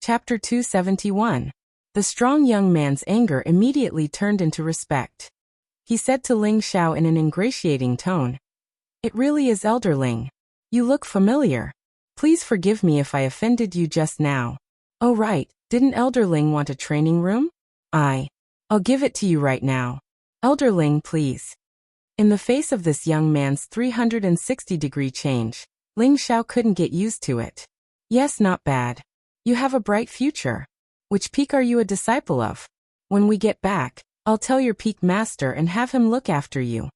Chapter 271. The strong young man's anger immediately turned into respect. He said to Ling Xiao in an ingratiating tone, "It really is Elder Ling. You look familiar. Please forgive me if I offended you just now." "Oh right, didn't Elder Ling want a training room? I'll give it to you right now. Elder Ling, please." In the face of this young man's 360-degree change, Ling Xiao couldn't get used to it. "Yes, not bad. You have a bright future. Which peak are you a disciple of? When we get back, I'll tell your peak master and have him look after you."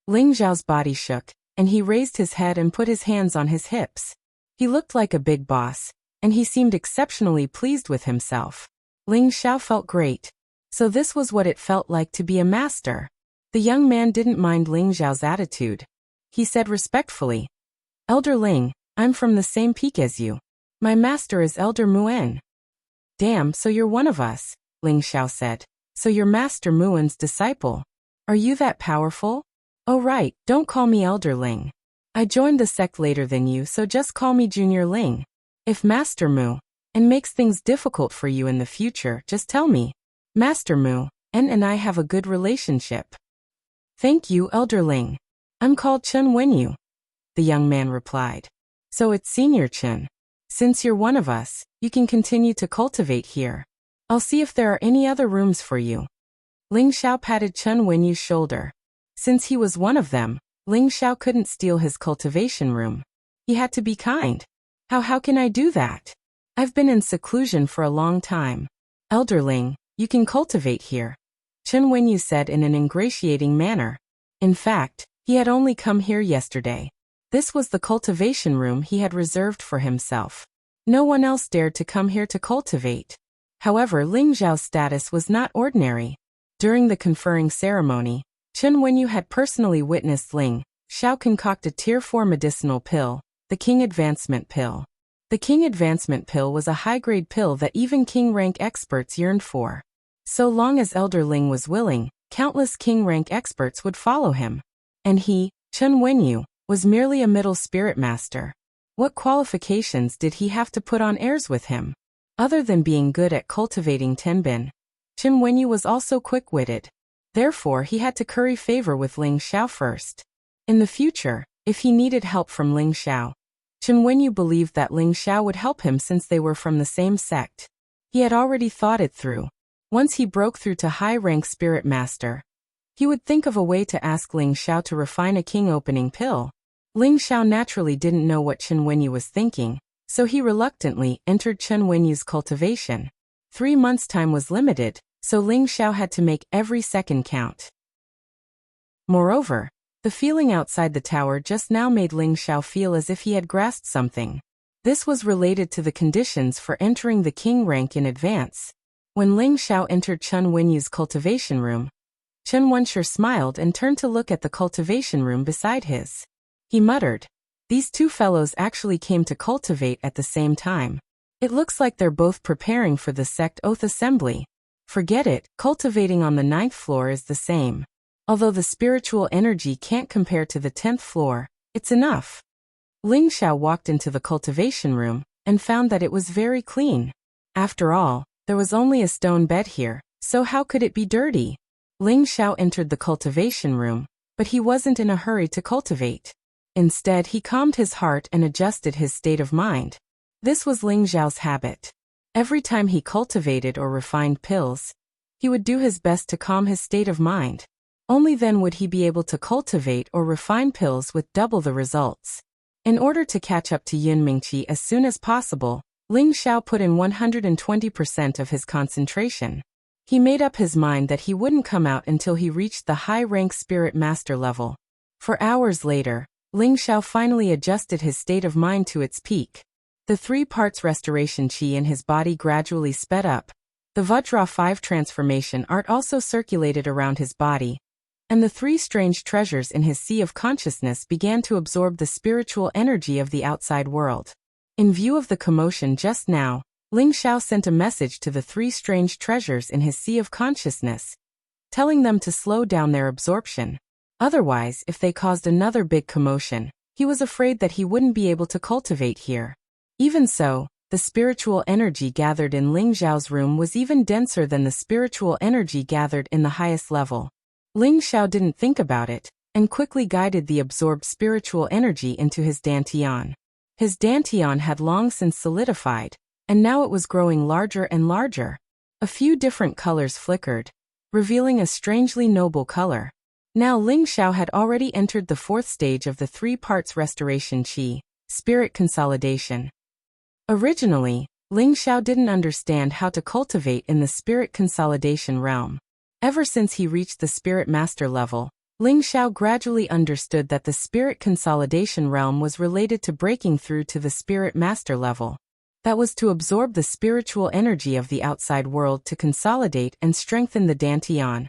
Ling Xiao's body shook, and he raised his head and put his hands on his hips. He looked like a big boss, and he seemed exceptionally pleased with himself. Ling Xiao felt great. So this was what it felt like to be a master. The young man didn't mind Ling Xiao's attitude. He said respectfully, "Elder Ling, I'm from the same peak as you. My master is Elder Muan." "Damn, so you're one of us," Ling Xiao said. "So you're Master Muan's disciple. Are you that powerful?" "Oh right, don't call me Elder Ling. I joined the sect later than you, so just call me Junior Ling. If Master Mu and makes things difficult for you in the future, just tell me. Master Mu and I have a good relationship." "Thank you, Elder Ling. I'm called Chen Wenyu," the young man replied. "So it's Senior Chen. Since you're one of us, you can continue to cultivate here. I'll see if there are any other rooms for you." Ling Xiao patted Chen Wenyu's shoulder. Since he was one of them, Ling Xiao couldn't steal his cultivation room. He had to be kind. How can I do that? I've been in seclusion for a long time. "Elder Ling, you can cultivate here," Chen Wenyu said in an ingratiating manner. In fact, he had only come here yesterday. This was the cultivation room he had reserved for himself. No one else dared to come here to cultivate. However, Ling Xiao's status was not ordinary. During the conferring ceremony, Chen Wenyu had personally witnessed Ling Xiao concoct a Tier 4 medicinal pill, the King Advancement Pill. The King Advancement Pill was a high-grade pill that even King-rank experts yearned for. So long as Elder Ling was willing, countless King-rank experts would follow him. And he, Chen Wenyu, was merely a middle spirit master. What qualifications did he have to put on heirs with him? Other than being good at cultivating tenbin, Chen Wenyu was also quick-witted. Therefore, he had to curry favor with Ling Xiao first. In the future, if he needed help from Ling Xiao, Chen Wenyu believed that Ling Xiao would help him since they were from the same sect. He had already thought it through. Once he broke through to high-rank spirit master, he would think of a way to ask Ling Xiao to refine a king-opening pill. Ling Xiao naturally didn't know what Chen Wenyu was thinking, so he reluctantly entered Chen Wenyu's cultivation. 3 months' time was limited, so Ling Xiao had to make every second count. Moreover, the feeling outside the tower just now made Ling Xiao feel as if he had grasped something. This was related to the conditions for entering the king rank in advance. When Ling Xiao entered Chen Wenyu's cultivation room, Chen Wenxue smiled and turned to look at the cultivation room beside his. He muttered, "These two fellows actually came to cultivate at the same time. It looks like they're both preparing for the sect oath assembly. Forget it, cultivating on the 9th floor is the same. Although the spiritual energy can't compare to the 10th floor, it's enough." Ling Xiao walked into the cultivation room and found that it was very clean. After all, there was only a stone bed here, so how could it be dirty? Ling Xiao entered the cultivation room, but he wasn't in a hurry to cultivate. Instead, he calmed his heart and adjusted his state of mind. This was Ling Xiao's habit. Every time he cultivated or refined pills, he would do his best to calm his state of mind. Only then would he be able to cultivate or refine pills with double the results. In order to catch up to Yun Mingqi as soon as possible, Ling Xiao put in 120% of his concentration. He made up his mind that he wouldn't come out until he reached the high-rank spirit master level. For hours later, Ling Xiao finally adjusted his state of mind to its peak. The 3 parts restoration qi in his body gradually sped up. The Vajra 5 transformation art also circulated around his body, and the 3 strange treasures in his sea of consciousness began to absorb the spiritual energy of the outside world. In view of the commotion just now, Ling Xiao sent a message to the 3 strange treasures in his sea of consciousness, telling them to slow down their absorption. Otherwise, if they caused another big commotion, he was afraid that he wouldn't be able to cultivate here. Even so, The spiritual energy gathered in Ling Xiao's room was even denser than the spiritual energy gathered in the highest level. Ling Xiao didn't think about it, and quickly guided the absorbed spiritual energy into his dantian. His dantian had long since solidified, and now it was growing larger and larger. A few different colors flickered, revealing a strangely noble color. Now Ling Xiao had already entered the fourth stage of the three parts restoration qi, spirit consolidation. Originally, Ling Xiao didn't understand how to cultivate in the spirit consolidation realm. Ever since he reached the spirit master level, Ling Xiao gradually understood that the spirit consolidation realm was related to breaking through to the spirit master level. That was to absorb the spiritual energy of the outside world to consolidate and strengthen the dantian,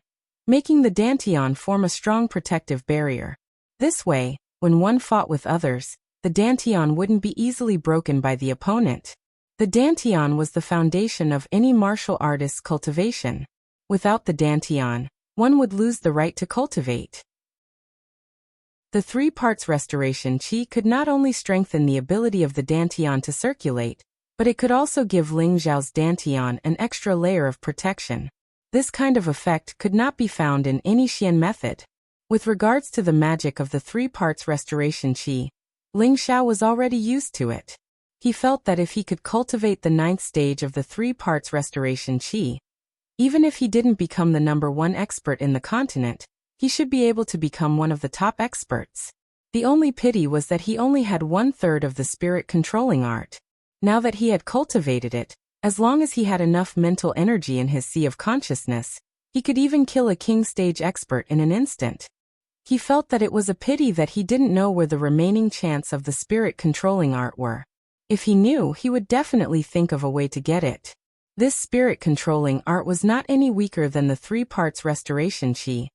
making the dantian form a strong protective barrier. This way, when one fought with others, the dantian wouldn't be easily broken by the opponent. The dantian was the foundation of any martial artist's cultivation. Without the dantian, one would lose the right to cultivate. The three parts restoration qi could not only strengthen the ability of the dantian to circulate, but it could also give Ling Xiao's dantian an extra layer of protection. This kind of effect could not be found in any Xian method. With regards to the magic of the three parts restoration qi, Ling Xiao was already used to it. He felt that if he could cultivate the ninth stage of the three parts restoration qi, even if he didn't become the #1 expert in the continent, he should be able to become one of the top experts. The only pity was that he only had 1/3 of the spirit controlling art. Now that he had cultivated it, as long as he had enough mental energy in his sea of consciousness, he could even kill a king stage expert in an instant. He felt that it was a pity that he didn't know where the remaining chants of the spirit controlling art were. If he knew, he would definitely think of a way to get it. This spirit-controlling art was not any weaker than the three parts restoration qi,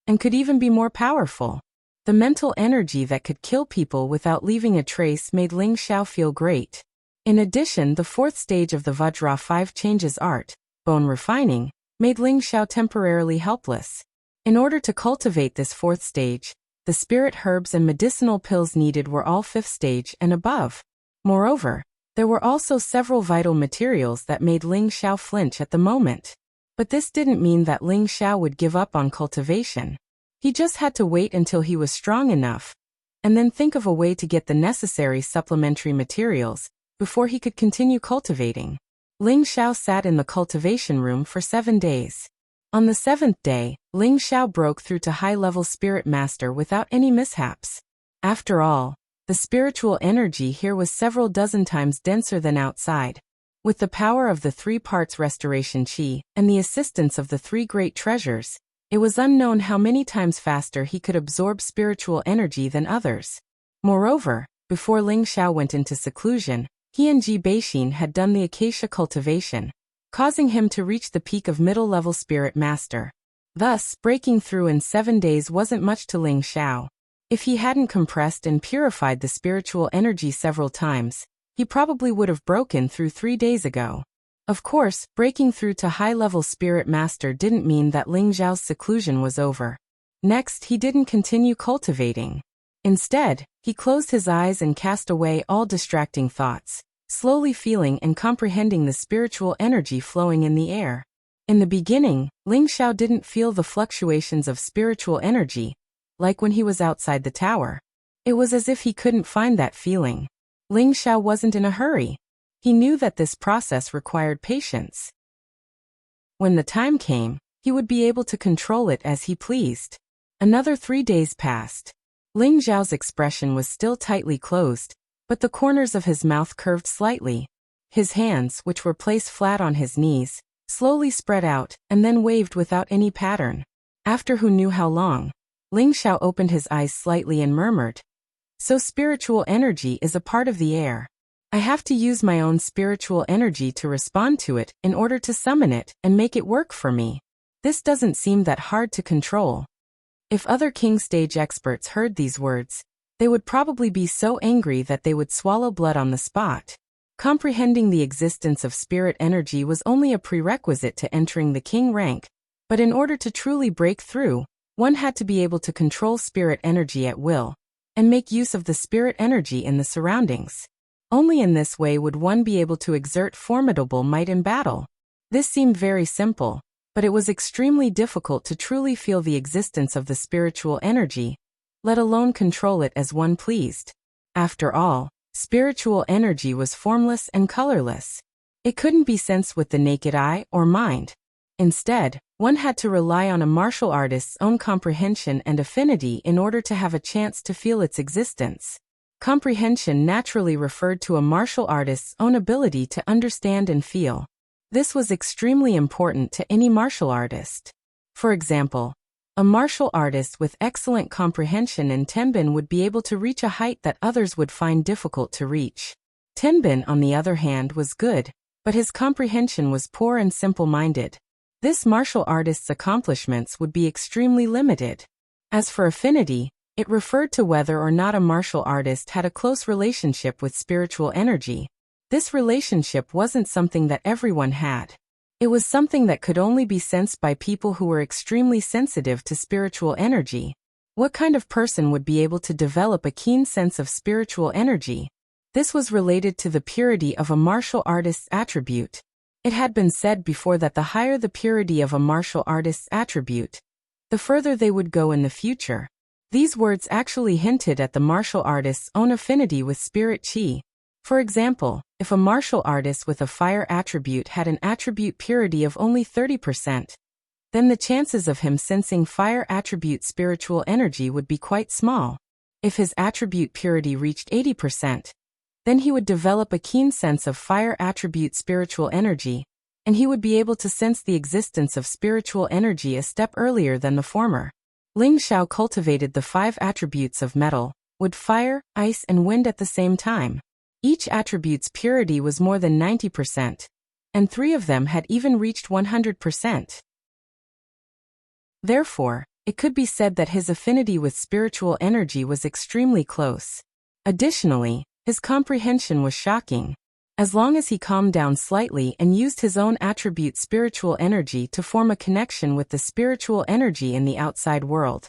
and could even be more powerful. The mental energy that could kill people without leaving a trace made Ling Xiao feel great. In addition, the fourth stage of the Vajra 5 changes art, bone refining, made Ling Xiao temporarily helpless. In order to cultivate this fourth stage, the spirit herbs and medicinal pills needed were all fifth stage and above. Moreover, there were also several vital materials that made Ling Xiao flinch at the moment. But this didn't mean that Ling Xiao would give up on cultivation. He just had to wait until he was strong enough, and then think of a way to get the necessary supplementary materials before he could continue cultivating. Ling Xiao sat in the cultivation room for 7 days. On the 7th day, Ling Xiao broke through to high-level spirit master without any mishaps. After all, the spiritual energy here was several dozen times denser than outside. With the power of the three parts restoration qi and the assistance of the three great treasures, it was unknown how many times faster he could absorb spiritual energy than others. Moreover, before Ling Xiao went into seclusion, he and Ji Beixin had done the acacia cultivation, causing him to reach the peak of middle-level spirit master. Thus, breaking through in 7 days wasn't much to Ling Xiao. If he hadn't compressed and purified the spiritual energy several times, he probably would have broken through 3 days ago. Of course, breaking through to high-level spirit master didn't mean that Ling Xiao's seclusion was over. Next, he didn't continue cultivating. Instead, he closed his eyes and cast away all distracting thoughts, slowly feeling and comprehending the spiritual energy flowing in the air. In the beginning, Ling Xiao didn't feel the fluctuations of spiritual energy, like when he was outside the tower. It was as if he couldn't find that feeling. Ling Xiao wasn't in a hurry. He knew that this process required patience. When the time came, he would be able to control it as he pleased. Another 3 days passed. Ling Xiao's expression was still tightly closed, but the corners of his mouth curved slightly. His hands, which were placed flat on his knees, slowly spread out and then waved without any pattern. After who knew how long, Ling Xiao opened his eyes slightly and murmured, "So spiritual energy is a part of the air. I have to use my own spiritual energy to respond to it in order to summon it and make it work for me. This doesn't seem that hard to control." If other king stage experts heard these words, they would probably be so angry that they would swallow blood on the spot. Comprehending the existence of spirit energy was only a prerequisite to entering the king rank, but in order to truly break through, one had to be able to control spirit energy at will, and make use of the spirit energy in the surroundings. Only in this way would one be able to exert formidable might in battle. This seemed very simple, but it was extremely difficult to truly feel the existence of the spiritual energy, let alone control it as one pleased. After all, spiritual energy was formless and colorless. It couldn't be sensed with the naked eye or mind. Instead, one had to rely on a martial artist's own comprehension and affinity in order to have a chance to feel its existence. Comprehension naturally referred to a martial artist's own ability to understand and feel. This was extremely important to any martial artist. For example, a martial artist with excellent comprehension in Tenbin would be able to reach a height that others would find difficult to reach. Tenbin, on the other hand, was good, but his comprehension was poor and simple-minded. This martial artist's accomplishments would be extremely limited. As for affinity, it referred to whether or not a martial artist had a close relationship with spiritual energy. This relationship wasn't something that everyone had. It was something that could only be sensed by people who were extremely sensitive to spiritual energy. What kind of person would be able to develop a keen sense of spiritual energy? This was related to the purity of a martial artist's attribute. It had been said before that the higher the purity of a martial artist's attribute, the further they would go in the future. These words actually hinted at the martial artist's own affinity with spirit chi. For example, if a martial artist with a fire attribute had an attribute purity of only 30%, then the chances of him sensing fire attribute spiritual energy would be quite small. If his attribute purity reached 80%, then he would develop a keen sense of fire attribute spiritual energy, and he would be able to sense the existence of spiritual energy a step earlier than the former. Ling Xiao cultivated the 5 attributes of metal, wood, fire, ice, and wind at the same time. Each attribute's purity was more than 90%, and 3 of them had even reached 100%. Therefore, it could be said that his affinity with spiritual energy was extremely close. Additionally, his comprehension was shocking. As long as he calmed down slightly and used his own attribute spiritual energy to form a connection with the spiritual energy in the outside world,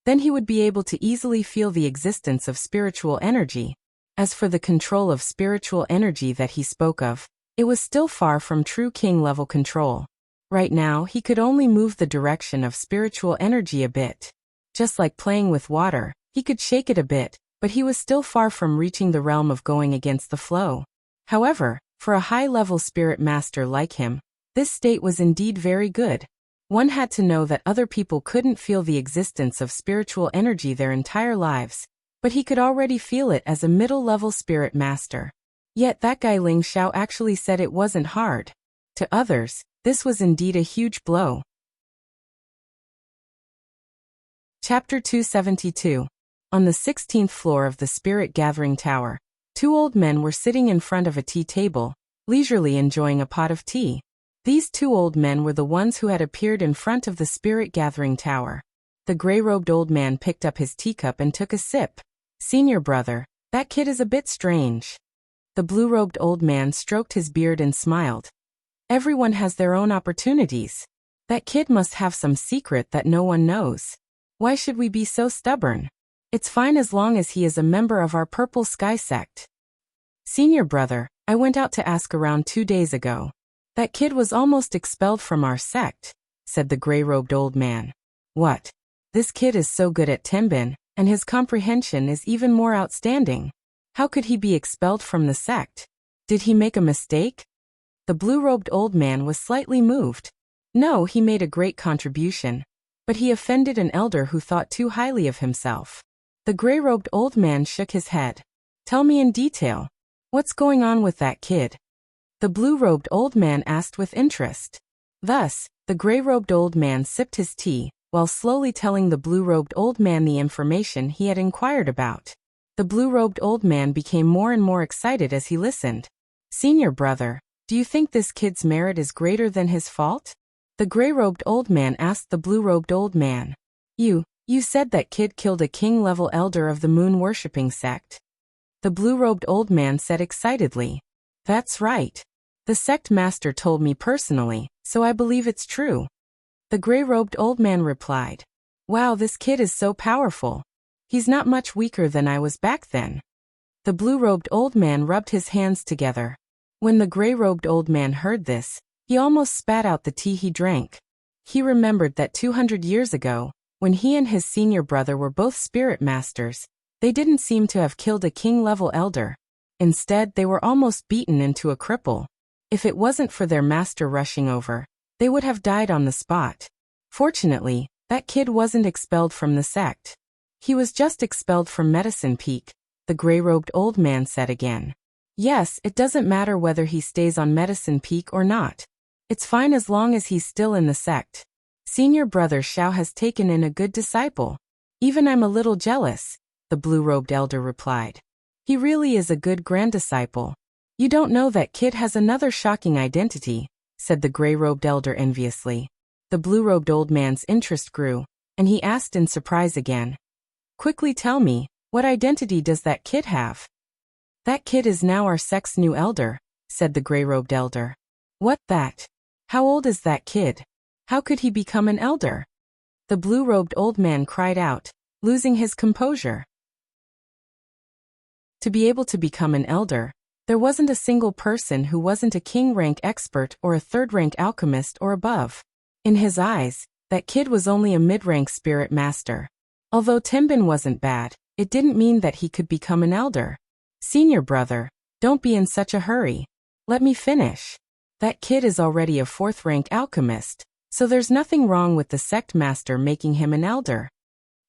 then he would be able to easily feel the existence of spiritual energy. As for the control of spiritual energy that he spoke of, it was still far from true king-level control. Right now, he could only move the direction of spiritual energy a bit. Just like playing with water, he could shake it a bit, but he was still far from reaching the realm of going against the flow. However, for a high-level spirit master like him, this state was indeed very good. One had to know that other people couldn't feel the existence of spiritual energy their entire lives, but he could already feel it as a middle-level spirit master. Yet that guy Ling Xiao actually said it wasn't hard. To others, this was indeed a huge blow. Chapter 272. On the 16th floor of the Spirit Gathering Tower, 2 old men were sitting in front of a tea table, leisurely enjoying a pot of tea. These 2 old men were the ones who had appeared in front of the Spirit Gathering Tower. The gray-robed old man picked up his teacup and took a sip. "Senior brother, that kid is a bit strange." The blue-robed old man stroked his beard and smiled. "Everyone has their own opportunities. That kid must have some secret that no one knows. Why should we be so stubborn? It's fine as long as he is a member of our Purple Sky sect." "Senior brother, I went out to ask around 2 days ago. That kid was almost expelled from our sect," said the gray-robed old man. "What? This kid is so good at Tenbin, and his comprehension is even more outstanding. How could he be expelled from the sect? Did he make a mistake?" The blue-robed old man was slightly moved. No, he made a great contribution, but he offended an elder who thought too highly of himself. The gray-robed old man shook his head. "Tell me in detail. What's going on with that kid?" The blue-robed old man asked with interest. Thus, the gray-robed old man sipped his tea, while slowly telling the blue-robed old man the information he had inquired about. The blue-robed old man became more and more excited as he listened. "Senior brother, do you think this kid's merit is greater than his fault?" The gray-robed old man asked the blue-robed old man. You said that kid killed a king-level elder of the moon-worshipping sect." The blue-robed old man said excitedly. "That's right. The sect master told me personally, so I believe it's true." The gray-robed old man replied. "Wow, this kid is so powerful. He's not much weaker than I was back then." The blue-robed old man rubbed his hands together. When the gray-robed old man heard this, he almost spat out the tea he drank. He remembered that 200 years ago, when he and his senior brother were both spirit masters, they didn't seem to have killed a king-level elder. Instead, they were almost beaten into a cripple. If it wasn't for their master rushing over, they would have died on the spot. Fortunately, that kid wasn't expelled from the sect. He was just expelled from Medicine Peak, the gray-robed old man said again. Yes, it doesn't matter whether he stays on Medicine Peak or not. It's fine as long as he's still in the sect. Senior brother Xiao has taken in a good disciple. Even I'm a little jealous, the blue-robed elder replied. He really is a good grand-disciple. You don't know that kid has another shocking identity, said the gray-robed elder enviously. The blue-robed old man's interest grew, and he asked in surprise again. Quickly tell me, what identity does that kid have? That kid is now our sect's new elder, said the gray-robed elder. What, that? How old is that kid? How could he become an elder? The blue-robed old man cried out, losing his composure. To be able to become an elder, there wasn't a single person who wasn't a king-rank expert or a third-rank alchemist or above. In his eyes, that kid was only a mid-rank spirit master. Although Tenbin wasn't bad, it didn't mean that he could become an elder. Senior brother, don't be in such a hurry. Let me finish. That kid is already a fourth-rank alchemist, so there's nothing wrong with the sect master making him an elder.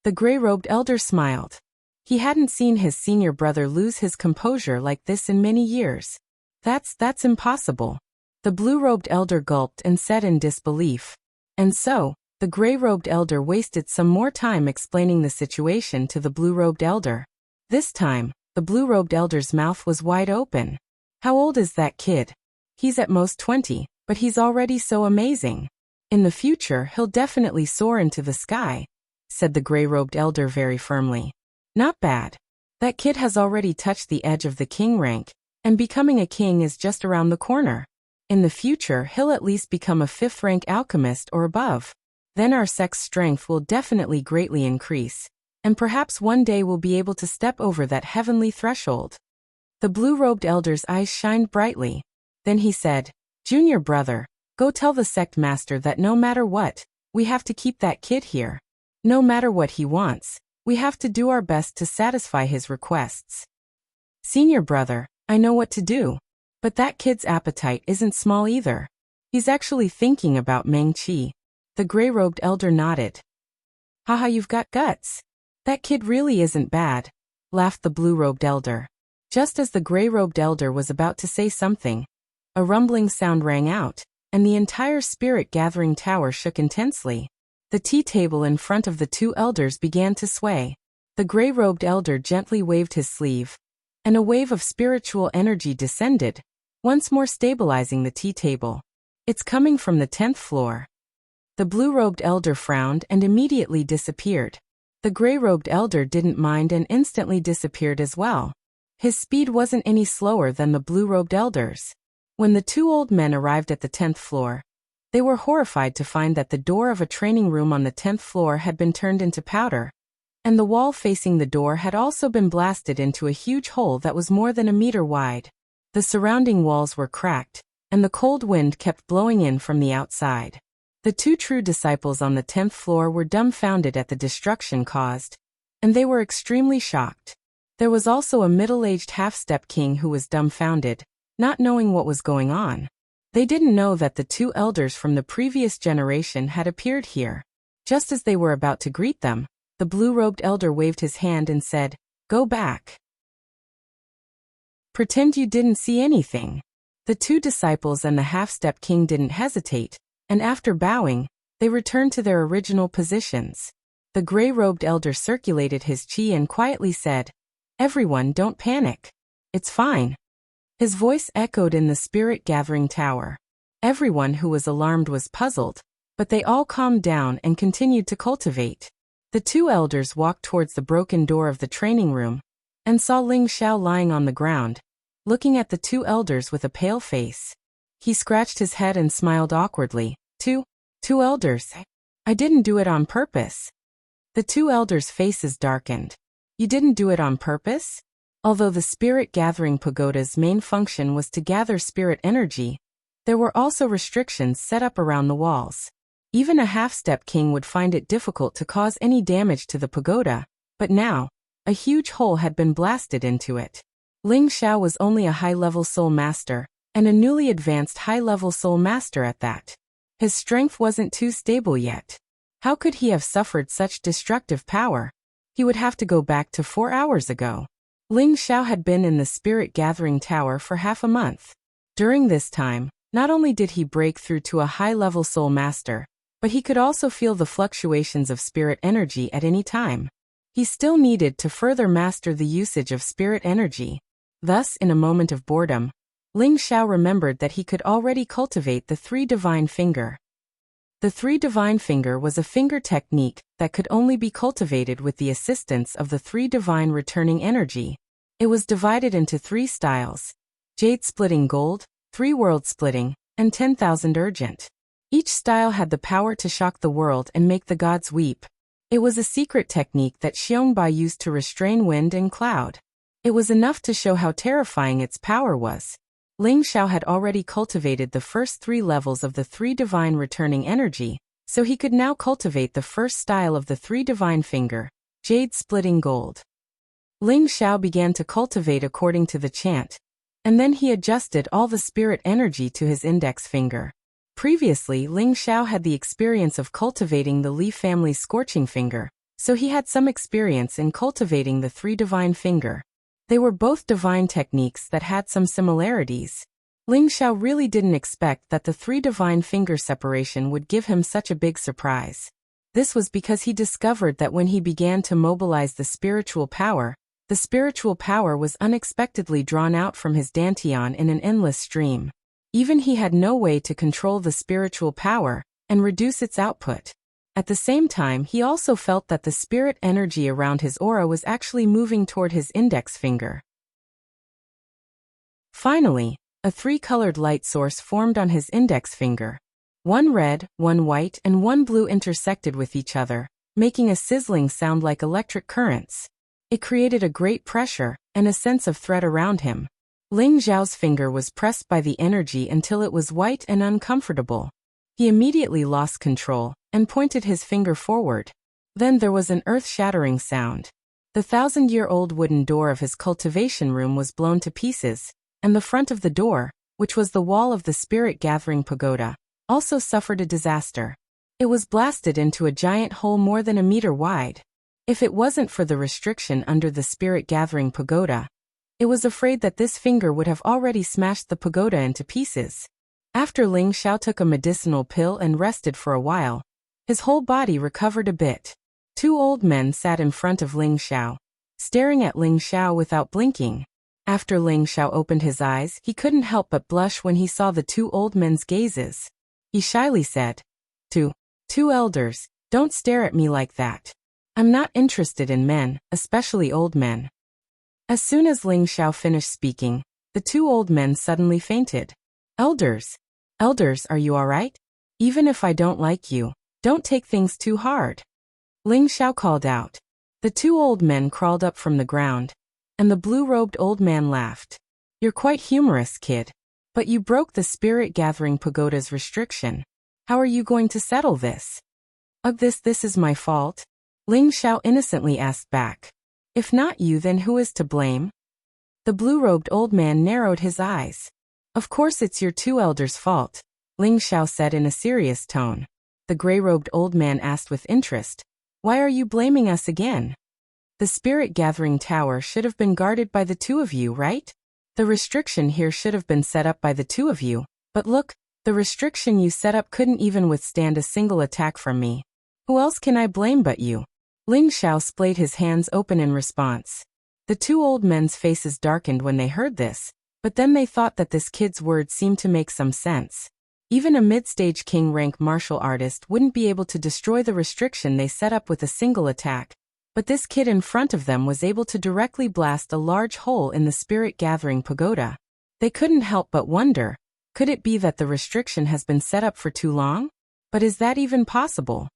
The gray-robed elder smiled. He hadn't seen his senior brother lose his composure like this in many years. That's impossible. The blue-robed elder gulped and said in disbelief. And so, the gray-robed elder wasted some more time explaining the situation to the blue-robed elder. This time, the blue-robed elder's mouth was wide open. How old is that kid? He's at most 20, but he's already so amazing. In the future, he'll definitely soar into the sky, said the gray-robed elder very firmly. Not bad. That kid has already touched the edge of the king rank, and becoming a king is just around the corner. In the future, he'll at least become a fifth-rank alchemist or above. Then our sect's strength will definitely greatly increase, and perhaps one day we'll be able to step over that heavenly threshold. The blue-robed elder's eyes shined brightly. Then he said, Junior brother, go tell the sect master that no matter what, we have to keep that kid here. No matter what he wants, we have to do our best to satisfy his requests. Senior brother, I know what to do. But that kid's appetite isn't small either. He's actually thinking about Meng Qi. The gray-robed elder nodded. Haha, you've got guts. That kid really isn't bad, laughed the blue-robed elder. Just as the gray-robed elder was about to say something, a rumbling sound rang out, and the entire spirit-gathering tower shook intensely. The tea table in front of the two elders began to sway. The gray-robed elder gently waved his sleeve, and a wave of spiritual energy descended, once more stabilizing the tea table. It's coming from the 10th floor. The blue-robed elder frowned and immediately disappeared. The gray-robed elder didn't mind and instantly disappeared as well. His speed wasn't any slower than the blue-robed elder's. When the two old men arrived at the 10th floor, they were horrified to find that the door of a training room on the 10th floor had been turned into powder, and the wall facing the door had also been blasted into a huge hole that was more than a meter wide. The surrounding walls were cracked, and the cold wind kept blowing in from the outside. The two true disciples on the 10th floor were dumbfounded at the destruction caused, and they were extremely shocked. There was also a middle-aged half-step king who was dumbfounded, not knowing what was going on. They didn't know that the two elders from the previous generation had appeared here. Just as they were about to greet them, the blue-robed elder waved his hand and said, "Go back. Pretend you didn't see anything." The two disciples and the half-step king didn't hesitate, and after bowing, they returned to their original positions. The gray-robed elder circulated his chi and quietly said, "Everyone, don't panic. It's fine." His voice echoed in the spirit-gathering tower. Everyone who was alarmed was puzzled, but they all calmed down and continued to cultivate. The two elders walked towards the broken door of the training room, and saw Ling Xiao lying on the ground, looking at the two elders with a pale face. He scratched his head and smiled awkwardly. Two elders? I didn't do it on purpose." The two elders' faces darkened. "You didn't do it on purpose?" Although the spirit-gathering pagoda's main function was to gather spirit energy, there were also restrictions set up around the walls. Even a half-step king would find it difficult to cause any damage to the pagoda, but now, a huge hole had been blasted into it. Ling Xiao was only a high-level soul master, and a newly advanced high-level soul master at that. His strength wasn't too stable yet. How could he have suffered such destructive power? He would have to go back to 4 hours ago. Ling Xiao had been in the spirit-gathering tower for half a month. During this time, not only did he break through to a high-level soul master, but he could also feel the fluctuations of spirit energy at any time. He still needed to further master the usage of spirit energy. Thus, in a moment of boredom, Ling Xiao remembered that he could already cultivate the Three Divine Finger. The Three Divine Finger was a finger technique that could only be cultivated with the assistance of the Three Divine Returning Energy. It was divided into 3 styles: Jade Splitting Gold, 3 World Splitting, and 10,000 Urgent. Each style had the power to shock the world and make the gods weep. It was a secret technique that Xiongbai used to restrain wind and cloud. It was enough to show how terrifying its power was. Ling Xiao had already cultivated the first 3 levels of the Three Divine Returning Energy, so he could now cultivate the first style of the Three Divine Finger, Jade Splitting Gold. Ling Xiao began to cultivate according to the chant, and then he adjusted all the spirit energy to his index finger. Previously, Ling Xiao had the experience of cultivating the Li family's Scorching Finger, so he had some experience in cultivating the Three Divine Finger. They were both divine techniques that had some similarities. Ling Xiao really didn't expect that the Three Divine Finger separation would give him such a big surprise. This was because he discovered that when he began to mobilize the spiritual power was unexpectedly drawn out from his dantian in an endless stream. Even he had no way to control the spiritual power and reduce its output. At the same time, he also felt that the spirit energy around his aura was actually moving toward his index finger. Finally, a 3-colored light source formed on his index finger. 1 red, 1 white, and 1 blue intersected with each other, making a sizzling sound like electric currents. It created a great pressure and a sense of threat around him. Ling Xiao's finger was pressed by the energy until it was white and uncomfortable. He immediately lost control and pointed his finger forward. Then there was an earth-shattering sound. The 1,000-year-old wooden door of his cultivation room was blown to pieces, and the front of the door, which was the wall of the spirit-gathering pagoda, also suffered a disaster. It was blasted into a giant hole more than a meter wide. If it wasn't for the restriction under the spirit-gathering pagoda, it was afraid that this finger would have already smashed the pagoda into pieces. After Ling Xiao took a medicinal pill and rested for a while, his whole body recovered a bit. 2 old men sat in front of Ling Xiao, staring at Ling Xiao without blinking. After Ling Xiao opened his eyes, he couldn't help but blush when he saw the 2 old men's gazes. He shyly said, Two elders, don't stare at me like that. I'm not interested in men, especially old men." As soon as Ling Xiao finished speaking, the 2 old men suddenly fainted. Elders, are you all right? Even if I don't like you, don't take things too hard." Ling Xiao called out. The 2 old men crawled up from the ground, and the blue-robed old man laughed. "You're quite humorous, kid. But you broke the spirit-gathering pagoda's restriction. How are you going to settle this?" This is my fault?" Ling Xiao innocently asked back. "If not you, then who is to blame?" The blue-robed old man narrowed his eyes. "Of course it's your 2 elders' fault," Ling Xiao said in a serious tone. The gray-robed old man asked with interest, "Why are you blaming us again? The spirit-gathering tower should have been guarded by the 2 of you, right? The restriction here should have been set up by the 2 of you, but look, the restriction you set up couldn't even withstand a single attack from me. Who else can I blame but you?" Ling Xiao splayed his hands open in response. The 2 old men's faces darkened when they heard this, but then they thought that this kid's words seemed to make some sense. Even a mid-stage king-rank martial artist wouldn't be able to destroy the restriction they set up with a single attack, but this kid in front of them was able to directly blast a large hole in the spirit-gathering pagoda. They couldn't help but wonder, could it be that the restriction has been set up for too long? But is that even possible?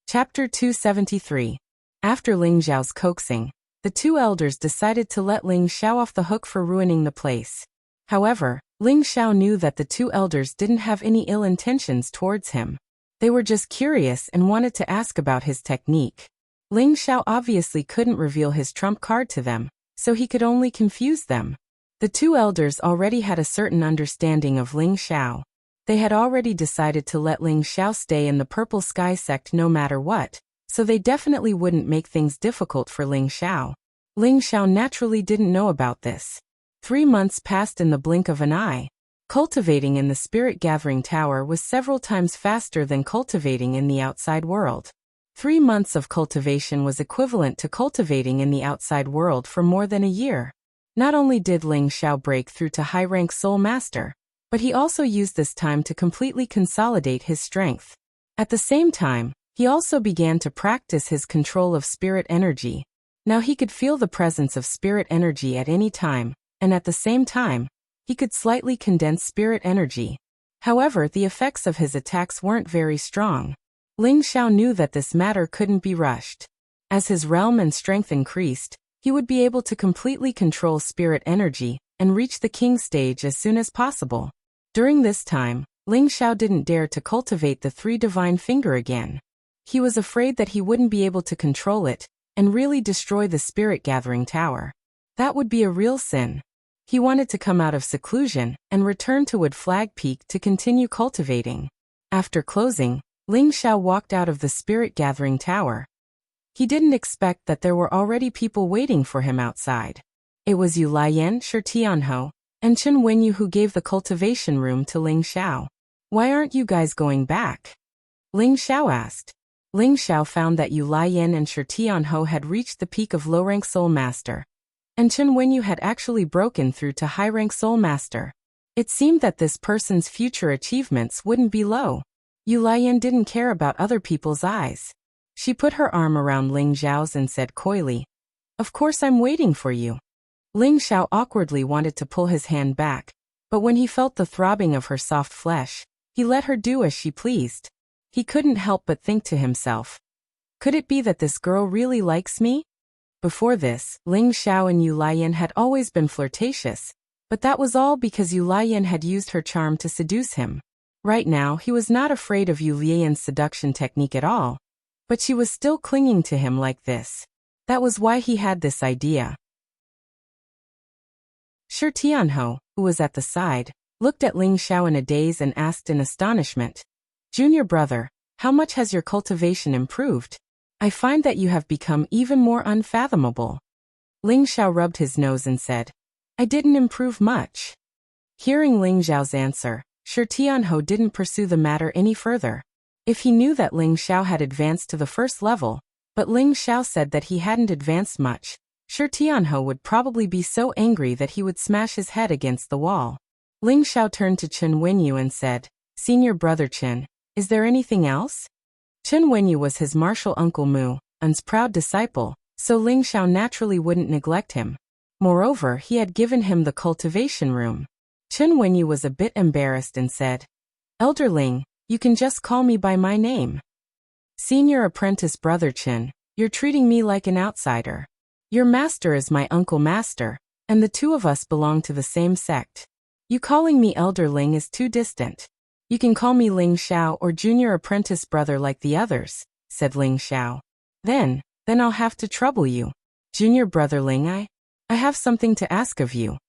Chapter 273. After Ling Xiao's coaxing, the two elders decided to let Ling Xiao off the hook for ruining the place. However, Ling Xiao knew that the two elders didn't have any ill intentions towards him. They were just curious and wanted to ask about his technique. Ling Xiao obviously couldn't reveal his trump card to them, so he could only confuse them. The two elders already had a certain understanding of Ling Xiao. They had already decided to let Ling Xiao stay in the Purple Sky sect no matter what, so they definitely wouldn't make things difficult for Ling Xiao. Ling Xiao naturally didn't know about this. 3 months passed in the blink of an eye. Cultivating in the Spirit Gathering Tower was several times faster than cultivating in the outside world. 3 months of cultivation was equivalent to cultivating in the outside world for more than a year. Not only did Ling Xiao break through to high-rank Soul Master, but he also used this time to completely consolidate his strength. At the same time, he also began to practice his control of spirit energy. Now he could feel the presence of spirit energy at any time, and at the same time, he could slightly condense spirit energy. However, the effects of his attacks weren't very strong. Ling Xiao knew that this matter couldn't be rushed. As his realm and strength increased, he would be able to completely control spirit energy and reach the king stage as soon as possible. During this time, Ling Xiao didn't dare to cultivate the 3 divine finger again. He was afraid that he wouldn't be able to control it and really destroy the Spirit Gathering Tower. That would be a real sin. He wanted to come out of seclusion and return to Wood Flag Peak to continue cultivating. After closing, Ling Xiao walked out of the Spirit Gathering Tower. He didn't expect that there were already people waiting for him outside. It was Yu Lian, Shi Tianhou, and Chen Wenyu who gave the cultivation room to Ling Xiao. "Why aren't you guys going back?" Ling Xiao asked. Ling Xiao found that Yu Lian and Shi Tianhou had reached the peak of low-rank Soul Master, and Chen Wenyu had actually broken through to high-rank Soul Master. It seemed that this person's future achievements wouldn't be low. Yu Lian didn't care about other people's eyes. She put her arm around Ling Xiao's and said coyly, "Of course I'm waiting for you." Ling Xiao awkwardly wanted to pull his hand back, but when he felt the throbbing of her soft flesh, he let her do as she pleased. He couldn't help but think to himself, "Could it be that this girl really likes me?" Before this, Ling Xiao and Yu Lian had always been flirtatious, but that was all because Yu Lian had used her charm to seduce him. Right now, he was not afraid of Yu Lian's seduction technique at all, but she was still clinging to him like this. That was why he had this idea. Shi Tianhou, who was at the side, looked at Ling Xiao in a daze and asked in astonishment, "Junior brother, how much has your cultivation improved? I find that you have become even more unfathomable." Ling Xiao rubbed his nose and said, "I didn't improve much." Hearing Ling Xiao's answer, Shi Tianhou didn't pursue the matter any further. If he knew that Ling Xiao had advanced to the first level, but Ling Xiao said that he hadn't advanced much, Shi Tianhou would probably be so angry that he would smash his head against the wall. Ling Xiao turned to Chen Wenyu and said, "Senior brother Chen, is there anything else?" Chen Wenyu was his martial uncle Mu, Un's proud disciple, so Ling Xiao naturally wouldn't neglect him. Moreover, he had given him the cultivation room. Chen Wenyu was a bit embarrassed and said, "Elder Ling, you can just call me by my name." "Senior apprentice brother Chen, you're treating me like an outsider. Your master is my uncle master, and the two of us belong to the same sect. You calling me Elder Ling is too distant. You can call me Ling Xiao or junior apprentice brother like the others," said Ling Xiao. Then I'll have to trouble you. Junior brother Ling, I have something to ask of you."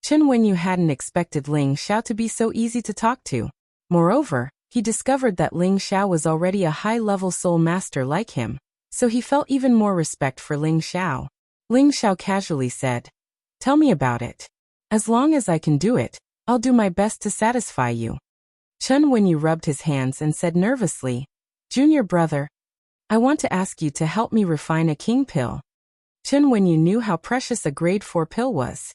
Chen Wenyu hadn't expected Ling Xiao to be so easy to talk to. Moreover, he discovered that Ling Xiao was already a high-level soul master like him, so he felt even more respect for Ling Xiao. Ling Xiao casually said, "Tell me about it. As long as I can do it, I'll do my best to satisfy you." Chen Wenyu rubbed his hands and said nervously, "Junior brother, I want to ask you to help me refine a king pill." Chen Wenyu knew how precious a grade 4 pill was.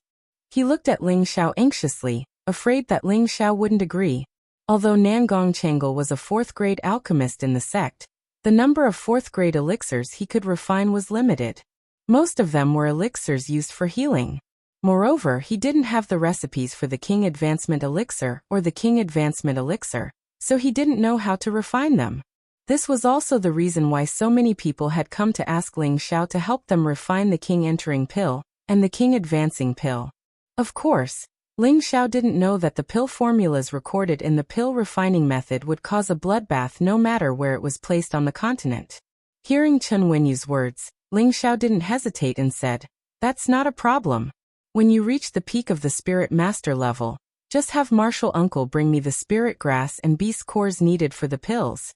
He looked at Ling Xiao anxiously, afraid that Ling Xiao wouldn't agree. Although Nangong Changel was a 4th-grade alchemist in the sect, the number of 4th-grade elixirs he could refine was limited. Most of them were elixirs used for healing. Moreover, he didn't have the recipes for the King Advancement Elixir or the King Advancement Elixir, so he didn't know how to refine them. This was also the reason why so many people had come to ask Ling Xiao to help them refine the king entering pill and the king advancing pill. Of course, Ling Xiao didn't know that the pill formulas recorded in the pill refining method would cause a bloodbath no matter where it was placed on the continent. Hearing Chen Wenyu's words, Ling Xiao didn't hesitate and said, "That's not a problem. When you reach the peak of the spirit master level, just have Martial Uncle bring me the spirit grass and beast cores needed for the pills."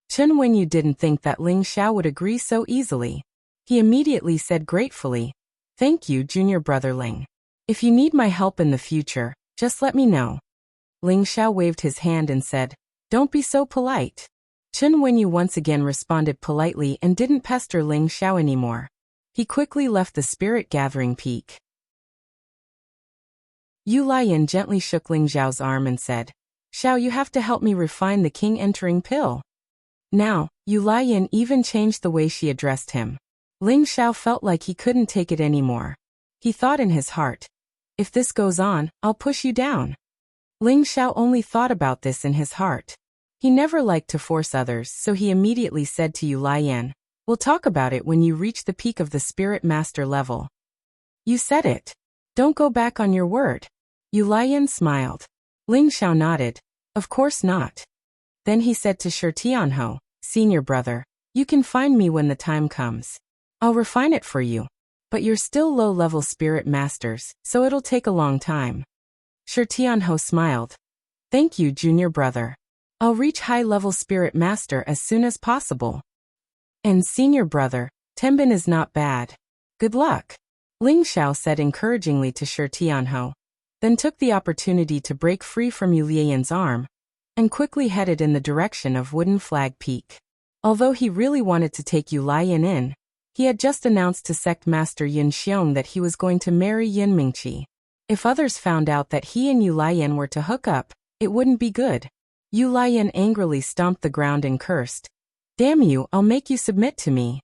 Chen Wenyu didn't think that Ling Xiao would agree so easily. He immediately said gratefully, "Thank you, junior brother Ling. If you need my help in the future, just let me know." Ling Xiao waved his hand and said, "Don't be so polite." Chen Wenyu once again responded politely and didn't pester Ling Xiao anymore. He quickly left the spirit gathering peak. Yu Lian gently shook Ling Xiao's arm and said, "Xiao, you have to help me refine the king entering pill." Now, Yu Lian even changed the way she addressed him. Ling Xiao felt like he couldn't take it anymore. He thought in his heart, "If this goes on, I'll push you down." Ling Xiao only thought about this in his heart. He never liked to force others, so he immediately said to Yu Lian, "We'll talk about it when you reach the peak of the spirit master level." "You said it. Don't go back on your word." Yu Lian smiled. Ling Xiao nodded, "Of course not." Then he said to Shi Tianhou, "Senior brother, you can find me when the time comes. I'll refine it for you. But you're still low-level spirit masters, so it'll take a long time." Shi Tianhou smiled. "Thank you, junior brother. I'll reach high-level spirit master as soon as possible." "And senior brother, Tenbin is not bad. Good luck," Ling Xiao said encouragingly to Shi Tianhou, then took the opportunity to break free from Yu Lian's arm and quickly headed in the direction of Wooden Flag Peak. Although he really wanted to take Yu Lian in, he had just announced to Sect Master Yin Xiong that he was going to marry Yin Mingqi. If others found out that he and Yu Lian were to hook up, it wouldn't be good. Yu Lian angrily stomped the ground and cursed, "Damn you, I'll make you submit to me."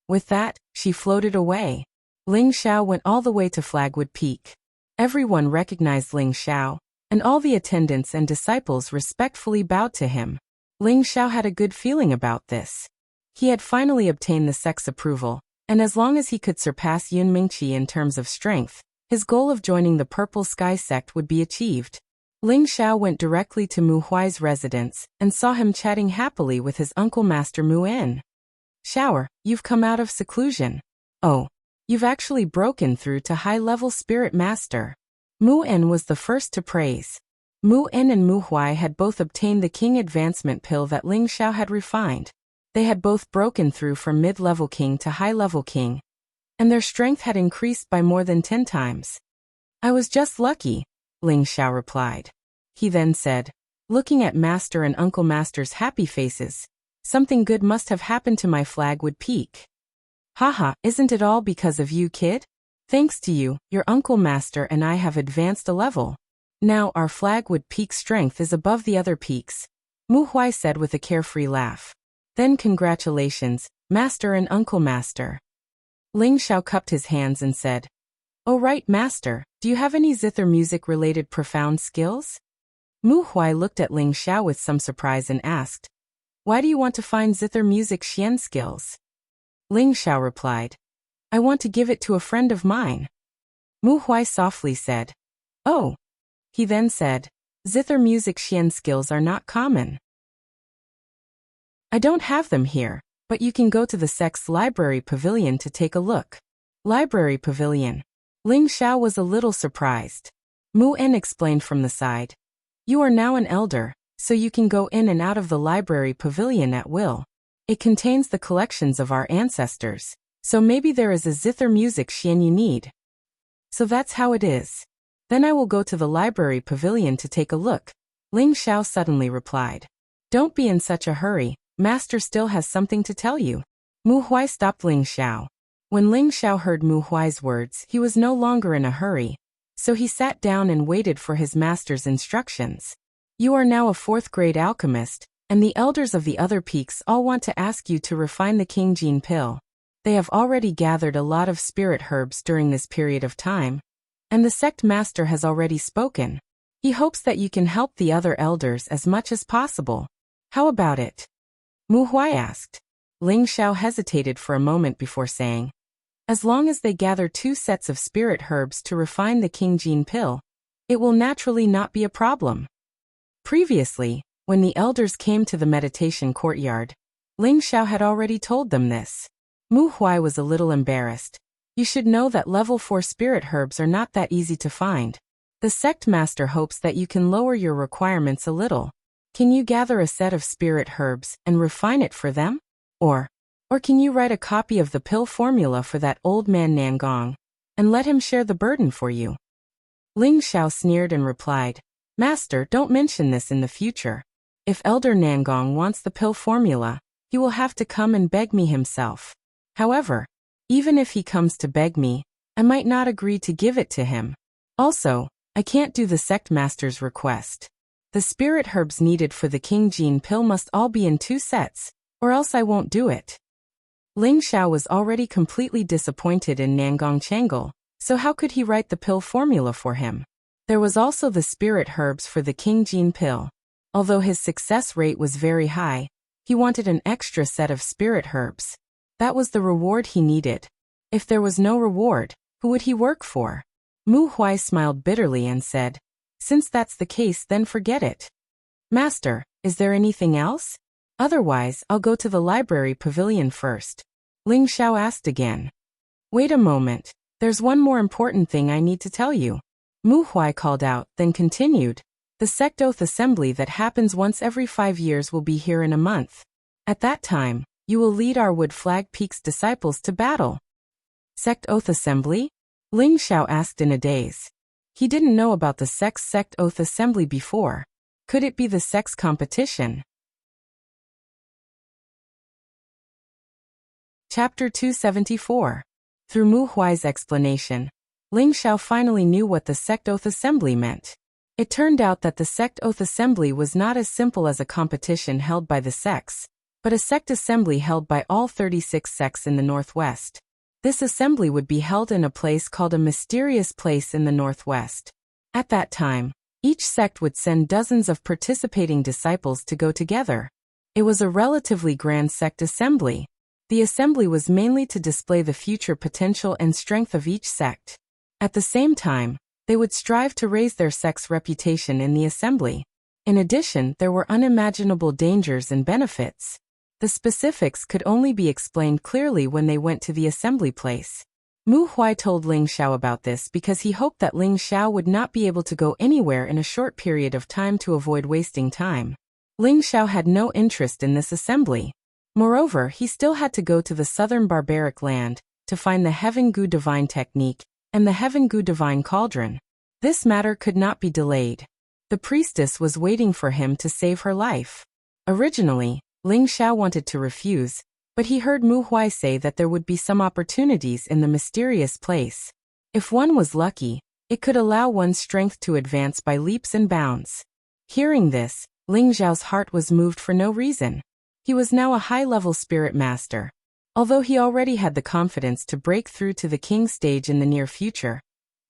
With that, she floated away. Ling Xiao went all the way to Flagwood Peak. Everyone recognized Ling Xiao, and all the attendants and disciples respectfully bowed to him. Ling Xiao had a good feeling about this. He had finally obtained the sect's approval, and as long as he could surpass Yun Mingqi in terms of strength, his goal of joining the Purple Sky sect would be achieved. Ling Xiao went directly to Mu Huai's residence and saw him chatting happily with his uncle Master Mu En. "Xiao, you've come out of seclusion. Oh, you've actually broken through to high-level spirit master." Mu En was the first to praise. Mu En and Mu Huai had both obtained the king advancement pill that Ling Xiao had refined. They had both broken through from mid-level king to high-level king, and their strength had increased by more than 10 times. "I was just lucky," Ling Xiao replied. He then said, looking at Master and Uncle Master's happy faces, "Something good must have happened to my Flagwood Peak." "Haha, isn't it all because of you, kid? Thanks to you, your Uncle Master and I have advanced a level. Now our Flagwood Peak strength is above the other peaks," Mu Huai said with a carefree laugh. "Then congratulations, Master and Uncle Master." Ling Xiao cupped his hands and said, "Oh right, Master, do you have any zither music-related profound skills?" Mu Huai looked at Ling Xiao with some surprise and asked, "Why do you want to find zither music xian skills?" Ling Xiao replied, "I want to give it to a friend of mine." Mu Huai softly said, "Oh." He then said, "Zither music xian skills are not common. I don't have them here, but you can go to the sect's library pavilion to take a look." Library pavilion. Ling Xiao was a little surprised. Mu En explained from the side, "You are now an elder, so you can go in and out of the library pavilion at will. It contains the collections of our ancestors, so maybe there is a zither music xian you need." "So that's how it is. Then I will go to the library pavilion to take a look," Ling Xiao suddenly replied. "Don't be in such a hurry, Master still has something to tell you." Mu Huai stopped Ling Xiao. When Ling Xiao heard Mu Huai's words, he was no longer in a hurry, so he sat down and waited for his master's instructions. "You are now a 4th-grade alchemist, and the elders of the other peaks all want to ask you to refine the King Gene pill. They have already gathered a lot of spirit herbs during this period of time, and the sect master has already spoken. He hopes that you can help the other elders as much as possible. How about it?" Mu Huai asked. Ling Xiao hesitated for a moment before saying, as long as they gather 2 sets of spirit herbs to refine the King Jin pill, it will naturally not be a problem. Previously, when the elders came to the meditation courtyard, Ling Xiao had already told them this. Mu Huai was a little embarrassed. You should know that level 4 spirit herbs are not that easy to find. The sect master hopes that you can lower your requirements a little. Can you gather a set of spirit herbs and refine it for them? Or can you write a copy of the pill formula for that old man Nangong and let him share the burden for you? Ling Xiao sneered and replied, Master, don't mention this in the future. If Elder Nangong wants the pill formula, he will have to come and beg me himself. However, even if he comes to beg me, I might not agree to give it to him. Also, I can't do the sect master's request. The spirit herbs needed for the King Jin pill must all be in 2 sets, or else I won't do it. Ling Xiao was already completely disappointed in Nangong Changle, so how could he write the pill formula for him? There was also the spirit herbs for the King Jin pill. Although his success rate was very high, he wanted an extra set of spirit herbs. That was the reward he needed. If there was no reward, who would he work for? Mu Huai smiled bitterly and said, since that's the case, then forget it. Master, is there anything else? Otherwise, I'll go to the library pavilion first. Ling Xiao asked again. Wait a moment, there's one more important thing I need to tell you. Mu Huai called out, then continued. The sect oath assembly that happens once every 5 years will be here in a month. At that time, you will lead our Wood Flag Peak's disciples to battle. Sect oath assembly? Ling Xiao asked in a daze. He didn't know about the sect's sect oath assembly before. Could it be the sect's competition? Chapter 274. Through Mu Huai's explanation, Ling Xiao finally knew what the sect oath assembly meant. It turned out that the sect oath assembly was not as simple as a competition held by the sects, but a sect assembly held by all 36 sects in the Northwest. This assembly would be held in a place called a mysterious place in the Northwest. At that time, each sect would send dozens of participating disciples to go together. It was a relatively grand sect assembly. The assembly was mainly to display the future potential and strength of each sect. At the same time, they would strive to raise their sect's reputation in the assembly. In addition, there were unimaginable dangers and benefits. The specifics could only be explained clearly when they went to the assembly place. Mu Huai told Ling Xiao about this because he hoped that Ling Xiao would not be able to go anywhere in a short period of time to avoid wasting time. Ling Xiao had no interest in this assembly. Moreover, he still had to go to the southern barbaric land to find the Heaven Gu Divine Technique and the Heaven Gu Divine Cauldron. This matter could not be delayed. The priestess was waiting for him to save her life. Originally, Ling Xiao wanted to refuse, but he heard Mu Huai say that there would be some opportunities in the mysterious place. If one was lucky, it could allow one's strength to advance by leaps and bounds. Hearing this, Ling Xiao's heart was moved for no reason. He was now a high-level spirit master. Although he already had the confidence to break through to the king stage in the near future,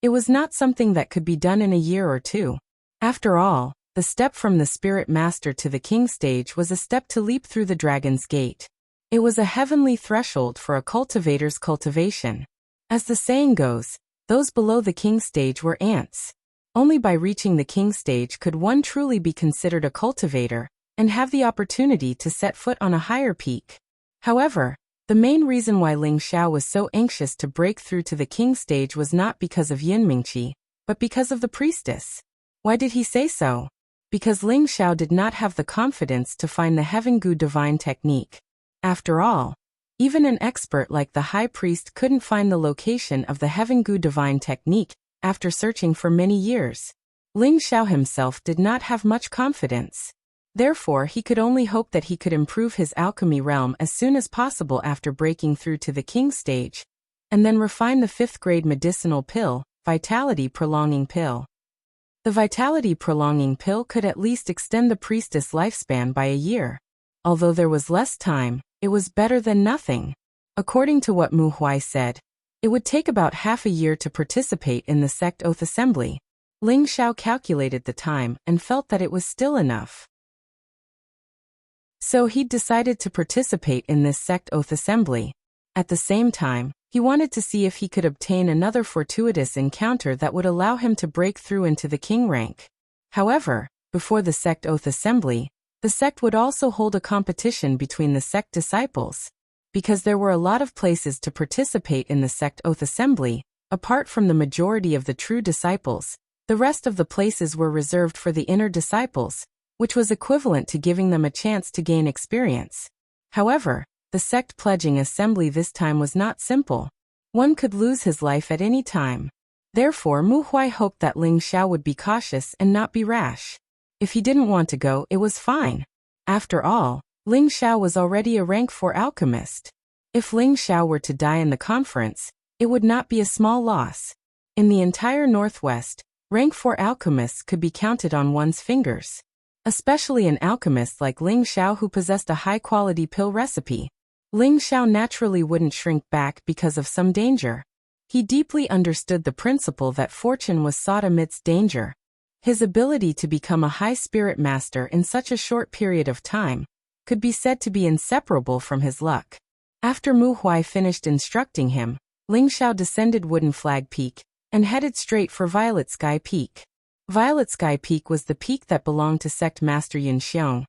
it was not something that could be done in a year or two. After all, the step from the spirit master to the king stage was a step to leap through the dragon's gate. It was a heavenly threshold for a cultivator's cultivation. As the saying goes, those below the king stage were ants. Only by reaching the king stage could one truly be considered a cultivator and have the opportunity to set foot on a higher peak. However, the main reason why Ling Xiao was so anxious to break through to the king stage was not because of Yunmingqi, but because of the priestess. Why did he say so? Because Ling Xiao did not have the confidence to find the Heaven Gu Divine Technique. After all, even an expert like the high priest couldn't find the location of the Heaven Gu Divine Technique after searching for many years. Ling Xiao himself did not have much confidence. Therefore, he could only hope that he could improve his alchemy realm as soon as possible after breaking through to the king stage, and then refine the 5th grade medicinal pill, Vitality Prolonging Pill. The Vitality Prolonging Pill could at least extend the priestess' lifespan by a year. Although there was less time, it was better than nothing. According to what Mu Huai said, it would take about half a year to participate in the sect oath assembly. Ling Xiao calculated the time and felt that it was still enough. So he'd decided to participate in this sect oath assembly. At the same time, he wanted to see if he could obtain another fortuitous encounter that would allow him to break through into the king rank. However, before the sect oath assembly, the sect would also hold a competition between the sect disciples. Because there were a lot of places to participate in the sect oath assembly, apart from the majority of the true disciples, the rest of the places were reserved for the inner disciples, which was equivalent to giving them a chance to gain experience. However, the sect pledging assembly this time was not simple. One could lose his life at any time. Therefore, Mu Huai hoped that Ling Xiao would be cautious and not be rash. If he didn't want to go, it was fine. After all, Ling Xiao was already a rank 4 alchemist. If Ling Xiao were to die in the conference, it would not be a small loss. In the entire Northwest, rank 4 alchemists could be counted on one's fingers. Especially an alchemist like Ling Xiao who possessed a high-quality pill recipe. Ling Xiao naturally wouldn't shrink back because of some danger. He deeply understood the principle that fortune was sought amidst danger. His ability to become a high spirit master in such a short period of time could be said to be inseparable from his luck. After Mu Huai finished instructing him, Ling Xiao descended Wooden Flag Peak and headed straight for Violet Sky Peak. Violet Sky Peak was the peak that belonged to Sect Master Yun Xiong.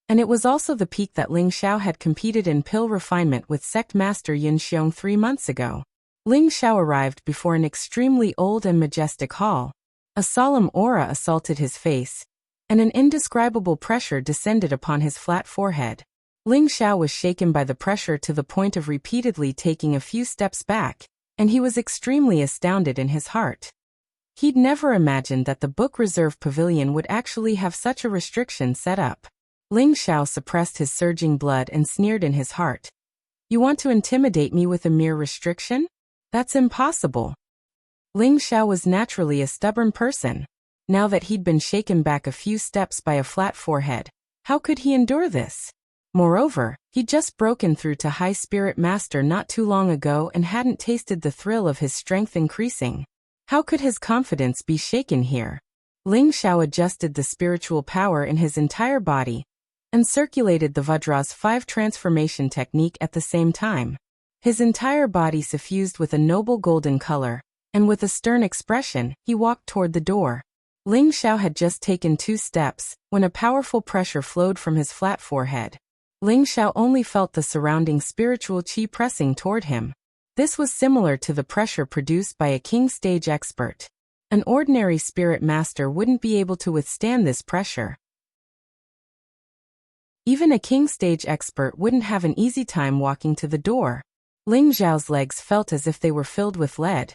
And it was also the peak that Ling Xiao had competed in pill refinement with Sect Master Yun Xiong 3 months ago. Ling Xiao arrived before an extremely old and majestic hall. A solemn aura assaulted his face, and an indescribable pressure descended upon his flat forehead. Ling Xiao was shaken by the pressure to the point of repeatedly taking a few steps back, and he was extremely astounded in his heart. He'd never imagined that the book reserve pavilion would actually have such a restriction set up. Ling Xiao suppressed his surging blood and sneered in his heart. You want to intimidate me with a mere restriction? That's impossible. Ling Xiao was naturally a stubborn person. Now that he'd been shaken back a few steps by a flat forehead, how could he endure this? Moreover, he'd just broken through to High Spirit Master not too long ago and hadn't tasted the thrill of his strength increasing. How could his confidence be shaken here? Ling Xiao adjusted the spiritual power in his entire body and circulated the Vajra's 5 transformation technique at the same time. His entire body suffused with a noble golden color, and with a stern expression, he walked toward the door. Ling Xiao had just taken 2 steps, when a powerful pressure flowed from his flat forehead. Ling Xiao only felt the surrounding spiritual qi pressing toward him. This was similar to the pressure produced by a king stage expert. An ordinary spirit master wouldn't be able to withstand this pressure. Even a king stage expert wouldn't have an easy time walking to the door. Ling Xiao's legs felt as if they were filled with lead,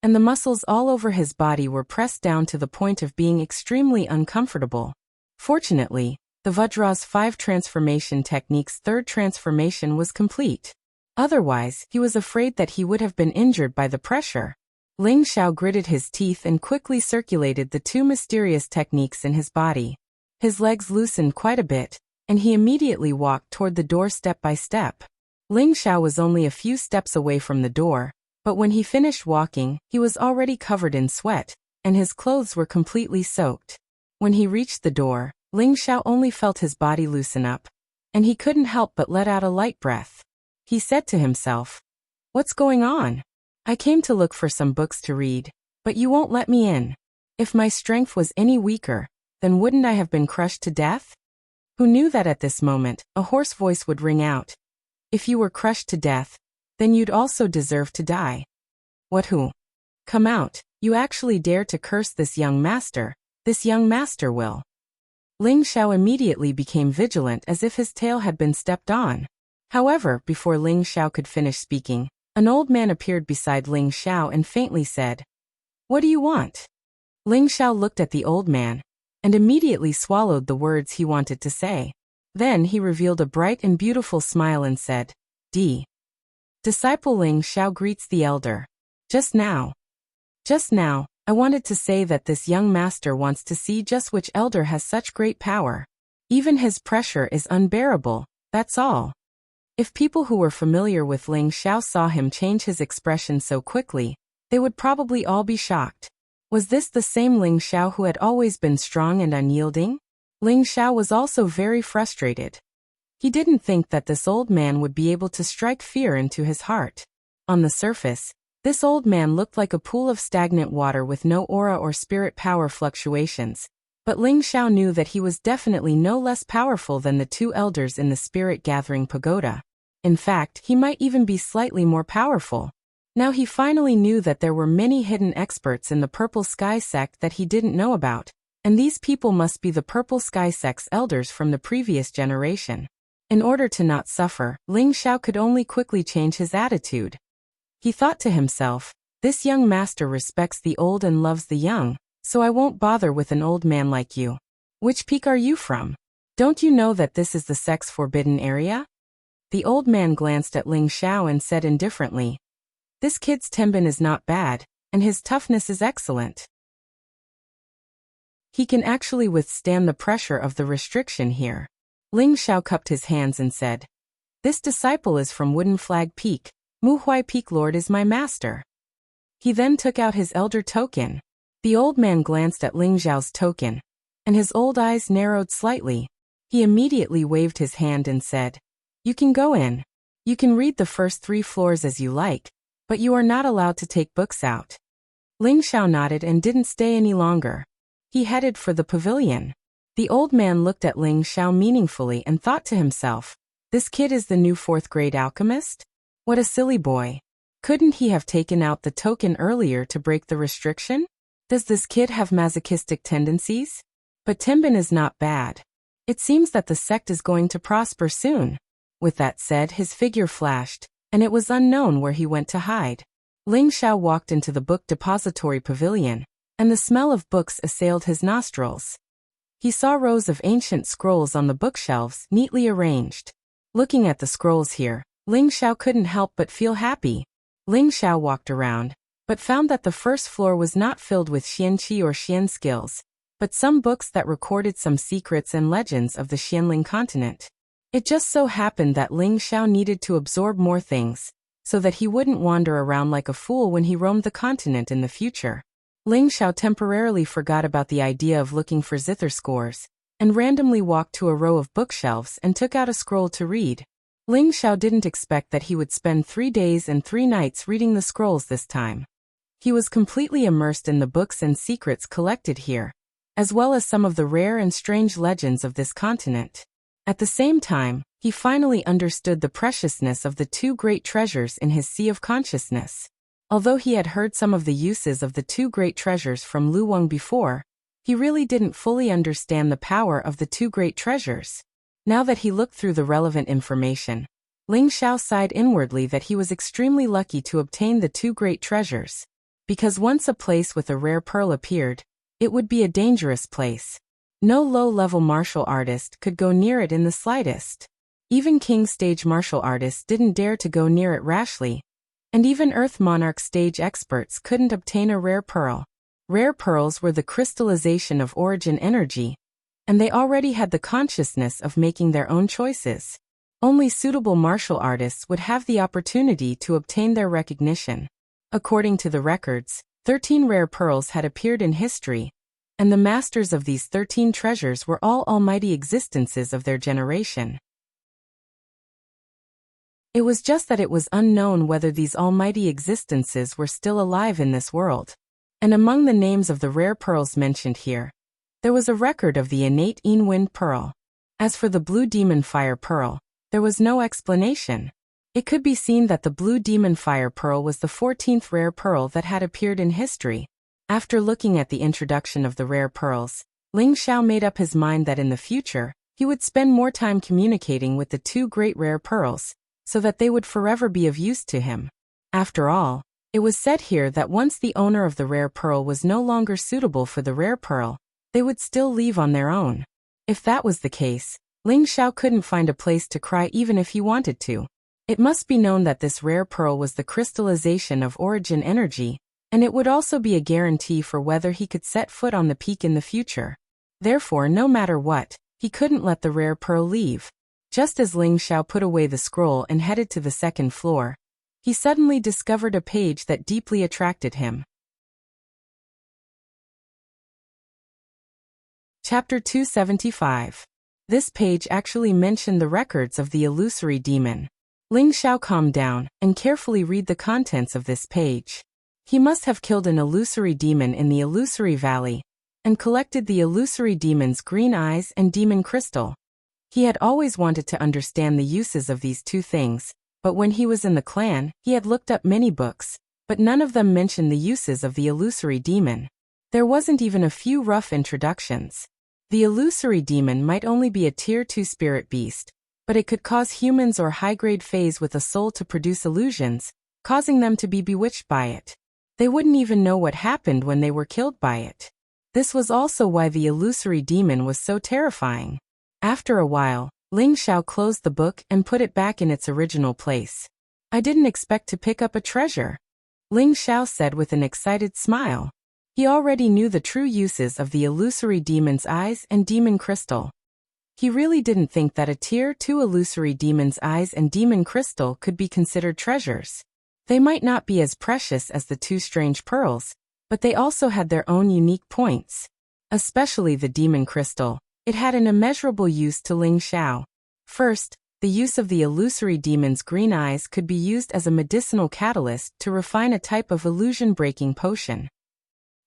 and the muscles all over his body were pressed down to the point of being extremely uncomfortable. Fortunately, the Vajra's 5 transformation technique's 3rd transformation was complete. Otherwise, he was afraid that he would have been injured by the pressure. Ling Xiao gritted his teeth and quickly circulated the 2 mysterious techniques in his body. His legs loosened quite a bit, and he immediately walked toward the door step by step. Ling Xiao was only a few steps away from the door, but when he finished walking, he was already covered in sweat, and his clothes were completely soaked. When he reached the door, Ling Xiao only felt his body loosen up, and he couldn't help but let out a light breath. He said to himself, "What's going on? I came to look for some books to read, but you won't let me in. If my strength was any weaker, then wouldn't I have been crushed to death?" Who knew that at this moment, a hoarse voice would ring out. "If you were crushed to death, then you'd also deserve to die." "What who? Come out, you actually dare to curse this young master will." Ling Xiao immediately became vigilant as if his tail had been stepped on. However, before Ling Xiao could finish speaking, an old man appeared beside Ling Xiao and faintly said, "What do you want?" Ling Xiao looked at the old man, and immediately swallowed the words he wanted to say. Then he revealed a bright and beautiful smile and said, Disciple Ling Xiao greets the elder. Just now, I wanted to say that this young master wants to see just which elder has such great power. Even his pressure is unbearable, that's all." If people who were familiar with Ling Xiao saw him change his expression so quickly, they would probably all be shocked. Was this the same Ling Xiao who had always been strong and unyielding? Ling Xiao was also very frustrated. He didn't think that this old man would be able to strike fear into his heart. On the surface, this old man looked like a pool of stagnant water with no aura or spirit power fluctuations, but Ling Xiao knew that he was definitely no less powerful than the two elders in the spirit-gathering pagoda. In fact, he might even be slightly more powerful. Now he finally knew that there were many hidden experts in the Purple Sky sect that he didn't know about, and these people must be the Purple Sky sect's elders from the previous generation. In order to not suffer, Ling Xiao could only quickly change his attitude. He thought to himself, this young master respects the old and loves the young, so I won't bother with an old man like you. Which peak are you from? Don't you know that this is the sect's forbidden area? The old man glanced at Ling Xiao and said indifferently, this kid's Tenbin is not bad, and his toughness is excellent. He can actually withstand the pressure of the restriction here. Ling Xiao cupped his hands and said, this disciple is from Wooden Flag Peak. Mu Huai Peak Lord is my master. He then took out his elder token. The old man glanced at Ling Xiao's token, and his old eyes narrowed slightly. He immediately waved his hand and said, you can go in. You can read the first 3 floors as you like, but you are not allowed to take books out. Ling Xiao nodded and didn't stay any longer. He headed for the pavilion. The old man looked at Ling Xiao meaningfully and thought to himself, this kid is the new 4th grade alchemist? What a silly boy. Couldn't he have taken out the token earlier to break the restriction? Does this kid have masochistic tendencies? But Tenbin is not bad. It seems that the sect is going to prosper soon. With that said, his figure flashed, and it was unknown where he went to hide. Ling Xiao walked into the book depository pavilion, and the smell of books assailed his nostrils. He saw rows of ancient scrolls on the bookshelves, neatly arranged. Looking at the scrolls here, Ling Xiao couldn't help but feel happy. Ling Xiao walked around, but found that the first floor was not filled with Xianqi or Xian skills, but some books that recorded some secrets and legends of the Xianling continent. It just so happened that Ling Xiao needed to absorb more things, so that he wouldn't wander around like a fool when he roamed the continent in the future. Ling Xiao temporarily forgot about the idea of looking for zither scores, and randomly walked to a row of bookshelves and took out a scroll to read. Ling Xiao didn't expect that he would spend 3 days and 3 nights reading the scrolls this time. He was completely immersed in the books and secrets collected here, as well as some of the rare and strange legends of this continent. At the same time, he finally understood the preciousness of the 2 great treasures in his sea of consciousness. Although he had heard some of the uses of the 2 great treasures from Lu Wang before, he really didn't fully understand the power of the 2 great treasures. Now that he looked through the relevant information, Ling Xiao sighed inwardly that he was extremely lucky to obtain the 2 great treasures. Because once a place with a rare pearl appeared, it would be a dangerous place. No low-level martial artist could go near it in the slightest. Even King stage martial artists didn't dare to go near it rashly, and even Earth Monarch stage experts couldn't obtain a rare pearl. Rare pearls were the crystallization of origin energy, and they already had the consciousness of making their own choices. Only suitable martial artists would have the opportunity to obtain their recognition. According to the records, 13 rare pearls had appeared in history, and the masters of these 13 treasures were all almighty existences of their generation. It was just that it was unknown whether these almighty existences were still alive in this world. And among the names of the rare pearls mentioned here, there was a record of the innate Yin Wind Pearl. As for the Blue Demon Fire Pearl, there was no explanation. It could be seen that the Blue Demon Fire Pearl was the 14th rare pearl that had appeared in history. After looking at the introduction of the rare pearls, Ling Xiao made up his mind that in the future, he would spend more time communicating with the 2 great rare pearls, so that they would forever be of use to him. After all, it was said here that once the owner of the rare pearl was no longer suitable for the rare pearl, they would still leave on their own. If that was the case, Ling Xiao couldn't find a place to cry even if he wanted to. It must be known that this rare pearl was the crystallization of origin energy, and it would also be a guarantee for whether he could set foot on the peak in the future. Therefore, no matter what, he couldn't let the rare pearl leave. Just as Ling Xiao put away the scroll and headed to the 2nd floor, he suddenly discovered a page that deeply attracted him. Chapter 275. This page actually mentioned the records of the illusory demon. Ling Xiao calmed down and carefully read the contents of this page. He must have killed an illusory demon in the illusory valley and collected the illusory demon's green eyes and demon crystal. He had always wanted to understand the uses of these two things, but when he was in the clan, he had looked up many books, but none of them mentioned the uses of the illusory demon. There wasn't even a few rough introductions. The illusory demon might only be a tier 2 spirit beast, but it could cause humans or high-grade fays with a soul to produce illusions, causing them to be bewitched by it. They wouldn't even know what happened when they were killed by it. This was also why the illusory demon was so terrifying. After a while, Ling Xiao closed the book and put it back in its original place. I didn't expect to pick up a treasure, Ling Xiao said with an excited smile. He already knew the true uses of the illusory demon's eyes and demon crystal. He really didn't think that a tier 2 illusory demon's eyes and demon crystal could be considered treasures. They might not be as precious as the two strange pearls, but they also had their own unique points. Especially the demon crystal. It had an immeasurable use to Ling Xiao. First, the use of the illusory demon's green eyes could be used as a medicinal catalyst to refine a type of illusion-breaking potion.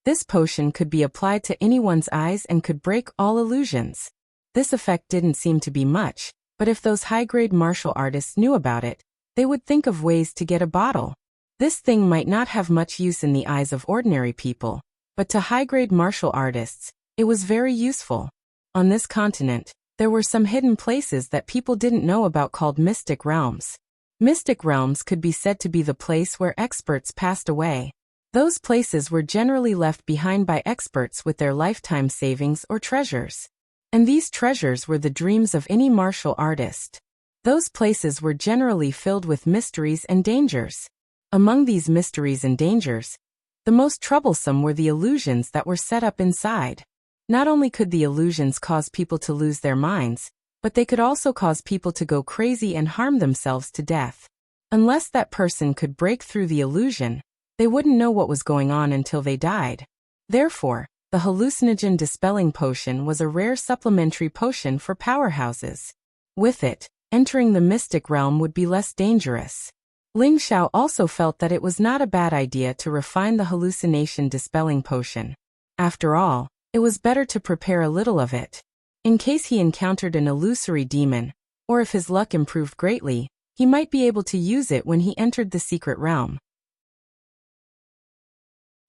This potion could be applied to anyone's eyes and could break all illusions. This effect didn't seem to be much, but if those high-grade martial artists knew about it, they would think of ways to get a bottle. This thing might not have much use in the eyes of ordinary people, but to high-grade martial artists, it was very useful. On this continent, there were some hidden places that people didn't know about called mystic realms. Mystic realms could be said to be the place where experts passed away. Those places were generally left behind by experts with their lifetime savings or treasures. And these treasures were the dreams of any martial artist. Those places were generally filled with mysteries and dangers. Among these mysteries and dangers, the most troublesome were the illusions that were set up inside. Not only could the illusions cause people to lose their minds, but they could also cause people to go crazy and harm themselves to death. Unless that person could break through the illusion, they wouldn't know what was going on until they died. Therefore, the hallucinogen dispelling potion was a rare supplementary potion for powerhouses. With it, entering the mystic realm would be less dangerous. Ling Xiao also felt that it was not a bad idea to refine the hallucination dispelling potion. After all, it was better to prepare a little of it. In case he encountered an illusory demon, or if his luck improved greatly, he might be able to use it when he entered the secret realm.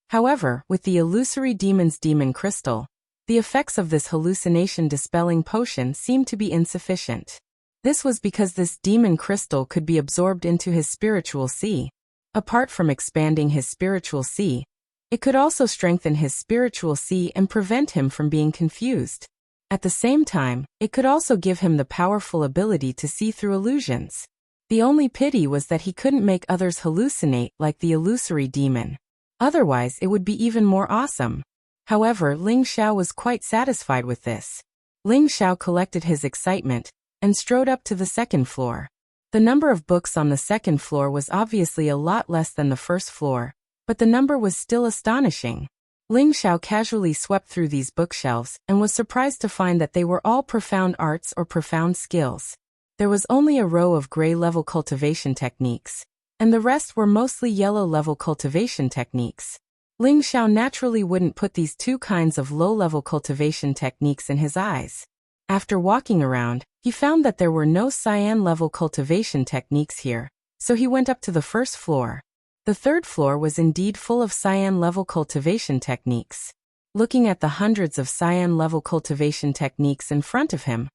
However, with the illusory demon's demon crystal, the effects of this hallucination dispelling potion seemed to be insufficient. This was because this demon crystal could be absorbed into his spiritual sea. Apart from expanding his spiritual sea, it could also strengthen his spiritual sea and prevent him from being confused. At the same time, it could also give him the powerful ability to see through illusions. The only pity was that he couldn't make others hallucinate like the illusory demon. Otherwise, it would be even more awesome. However, Ling Xiao was quite satisfied with this. Ling Xiao collected his excitement and strode up to the second floor. The number of books on the second floor was obviously a lot less than the first floor, but the number was still astonishing. Ling Xiao casually swept through these bookshelves and was surprised to find that they were all profound arts or profound skills. There was only a row of gray-level cultivation techniques, and the rest were mostly yellow-level cultivation techniques. Ling Xiao naturally wouldn't put these two kinds of low-level cultivation techniques in his eyes. After walking around, he found that there were no cyan-level cultivation techniques here, so he went up to the first floor. The third floor was indeed full of cyan-level cultivation techniques. Looking at the hundreds of cyan-level cultivation techniques in front of him,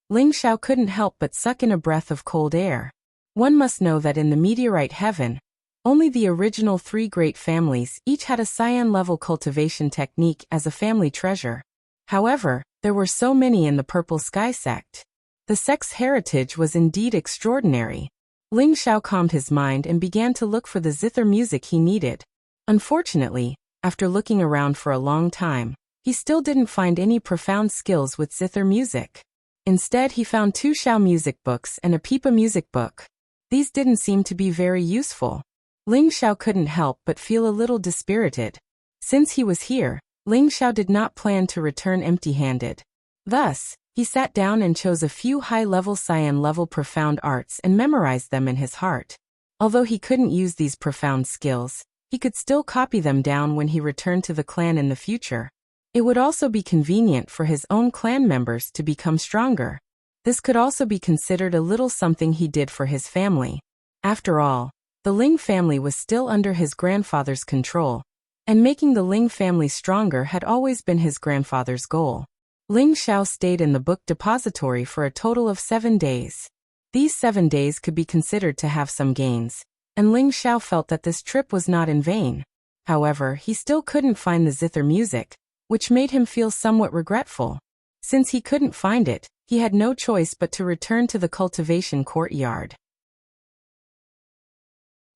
Ling Xiao couldn't help but suck in a breath of cold air. One must know that in the meteorite heaven, only the original 3 great families each had a cyan-level cultivation technique as a family treasure. However, there were so many in the Purple Sky sect. The sect's heritage was indeed extraordinary. Ling Xiao calmed his mind and began to look for the zither music he needed. Unfortunately, after looking around for a long time, he still didn't find any profound skills with zither music. Instead, he found 2 Xiao music books and a pipa music book. These didn't seem to be very useful. Ling Xiao couldn't help but feel a little dispirited. Since he was here, Ling Xiao did not plan to return empty-handed. Thus, He sat down and chose a few high-level cyan-level profound arts and memorized them in his heart. Although he couldn't use these profound skills, he could still copy them down when he returned to the clan in the future. It would also be convenient for his own clan members to become stronger. This could also be considered a little something he did for his family. After all, the Ling family was still under his grandfather's control, and making the Ling family stronger had always been his grandfather's goal. Ling Xiao stayed in the book depository for a total of 7 days. These 7 days could be considered to have some gains, and Ling Xiao felt that this trip was not in vain. However, he still couldn't find the zither music, which made him feel somewhat regretful. Since he couldn't find it, he had no choice but to return to the cultivation courtyard.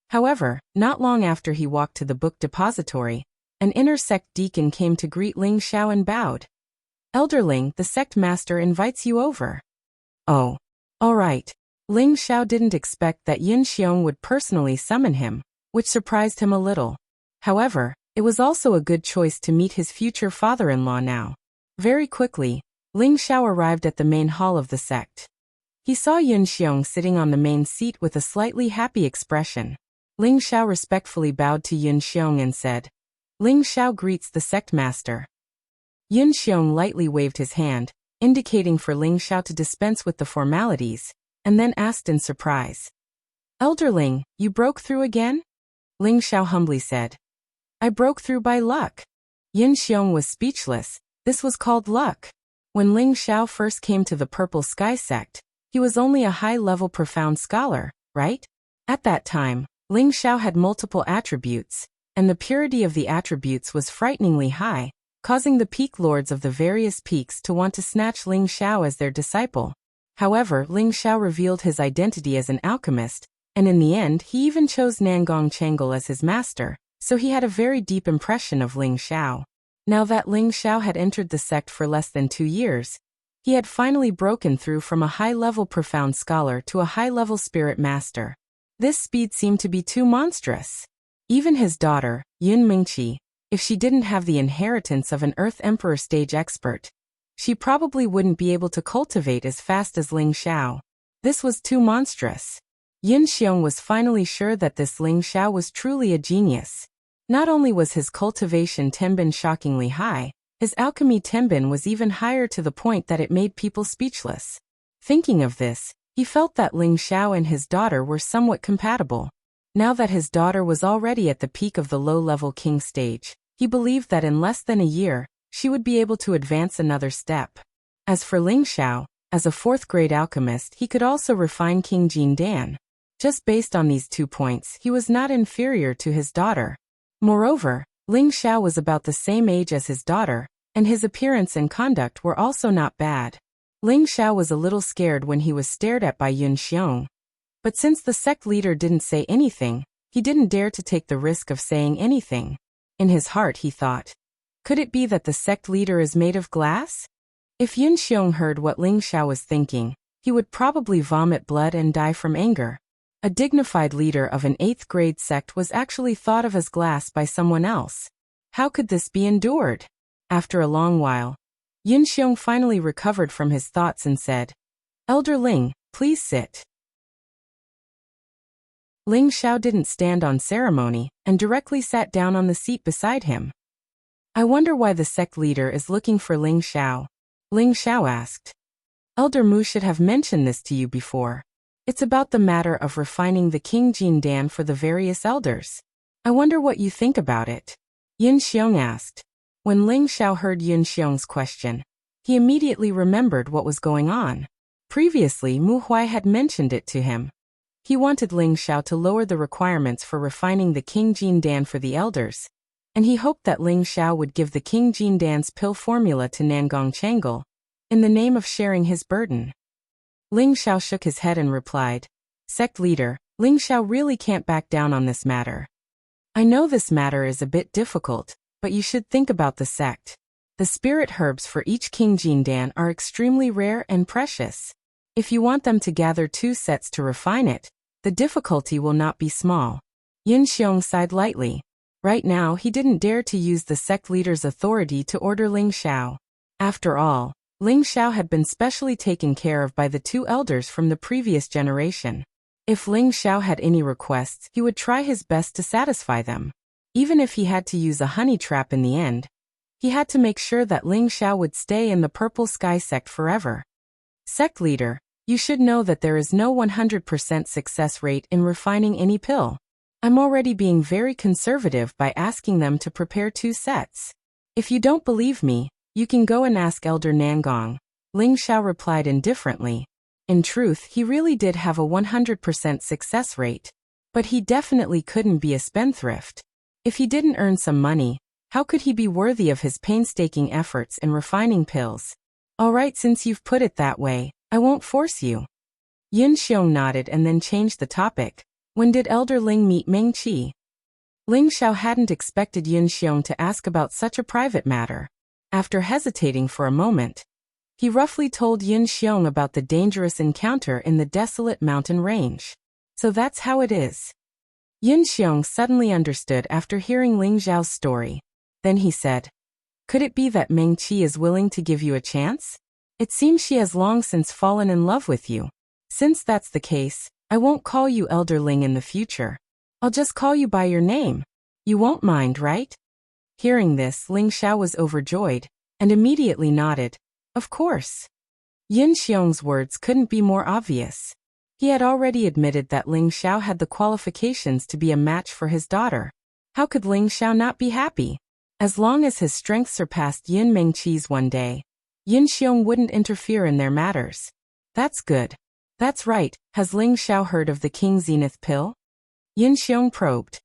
However, not long after he walked to the book depository, an inner sect deacon came to greet Ling Xiao and bowed. "Elderling, the sect master invites you over." "Oh, all right." Ling Xiao didn't expect that Yin Xiong would personally summon him, which surprised him a little. However, it was also a good choice to meet his future father-in-law now. Very quickly, Ling Xiao arrived at the main hall of the sect. He saw Yin Xiong sitting on the main seat with a slightly happy expression. Ling Xiao respectfully bowed to Yin Xiong and said, "Ling Xiao greets the sect master." Yin Xiong lightly waved his hand, indicating for Ling Xiao to dispense with the formalities, and then asked in surprise, "Elderling, you broke through again?" Ling Xiao humbly said, "I broke through by luck." Yin Xiong was speechless. This was called luck. When Ling Xiao first came to the Purple Sky sect, he was only a high-level profound scholar, right? At that time, Ling Xiao had multiple attributes, and the purity of the attributes was frighteningly high, causing the peak lords of the various peaks to want to snatch Ling Xiao as their disciple. However, Ling Xiao revealed his identity as an alchemist, and in the end he even chose Nangong Changle as his master, so he had a very deep impression of Ling Xiao. Now that Ling Xiao had entered the sect for less than 2 years, he had finally broken through from a high-level profound scholar to a high-level spirit master. This speed seemed to be too monstrous. Even his daughter, Yun Mingqi, if she didn't have the inheritance of an Earth Emperor stage expert, she probably wouldn't be able to cultivate as fast as Ling Xiao. This was too monstrous. Yin Xiong was finally sure that this Ling Xiao was truly a genius. Not only was his cultivation tenbin shockingly high, his alchemy tenbin was even higher to the point that it made people speechless. Thinking of this, he felt that Ling Xiao and his daughter were somewhat compatible. Now that his daughter was already at the peak of the low-level king stage, he believed that in less than a year, she would be able to advance another step. As for Ling Xiao, as a 4th-grade alchemist, he could also refine King Jin Dan. Just based on these 2 points, he was not inferior to his daughter. Moreover, Ling Xiao was about the same age as his daughter, and his appearance and conduct were also not bad. Ling Xiao was a little scared when he was stared at by Yun Xiong. But since the sect leader didn't say anything, he didn't dare to take the risk of saying anything. In his heart he thought, could it be that the sect leader is made of glass? If Yun Xiong heard what Ling Xiao was thinking, he would probably vomit blood and die from anger. A dignified leader of an 8th-grade sect was actually thought of as glass by someone else. How could this be endured? After a long while, Yin Xiong finally recovered from his thoughts and said, "Elder Ling, please sit." Ling Xiao didn't stand on ceremony and directly sat down on the seat beside him. "I wonder why the sect leader is looking for Ling Xiao?" Ling Xiao asked. "Elder Mu should have mentioned this to you before. It's about the matter of refining the King Jin Dan for the various elders. I wonder what you think about it?" Yin Xiong asked. When Ling Xiao heard Yin Xiong's question, he immediately remembered what was going on. Previously, Mu Huai had mentioned it to him. He wanted Ling Xiao to lower the requirements for refining the King Jin Dan for the elders, and he hoped that Ling Xiao would give the King Jin Dan's pill formula to Nangong Changle, in the name of sharing his burden. Ling Xiao shook his head and replied, "Sect leader, Ling Xiao really can't back down on this matter. I know this matter is a bit difficult, but you should think about the sect. The spirit herbs for each King Jin Dan are extremely rare and precious. If you want them to gather 2 sets to refine it, the difficulty will not be small." Yin Xiong sighed lightly. Right now he didn't dare to use the sect leader's authority to order Ling Xiao. After all, Ling Xiao had been specially taken care of by the two elders from the previous generation. If Ling Xiao had any requests, he would try his best to satisfy them. Even if he had to use a honey trap in the end, he had to make sure that Ling Xiao would stay in the Purple Sky sect forever. Sect leader, you should know that there is no 100% success rate in refining any pill. I'm already being very conservative by asking them to prepare 2 sets. If you don't believe me, you can go and ask Elder Nangong, Ling Xiao replied indifferently. In truth, he really did have a 100% success rate. But he definitely couldn't be a spendthrift. If he didn't earn some money, how could he be worthy of his painstaking efforts in refining pills? Alright, since you've put it that way, I won't force you. Yin Xiong nodded and then changed the topic. When did Elder Ling meet Meng Qi? Ling Xiao hadn't expected Yin Xiong to ask about such a private matter. After hesitating for a moment, he roughly told Yin Xiong about the dangerous encounter in the desolate mountain range. So that's how it is. Yin Xiong suddenly understood after hearing Ling Xiao's story. Then he said, could it be that Meng Qi is willing to give you a chance? It seems she has long since fallen in love with you. Since that's the case, I won't call you Elder Ling in the future. I'll just call you by your name. You won't mind, right? Hearing this, Ling Xiao was overjoyed, and immediately nodded. Of course. Yin Xiong's words couldn't be more obvious. He had already admitted that Ling Xiao had the qualifications to be a match for his daughter. How could Ling Xiao not be happy? As long as his strength surpassed Yin Meng Qi's one day, Yin Xiong wouldn't interfere in their matters. That's good. That's right, has Ling Xiao heard of the King Zenith pill? Yin Xiong probed.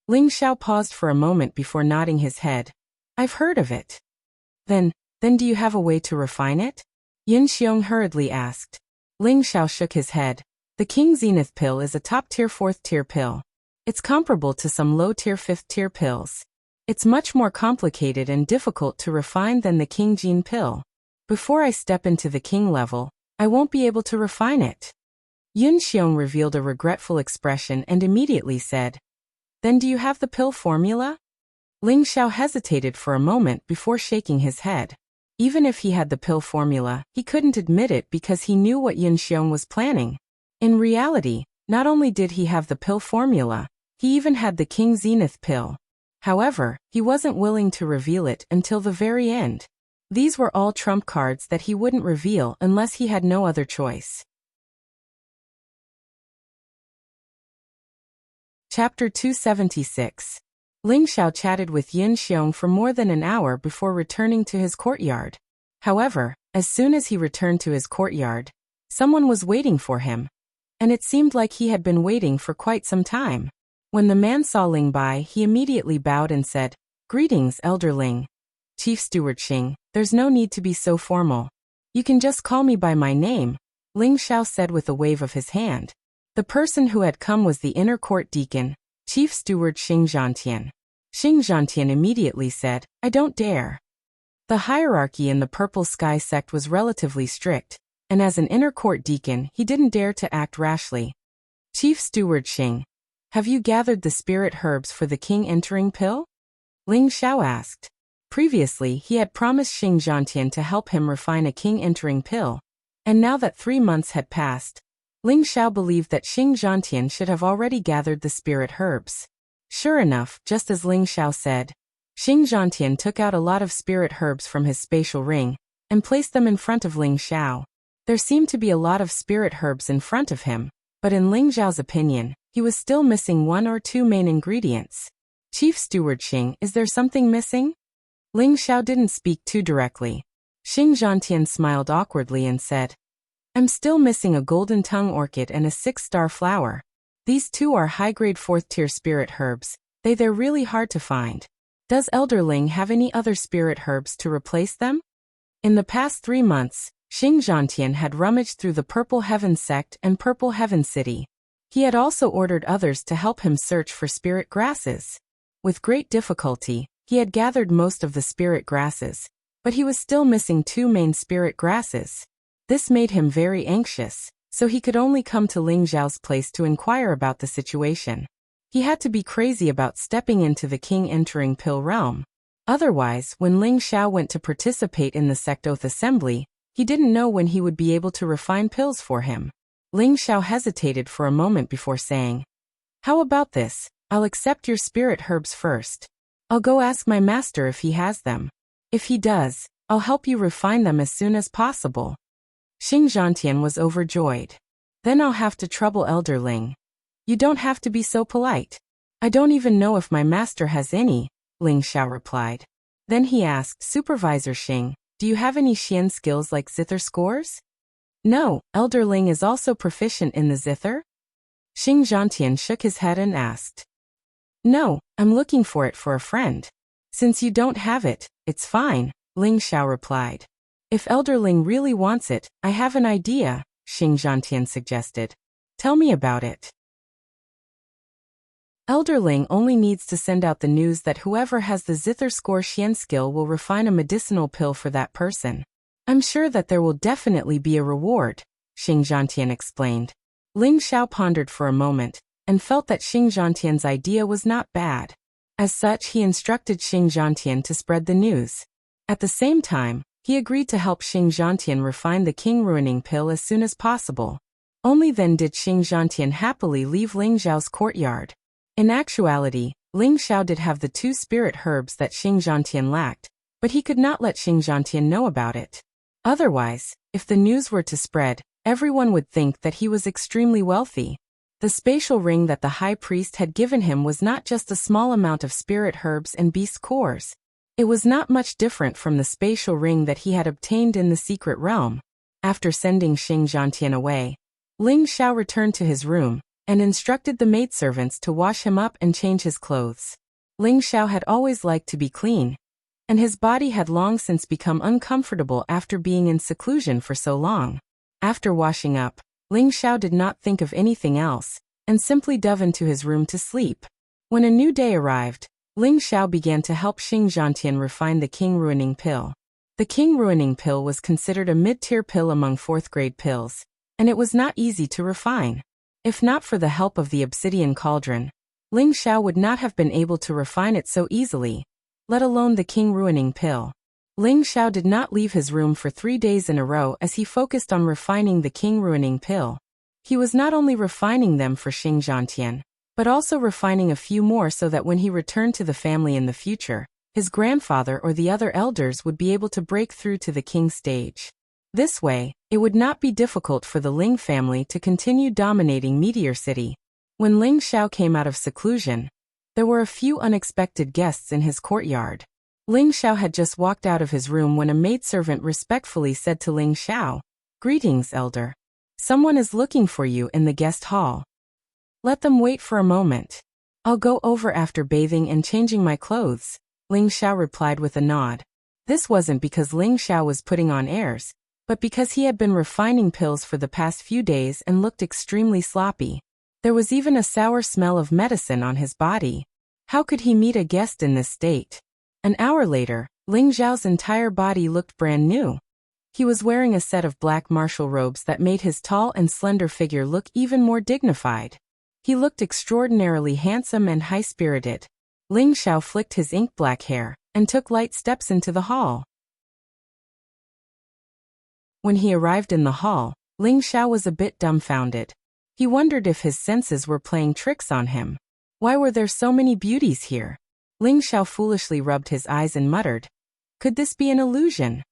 Ling Xiao paused for a moment before nodding his head. I've heard of it. Then do you have a way to refine it? Yin Xiong hurriedly asked. Ling Xiao shook his head. The King Zenith pill is a top-tier 4th-tier pill. It's comparable to some low-tier 5th-tier pills. It's much more complicated and difficult to refine than the King Jin pill. Before I step into the king level, I won't be able to refine it. Yin Xiong revealed a regretful expression and immediately said, then do you have the pill formula? Ling Xiao hesitated for a moment before shaking his head. Even if he had the pill formula, he couldn't admit it because he knew what Yin Xiong was planning. In reality, not only did he have the pill formula, he even had the King Zenith pill. However, he wasn't willing to reveal it until the very end. These were all trump cards that he wouldn't reveal unless he had no other choice. Chapter 276. Ling Xiao chatted with Yin Xiong for more than an hour before returning to his courtyard. However, as soon as he returned to his courtyard, someone was waiting for him. And it seemed like he had been waiting for quite some time. When the man saw Ling Bai, he immediately bowed and said, Greetings, Elder Ling. Chief Steward Xing, there's no need to be so formal. You can just call me by my name, Ling Xiao said with a wave of his hand. The person who had come was the inner court deacon, Chief Steward Xing Zhantian. Xing Zhantian immediately said, I don't dare. The hierarchy in the Purple Sky sect was relatively strict, and as an inner court deacon, he didn't dare to act rashly. Chief Steward Xing, have you gathered the spirit herbs for the king entering pill? Ling Xiao asked. Previously, he had promised Xing Zhantian to help him refine a king entering pill, and now that 3 months had passed, Ling Xiao believed that Xing Zhantian should have already gathered the spirit herbs. Sure enough, just as Ling Xiao said, Xing Zhantian took out a lot of spirit herbs from his spatial ring and placed them in front of Ling Xiao. There seemed to be a lot of spirit herbs in front of him, but in Ling Xiao's opinion, he was still missing 1 or 2 main ingredients. Chief Steward Xing, is there something missing? Ling Xiao didn't speak too directly. Xing Zhantian smiled awkwardly and said, I'm still missing a golden tongue orchid and a 6-star flower. These 2 are high-grade 4th-tier spirit herbs. They're really hard to find. Does Elder Ling have any other spirit herbs to replace them? In the past 3 months, Xing Zhantian had rummaged through the Purple Heaven sect and Purple Heaven City. He had also ordered others to help him search for spirit grasses. With great difficulty, he had gathered most of the spirit grasses, but he was still missing 2 main spirit grasses. This made him very anxious, so he could only come to Ling Xiao's place to inquire about the situation. He had to be crazy about stepping into the king entering pill realm. Otherwise, when Ling Xiao went to participate in the sect oath assembly, he didn't know when he would be able to refine pills for him. Ling Xiao hesitated for a moment before saying, "How about this? I'll accept your spirit herbs first. I'll go ask my master if he has them. If he does, I'll help you refine them as soon as possible." Xing Zhantian was overjoyed. "Then I'll have to trouble Elder Ling. You don't have to be so polite. I don't even know if my master has any," Ling Xiao replied. Then he asked, "Supervisor Xing, do you have any Xian skills like zither scores?" "No, Elder Ling is also proficient in the zither?" Xing Zhantian shook his head and asked. "No, I'm looking for it for a friend." "Since you don't have it, it's fine," Ling Xiao replied. "If Elder Ling really wants it, I have an idea," Xing Zhantian suggested. "Tell me about it." Elder Ling only needs to send out the news that whoever has the zither score Xian skill will refine a medicinal pill for that person. "I'm sure that there will definitely be a reward," Xing Zhantian explained. Ling Xiao pondered for a moment, and felt that Xing Zhantian's idea was not bad. As such, he instructed Xing Zhantian to spread the news. At the same time, he agreed to help Xing Zhantian refine the king ruining pill as soon as possible. Only then did Xing Zhantian happily leave Ling Xiao's courtyard. In actuality, Ling Xiao did have the 2 spirit herbs that Xing Zhantian lacked, but he could not let Xing Zhantian know about it. Otherwise, if the news were to spread, everyone would think that he was extremely wealthy. The spatial ring that the high priest had given him was not just a small amount of spirit herbs and beast cores. It was not much different from the spatial ring that he had obtained in the secret realm. After sending Xing Zhantian away, Ling Xiao returned to his room and instructed the maidservants to wash him up and change his clothes. Ling Xiao had always liked to be clean, and his body had long since become uncomfortable after being in seclusion for so long. After washing up, Ling Xiao did not think of anything else, and simply dove into his room to sleep. When a new day arrived, Ling Xiao began to help Xing Zhantian refine the king ruining pill. The king ruining pill was considered a mid-tier pill among 4th-grade pills, and it was not easy to refine. If not for the help of the obsidian cauldron, Ling Xiao would not have been able to refine it so easily, let alone the king ruining pill. Ling Xiao did not leave his room for 3 days in a row as he focused on refining the king ruining pill. He was not only refining them for Xing Zhantian, but also refining a few more so that when he returned to the family in the future, his grandfather or the other elders would be able to break through to the king stage. This way, it would not be difficult for the Ling family to continue dominating Meteor City. When Ling Xiao came out of seclusion, there were a few unexpected guests in his courtyard. Ling Xiao had just walked out of his room when a maidservant respectfully said to Ling Xiao, "Greetings, elder. Someone is looking for you in the guest hall. Let them wait for a moment. I'll go over after bathing and changing my clothes," Ling Xiao replied with a nod. This wasn't because Ling Xiao was putting on airs, but because he had been refining pills for the past few days and looked extremely sloppy. There was even a sour smell of medicine on his body. How could he meet a guest in this state? An hour later, Ling Xiao's entire body looked brand new. He was wearing a set of black martial robes that made his tall and slender figure look even more dignified. He looked extraordinarily handsome and high-spirited. Ling Xiao flicked his ink-black hair and took light steps into the hall. When he arrived in the hall, Ling Xiao was a bit dumbfounded. He wondered if his senses were playing tricks on him. Why were there so many beauties here? Ling Xiao foolishly rubbed his eyes and muttered, "Could this be an illusion?"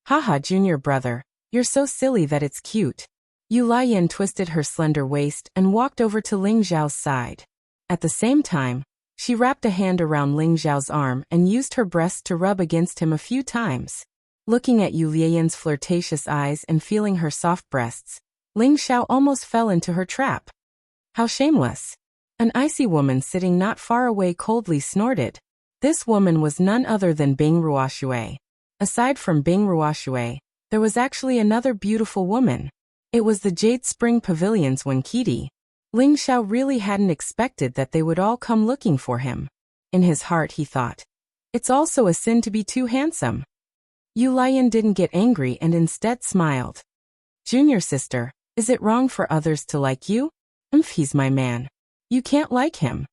"Haha, junior brother, you're so silly that it's cute." Yu Lian twisted her slender waist and walked over to Ling Xiao's side. At the same time, she wrapped a hand around Ling Xiao's arm and used her breasts to rub against him a few times. Looking at Yu Lian's flirtatious eyes and feeling her soft breasts, Ling Xiao almost fell into her trap. How shameless! An icy woman sitting not far away coldly snorted. This woman was none other than Bing Ruoshui. Aside from Bing Ruoshui, there was actually another beautiful woman. It was the Jade Spring Pavilion's Wenkidi. Ling Xiao really hadn't expected that they would all come looking for him. In his heart he thought, "It's also a sin to be too handsome." Yu Lian didn't get angry and instead smiled. "Junior sister, is it wrong for others to like you? He's my man. You can't like him."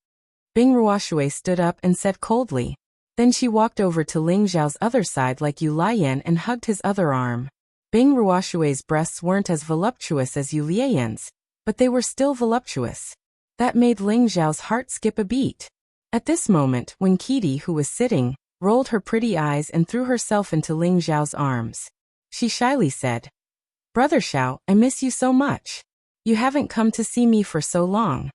Bing Ruoshui stood up and said coldly, Then she walked over to Ling Xiao's other side like Yu Lian and hugged his other arm. Bing Ruoshui's breasts weren't as voluptuous as Yu Lian's, but they were still voluptuous. That made Ling Xiao's heart skip a beat. At this moment, when Kitty, who was sitting, rolled her pretty eyes and threw herself into Ling Xiao's arms, she shyly said, "Brother Xiao, I miss you so much. You haven't come to see me for so long."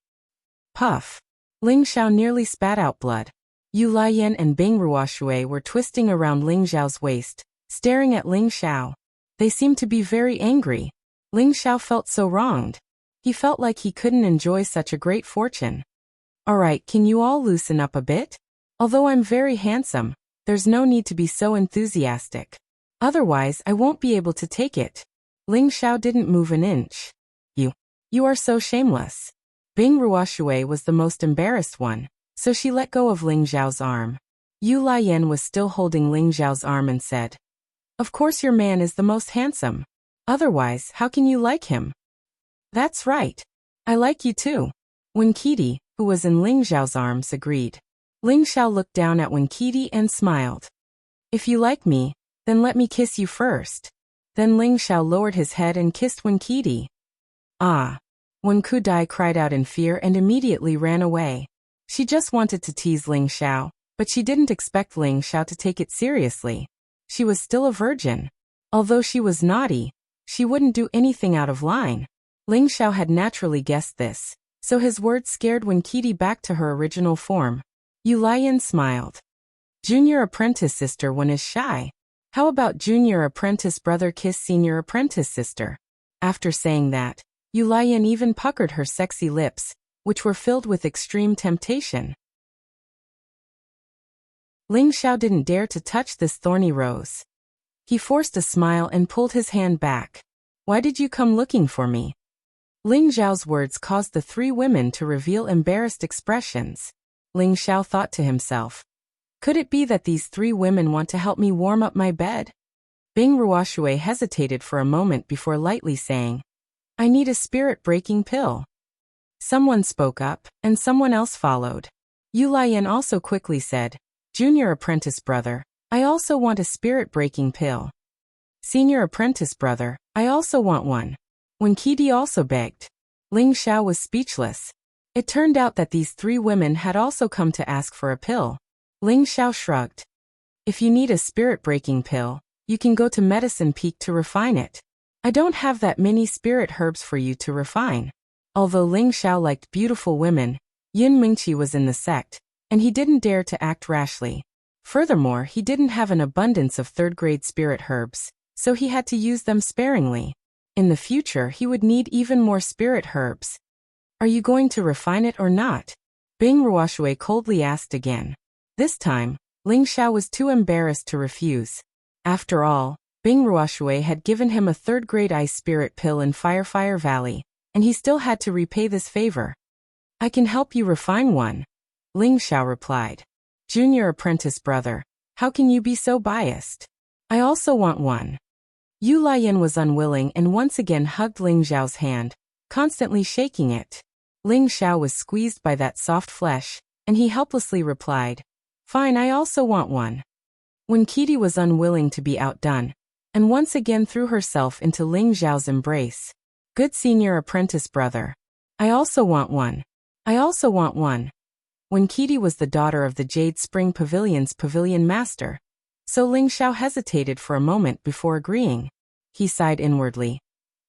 Puff. Ling Xiao nearly spat out blood. Yu Lian and Bing Ruoshui were twisting around Ling Xiao's waist, staring at Ling Xiao. They seemed to be very angry. Ling Xiao felt so wronged. He felt like he couldn't enjoy such a great fortune. "Alright, can you all loosen up a bit? Although I'm very handsome, there's no need to be so enthusiastic. Otherwise, I won't be able to take it." Ling Xiao didn't move an inch. You are so shameless." Bing Ruoshui was the most embarrassed one, so she let go of Ling Xiao's arm. Yu Lian was still holding Ling Xiao's arm and said, "Of course your man is the most handsome. Otherwise, how can you like him?" "That's right. I like you too." Wen Qidi, who was in Ling Xiao's arms, agreed. Ling Xiao looked down at Wen Qidi and smiled. "If you like me, then let me kiss you first." Then Ling Xiao lowered his head and kissed Wen Qidi. "Ah." Wen Kudai cried out in fear and immediately ran away. She just wanted to tease Ling Xiao, but she didn't expect Ling Xiao to take it seriously. She was still a virgin. Although she was naughty, she wouldn't do anything out of line. Ling Xiao had naturally guessed this, so his words scared Wen Qidi back to her original form. Yu Lian smiled. "Junior apprentice sister Wen is shy. How about junior apprentice brother kiss senior apprentice sister?" After saying that, Yu Lian even puckered her sexy lips, which were filled with extreme temptation. Ling Xiao didn't dare to touch this thorny rose. He forced a smile and pulled his hand back. "Why did you come looking for me?" Ling Xiao's words caused the three women to reveal embarrassed expressions. Ling Xiao thought to himself, "Could it be that these three women want to help me warm up my bed?" Bing Ruoshui hesitated for a moment before lightly saying, "I need a spirit-breaking pill." Someone spoke up, and someone else followed. Yu Lian also quickly said, "Junior apprentice brother, I also want a spirit-breaking pill." "Senior apprentice brother, I also want one." Wen Qidi also begged. Ling Xiao was speechless. It turned out that these three women had also come to ask for a pill. Ling Xiao shrugged. "If you need a spirit-breaking pill, you can go to Medicine Peak to refine it. I don't have that many spirit herbs for you to refine." Although Ling Xiao liked beautiful women, Yin Mingqi was in the sect, and he didn't dare to act rashly. Furthermore, he didn't have an abundance of third-grade spirit herbs, so he had to use them sparingly. In the future, he would need even more spirit herbs. "Are you going to refine it or not?" Bing Ruoshui coldly asked again. This time, Ling Xiao was too embarrassed to refuse. After all, Bing Ruoshui had given him a third-grade ice spirit pill in Fire Valley, and he still had to repay this favor. "I can help you refine one," Ling Xiao replied. "Junior apprentice brother, how can you be so biased? I also want one." Yu Lian was unwilling and once again hugged Ling Xiao's hand, constantly shaking it. Ling Xiao was squeezed by that soft flesh, and he helplessly replied, "Fine, I also want one." Wen Qidi was unwilling to be outdone, and once again threw herself into Ling Xiao's embrace. "Good senior apprentice brother. I also want one. I also want one." Wen Qidi was the daughter of the Jade Spring Pavilion's pavilion master, so Ling Xiao hesitated for a moment before agreeing. He sighed inwardly.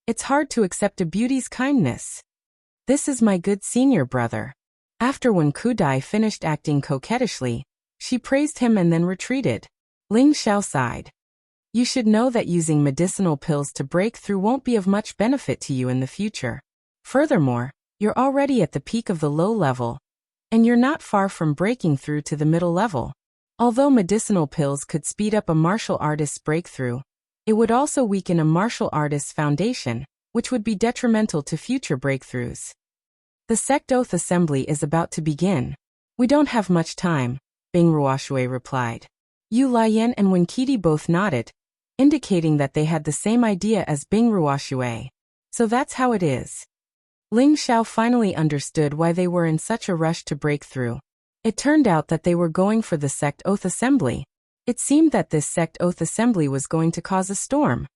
"It's hard to accept a beauty's kindness. This is my good senior brother." After Wen Kudai finished acting coquettishly, she praised him and then retreated. Ling Xiao sighed. "You should know that using medicinal pills to break through won't be of much benefit to you in the future. Furthermore, you're already at the peak of the low level, and you're not far from breaking through to the middle level. Although medicinal pills could speed up a martial artist's breakthrough, it would also weaken a martial artist's foundation, which would be detrimental to future breakthroughs." "The sect oath assembly is about to begin. We don't have much time," Bing Ruoshui replied. Yu Lian and Wen Qidi both nodded, indicating that they had the same idea as Bing Ruoshui. "So that's how it is." Ling Xiao finally understood why they were in such a rush to break through. It turned out that they were going for the sect oath assembly. It seemed that this sect oath assembly was going to cause a storm.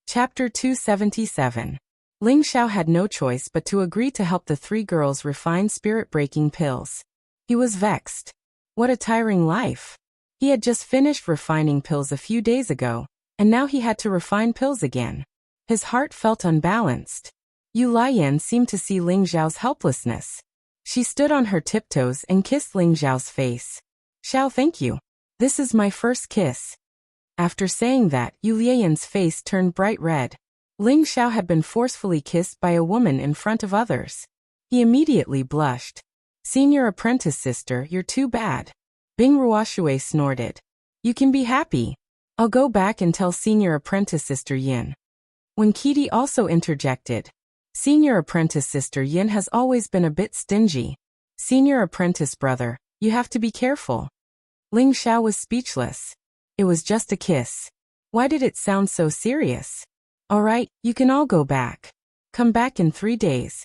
Chapter 277. Ling Xiao had no choice but to agree to help the three girls refine spirit-breaking pills. He was vexed. What a tiring life. He had just finished refining pills a few days ago, and now he had to refine pills again. His heart felt unbalanced. Yu Lian seemed to see Ling Xiao's helplessness. She stood on her tiptoes and kissed Ling Xiao's face. "Xiao, thank you. This is my first kiss." After saying that, Yu Lian's face turned bright red. Ling Xiao had been forcefully kissed by a woman in front of others. He immediately blushed. "Senior apprentice sister, you're too bad." Bing Ruoshui snorted. "You can be happy. I'll go back and tell senior apprentice sister Yin." When Kitty also interjected. "Senior apprentice sister Yin has always been a bit stingy. Senior apprentice brother, you have to be careful." Ling Xiao was speechless. It was just a kiss. Why did it sound so serious? "All right, you can all go back. Come back in 3 days."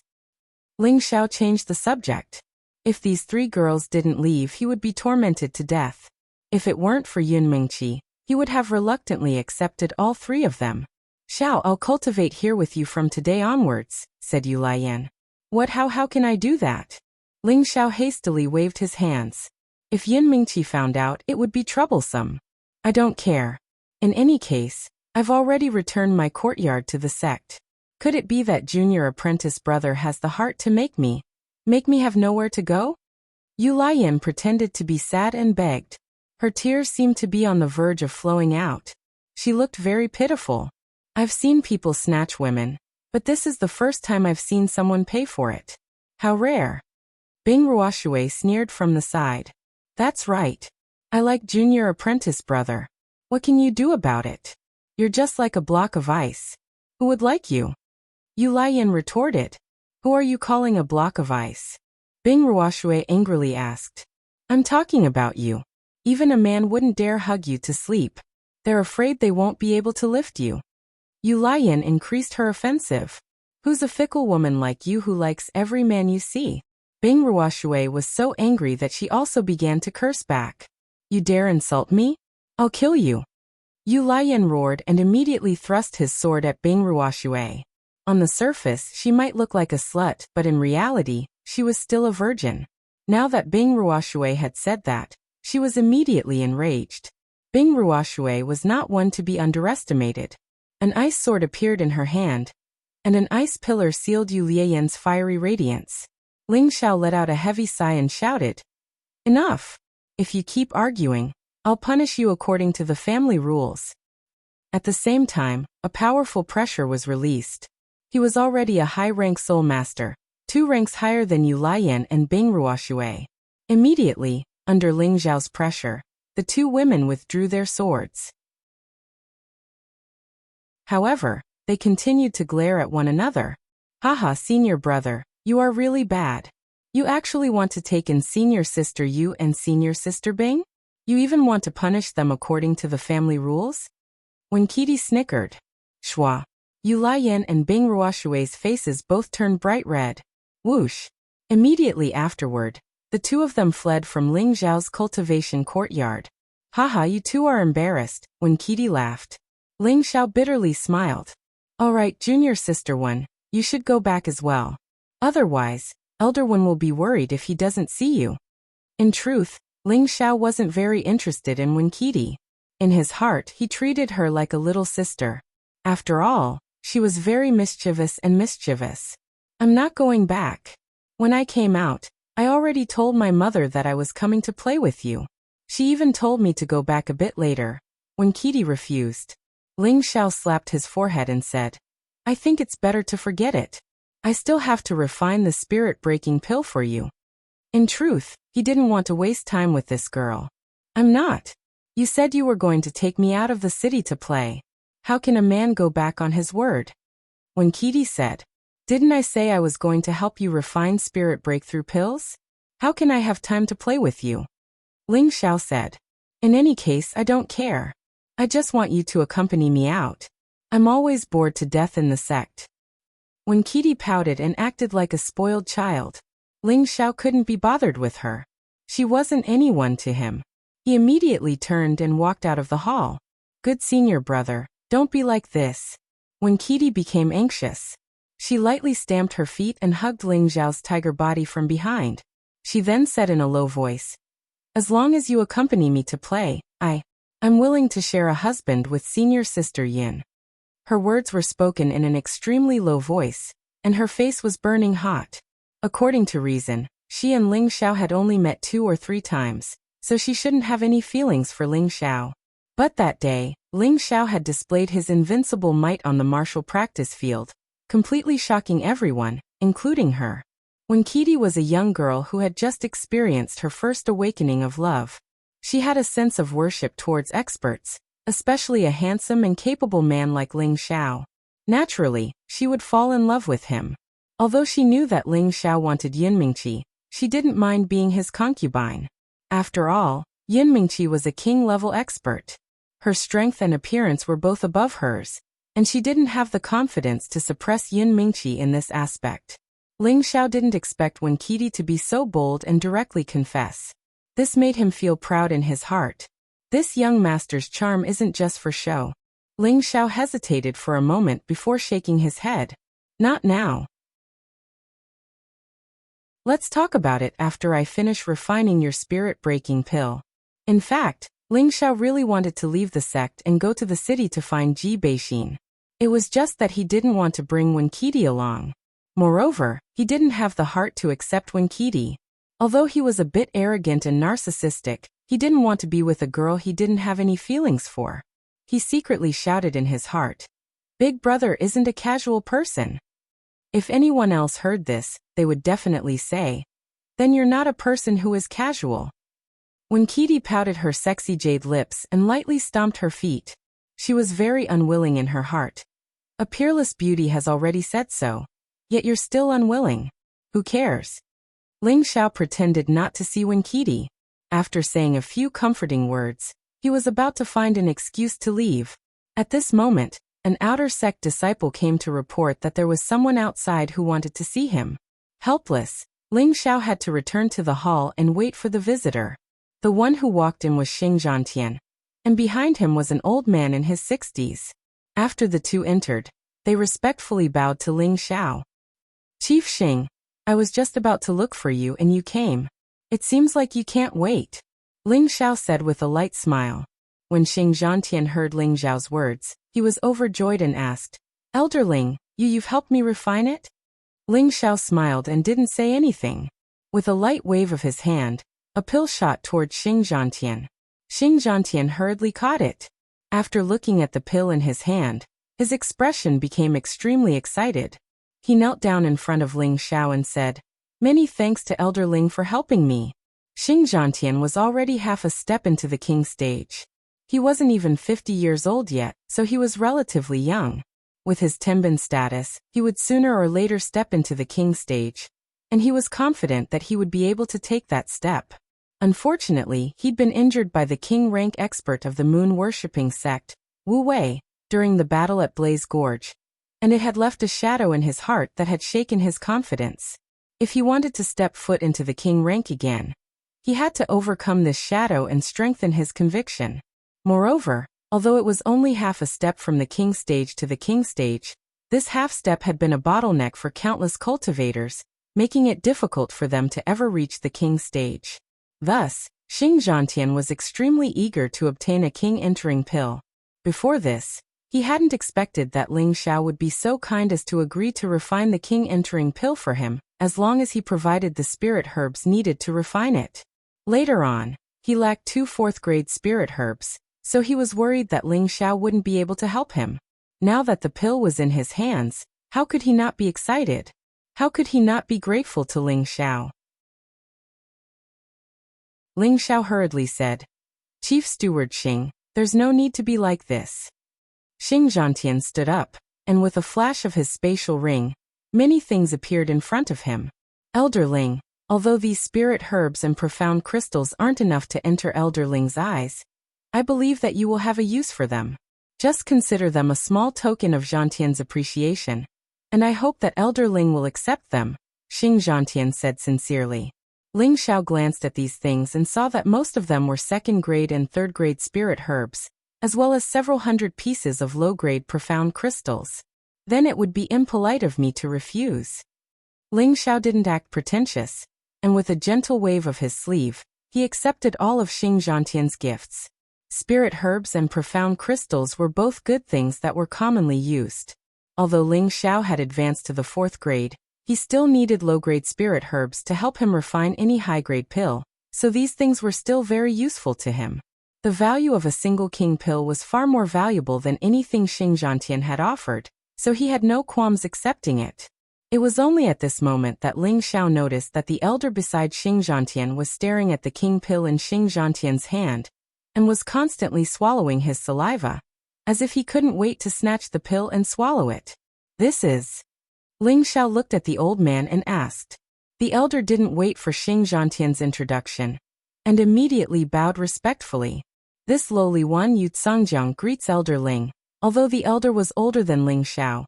Ling Xiao changed the subject. If these three girls didn't leave, he would be tormented to death. If it weren't for Yun Mingqi, he would have reluctantly accepted all 3 of them. "Xiao, I'll cultivate here with you from today onwards," said Yu Lian. "What, how can I do that?" Ling Xiao hastily waved his hands. If Yun Mingqi found out, it would be troublesome. "I don't care. In any case, I've already returned my courtyard to the sect. Could it be that junior apprentice brother has the heart to make me have nowhere to go?" Yu Lian pretended to be sad and begged. Her tears seemed to be on the verge of flowing out. She looked very pitiful. "I've seen people snatch women, but this is the first time I've seen someone pay for it. How rare." Bing Ruoshui sneered from the side. "That's right. I like junior apprentice brother. What can you do about it? You're just like a block of ice. Who would like you?" Yu Lian retorted. "Who are you calling a block of ice?" Bing Ruoshui angrily asked. "I'm talking about you. Even a man wouldn't dare hug you to sleep. They're afraid they won't be able to lift you." Yu Lian increased her offensive. "Who's a fickle woman like you who likes every man you see?" Bing Ruoshui was so angry that she also began to curse back. "You dare insult me? I'll kill you." Yu Lian roared and immediately thrust his sword at Bing Ruoshui. On the surface, she might look like a slut, but in reality, she was still a virgin. Now that Bing Ruoshui had said that, she was immediately enraged. Bing Ruoshui was not one to be underestimated. An ice sword appeared in her hand, and an ice pillar sealed Yu Lian's fiery radiance. Ling Xiao let out a heavy sigh and shouted, "Enough! If you keep arguing, I'll punish you according to the family rules." At the same time, a powerful pressure was released. He was already a high-rank soul master, 2 ranks higher than Yu Lian and Bing Ruoshui. Immediately, under Ling Xiao's pressure, the 2 women withdrew their swords. However, they continued to glare at one another. "Haha, senior brother, you are really bad. You actually want to take in senior sister Yu and senior sister Bing? You even want to punish them according to the family rules?" When Kitty snickered. Shwa. Yu Lian and Bing Ruoshui's faces both turned bright red. Whoosh. Immediately afterward, the 2 of them fled from Ling Xiao's cultivation courtyard. "Haha, you 2 are embarrassed," when Kitty laughed. Ling Xiao bitterly smiled. "All right, junior sister one, you should go back as well. Otherwise, elder one will be worried if he doesn't see you." In truth, Ling Xiao wasn't very interested in Wen Kitty. In his heart, he treated her like a little sister. After all, she was very mischievous. "I'm not going back. When I came out, I already told my mother that I was coming to play with you. She even told me to go back a bit later." When Kitty refused, Ling Xiao slapped his forehead and said, "I think it's better to forget it. I still have to refine the spirit-breaking pill for you." In truth, he didn't want to waste time with this girl. "I'm not. You said you were going to take me out of the city to play. How can a man go back on his word?" When Kitty said, "Didn't I say I was going to help you refine spirit breakthrough pills? How can I have time to play with you?" Ling Xiao said, "In any case, I don't care. I just want you to accompany me out. I'm always bored to death in the sect." When Kitty pouted and acted like a spoiled child, Ling Xiao couldn't be bothered with her. She wasn't anyone to him. He immediately turned and walked out of the hall. Good senior brother, don't be like this. When Kitty became anxious, she lightly stamped her feet and hugged Ling Xiao's tiger body from behind. She then said in a low voice, "As long as you accompany me to play, I'm willing to share a husband with senior sister Yin." Her words were spoken in an extremely low voice, and her face was burning hot. According to reason, she and Ling Xiao had only met 2 or 3 times, so she shouldn't have any feelings for Ling Xiao. But that day, Ling Xiao had displayed his invincible might on the martial practice field, completely shocking everyone, including her. When Kitty was a young girl who had just experienced her first awakening of love, she had a sense of worship towards experts, especially a handsome and capable man like Ling Xiao. Naturally, she would fall in love with him. Although she knew that Ling Xiao wanted Yin Mingqi, she didn't mind being his concubine. After all, Yin Mingqi was a king-level expert. Her strength and appearance were both above hers, and she didn't have the confidence to suppress Yin Mingqi in this aspect. Ling Xiao didn't expect Wen Qidi to be so bold and directly confess. This made him feel proud in his heart. This young master's charm isn't just for show. Ling Xiao hesitated for a moment before shaking his head. Not now. Let's talk about it after I finish refining your spirit-breaking pill. In fact, Ling Xiao really wanted to leave the sect and go to the city to find Ji Beixin. It was just that he didn't want to bring Wen Qidi along. Moreover, he didn't have the heart to accept Wen Qidi. Although he was a bit arrogant and narcissistic, he didn't want to be with a girl he didn't have any feelings for. He secretly shouted in his heart, "Big brother isn't a casual person." If anyone else heard this, they would definitely say, "Then you're not a person who is casual." When Qidi pouted her sexy jade lips and lightly stomped her feet, she was very unwilling in her heart. A peerless beauty has already said so. Yet you're still unwilling. Who cares? Ling Xiao pretended not to see Wen Qidi. After saying a few comforting words, he was about to find an excuse to leave. At this moment, an outer sect disciple came to report that there was someone outside who wanted to see him. Helpless, Ling Xiao had to return to the hall and wait for the visitor. The one who walked in was Xing Zhantian, and behind him was an old man in his 60s. After the two entered, they respectfully bowed to Ling Xiao. "Chief Xing, I was just about to look for you and you came. It seems like you can't wait," Ling Xiao said with a light smile. When Xing Zhantian heard Ling Xiao's words, he was overjoyed and asked, "Elderling, you've helped me refine it?" Ling Xiao smiled and didn't say anything. With a light wave of his hand, a pill shot toward Xing Zhantian. Xing Zhantian hurriedly caught it. After looking at the pill in his hand, his expression became extremely excited. He knelt down in front of Ling Xiao and said, "Many thanks to Elder Ling for helping me." Xing Zhantian was already half a step into the king stage. He wasn't even 50 years old yet, so he was relatively young. With his Tenbin status, he would sooner or later step into the king stage, and he was confident that he would be able to take that step. Unfortunately, he'd been injured by the king-rank expert of the moon-worshipping sect, Wu Wei, during the battle at Blaze Gorge, and it had left a shadow in his heart that had shaken his confidence. If he wanted to step foot into the king rank again, he had to overcome this shadow and strengthen his conviction. Moreover, although it was only half a step from the king stage to the king stage, this half step had been a bottleneck for countless cultivators, making it difficult for them to ever reach the king stage. Thus, Xing Zhantian was extremely eager to obtain a king-entering pill. Before this, he hadn't expected that Ling Xiao would be so kind as to agree to refine the king-entering pill for him, as long as he provided the spirit herbs needed to refine it. Later on, he lacked 2 fourth-grade spirit herbs, so he was worried that Ling Xiao wouldn't be able to help him. Now that the pill was in his hands, how could he not be excited? How could he not be grateful to Ling Xiao? Ling Xiao hurriedly said, "Chief Steward Xing, there's no need to be like this." Xing Zhantian stood up, and with a flash of his spatial ring, many things appeared in front of him. "Elder Ling, although these spirit herbs and profound crystals aren't enough to enter Elder Ling's eyes, I believe that you will have a use for them. Just consider them a small token of Zhantian's appreciation. And I hope that Elder Ling will accept them, Xing Zhantian said sincerely. Ling Xiao glanced at these things and saw that most of them were second-grade and third-grade spirit herbs, as well as several hundred pieces of low-grade profound crystals. Then it would be impolite of me to refuse. Ling Xiao didn't act pretentious, and with a gentle wave of his sleeve, he accepted all of Xing Zhantian's gifts. Spirit herbs and profound crystals were both good things that were commonly used. Although Ling Xiao had advanced to the 4th grade, he still needed low-grade spirit herbs to help him refine any high-grade pill, so these things were still very useful to him. The value of a single king pill was far more valuable than anything Xing Zhantian had offered, so he had no qualms accepting it. It was only at this moment that Ling Xiao noticed that the elder beside Xing Zhantian was staring at the king pill in Xing Zhantian's hand, and was constantly swallowing his saliva, as if he couldn't wait to snatch the pill and swallow it. This is... Ling Xiao looked at the old man and asked. The elder didn't wait for Xing Zhantian's introduction, and immediately bowed respectfully. This lowly one Yuzhangjiang greets Elder Ling. Although the elder was older than Ling Xiao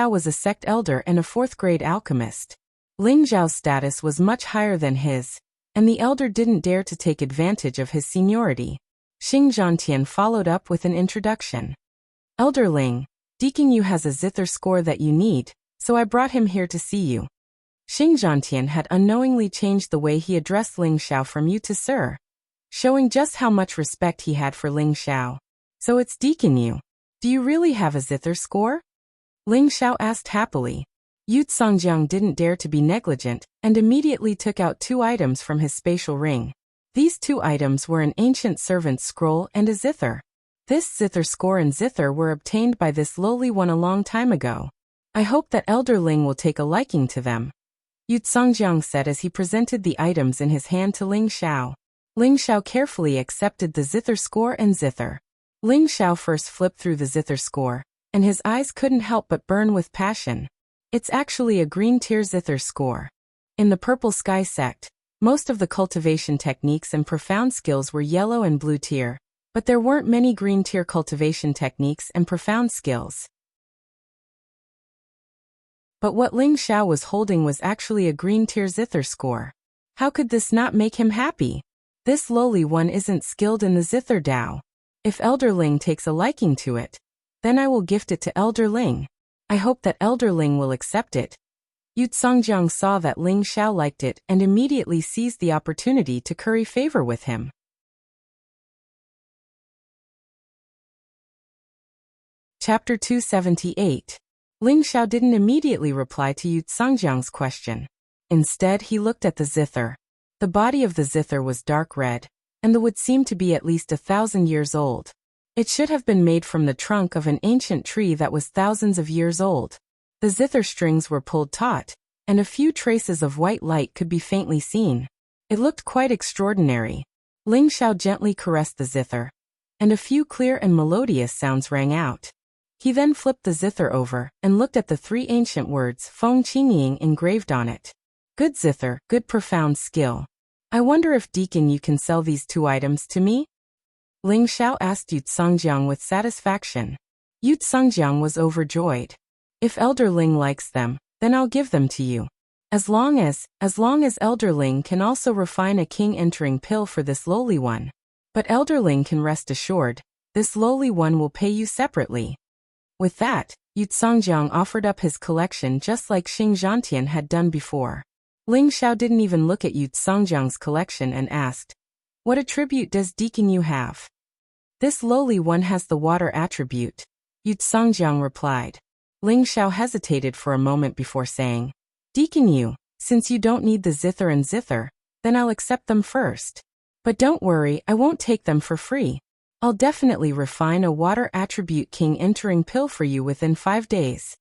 was a sect elder and a 4th-grade alchemist. Ling Xiao's status was much higher than his, and the elder didn't dare to take advantage of his seniority. Xing Zhantian followed up with an introduction. Elder Ling, Deacon Yu has a zither score that you need, so I brought him here to see you. Xing Zhantian had unknowingly changed the way he addressed Ling Xiao from you to sir, showing just how much respect he had for Ling Xiao. So it's Deacon Yu. Do you really have a zither score? Ling Xiao asked happily. Yu Zhangjiang didn't dare to be negligent, and immediately took out 2 items from his spatial ring. These 2 items were an ancient servant's scroll and a zither. This zither score and zither were obtained by this lowly one a long time ago. I hope that Elder Ling will take a liking to them, Yu Zhangjiang said as he presented the items in his hand to Ling Xiao. Ling Xiao carefully accepted the zither score and zither. Ling Xiao first flipped through the zither score, and his eyes couldn't help but burn with passion. It's actually a green tier zither score. In the Purple Sky sect, most of the cultivation techniques and profound skills were yellow and blue tier, but there weren't many green tier cultivation techniques and profound skills. But what Ling Xiao was holding was actually a green tier zither score. How could this not make him happy? This lowly one isn't skilled in the zither Dao. If Elder Ling takes a liking to it, then I will gift it to Elder Ling. I hope that Elder Ling will accept it. Yu Zhangjiang saw that Ling Xiao liked it and immediately seized the opportunity to curry favor with him. Chapter 278. Ling Xiao didn't immediately reply to Yu Zhangjiang's question. Instead, he looked at the zither. The body of the zither was dark red, and the wood seemed to be at least 1,000 years old. It should have been made from the trunk of an ancient tree that was thousands of years old. The zither strings were pulled taut, and a few traces of white light could be faintly seen. It looked quite extraordinary. Ling Xiao gently caressed the zither, and a few clear and melodious sounds rang out. He then flipped the zither over and looked at the 3 ancient words Feng Qingying engraved on it. Good zither, good profound skill. I wonder if Deacon Yu can sell these 2 items to me? Ling Xiao asked Yu Zhangjiang with satisfaction. Yu Zhangjiang was overjoyed. If Elder Ling likes them, then I'll give them to you. As long as Elder Ling can also refine a king entering pill for this lowly one. But Elder Ling can rest assured, this lowly one will pay you separately. With that, Yu Zhangjiang offered up his collection just like Xing Zhantian had done before. Ling Xiao didn't even look at Yu Zhangjiang's collection and asked, what attribute does Deacon Yu have? This lowly one has the water attribute, Yu Zhangjiang replied. Ling Xiao hesitated for a moment before saying, Deacon Yu, since you don't need the zither and zither, then I'll accept them first. But don't worry, I won't take them for free. I'll definitely refine a water attribute king entering pill for you within 5 days.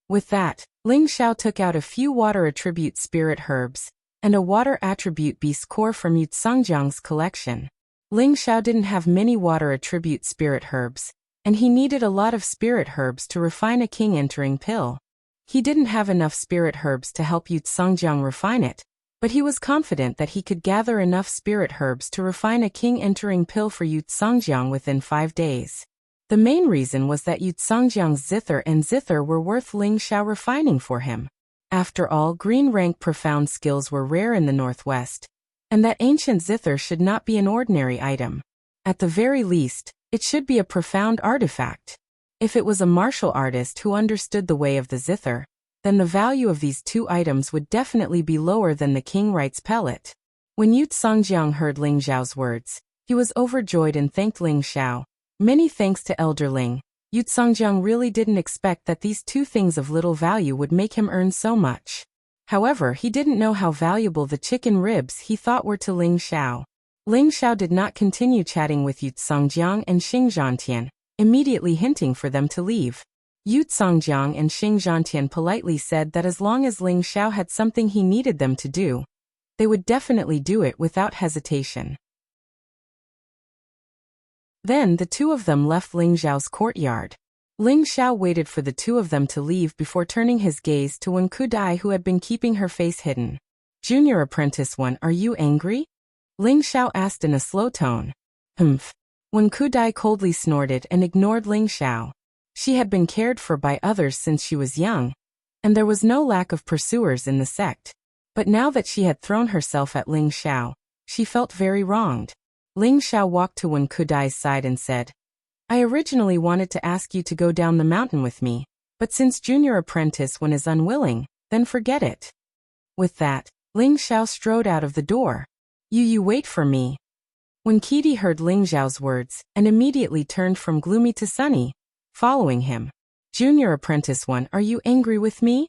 With that, Ling Xiao took out a few water attribute spirit herbs and a water attribute beast core from Yu Zhangjiang's collection. Ling Xiao didn't have many water attribute spirit herbs, and he needed a lot of spirit herbs to refine a king entering pill. He didn't have enough spirit herbs to help Yu Zhangjiang refine it, but he was confident that he could gather enough spirit herbs to refine a king entering pill for Yu Zhangjiang within 5 days. The main reason was that Yu Tsangjiang's zither and zither were worth Ling Xiao refining for him. After all, green rank profound skills were rare in the Northwest, and that ancient zither should not be an ordinary item. At the very least, it should be a profound artifact. If it was a martial artist who understood the way of the zither, then the value of these two items would definitely be lower than the king writes pellet. When Yu Tsangjiang heard Ling Xiao's words, he was overjoyed and thanked Ling Xiao. Many thanks to Elder Ling. Yu Tsangjiang really didn't expect that these two things of little value would make him earn so much. However, he didn't know how valuable the chicken ribs he thought were to Ling Xiao. Ling Xiao did not continue chatting with Yu Tsangjiang and Xing Zhantian, immediately hinting for them to leave. Yu Tsangjiang and Xing Zhantian politely said that as long as Ling Xiao had something he needed them to do, they would definitely do it without hesitation. Then the two of them left Ling Xiao's courtyard. Ling Xiao waited for the two of them to leave before turning his gaze to Wen Kudai, who had been keeping her face hidden. "Junior Apprentice One, are you angry?" Ling Xiao asked in a slow tone. "Humph." Wen Kudai coldly snorted and ignored Ling Xiao. She had been cared for by others since she was young, and there was no lack of pursuers in the sect. But now that she had thrown herself at Ling Xiao, she felt very wronged. Ling Xiao walked to Wen Kudai's side and said, "I originally wanted to ask you to go down the mountain with me, but since Junior Apprentice One is unwilling, then forget it." With that, Ling Xiao strode out of the door. You wait for me." Wen Kidi heard Ling Xiao's words and immediately turned from gloomy to sunny, following him. "Junior Apprentice One, are you angry with me?"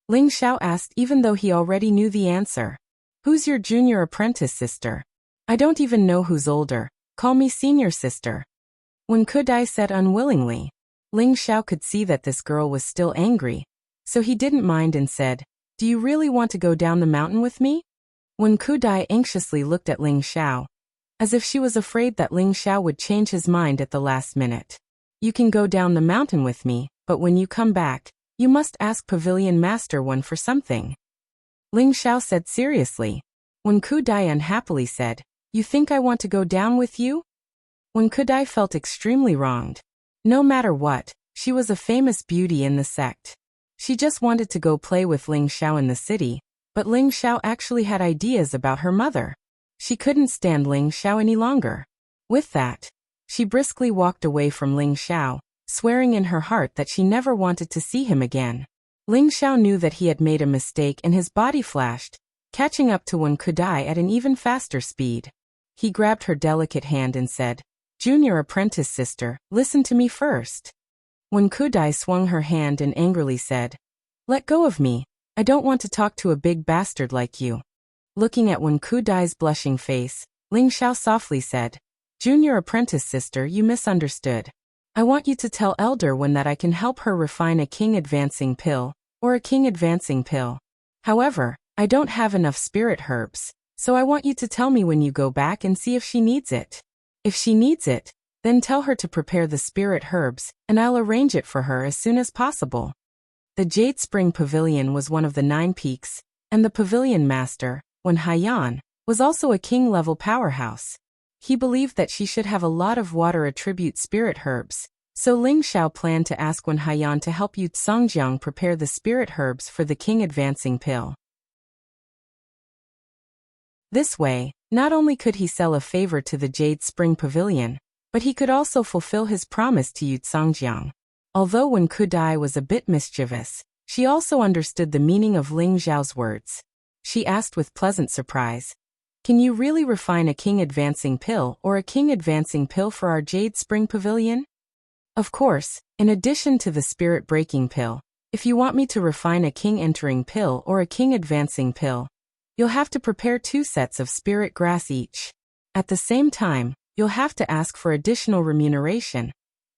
Ling Xiao asked, even though he already knew the answer. "Who's your junior apprentice, sister? I don't even know who's older. Call me senior sister." Wen Kudai said unwillingly. Ling Xiao could see that this girl was still angry, so he didn't mind and said, "Do you really want to go down the mountain with me?" Wen Kudai anxiously looked at Ling Xiao, as if she was afraid that Ling Xiao would change his mind at the last minute. "You can go down the mountain with me, but when you come back, you must ask Pavilion Master One for something," Ling Xiao said seriously. Wen Kudai unhappily said, "You think I want to go down with you?" Wen Kudai felt extremely wronged. No matter what, she was a famous beauty in the sect. She just wanted to go play with Ling Xiao in the city, but Ling Xiao actually had ideas about her mother. She couldn't stand Ling Xiao any longer. With that, she briskly walked away from Ling Xiao, swearing in her heart that she never wanted to see him again. Ling Xiao knew that he had made a mistake and his body flashed, catching up to Wen Kudai at an even faster speed. He grabbed her delicate hand and said, "Junior apprentice sister, listen to me first." Wen Kudai swung her hand and angrily said, "Let go of me. I don't want to talk to a big bastard like you." Looking at Wen Kudai's blushing face, Ling Xiao softly said, "Junior apprentice sister, you misunderstood. I want you to tell Elder One that I can help her refine a king advancing pill, or a king advancing pill. However, I don't have enough spirit herbs, so I want you to tell me when you go back and see if she needs it. If she needs it, then tell her to prepare the spirit herbs, and I'll arrange it for her as soon as possible." The Jade Spring Pavilion was one of the 9 peaks, and the pavilion master, Wen Haiyan, was also a king-level powerhouse. He believed that she should have a lot of water attribute spirit herbs, so Ling Xiao planned to ask Wen Haiyan to help Yu Tsangjiang prepare the spirit herbs for the king advancing pill. This way, not only could he sell a favor to the Jade Spring Pavilion, but he could also fulfill his promise to Yu Tsangjiang. Although Wen Kudai was a bit mischievous, she also understood the meaning of Ling Xiao's words. She asked with pleasant surprise, "Can you really refine a king advancing pill or a king advancing pill for our Jade Spring Pavilion?" "Of course, in addition to the spirit breaking pill, if you want me to refine a king entering pill or a king advancing pill, you'll have to prepare 2 sets of spirit grass each. At the same time, you'll have to ask for additional remuneration.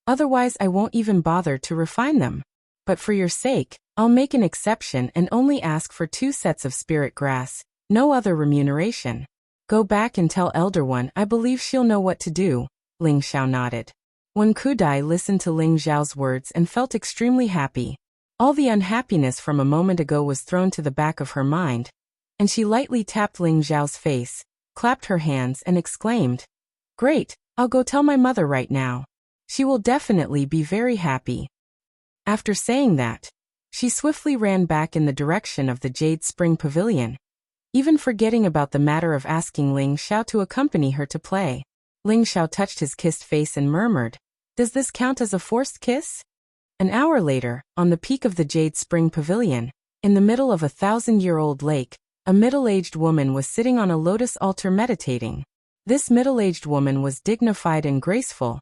Otherwise I won't even bother to refine them. But for your sake, I'll make an exception and only ask for 2 sets of spirit grass, no other remuneration. Go back and tell Elder One, I believe she'll know what to do." Ling Xiao nodded. Wen Kudai listened to Ling Xiao's words and felt extremely happy. All the unhappiness from a moment ago was thrown to the back of her mind, and she lightly tapped Ling Xiao's face, clapped her hands and exclaimed, "Great, I'll go tell my mother right now." She will definitely be very happy. After saying that, she swiftly ran back in the direction of the Jade Spring Pavilion, even forgetting about the matter of asking Ling Xiao to accompany her to play. Ling Xiao touched his kissed face and murmured, "Does this count as a forced kiss?" An hour later, on the peak of the Jade Spring Pavilion, in the middle of a 1,000-year-old lake, a middle-aged woman was sitting on a lotus altar meditating. This middle-aged woman was dignified and graceful,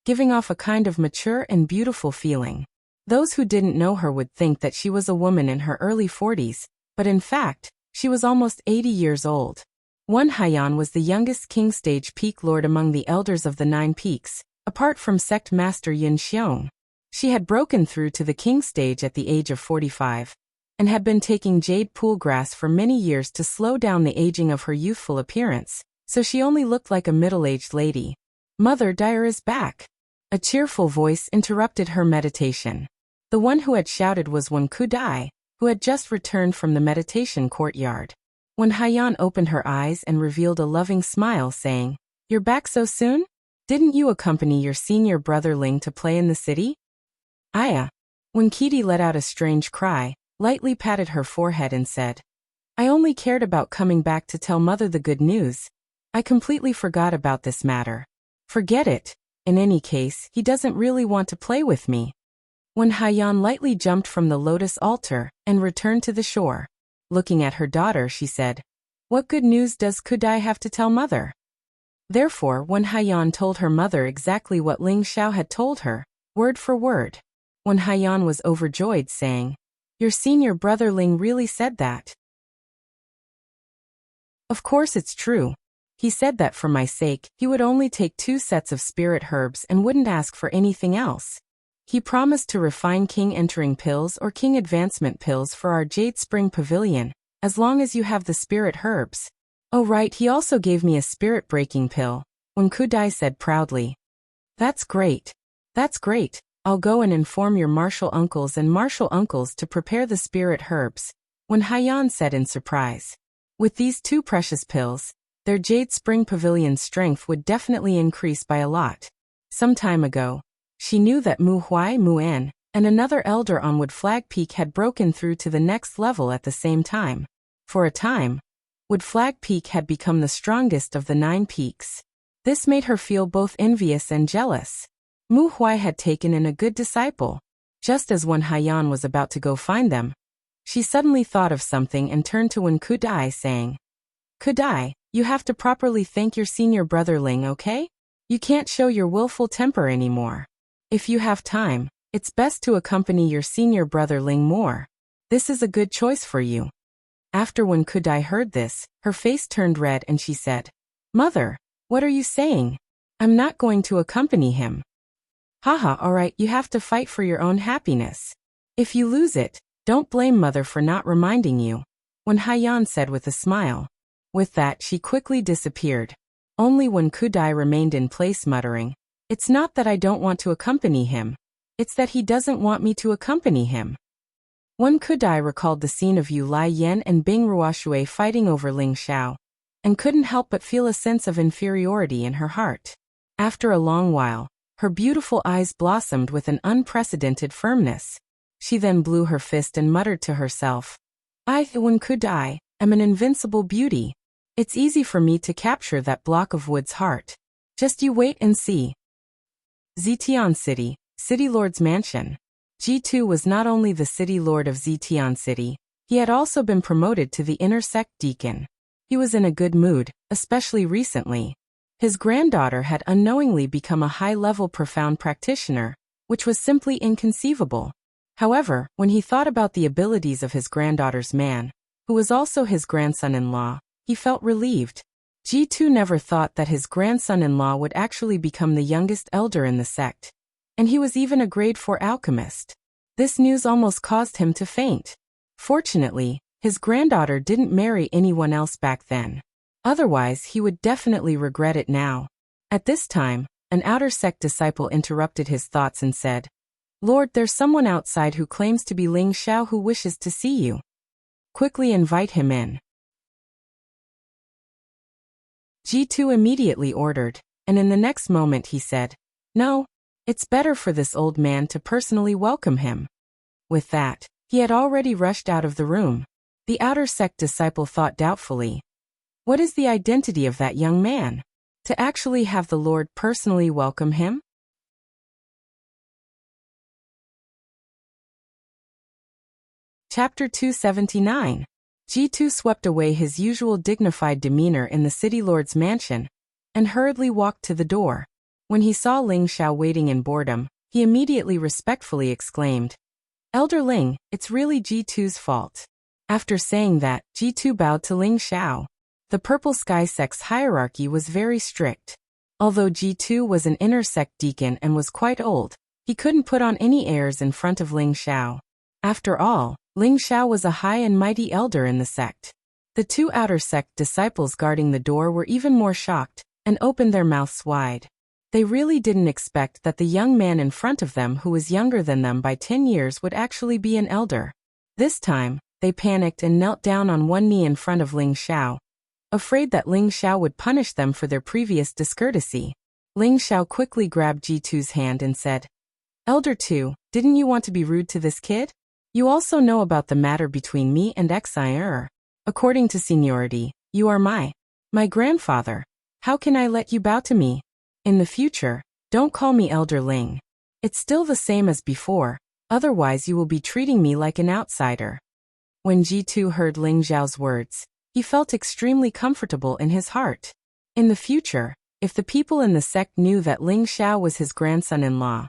giving off a kind of mature and beautiful feeling. Those who didn't know her would think that she was a woman in her early 40s, but in fact, she was almost 80 years old. Wen Haiyan was the youngest King Stage Peak Lord among the elders of the 9 peaks, apart from Sect Master Yin Xiong. She had broken through to the King Stage at the age of 45, and had been taking jade pool grass for many years to slow down the aging of her youthful appearance, so she only looked like a middle-aged lady. "Mother Dire is back!" A cheerful voice interrupted her meditation. The one who had shouted was Wen Kudai, who had just returned from the meditation courtyard. Wen Haiyan opened her eyes and revealed a loving smile, saying, "You're back so soon? Didn't you accompany your senior brother Ling to play in the city?" "Aya." Wen Qidi let out a strange cry, lightly patted her forehead and said, "I only cared about coming back to tell Mother the good news. I completely forgot about this matter." "Forget it. In any case, he doesn't really want to play with me." Wen Haiyan lightly jumped from the lotus altar and returned to the shore. Looking at her daughter, she said, "What good news does Kudai have to tell Mother?" Therefore, Wen Haiyan told her mother exactly what Ling Xiao had told her, word for word. Wen Haiyan was overjoyed, saying, "Your senior brother Ling really said that?" "Of course it's true. He said that for my sake, he would only take 2 sets of spirit herbs and wouldn't ask for anything else. He promised to refine King Entering pills or King Advancement pills for our Jade Spring Pavilion, as long as you have the spirit herbs. Oh right, he also gave me a spirit breaking pill," Wen Kudai said proudly. "That's great. That's great. I'll go and inform your martial uncles to prepare the spirit herbs," Wen Haiyan said in surprise. With these 2 precious pills, their Jade Spring Pavilion's strength would definitely increase by a lot. Some time ago, she knew that Mu Huai Muan and another elder on Wood Flag Peak had broken through to the next level at the same time. For a time, Wood Flag Peak had become the strongest of the 9 peaks. This made her feel both envious and jealous. Mu Huai had taken in a good disciple. Just as Wen Haiyan was about to go find them, she suddenly thought of something and turned to Wen Kudai, saying, "Kudai, you have to properly thank your senior brother Ling, okay? You can't show your willful temper anymore. If you have time, it's best to accompany your senior brother Ling more. This is a good choice for you." After Wen Kudai heard this, her face turned red and she said, "Mother, what are you saying? I'm not going to accompany him." "Haha, alright, you have to fight for your own happiness. If you lose it, don't blame Mother for not reminding you," Wen Haiyan said with a smile. With that, she quickly disappeared. Only Wen Kudai remained in place, muttering, "It's not that I don't want to accompany him. It's that he doesn't want me to accompany him." Wen Kudai recalled the scene of Yu Lai Yen and Bing Ruoshui fighting over Ling Xiao, and couldn't help but feel a sense of inferiority in her heart. After a long while, her beautiful eyes blossomed with an unprecedented firmness. She then blew her fist and muttered to herself, "I, Wen Kudai, am an invincible beauty. It's easy for me to capture that block of wood's heart. Just you wait and see." Zitian City, City Lord's Mansion. G2 was not only the City Lord of Zitian City, he had also been promoted to the Inner Sect Deacon. He was in a good mood, especially recently. His granddaughter had unknowingly become a high-level profound practitioner, which was simply inconceivable. However, when he thought about the abilities of his granddaughter's man, who was also his grandson-in-law, he felt relieved. G2 never thought that his grandson-in-law would actually become the youngest elder in the sect. And he was even a grade 4 alchemist. This news almost caused him to faint. Fortunately, his granddaughter didn't marry anyone else back then. Otherwise, he would definitely regret it now. At this time, an outer sect disciple interrupted his thoughts and said, "Lord, there's someone outside who claims to be Ling Xiao who wishes to see you. Quickly invite him in." G2 immediately ordered, and in the next moment he said, "No, It's better for this old man to personally welcome him. With that, he had already rushed out of the room. The outer sect disciple thought doubtfully. What is the identity of that young man? To actually have the Lord personally welcome him? Chapter 279. G2 swept away his usual dignified demeanor in the city lord's mansion and hurriedly walked to the door. When he saw Ling Xiao waiting in boredom, he immediately respectfully exclaimed, "Elder Ling, it's really G2's fault." After saying that, G2 bowed to Ling Xiao. The Purple Sky sect's hierarchy was very strict. Although G2 was an inner sect deacon and was quite old, he couldn't put on any airs in front of Ling Xiao. After all, Ling Xiao was a high and mighty elder in the sect. The two outer sect disciples guarding the door were even more shocked and opened their mouths wide. They really didn't expect that the young man in front of them, who was younger than them by 10 years, would actually be an elder. This time, they panicked and knelt down on one knee in front of Ling Xiao, afraid that Ling Xiao would punish them for their previous discourtesy. Ling Xiao quickly grabbed G2's hand and said, "Elder 2, didn't you want to be rude to this kid? You also know about the matter between me and Xir. According to seniority, you are my grandfather. How can I let you bow to me? In the future, don't call me Elder Ling. It's still the same as before, otherwise you will be treating me like an outsider." When G2 heard Ling Xiao's words, he felt extremely comfortable in his heart. In the future, if the people in the sect knew that Ling Xiao was his grandson-in-law,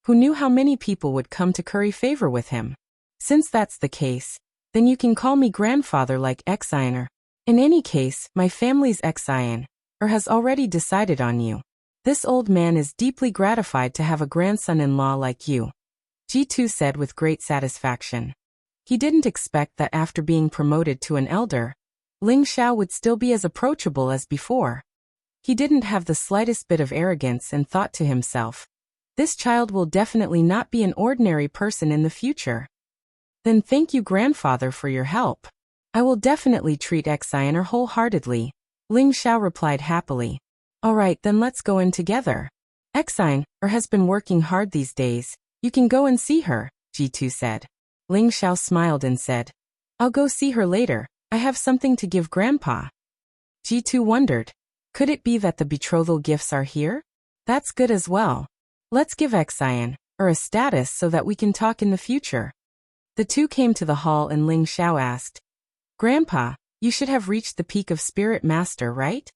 who knew how many people would come to curry favor with him? Since that's the case, then you can call me grandfather like Xir. In any case, my family's Xir has already decided on you. This old man is deeply gratified to have a grandson-in-law like you, G2 said with great satisfaction. He didn't expect that after being promoted to an elder, Ling Xiao would still be as approachable as before. He didn't have the slightest bit of arrogance and thought to himself, this child will definitely not be an ordinary person in the future. Then thank you, grandfather, for your help. I will definitely treat Xir wholeheartedly, Ling Xiao replied happily. All right, then let's go in together. Xir has been working hard these days. You can go and see her, G2 said. Ling Xiao smiled and said, I'll go see her later. I have something to give Grandpa. G2 wondered, could it be that the betrothal gifts are here? That's good as well. Let's give Xir a status so that we can talk in the future. The two came to the hall and Ling Xiao asked, Grandpa, you should have reached the peak of Spirit Master, right?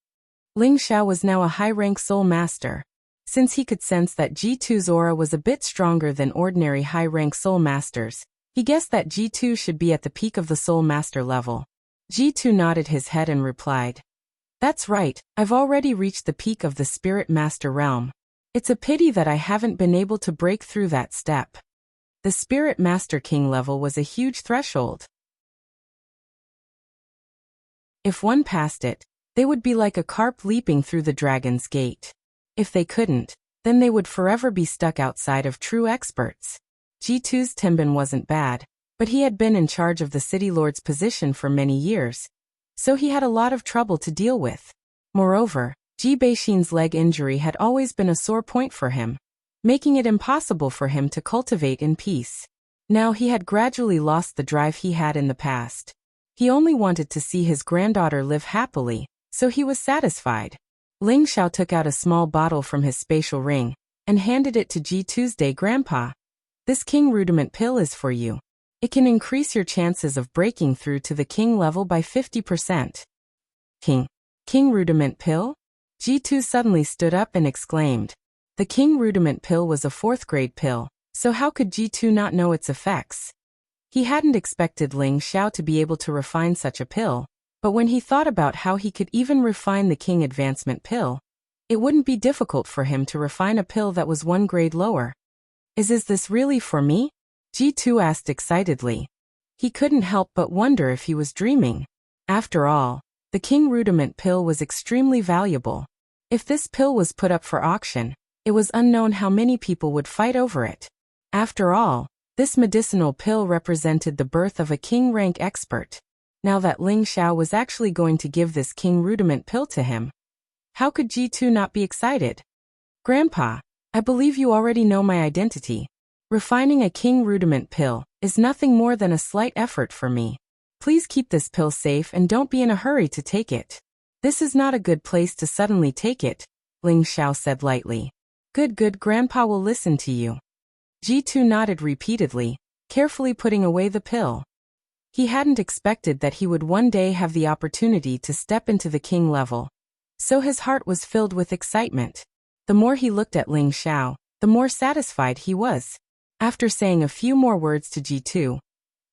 Ling Xiao was now a high-rank Soul Master. Since he could sense that G2's aura was a bit stronger than ordinary high-rank Soul Masters, he guessed that G2 should be at the peak of the Soul Master level. G2 nodded his head and replied, That's right, I've already reached the peak of the Spirit Master realm. It's a pity that I haven't been able to break through that step. The Spirit Master King level was a huge threshold. If one passed it, they would be like a carp leaping through the dragon's gate. If they couldn't, then they would forever be stuck outside of true experts. G2's Timbin wasn't bad, but he had been in charge of the City Lord's position for many years, so he had a lot of trouble to deal with. Moreover, Ji Beixin's leg injury had always been a sore point for him, making it impossible for him to cultivate in peace. Now he had gradually lost the drive he had in the past. He only wanted to see his granddaughter live happily, so he was satisfied. Ling Xiao took out a small bottle from his spatial ring and handed it to G2's day. Grandpa, this King Rudiment pill is for you. It can increase your chances of breaking through to the King level by 50%. King Rudiment pill? G2 suddenly stood up and exclaimed. The King Rudiment pill was a 4th grade pill, so how could G2 not know its effects? He hadn't expected Ling Xiao to be able to refine such a pill, but when he thought about how he could even refine the King Advancement pill, it wouldn't be difficult for him to refine a pill that was 1 grade lower. Is this really for me? G2 asked excitedly. He couldn't help but wonder if he was dreaming. After all, the King Rudiment pill was extremely valuable. If this pill was put up for auction, it was unknown how many people would fight over it. After all, this medicinal pill represented the birth of a King rank expert. Now that Ling Xiao was actually going to give this King Rudiment pill to him, how could G2 not be excited? Grandpa, I believe you already know my identity. Refining a king rudiment pill is nothing more than a slight effort for me. Please keep this pill safe and don't be in a hurry to take it. This is not a good place to suddenly take it, Ling Xiao said lightly. Good, Grandpa will listen to you. G2 nodded repeatedly, carefully putting away the pill. He hadn't expected that he would one day have the opportunity to step into the king level. So his heart was filled with excitement. The more he looked at Ling Xiao, the more satisfied he was. After saying a few more words to G2,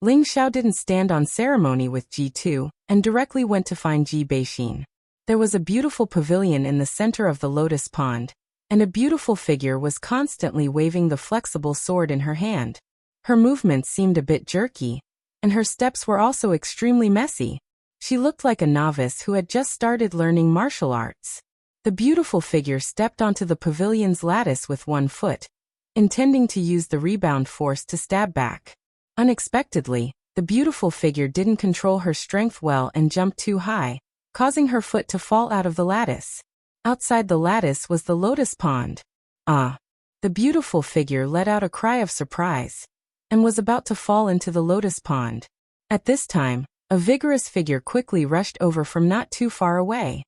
Ling Xiao didn't stand on ceremony with G2 and directly went to find Ji Beixin. There was a beautiful pavilion in the center of the lotus pond, and a beautiful figure was constantly waving the flexible sword in her hand. Her movements seemed a bit jerky, and her steps were also extremely messy. She looked like a novice who had just started learning martial arts. The beautiful figure stepped onto the pavilion's lattice with one foot, intending to use the rebound force to stab back. Unexpectedly, the beautiful figure didn't control her strength well and jumped too high, causing her foot to fall out of the lattice. Outside the lattice was the lotus pond. Ah! The beautiful figure let out a cry of surprise, and was about to fall into the lotus pond. At this time, a vigorous figure quickly rushed over from not too far away.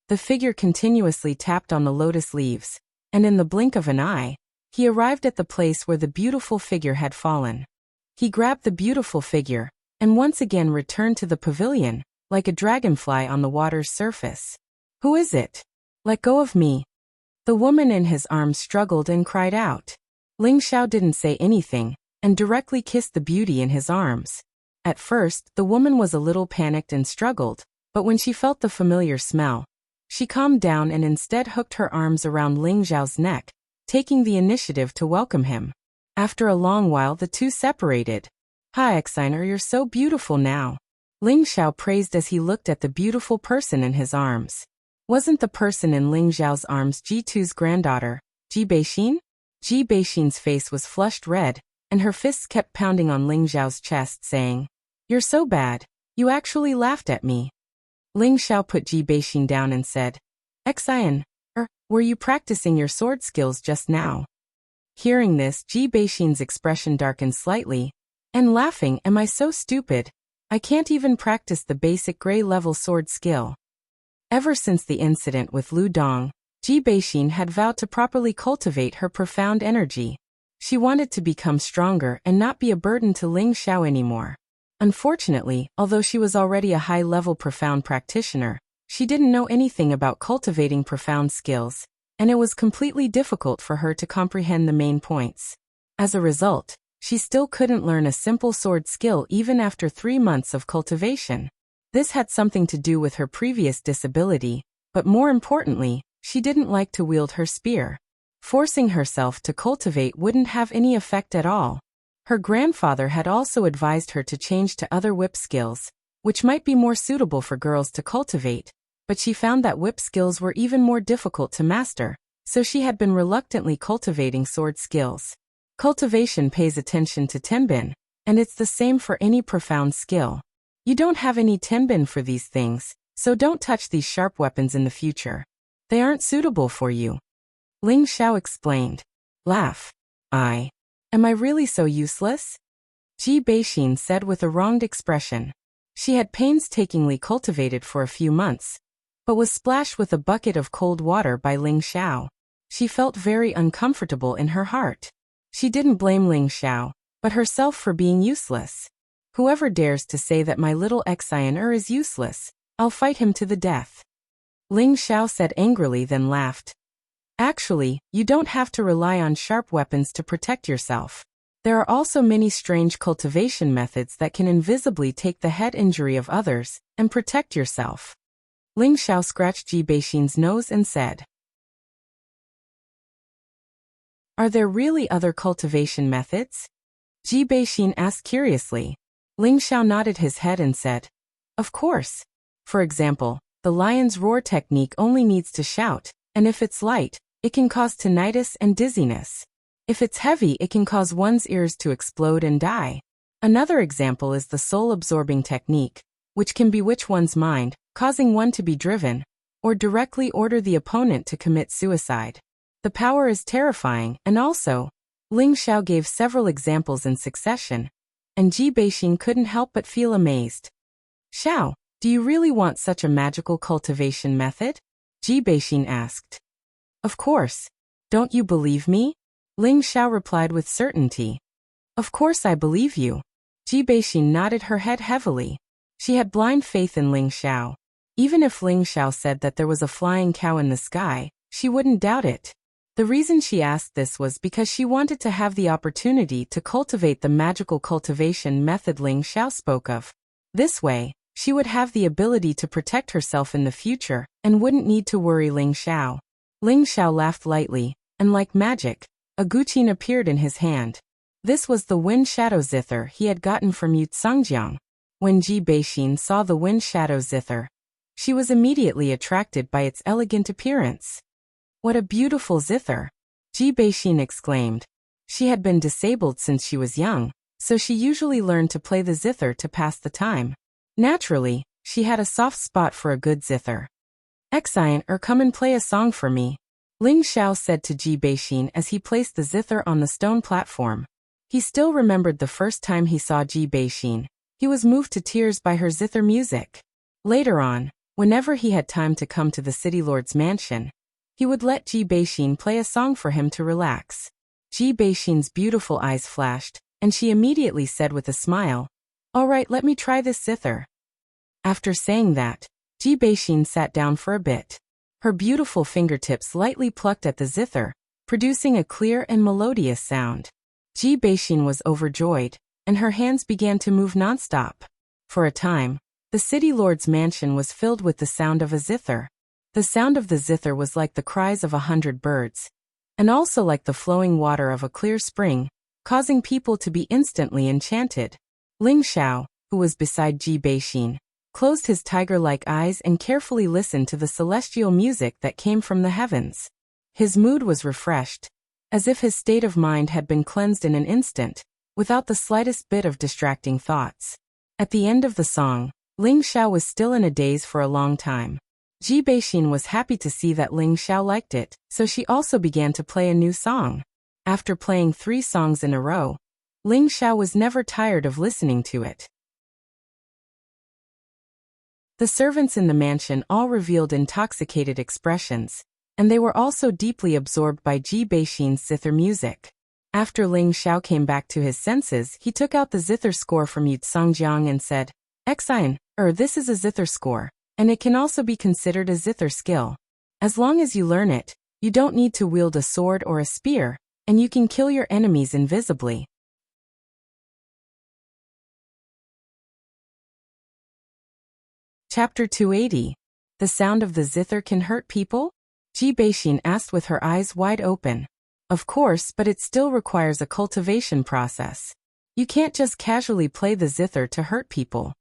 The figure continuously tapped on the lotus leaves, and in the blink of an eye, he arrived at the place where the beautiful figure had fallen. He grabbed the beautiful figure, and once again returned to the pavilion, like a dragonfly on the water's surface. Who is it? Let go of me. The woman in his arms struggled and cried out. Ling Xiao didn't say anything, and directly kissed the beauty in his arms. At first, the woman was a little panicked and struggled, but when she felt the familiar smell, she calmed down and instead hooked her arms around Ling Xiao's neck, taking the initiative to welcome him. After a long while the two separated. Hi Exiner, you're so beautiful now. Ling Xiao praised as he looked at the beautiful person in his arms. Wasn't the person in Ling Xiao's arms G2's granddaughter, Ji Beixin? Ji Beixin's face was flushed red, and her fists kept pounding on Ling Xiao's chest, saying, You're so bad. You actually laughed at me. Ling Xiao put Ji Beixin down and said, Xian, were you practicing your sword skills just now? Hearing this, Ji Beixin's expression darkened slightly, and laughing, Am I so stupid? I can't even practice the basic gray-level sword skill. Ever since the incident with Lu Dong, Ji Beixin had vowed to properly cultivate her profound energy. She wanted to become stronger and not be a burden to Ling Xiao anymore. Unfortunately, although she was already a high-level profound practitioner, she didn't know anything about cultivating profound skills, and it was completely difficult for her to comprehend the main points. As a result, she still couldn't learn a simple sword skill even after 3 months of cultivation. This had something to do with her previous disability, but more importantly, she didn't like to wield her spear. Forcing herself to cultivate wouldn't have any effect at all. Her grandfather had also advised her to change to other whip skills, which might be more suitable for girls to cultivate, but she found that whip skills were even more difficult to master, so she had been reluctantly cultivating sword skills. Cultivation pays attention to tenbin, and it's the same for any profound skill. You don't have any tenbin for these things, so don't touch these sharp weapons in the future. They aren't suitable for you. Ling Xiao explained. Laugh. Am I really so useless? Ji Beixin said with a wronged expression. She had painstakingly cultivated for a few months, but was splashed with a bucket of cold water by Ling Xiao. She felt very uncomfortable in her heart. She didn't blame Ling Xiao, but herself for being useless. Whoever dares to say that my little Xian is useless, I'll fight him to the death. Ling Xiao said angrily, then laughed. Actually, you don't have to rely on sharp weapons to protect yourself. There are also many strange cultivation methods that can invisibly take the head injury of others and protect yourself. Ling Xiao scratched Ji Beixin's nose and said, Are there really other cultivation methods? Ji Beixin asked curiously. Ling Xiao nodded his head and said, Of course. For example, the lion's roar technique only needs to shout, and if it's light, it can cause tinnitus and dizziness. If it's heavy, it can cause one's ears to explode and die. Another example is the soul-absorbing technique, which can bewitch one's mind, causing one to be driven, or directly order the opponent to commit suicide. The power is terrifying, and also, Ling Xiao gave several examples in succession, and Ji Beixin couldn't help but feel amazed. Xiao, do you really want such a magical cultivation method? Ji Beixin asked. Of course. Don't you believe me? Ling Xiao replied with certainty. Of course I believe you. Ji Beixin nodded her head heavily. She had blind faith in Ling Xiao. Even if Ling Xiao said that there was a flying cow in the sky, she wouldn't doubt it. The reason she asked this was because she wanted to have the opportunity to cultivate the magical cultivation method Ling Xiao spoke of. This way, she would have the ability to protect herself in the future and wouldn't need to worry Ling Xiao. Ling Xiao laughed lightly, and like magic, a guqin appeared in his hand. This was the wind shadow zither he had gotten from Yu Tsangjiang. When Ji Beixin saw the wind shadow zither, she was immediately attracted by its elegant appearance. What a beautiful zither! Ji Beixin exclaimed. She had been disabled since she was young, so she usually learned to play the zither to pass the time. Naturally, she had a soft spot for a good zither. Excian, come and play a song for me, Ling Xiao said to Ji Beixin as he placed the zither on the stone platform. He still remembered the first time he saw Ji Beixin. He was moved to tears by her zither music. Later on, whenever he had time to come to the city lord's mansion, he would let Ji Beixin play a song for him to relax. Ji Beixin's beautiful eyes flashed, and she immediately said with a smile, "All right, let me try this zither." After saying that, Ji Beixin sat down for a bit. Her beautiful fingertips lightly plucked at the zither, producing a clear and melodious sound. Ji Beixin was overjoyed, and her hands began to move nonstop. For a time, the city lord's mansion was filled with the sound of a zither. The sound of the zither was like the cries of 100 birds, and also like the flowing water of a clear spring, causing people to be instantly enchanted. Ling Xiao, who was beside Ji Beixin, closed his tiger-like eyes and carefully listened to the celestial music that came from the heavens. His mood was refreshed, as if his state of mind had been cleansed in an instant, without the slightest bit of distracting thoughts. At the end of the song, Ling Xiao was still in a daze for a long time. Ji Beixin was happy to see that Ling Xiao liked it, so she also began to play a new song. After playing 3 songs in a row, Ling Xiao was never tired of listening to it. The servants in the mansion all revealed intoxicated expressions, and they were also deeply absorbed by Ji Beixin's zither music. After Ling Xiao came back to his senses, he took out the zither score from Yu Tsangjiang and said, "Excian, this is a zither score, and it can also be considered a zither skill. As long as you learn it, you don't need to wield a sword or a spear, and you can kill your enemies invisibly." Chapter 280. The sound of the zither can hurt people? Ji Beixin asked with her eyes wide open. Of course, but it still requires a cultivation process. You can't just casually play the zither to hurt people.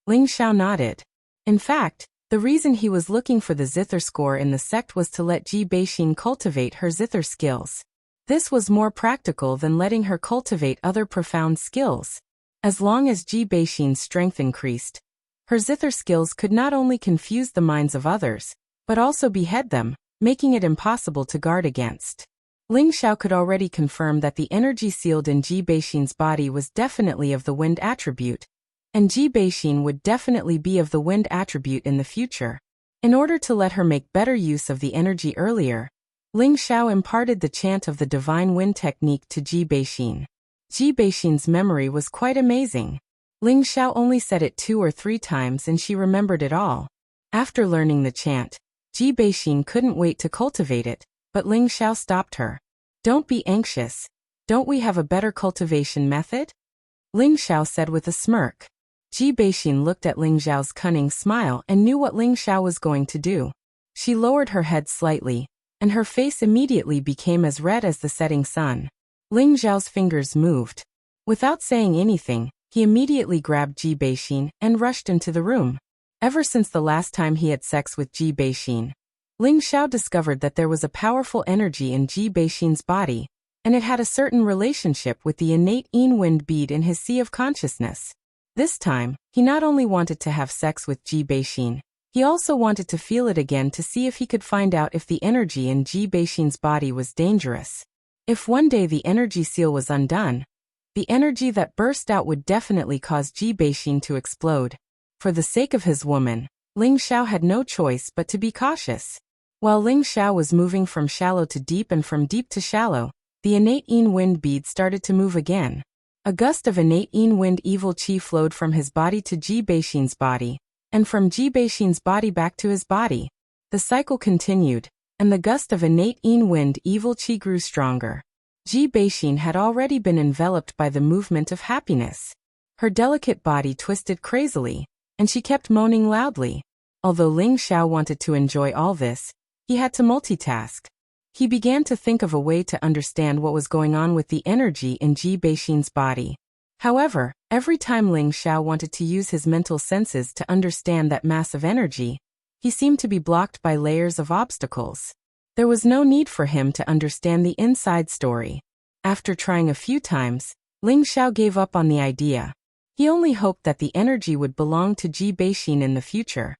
Ling Xiao nodded. In fact, the reason he was looking for the zither score in the sect was to let Ji Beixin cultivate her zither skills. This was more practical than letting her cultivate other profound skills. As long as Ji Beixin's strength increased, her zither skills could not only confuse the minds of others, but also behead them, making it impossible to guard against. Ling Xiao could already confirm that the energy sealed in Ji Beixin's body was definitely of the wind attribute, and Ji Beixin would definitely be of the wind attribute in the future. In order to let her make better use of the energy earlier, Ling Xiao imparted the chant of the divine wind technique to Ji Beixin. Ji Beixin's memory was quite amazing. Ling Xiao only said it 2 or 3 times and she remembered it all. After learning the chant, Ji Beixin couldn't wait to cultivate it, but Ling Xiao stopped her. "Don't be anxious. Don't we have a better cultivation method?" Ling Xiao said with a smirk. Ji Beixin looked at Ling Xiao's cunning smile and knew what Ling Xiao was going to do. She lowered her head slightly, and her face immediately became as red as the setting sun. Ling Xiao's fingers moved. Without saying anything, he immediately grabbed Ji Beixin and rushed into the room. Ever since the last time he had sex with Ji Beixin, Ling Xiao discovered that there was a powerful energy in Ji Beixin's body, and it had a certain relationship with the innate Yin wind bead in his sea of consciousness. This time, he not only wanted to have sex with Ji Beixin, He also wanted to feel it again to see if he could find out if the energy in Ji Beixin's body was dangerous. If one day the energy seal was undone, the energy that burst out would definitely cause Ji Beixin to explode. For the sake of his woman, Ling Xiao had no choice but to be cautious. While Ling Xiao was moving from shallow to deep and from deep to shallow, the innate yin wind bead started to move again. A gust of innate yin wind evil qi flowed from his body to Ji Beixin's body, and from Ji Beixin's body back to his body. The cycle continued, and the gust of innate yin wind evil qi grew stronger. Ji Beixin had already been enveloped by the movement of happiness. Her delicate body twisted crazily, and she kept moaning loudly. Although Ling Xiao wanted to enjoy all this, he had to multitask. He began to think of a way to understand what was going on with the energy in Ji Beixin's body. However, every time Ling Xiao wanted to use his mental senses to understand that mass of energy, he seemed to be blocked by layers of obstacles. There was no need for him to understand the inside story. After trying a few times, Ling Xiao gave up on the idea. He only hoped that the energy would belong to Ji Beixin in the future.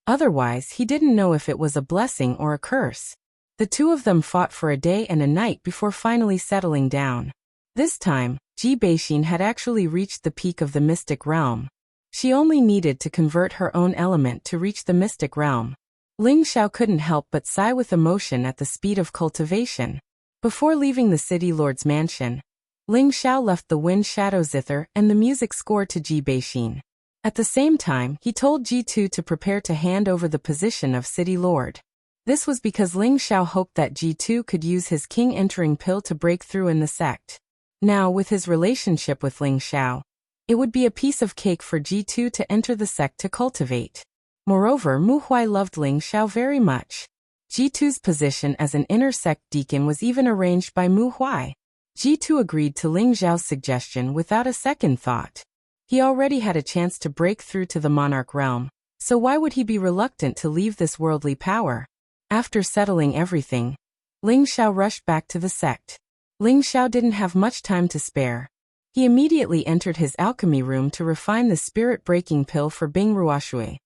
Otherwise, he didn't know if it was a blessing or a curse. The two of them fought for a day and a night before finally settling down. This time, Ji Beixin had actually reached the peak of the mystic realm. She only needed to convert her own element to reach the mystic realm. Ling Xiao couldn't help but sigh with emotion at the speed of cultivation. Before leaving the city lord's mansion, Ling Xiao left the wind shadow zither and the music score to Ji Beixin. At the same time, he told Ji2 to prepare to hand over the position of city lord. This was because Ling Xiao hoped that Ji2 could use his king entering pill to break through in the sect. Now, with his relationship with Ling Xiao, it would be a piece of cake for Ji2 to enter the sect to cultivate. Moreover, Mu Huai loved Ling Xiao very much. Ji2's position as an inner sect deacon was even arranged by Mu Huai. Ji2 agreed to Ling Xiao's suggestion without a second thought. He already had a chance to break through to the monarch realm, so why would he be reluctant to leave this worldly power? After settling everything, Ling Xiao rushed back to the sect. Ling Xiao didn't have much time to spare. He immediately entered his alchemy room to refine the spirit-breaking pill for Bing Ruoshui,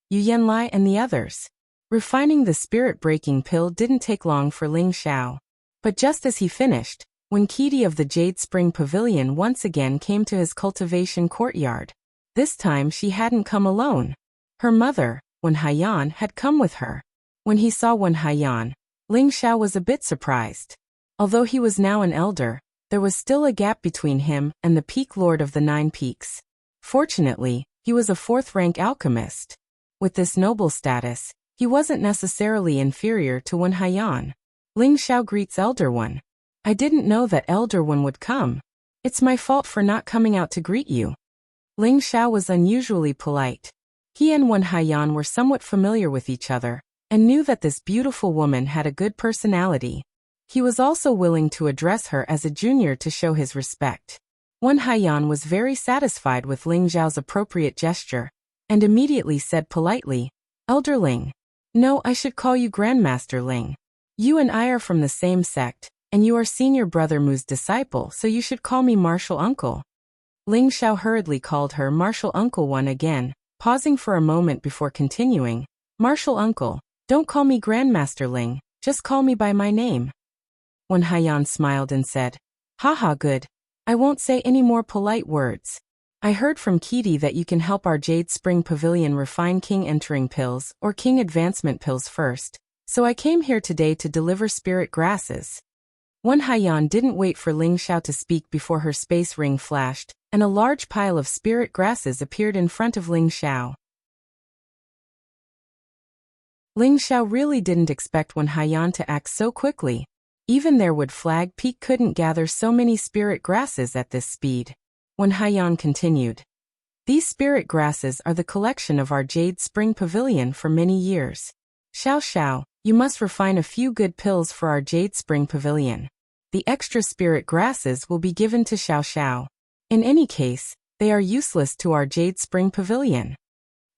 Yu Yanlai and the others. Refining the spirit-breaking pill didn't take long for Ling Xiao. But just as he finished, when Kitty of the Jade Spring Pavilion once again came to his cultivation courtyard. This time she hadn't come alone. Her mother, Wen Haiyan, had come with her. When he saw Wen Haiyan, Ling Xiao was a bit surprised. Although he was now an elder, there was still a gap between him and the peak lord of the 9 peaks. Fortunately, he was a 4th-rank alchemist. With this noble status, he wasn't necessarily inferior to Wen Haiyan. Ling Xiao greets Elder One. I didn't know that Elder One would come. It's my fault for not coming out to greet you. Ling Xiao was unusually polite. He and Wen Haiyan were somewhat familiar with each other, and knew that this beautiful woman had a good personality. He was also willing to address her as a junior to show his respect. Wen Haiyan was very satisfied with Ling Xiao's appropriate gesture, and immediately said politely, Elder Ling. No, I should call you Grandmaster Ling. You and I are from the same sect, and you are senior brother Mu's disciple, so you should call me Martial Uncle. Ling Xiao hurriedly called her Martial Uncle One again, pausing for a moment before continuing, Martial Uncle, don't call me Grandmaster Ling, just call me by my name. Wen Haiyan smiled and said, Haha, good. I won't say any more polite words. I heard from Kitty that you can help our Jade Spring Pavilion refine King Entering pills or King Advancement pills first, so I came here today to deliver spirit grasses. Wen Haiyan didn't wait for Ling Xiao to speak before her space ring flashed, and a large pile of spirit grasses appeared in front of Ling Xiao. Ling Xiao really didn't expect Wen Haiyan to act so quickly. Even their Wood Flag Peak couldn't gather so many spirit grasses at this speed. Wen Haiyan continued. These spirit grasses are the collection of our Jade Spring Pavilion for many years. Xiao Xiao, you must refine a few good pills for our Jade Spring Pavilion. The extra spirit grasses will be given to Xiao Xiao. In any case, they are useless to our Jade Spring Pavilion.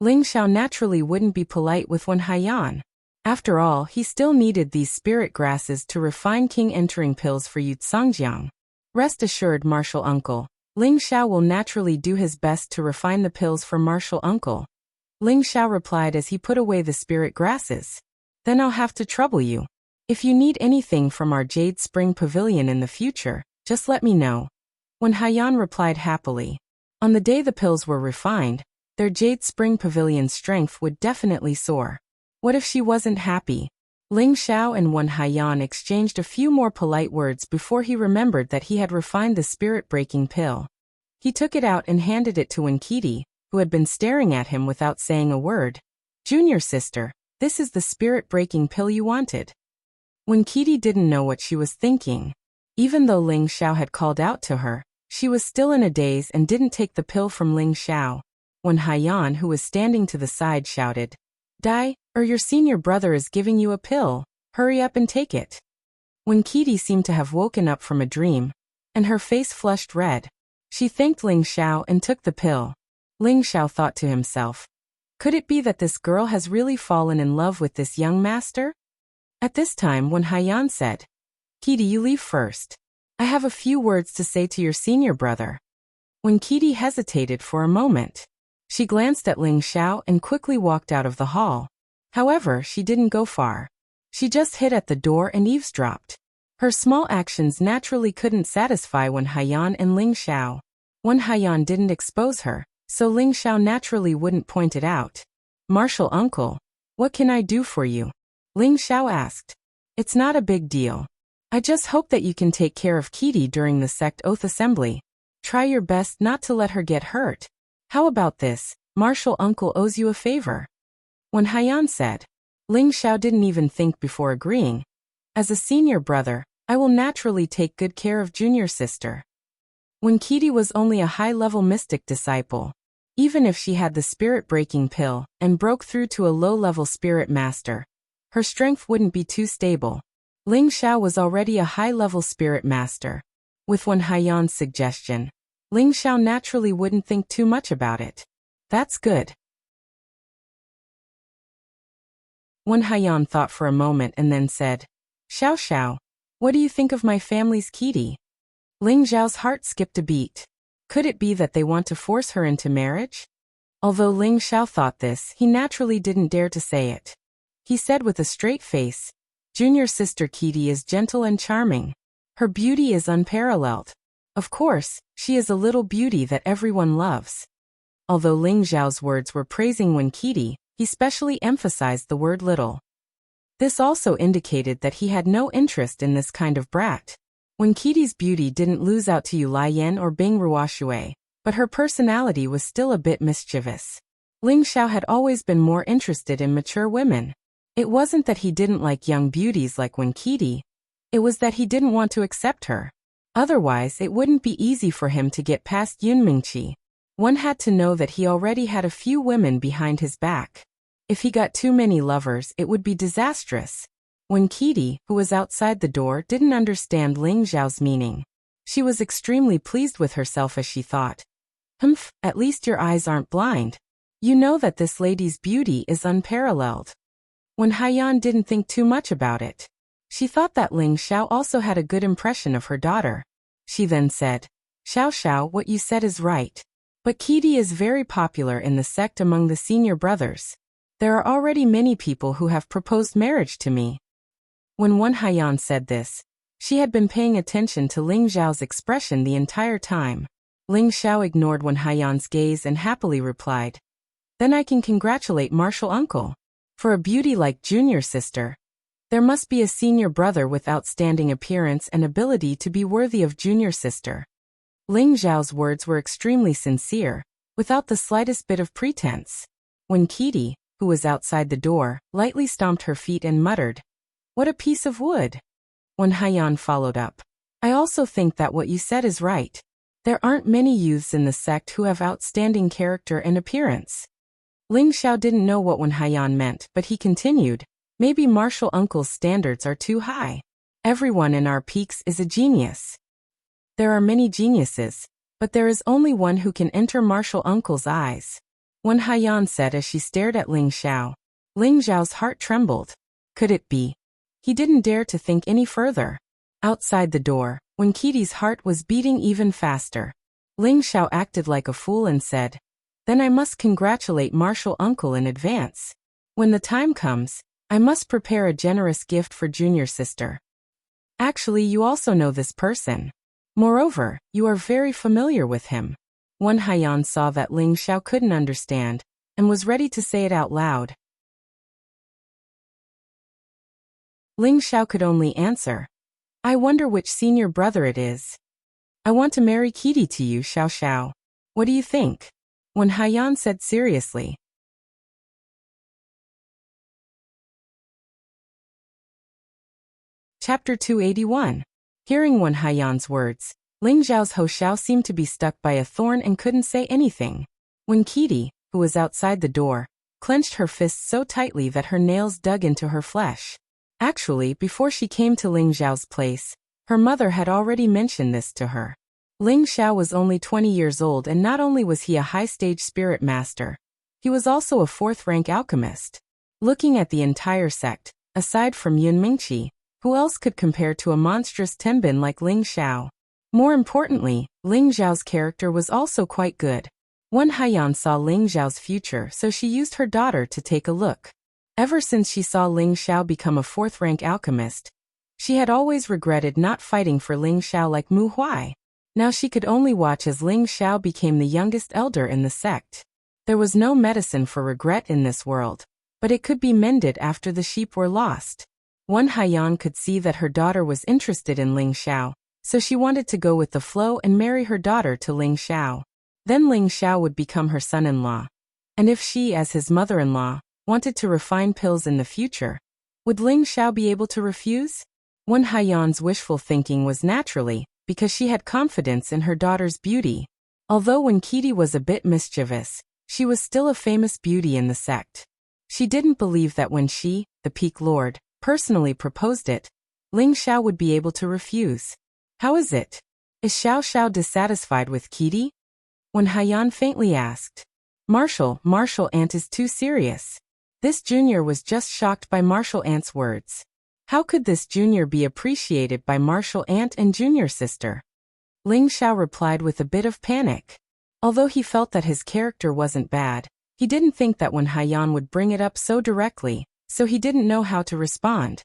Ling Xiao naturally wouldn't be polite with Wen Haiyan. After all, he still needed these spirit grasses to refine King Entering pills for Yu Tsangjiang. Rest assured, Martial Uncle, Ling Xiao will naturally do his best to refine the pills for martial uncle. Ling Xiao replied as he put away the spirit grasses. Then I'll have to trouble you. If you need anything from our Jade Spring Pavilion in the future, just let me know. Wen Haiyan replied happily. On the day the pills were refined, their Jade Spring Pavilion's strength would definitely soar. What if she wasn't happy? Ling Xiao and Wen Haiyan exchanged a few more polite words before he remembered that he had refined the spirit-breaking pill. He took it out and handed it to Wen Qidi, who had been staring at him without saying a word. Junior sister, this is the spirit-breaking pill you wanted. Wen Qidi didn't know what she was thinking. Even though Ling Xiao had called out to her, she was still in a daze and didn't take the pill from Ling Xiao. Wen Haiyan, who was standing to the side, shouted, "Dai, or your senior brother is giving you a pill. Hurry up and take it." Wen Qidi seemed to have woken up from a dream, and her face flushed red. She thanked Ling Xiao and took the pill. Ling Xiao thought to himself, could it be that this girl has really fallen in love with this young master? At this time, Wen Haiyan said, "Qidi, you leave first. I have a few words to say to your senior brother." When Qidi hesitated for a moment, she glanced at Ling Xiao and quickly walked out of the hall. However, she didn't go far. She just hid at the door and eavesdropped. Her small actions naturally couldn't satisfy Wen Haiyan and Ling Xiao. Wen Haiyan didn't expose her, so Ling Xiao naturally wouldn't point it out. "Martial uncle, what can I do for you?" Ling Xiao asked. "It's not a big deal. I just hope that you can take care of Qidi during the sect oath assembly. Try your best not to let her get hurt. How about this? Martial uncle owes you a favor." Wen Haiyan said. Ling Xiao didn't even think before agreeing. "As a senior brother, I will naturally take good care of junior sister." When Qidi was only a high-level mystic disciple, even if she had the spirit-breaking pill and broke through to a low-level spirit master, her strength wouldn't be too stable. Ling Xiao was already a high-level spirit master. With Wen Haiyan's suggestion, Ling Xiao naturally wouldn't think too much about it. That's good. Wen Haiyan thought for a moment and then said, "Xiao Xiao, what do you think of my family's Qidi?" Ling Xiao's heart skipped a beat. Could it be that they want to force her into marriage? Although Ling Xiao thought this, he naturally didn't dare to say it. He said with a straight face, "Junior sister Qidi is gentle and charming. Her beauty is unparalleled. Of course, she is a little beauty that everyone loves." Although Ling Xiao's words were praising Wen Qidi, he specially emphasized the word little. This also indicated that he had no interest in this kind of brat. Wen Qidi's beauty didn't lose out to Yu Lian or Bing Ruoshui, but her personality was still a bit mischievous. Ling Xiao had always been more interested in mature women. It wasn't that he didn't like young beauties like Wen Qidi. It was that he didn't want to accept her. Otherwise, it wouldn't be easy for him to get past Yun Mingqi. One had to know that he already had a few women behind his back. If he got too many lovers, it would be disastrous. Wen Qidi, who was outside the door, didn't understand Ling Xiao's meaning. She was extremely pleased with herself as she thought, "Humph, at least your eyes aren't blind. You know that this lady's beauty is unparalleled." Wen Haiyan didn't think too much about it. She thought that Ling Xiao also had a good impression of her daughter. She then said, "Xiao Xiao, what you said is right. But Qidi is very popular in the sect among the senior brothers. There are already many people who have proposed marriage to me." When Wen Haiyan said this, she had been paying attention to Ling Xiao's expression the entire time. Ling Xiao ignored Wen Haiyan's gaze and happily replied, "Then I can congratulate martial uncle. For a beauty like junior sister, there must be a senior brother with outstanding appearance and ability to be worthy of junior sister." Ling Xiao's words were extremely sincere, without the slightest bit of pretense. When Qidi, who was outside the door, lightly stomped her feet and muttered, "What a piece of wood." Wen Haiyan followed up, "I also think that what you said is right. There aren't many youths in the sect who have outstanding character and appearance." Ling Xiao didn't know what Wen Haiyan meant, but he continued, "Maybe martial uncle's standards are too high. Everyone in our peaks is a genius. There are many geniuses, but there is only one who can enter martial uncle's eyes." Wen Haiyan said as she stared at Ling Xiao. Ling Xiao's heart trembled. Could it be? He didn't dare to think any further. Outside the door, Wen Qidi's heart was beating even faster. Ling Xiao acted like a fool and said, "Then I must congratulate Marshal Uncle in advance. When the time comes, I must prepare a generous gift for junior sister. Actually, you also know this person. Moreover, you are very familiar with him." Wen Haiyan saw that Ling Xiao couldn't understand, and was ready to say it out loud. Ling Xiao could only answer, "I wonder which senior brother it is. I want to marry Kitty to you, Xiao Xiao. What do you think?" Wen Haiyan said seriously. Chapter 281. Hearing Wen Haiyan's words, Ling Xiao's Ho Xiao seemed to be stuck by a thorn and couldn't say anything. When Kitty, who was outside the door, clenched her fists so tightly that her nails dug into her flesh. Actually, before she came to Ling Xiao's place, her mother had already mentioned this to her. Ling Xiao was only 20 years old, and not only was he a high-stage spirit master, he was also a fourth-rank alchemist. Looking at the entire sect, aside from Yun Mingqi, who else could compare to a monstrous tenbin like Ling Xiao? More importantly, Ling Xiao's character was also quite good. Wen Haiyan saw Ling Xiao's future, so she used her daughter to take a look. Ever since she saw Ling Xiao become a fourth-rank alchemist, she had always regretted not fighting for Ling Xiao like Mu Huai. Now she could only watch as Ling Xiao became the youngest elder in the sect. There was no medicine for regret in this world, but it could be mended after the sheep were lost. Wen Haiyan could see that her daughter was interested in Ling Xiao, so she wanted to go with the flow and marry her daughter to Ling Xiao. Then Ling Xiao would become her son-in-law. And if she, as his mother-in-law, wanted to refine pills in the future, would Ling Xiao be able to refuse? Wen Haiyan's wishful thinking was naturally, because she had confidence in her daughter's beauty. Although when Kitty was a bit mischievous, she was still a famous beauty in the sect. She didn't believe that when she, the Peak Lord, personally proposed it, Ling Xiao would be able to refuse. "How is it? Is Xiao Xiao dissatisfied with Kitty?" Wen Haiyan faintly asked. Marshal Aunt is too serious." This junior was just shocked by Marshal Aunt's words. How could this junior be appreciated by Marshal Aunt and junior sister? Ling Xiao replied with a bit of panic. Although he felt that his character wasn't bad, he didn't think that Wen Haiyan would bring it up so directly, so he didn't know how to respond.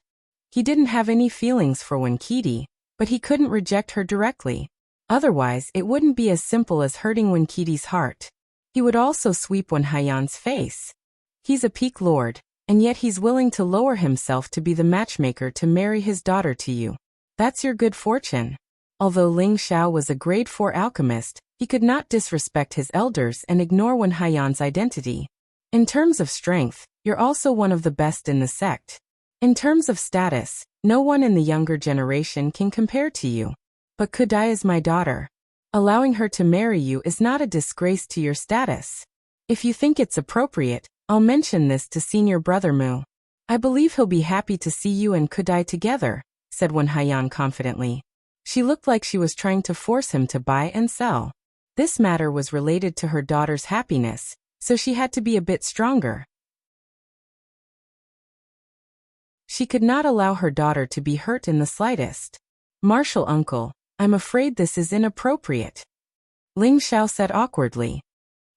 He didn't have any feelings for Wen Kitty, but he couldn't reject her directly. Otherwise, it wouldn't be as simple as hurting Wen Kitty's heart. He would also sweep Wen Haiyan's face. He's a Peak Lord, and yet he's willing to lower himself to be the matchmaker to marry his daughter to you. That's your good fortune. Although Ling Xiao was a grade 4 alchemist, he could not disrespect his elders and ignore Wen Haiyan's identity. In terms of strength, you're also one of the best in the sect. In terms of status, no one in the younger generation can compare to you. But Kudai is my daughter. Allowing her to marry you is not a disgrace to your status. If you think it's appropriate, I'll mention this to senior brother Mu. I believe he'll be happy to see you and Kudai together, said Wen Haiyan confidently. She looked like she was trying to force him to buy and sell. This matter was related to her daughter's happiness, so she had to be a bit stronger. She could not allow her daughter to be hurt in the slightest. Marshal uncle, I'm afraid this is inappropriate. Ling Xiao said awkwardly.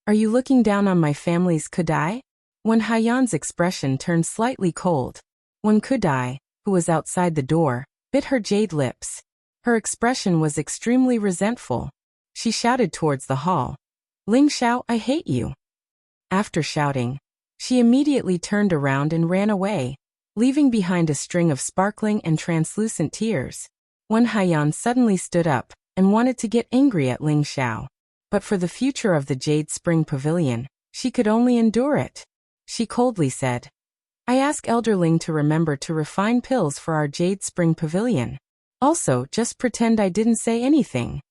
Are you looking down on my family's Kudai? Wen Haiyan's expression turned slightly cold. When Kudai, who was outside the door, bit her jade lips. Her expression was extremely resentful. She shouted towards the hall. Ling Xiao, I hate you. After shouting, she immediately turned around and ran away, leaving behind a string of sparkling and translucent tears. Wen Haiyan suddenly stood up and wanted to get angry at Ling Xiao. But for the future of the Jade Spring Pavilion, she could only endure it. She coldly said, I ask Elder Ling to remember to refine pills for our Jade Spring Pavilion. Also, just pretend I didn't say anything.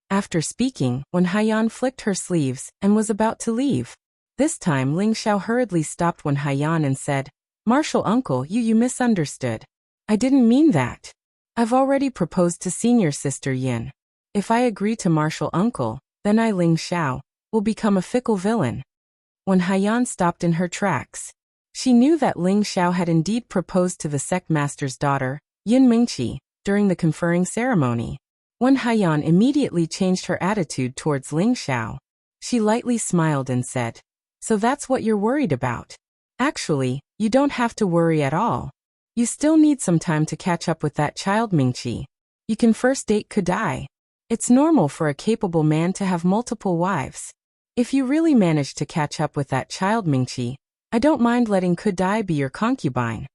After speaking, Wen Haiyan flicked her sleeves and was about to leave. This time Ling Xiao hurriedly stopped Wen Haiyan and said, Marshal uncle, you misunderstood. I didn't mean that. I've already proposed to senior sister Yin. If I agree to Marshal uncle, then I, Ling Xiao, will become a fickle villain. Wen Haiyan stopped in her tracks. She knew that Ling Xiao had indeed proposed to the sect master's daughter, Yin Mingqi, during the conferring ceremony. Wen Haiyan immediately changed her attitude towards Ling Xiao. She lightly smiled and said, "So that's what you're worried about. Actually, you don't have to worry at all. You still need some time to catch up with that child Mingqi. You can first date Kudai. It's normal for a capable man to have multiple wives. If you really manage to catch up with that child Mingqi, I don't mind letting Kudai be your concubine."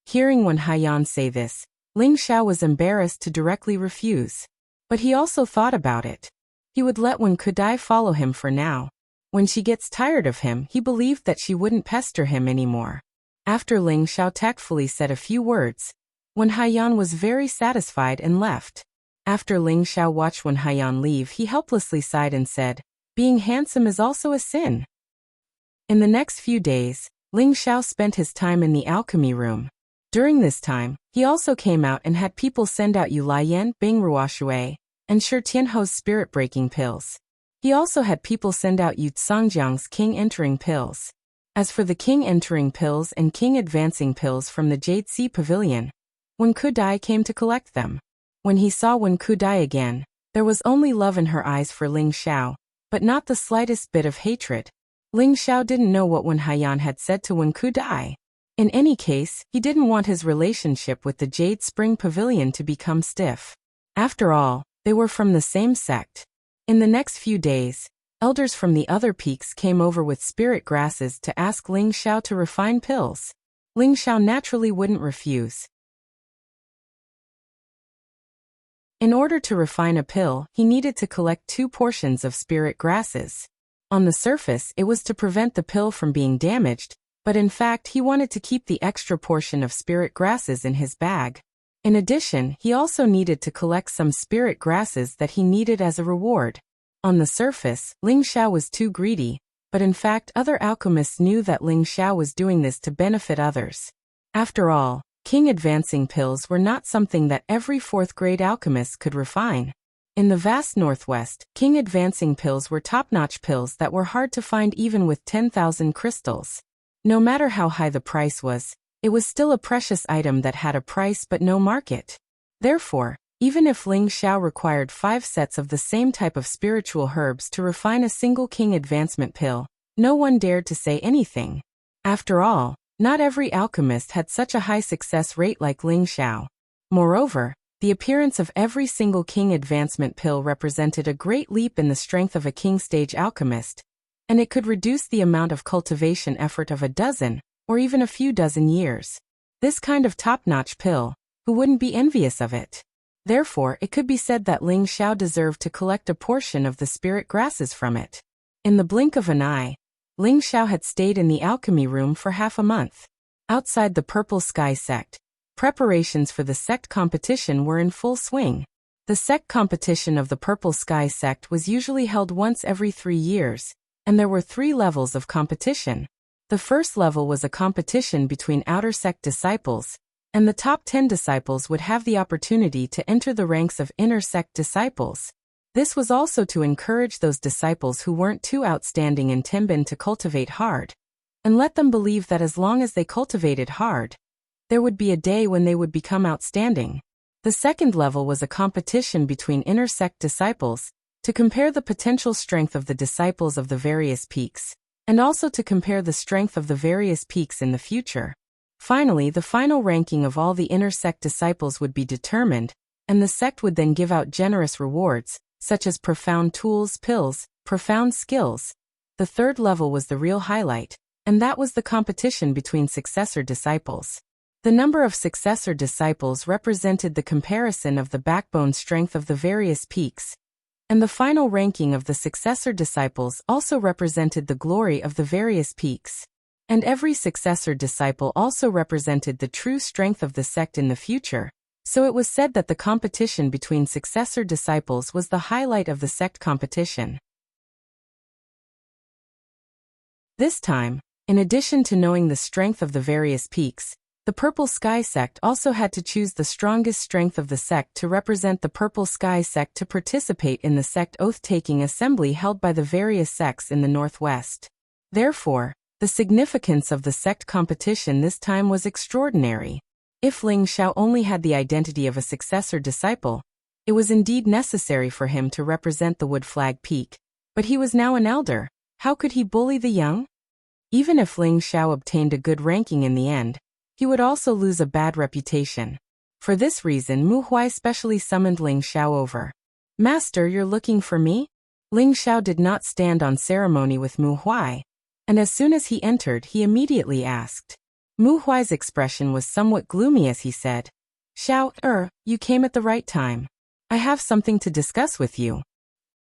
Hearing Wen Haiyan say this, Ling Xiao was embarrassed to directly refuse. But he also thought about it. He would let Wen Kudai follow him for now. When she gets tired of him, he believed that she wouldn't pester him anymore. After Ling Xiao tactfully said a few words, Wen Haiyan was very satisfied and left. After Ling Xiao watched Wen Haiyan leave, he helplessly sighed and said, "Being handsome is also a sin." In the next few days, Ling Xiao spent his time in the alchemy room. During this time, he also came out and had people send out Yu Laiyan, Bing Ruoshui, and Shi Tianho's spirit-breaking pills. He also had people send out Yu Tsangjiang's king-entering pills. As for the king-entering pills and king-advancing pills from the Jade Sea Pavilion, Wen Kudai came to collect them. When he saw Wen Kudai again, there was only love in her eyes for Ling Xiao, but not the slightest bit of hatred. Ling Xiao didn't know what Wen Haiyan had said to Wen Kudai. In any case, he didn't want his relationship with the Jade Spring Pavilion to become stiff. After all, they were from the same sect. In the next few days, elders from the other peaks came over with spirit grasses to ask Ling Xiao to refine pills. Ling Xiao naturally wouldn't refuse. In order to refine a pill, he needed to collect 2 portions of spirit grasses. On the surface, it was to prevent the pill from being damaged, but in fact he wanted to keep the extra portion of spirit grasses in his bag. In addition, he also needed to collect some spirit grasses that he needed as a reward. On the surface, Ling Xiao was too greedy, but in fact other alchemists knew that Ling Xiao was doing this to benefit others. After all, king advancing pills were not something that every 4th grade alchemist could refine. In the vast Northwest, king advancing pills were top-notch pills that were hard to find even with 10,000 crystals. No matter how high the price was, it was still a precious item that had a price but no market. Therefore, even if Ling Xiao required 5 sets of the same type of spiritual herbs to refine a single king advancement pill, no one dared to say anything. After all, not every alchemist had such a high success rate like Ling Xiao. Moreover, the appearance of every single king advancement pill represented a great leap in the strength of a king stage alchemist, and it could reduce the amount of cultivation effort of a dozen, or even a few dozen years. This kind of top-notch pill, who wouldn't be envious of it? Therefore, it could be said that Ling Xiao deserved to collect a portion of the spirit grasses from it. In the blink of an eye, Ling Xiao had stayed in the alchemy room for half a month. Outside the Purple Sky sect, preparations for the sect competition were in full swing. The sect competition of the Purple Sky sect was usually held once every 3 years, and there were 3 levels of competition. The first level was a competition between outer sect disciples, and the top 10 disciples would have the opportunity to enter the ranks of inner sect disciples. This was also to encourage those disciples who weren't too outstanding in Tenbin to cultivate hard, and let them believe that as long as they cultivated hard, there would be a day when they would become outstanding. The second level was a competition between inner sect disciples, to compare the potential strength of the disciples of the various peaks, and also to compare the strength of the various peaks in the future. Finally, the final ranking of all the inner sect disciples would be determined, and the sect would then give out generous rewards, such as profound tools, pills, profound skills. The third level was the real highlight, and that was the competition between successor disciples. The number of successor disciples represented the comparison of the backbone strength of the various peaks, and the final ranking of the successor disciples also represented the glory of the various peaks. And every successor disciple also represented the true strength of the sect in the future, so it was said that the competition between successor disciples was the highlight of the sect competition. This time, in addition to knowing the strength of the various peaks, the Purple Sky sect also had to choose the strongest strength of the sect to represent the Purple Sky sect to participate in the sect oath-taking assembly held by the various sects in the Northwest. Therefore, the significance of the sect competition this time was extraordinary. If Ling Xiao only had the identity of a successor disciple, It was indeed necessary for him to represent the Wood Flag Peak, but he was now an elder. How could he bully the young? Even if Ling Xiao obtained a good ranking in the end, he would also lose a bad reputation. For this reason, Mu Huai specially summoned Ling Xiao over. "Master, you're looking for me?" Ling Xiao did not stand on ceremony with Mu Huai, and as soon as he entered, he immediately asked. Mu Huai's expression was somewhat gloomy as he said, "Xiao, you came at the right time. I have something to discuss with you."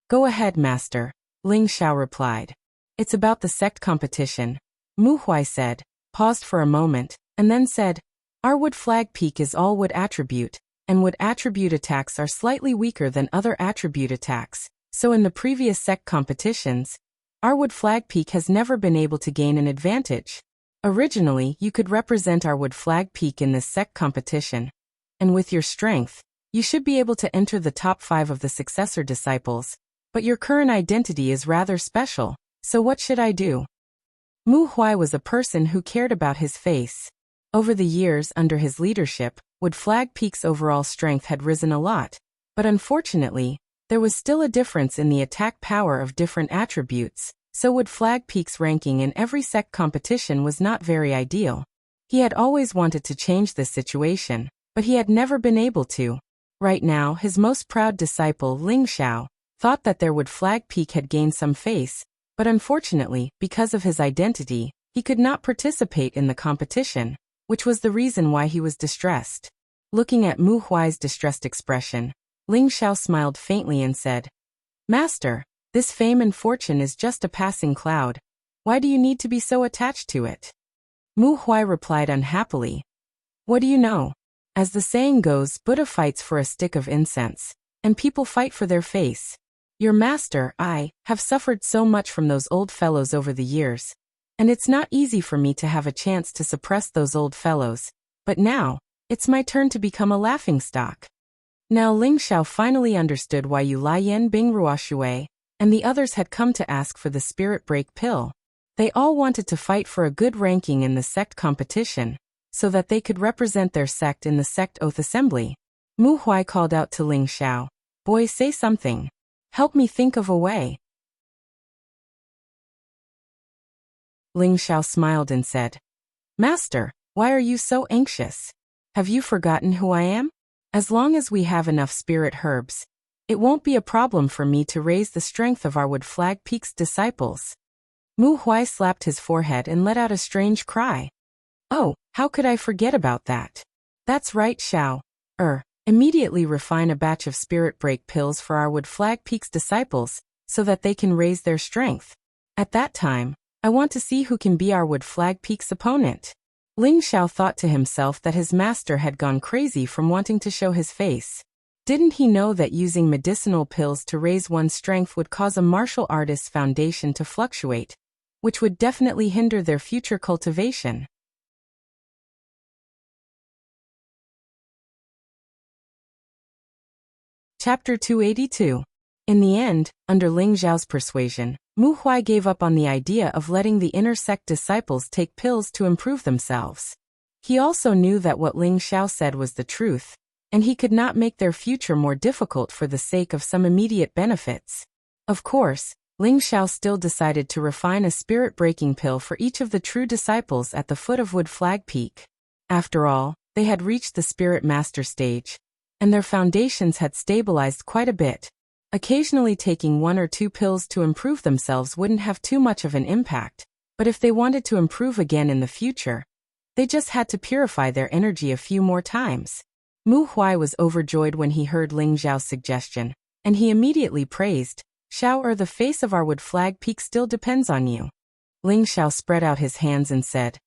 "Go ahead, master," Ling Xiao replied. "It's about the sect competition," Mu Huai said, paused for a moment, and then said, "Our Wood Flag Peak is all Wood attribute, and Wood attribute attacks are slightly weaker than other attribute attacks, so in the previous sect competitions, our Wood Flag Peak has never been able to gain an advantage. Originally, you could represent our Wood Flag Peak in this sect competition, and with your strength, you should be able to enter the top 5 of the successor disciples, but your current identity is rather special, so what should I do?" Mu Huai was a person who cared about his face. Over the years under his leadership, Wood Flag Peak's overall strength had risen a lot, but unfortunately, there was still a difference in the attack power of different attributes, so Wood Flag Peak's ranking in every sect competition was not very ideal. He had always wanted to change this situation, but he had never been able to. Right now, his most proud disciple, Ling Xiao, thought that their Wood Flag Peak had gained some face, but unfortunately, because of his identity, he could not participate in the competition, which was the reason why he was distressed. Looking at Mu Huai's distressed expression, Ling Xiao smiled faintly and said, "Master, this fame and fortune is just a passing cloud. Why do you need to be so attached to it?" Mu Huai replied unhappily, "What do you know? As the saying goes, Buddha fights for a stick of incense, and people fight for their face. Your master, I, have suffered so much from those old fellows over the years, and it's not easy for me to have a chance to suppress those old fellows, but now, it's my turn to become a laughingstock." Now Ling Xiao finally understood why Yu Lian Bing Ruoshui and the others had come to ask for the spirit break pill. They all wanted to fight for a good ranking in the sect competition, so that they could represent their sect in the sect oath assembly. Mu Huai called out to Ling Xiao, "Boy, say something. Help me think of a way." Ling Xiao smiled and said, "Master, why are you so anxious? Have you forgotten who I am? As long as we have enough spirit herbs, it won't be a problem for me to raise the strength of our Wood Flag Peak's disciples." Mu Huai slapped his forehead and let out a strange cry. "Oh, how could I forget about that? That's right, Xiao. Immediately refine a batch of spirit break pills for our Wood Flag Peak's disciples, so that they can raise their strength. At that time, I want to see who can be our Wood Flag Peak's opponent." Ling Xiao thought to himself that his master had gone crazy from wanting to show his face. Didn't he know that using medicinal pills to raise one's strength would cause a martial artist's foundation to fluctuate, which would definitely hinder their future cultivation? Chapter 282. In the end, under Ling Xiao's persuasion, Mu Huai gave up on the idea of letting the inner sect disciples take pills to improve themselves. He also knew that what Ling Xiao said was the truth, and he could not make their future more difficult for the sake of some immediate benefits. Of course, Ling Xiao still decided to refine a spirit-breaking pill for each of the true disciples at the foot of Wood Flag Peak. After all, they had reached the Spirit Master stage, and their foundations had stabilized quite a bit. Occasionally taking 1 or 2 pills to improve themselves wouldn't have too much of an impact, but if they wanted to improve again in the future, they just had to purify their energy a few more times. Mu Huai was overjoyed when he heard Ling Xiao's suggestion, and he immediately praised, "Xiao, the face of our Wood Flag Peak still depends on you." Ling Xiao spread out his hands and said,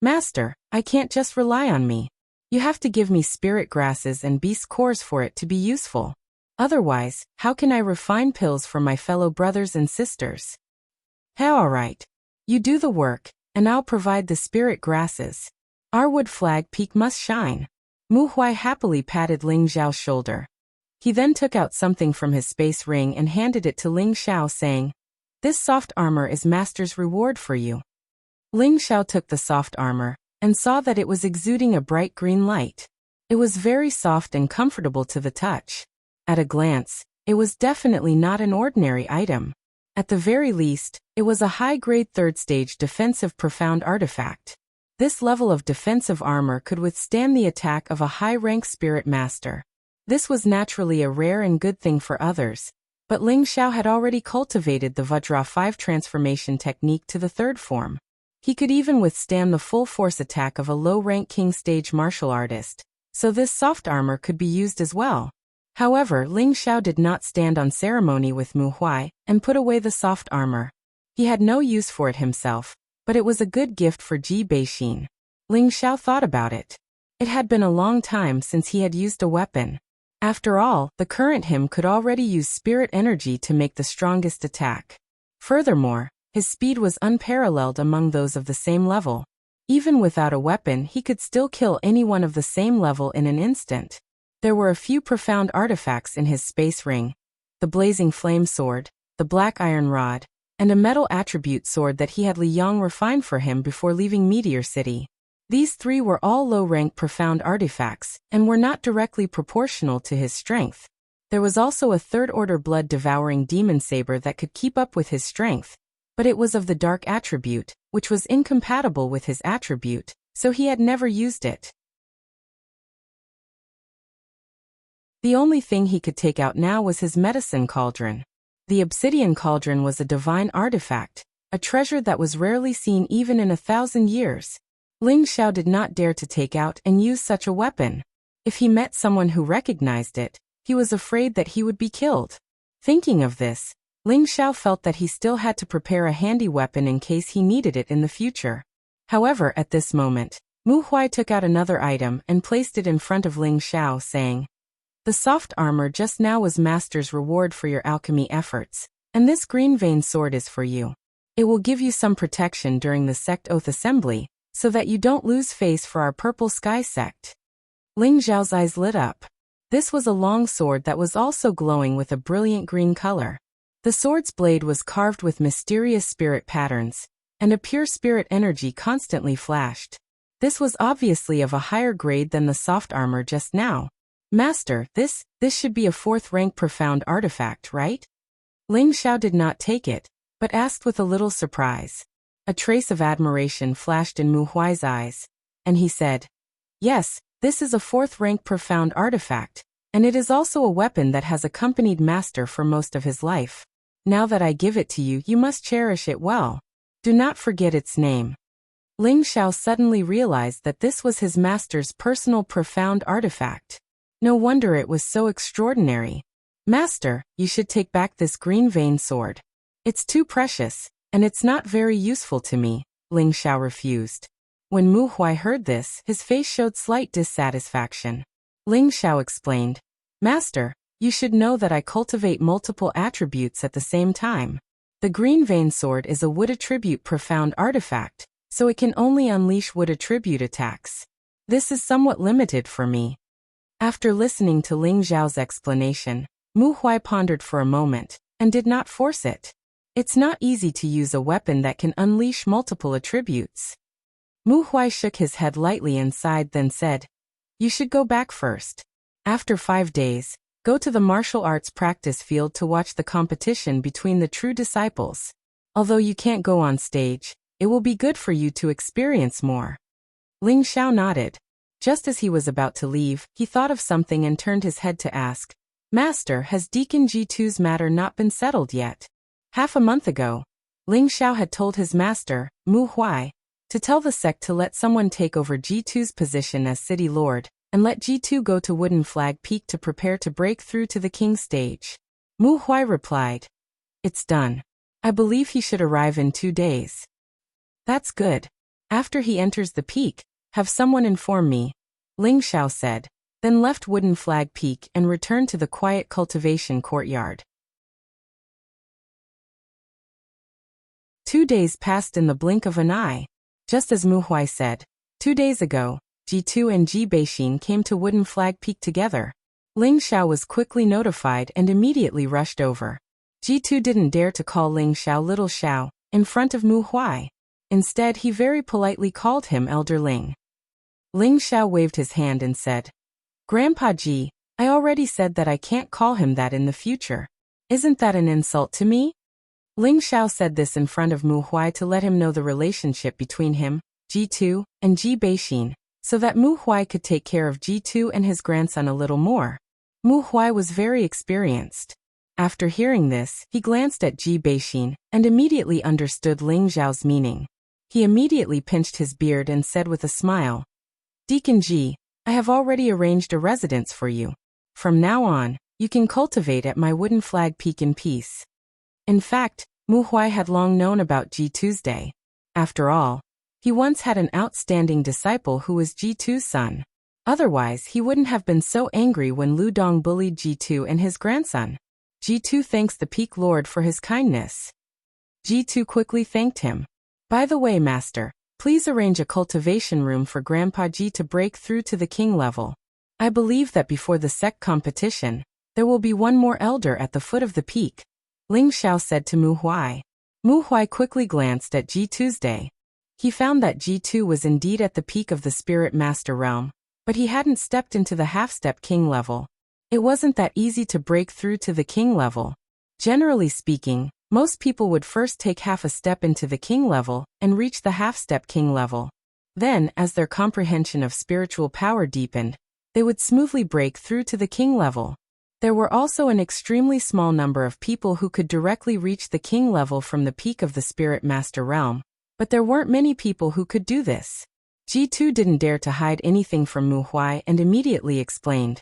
"Master, I can't just rely on me. You have to give me spirit grasses and beast cores for it to be useful. Otherwise, how can I refine pills for my fellow brothers and sisters?" "Hey, all right. You do the work, and I'll provide the spirit grasses. Our Wood Flag Peak must shine." Mu Huai happily patted Ling Xiao's shoulder. He then took out something from his space ring and handed it to Ling Xiao, saying, "This soft armor is Master's reward for you." Ling Xiao took the soft armor, and saw that it was exuding a bright green light. It was very soft and comfortable to the touch. At a glance, it was definitely not an ordinary item. At the very least, it was a high-grade third-stage defensive profound artifact. This level of defensive armor could withstand the attack of a high-rank spirit master. This was naturally a rare and good thing for others, but Ling Xiao had already cultivated the Vajra 5 transformation technique to the third form. He could even withstand the full-force attack of a low-rank king-stage martial artist, so this soft armor could be used as well. However, Ling Xiao did not stand on ceremony with Mu Huai and put away the soft armor. He had no use for it himself, but it was a good gift for Ji Beixin. Ling Xiao thought about it. It had been a long time since he had used a weapon. After all, the current him could already use spirit energy to make the strongest attack. Furthermore, his speed was unparalleled among those of the same level. Even without a weapon, he could still kill anyone of the same level in an instant. There were a few profound artifacts in his space ring: the blazing flame sword, the black iron rod, and a metal attribute sword that he had Li Yang refine for him before leaving Meteor City. These three were all low-rank profound artifacts, and were not directly proportional to his strength. There was also a third-order blood-devouring demon saber that could keep up with his strength, but it was of the dark attribute, which was incompatible with his attribute, so he had never used it. The only thing he could take out now was his medicine cauldron. The obsidian cauldron was a divine artifact, a treasure that was rarely seen even in 1,000 years. Ling Xiao did not dare to take out and use such a weapon. If he met someone who recognized it, he was afraid that he would be killed. Thinking of this, Ling Xiao felt that he still had to prepare a handy weapon in case he needed it in the future. However, at this moment, Mu Huai took out another item and placed it in front of Ling Xiao, saying, "The soft armor just now was Master's reward for your alchemy efforts, and this green vein sword is for you. It will give you some protection during the sect oath assembly, so that you don't lose face for our Purple Sky sect." Ling Xiao's eyes lit up. This was a long sword that was also glowing with a brilliant green color. The sword's blade was carved with mysterious spirit patterns, and a pure spirit energy constantly flashed. This was obviously of a higher grade than the soft armor just now. "Master, this should be a 4th-rank profound artifact, right?" Ling Xiao did not take it, but asked with a little surprise. A trace of admiration flashed in Mu Huai's eyes, and he said, "Yes, this is a 4th-rank profound artifact, and it is also a weapon that has accompanied Master for most of his life. Now that I give it to you, you must cherish it well. Do not forget its name." Ling Xiao suddenly realized that this was his master's personal profound artifact. No wonder it was so extraordinary. "Master, you should take back this green vein sword. It's too precious, and it's not very useful to me," Ling Xiao refused. When Mu Huai heard this, his face showed slight dissatisfaction. Ling Xiao explained, "Master, you should know that I cultivate multiple attributes at the same time. The green vein sword is a wood attribute profound artifact, so it can only unleash wood attribute attacks. This is somewhat limited for me." After listening to Ling Xiao's explanation, Mu Huai pondered for a moment, and did not force it. It's not easy to use a weapon that can unleash multiple attributes. Mu Huai shook his head lightly and sighed, then said, "You should go back first. After 5 days, go to the martial arts practice field to watch the competition between the true disciples. Although you can't go on stage, it will be good for you to experience more." Ling Xiao nodded. Just as he was about to leave, he thought of something and turned his head to ask, "Master, has Deacon G2's matter not been settled yet?" Half a month ago, Ling Xiao had told his master, Mu Huai, to tell the sect to let someone take over G2's position as city lord, and let G2 go to Wooden Flag Peak to prepare to break through to the king's stage. Mu Huai replied, "It's done. I believe he should arrive in 2 days." "That's good. After he enters the peak, have someone inform me," Ling Xiao said, then left Wooden Flag Peak and returned to the quiet cultivation courtyard. 2 days passed in the blink of an eye. Just as Mu Huai said, 2 days ago, G2 and Ji Beixin came to Wooden Flag Peak together. Ling Xiao was quickly notified and immediately rushed over. G2 didn't dare to call Ling Xiao Little Xiao in front of Mu Huai. Instead, he very politely called him Elder Ling. Ling Xiao waved his hand and said, "Grandpa Ji, I already said that I can't call him that in the future. Isn't that an insult to me? Ling Xiao said this in front of Mu Huai to let him know the relationship between him, Ji2, and Ji Beixin, so that Mu Huai could take care of Ji2 and his grandson a little more. Mu Huai was very experienced. After hearing this, he glanced at Ji Beixin and immediately understood Ling Xiao's meaning. He immediately pinched his beard and said with a smile, Deacon Ji, I have already arranged a residence for you. From now on, you can cultivate at my wooden flag peak in peace. In fact, Mu Huai had long known about Ji2's day. After all, he once had an outstanding disciple who was Ji2's son. Otherwise, he wouldn't have been so angry when Lu Dong bullied Ji2 and his grandson. Ji2 thanks the Peak Lord for his kindness. Ji2 quickly thanked him. By the way, Master, please arrange a cultivation room for Grandpa Ji to break through to the king level. I believe that before the sect competition, there will be one more elder at the foot of the peak, Ling Xiao said to Mu Huai. Mu Huai quickly glanced at Ji2's day. He found that Ji2 was indeed at the peak of the Spirit Master realm, but he hadn't stepped into the half-step king level. It wasn't that easy to break through to the king level. Generally speaking, most people would first take half a step into the king level and reach the half-step king level. Then, as their comprehension of spiritual power deepened, they would smoothly break through to the king level. There were also an extremely small number of people who could directly reach the king level from the peak of the Spirit Master realm, but there weren't many people who could do this. Ji2 didn't dare to hide anything from Mu Huai and immediately explained,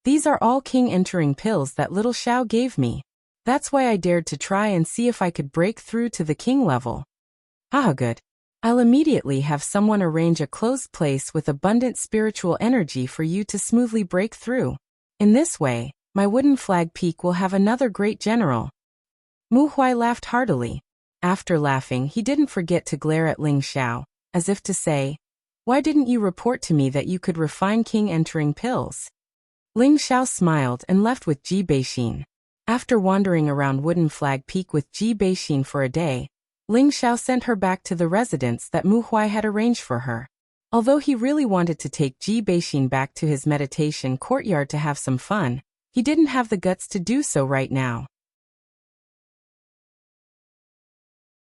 These are all king entering pills that little Xiao gave me. That's why I dared to try and see if I could break through to the king level. Ah, good. I'll immediately have someone arrange a closed place with abundant spiritual energy for you to smoothly break through. In this way, my wooden flag peak will have another great general. Mu Huai laughed heartily. After laughing, he didn't forget to glare at Ling Xiao, as if to say, Why didn't you report to me that you could refine king entering pills? Ling Xiao smiled and left with Ji Beixin. After wandering around Wooden Flag Peak with Ji Beixin for a day, Ling Xiao sent her back to the residence that Mu Huai had arranged for her. Although he really wanted to take Ji Beixin back to his meditation courtyard to have some fun, he didn't have the guts to do so right now.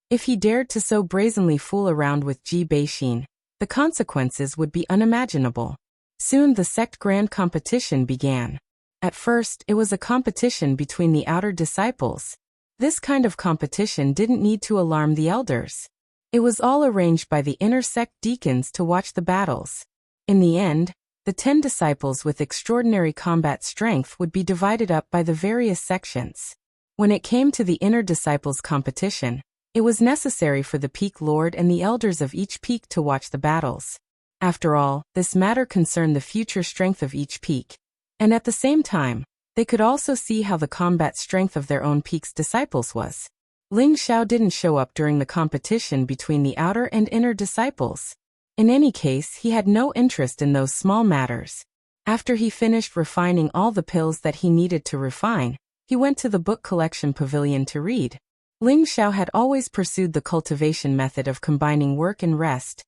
If he dared to so brazenly fool around with Ji Beixin, the consequences would be unimaginable. Soon the sect grand competition began. At first, it was a competition between the outer disciples. This kind of competition didn't need to alarm the elders. It was all arranged by the inner sect deacons to watch the battles. In the end, the 10 disciples with extraordinary combat strength would be divided up by the various sections. When it came to the inner disciples competition, it was necessary for the Peak Lord and the elders of each peak to watch the battles. After all, this matter concerned the future strength of each peak. And at the same time, they could also see how the combat strength of their own peak's disciples was. Ling Xiao didn't show up during the competition between the outer and inner disciples. In any case, he had no interest in those small matters. After he finished refining all the pills that he needed to refine, he went to the book collection pavilion to read. Ling Xiao had always pursued the cultivation method of combining work and rest,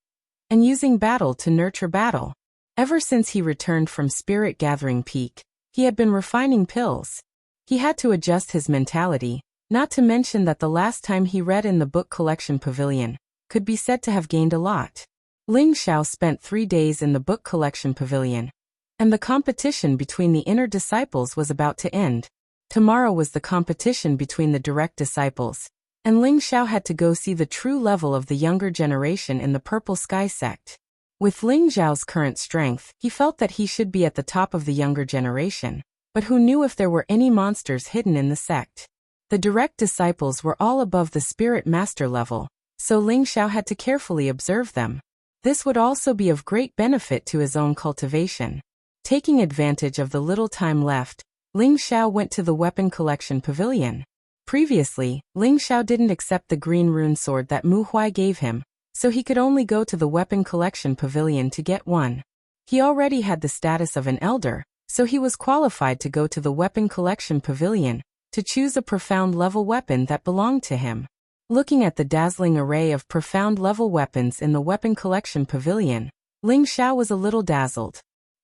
and using battle to nurture battle. Ever since he returned from Spirit Gathering Peak, he had been refining pills. He had to adjust his mentality, not to mention that the last time he read in the book collection pavilion could be said to have gained a lot. Ling Xiao spent 3 days in the book collection pavilion, and the competition between the inner disciples was about to end. Tomorrow was the competition between the direct disciples, and Ling Xiao had to go see the true level of the younger generation in the Purple Sky sect. With Ling Xiao's current strength, he felt that he should be at the top of the younger generation, but who knew if there were any monsters hidden in the sect? The direct disciples were all above the Spirit Master level, so Ling Xiao had to carefully observe them. This would also be of great benefit to his own cultivation. Taking advantage of the little time left, Ling Xiao went to the weapon collection pavilion. Previously, Ling Xiao didn't accept the green rune sword that Mu Huai gave him, so he could only go to the weapon collection pavilion to get one. He already had the status of an elder, so he was qualified to go to the weapon collection pavilion to choose a profound level weapon that belonged to him. Looking at the dazzling array of profound level weapons in the weapon collection pavilion, Ling Xiao was a little dazzled.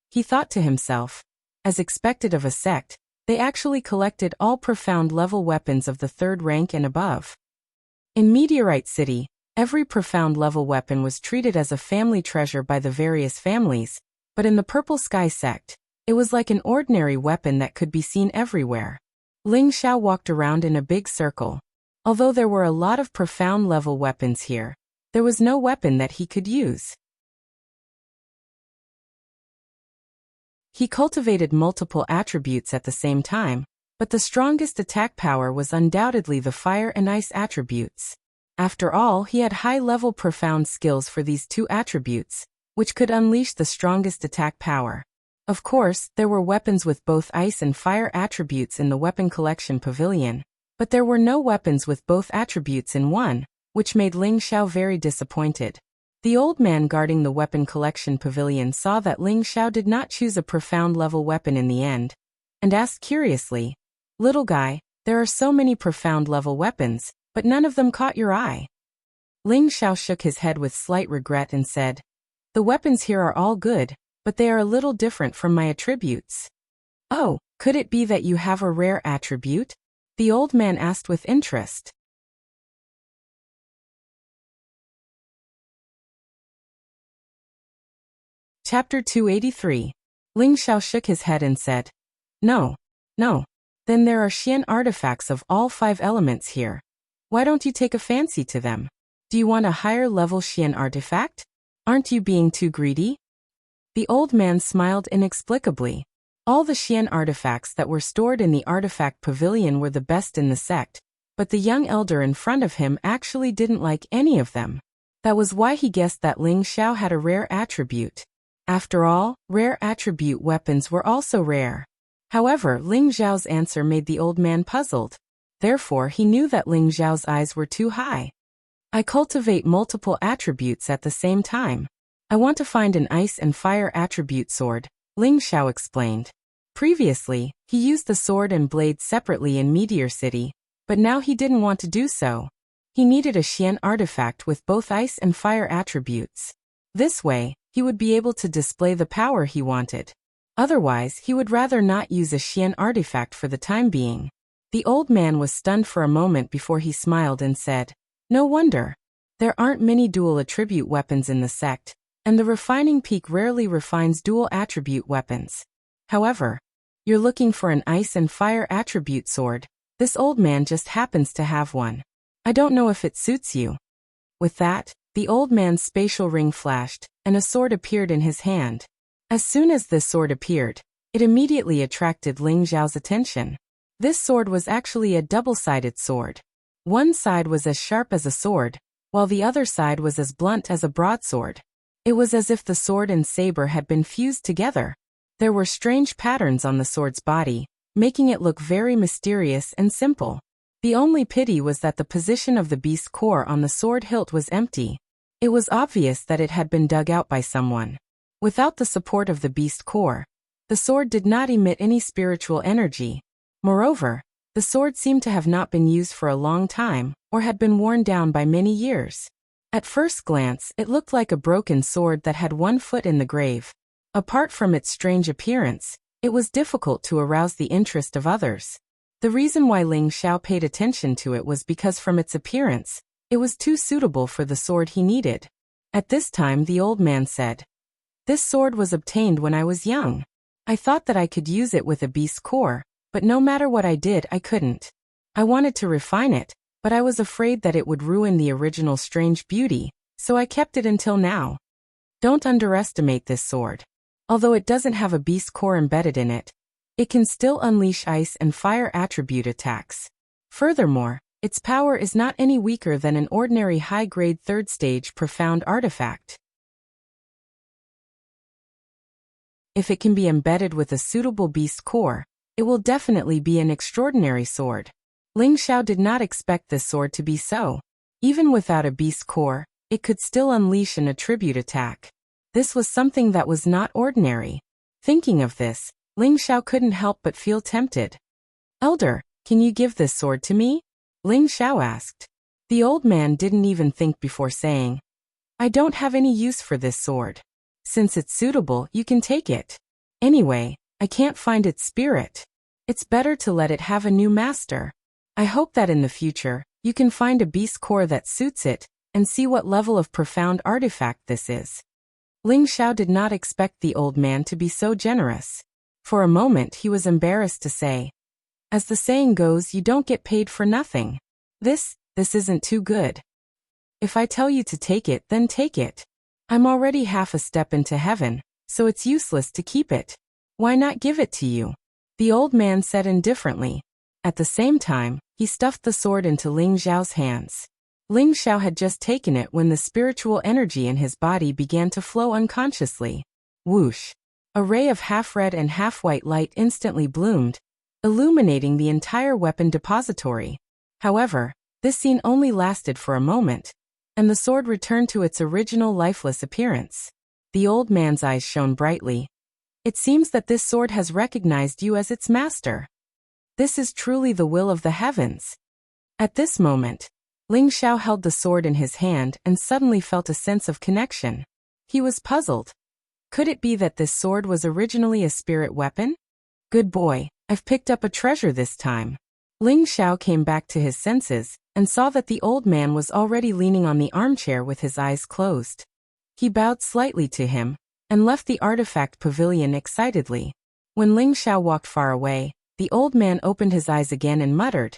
He thought to himself, As expected of a sect, they actually collected all profound level weapons of the 3rd rank and above. In Meteorite City, every profound level weapon was treated as a family treasure by the various families, but in the Purple Sky sect, it was like an ordinary weapon that could be seen everywhere. Ling Xiao walked around in a big circle. Although there were a lot of profound level weapons here, there was no weapon that he could use. He cultivated multiple attributes at the same time, but the strongest attack power was undoubtedly the fire and ice attributes. After all, he had high-level profound skills for these 2 attributes, which could unleash the strongest attack power. Of course, there were weapons with both ice and fire attributes in the weapon collection pavilion, but there were no weapons with both attributes in one, which made Ling Xiao very disappointed. The old man guarding the weapon collection pavilion saw that Ling Xiao did not choose a profound level weapon in the end, and asked curiously, "Little guy, there are so many profound level weapons, but none of them caught your eye." Ling Xiao shook his head with slight regret and said, "The weapons here are all good, but they are a little different from my attributes." "Oh, could it be that you have a rare attribute?" the old man asked with interest. Chapter 283. Ling Xiao shook his head and said, No. Then there are Xian artifacts of all 5 elements here. Why don't you take a fancy to them? Do you want a higher level Xian artifact? Aren't you being too greedy?" The old man smiled inexplicably. All the Xian artifacts that were stored in the artifact pavilion were the best in the sect, but the young elder in front of him actually didn't like any of them. That was why he guessed that Ling Xiao had a rare attribute. After all, rare attribute weapons were also rare. However, Ling Xiao's answer made the old man puzzled. Therefore, he knew that Ling Xiao's eyes were too high. "I cultivate multiple attributes at the same time. I want to find an ice and fire attribute sword," Ling Xiao explained. Previously, he used the sword and blade separately in Meteor City, but now he didn't want to do so. He needed a Xian artifact with both ice and fire attributes. This way, he would be able to display the power he wanted. Otherwise, he would rather not use a Xian artifact for the time being. The old man was stunned for a moment before he smiled and said, "No wonder. There aren't many dual attribute weapons in the sect, and the refining peak rarely refines dual attribute weapons. However, you're looking for an ice and fire attribute sword. This old man just happens to have one. I don't know if it suits you." With that, the old man's spatial ring flashed, and a sword appeared in his hand. As soon as this sword appeared, it immediately attracted Ling Xiao's attention. This sword was actually a double-sided sword. One side was as sharp as a sword, while the other side was as blunt as a broadsword. It was as if the sword and saber had been fused together. There were strange patterns on the sword's body, making it look very mysterious and simple. The only pity was that the position of the beast core on the sword hilt was empty. It was obvious that it had been dug out by someone. Without the support of the beast core, the sword did not emit any spiritual energy. Moreover, the sword seemed to have not been used for a long time, or had been worn down by many years. At first glance, it looked like a broken sword that had one foot in the grave. Apart from its strange appearance, it was difficult to arouse the interest of others. The reason why Ling Xiao paid attention to it was because from its appearance, it was too suitable for the sword he needed. At this time the old man said, "This sword was obtained when I was young. I thought that I could use it with a beast core, but no matter what I did, I couldn't. I wanted to refine it, but I was afraid that it would ruin the original strange beauty, so I kept it until now. Don't underestimate this sword. Although it doesn't have a beast core embedded in it, it can still unleash ice and fire attribute attacks. Furthermore, its power is not any weaker than an ordinary high-grade third-stage profound artifact. If it can be embedded with a suitable beast core, it will definitely be an extraordinary sword." Ling Xiao did not expect this sword to be so. Even without a beast core, it could still unleash an attribute attack. This was something that was not ordinary. Thinking of this, Ling Xiao couldn't help but feel tempted. "Elder, can you give this sword to me?" Ling Xiao asked. The old man didn't even think before saying, "I don't have any use for this sword. Since it's suitable, you can take it. Anyway, I can't find its spirit. It's better to let it have a new master. I hope that in the future, you can find a beast core that suits it, and see what level of profound artifact this is. Ling Xiao did not expect the old man to be so generous. For a moment he was embarrassed to say, as the saying goes, you don't get paid for nothing. This isn't too good. If I tell you to take it, then take it. I'm already half a step into heaven, so it's useless to keep it. Why not give it to you? The old man said indifferently. At the same time, he stuffed the sword into Ling Xiao's hands. Ling Xiao had just taken it when the spiritual energy in his body began to flow unconsciously. Whoosh! A ray of half-red and half-white light instantly bloomed, illuminating the entire weapon depository. However, this scene only lasted for a moment, and the sword returned to its original lifeless appearance. The old man's eyes shone brightly. It seems that this sword has recognized you as its master. This is truly the will of the heavens. At this moment, Ling Xiao held the sword in his hand and suddenly felt a sense of connection. He was puzzled. Could it be that this sword was originally a spirit weapon? Good boy, I've picked up a treasure this time. Ling Xiao came back to his senses and saw that the old man was already leaning on the armchair with his eyes closed. He bowed slightly to him and left the artifact pavilion excitedly. When Ling Xiao walked far away, the old man opened his eyes again and muttered,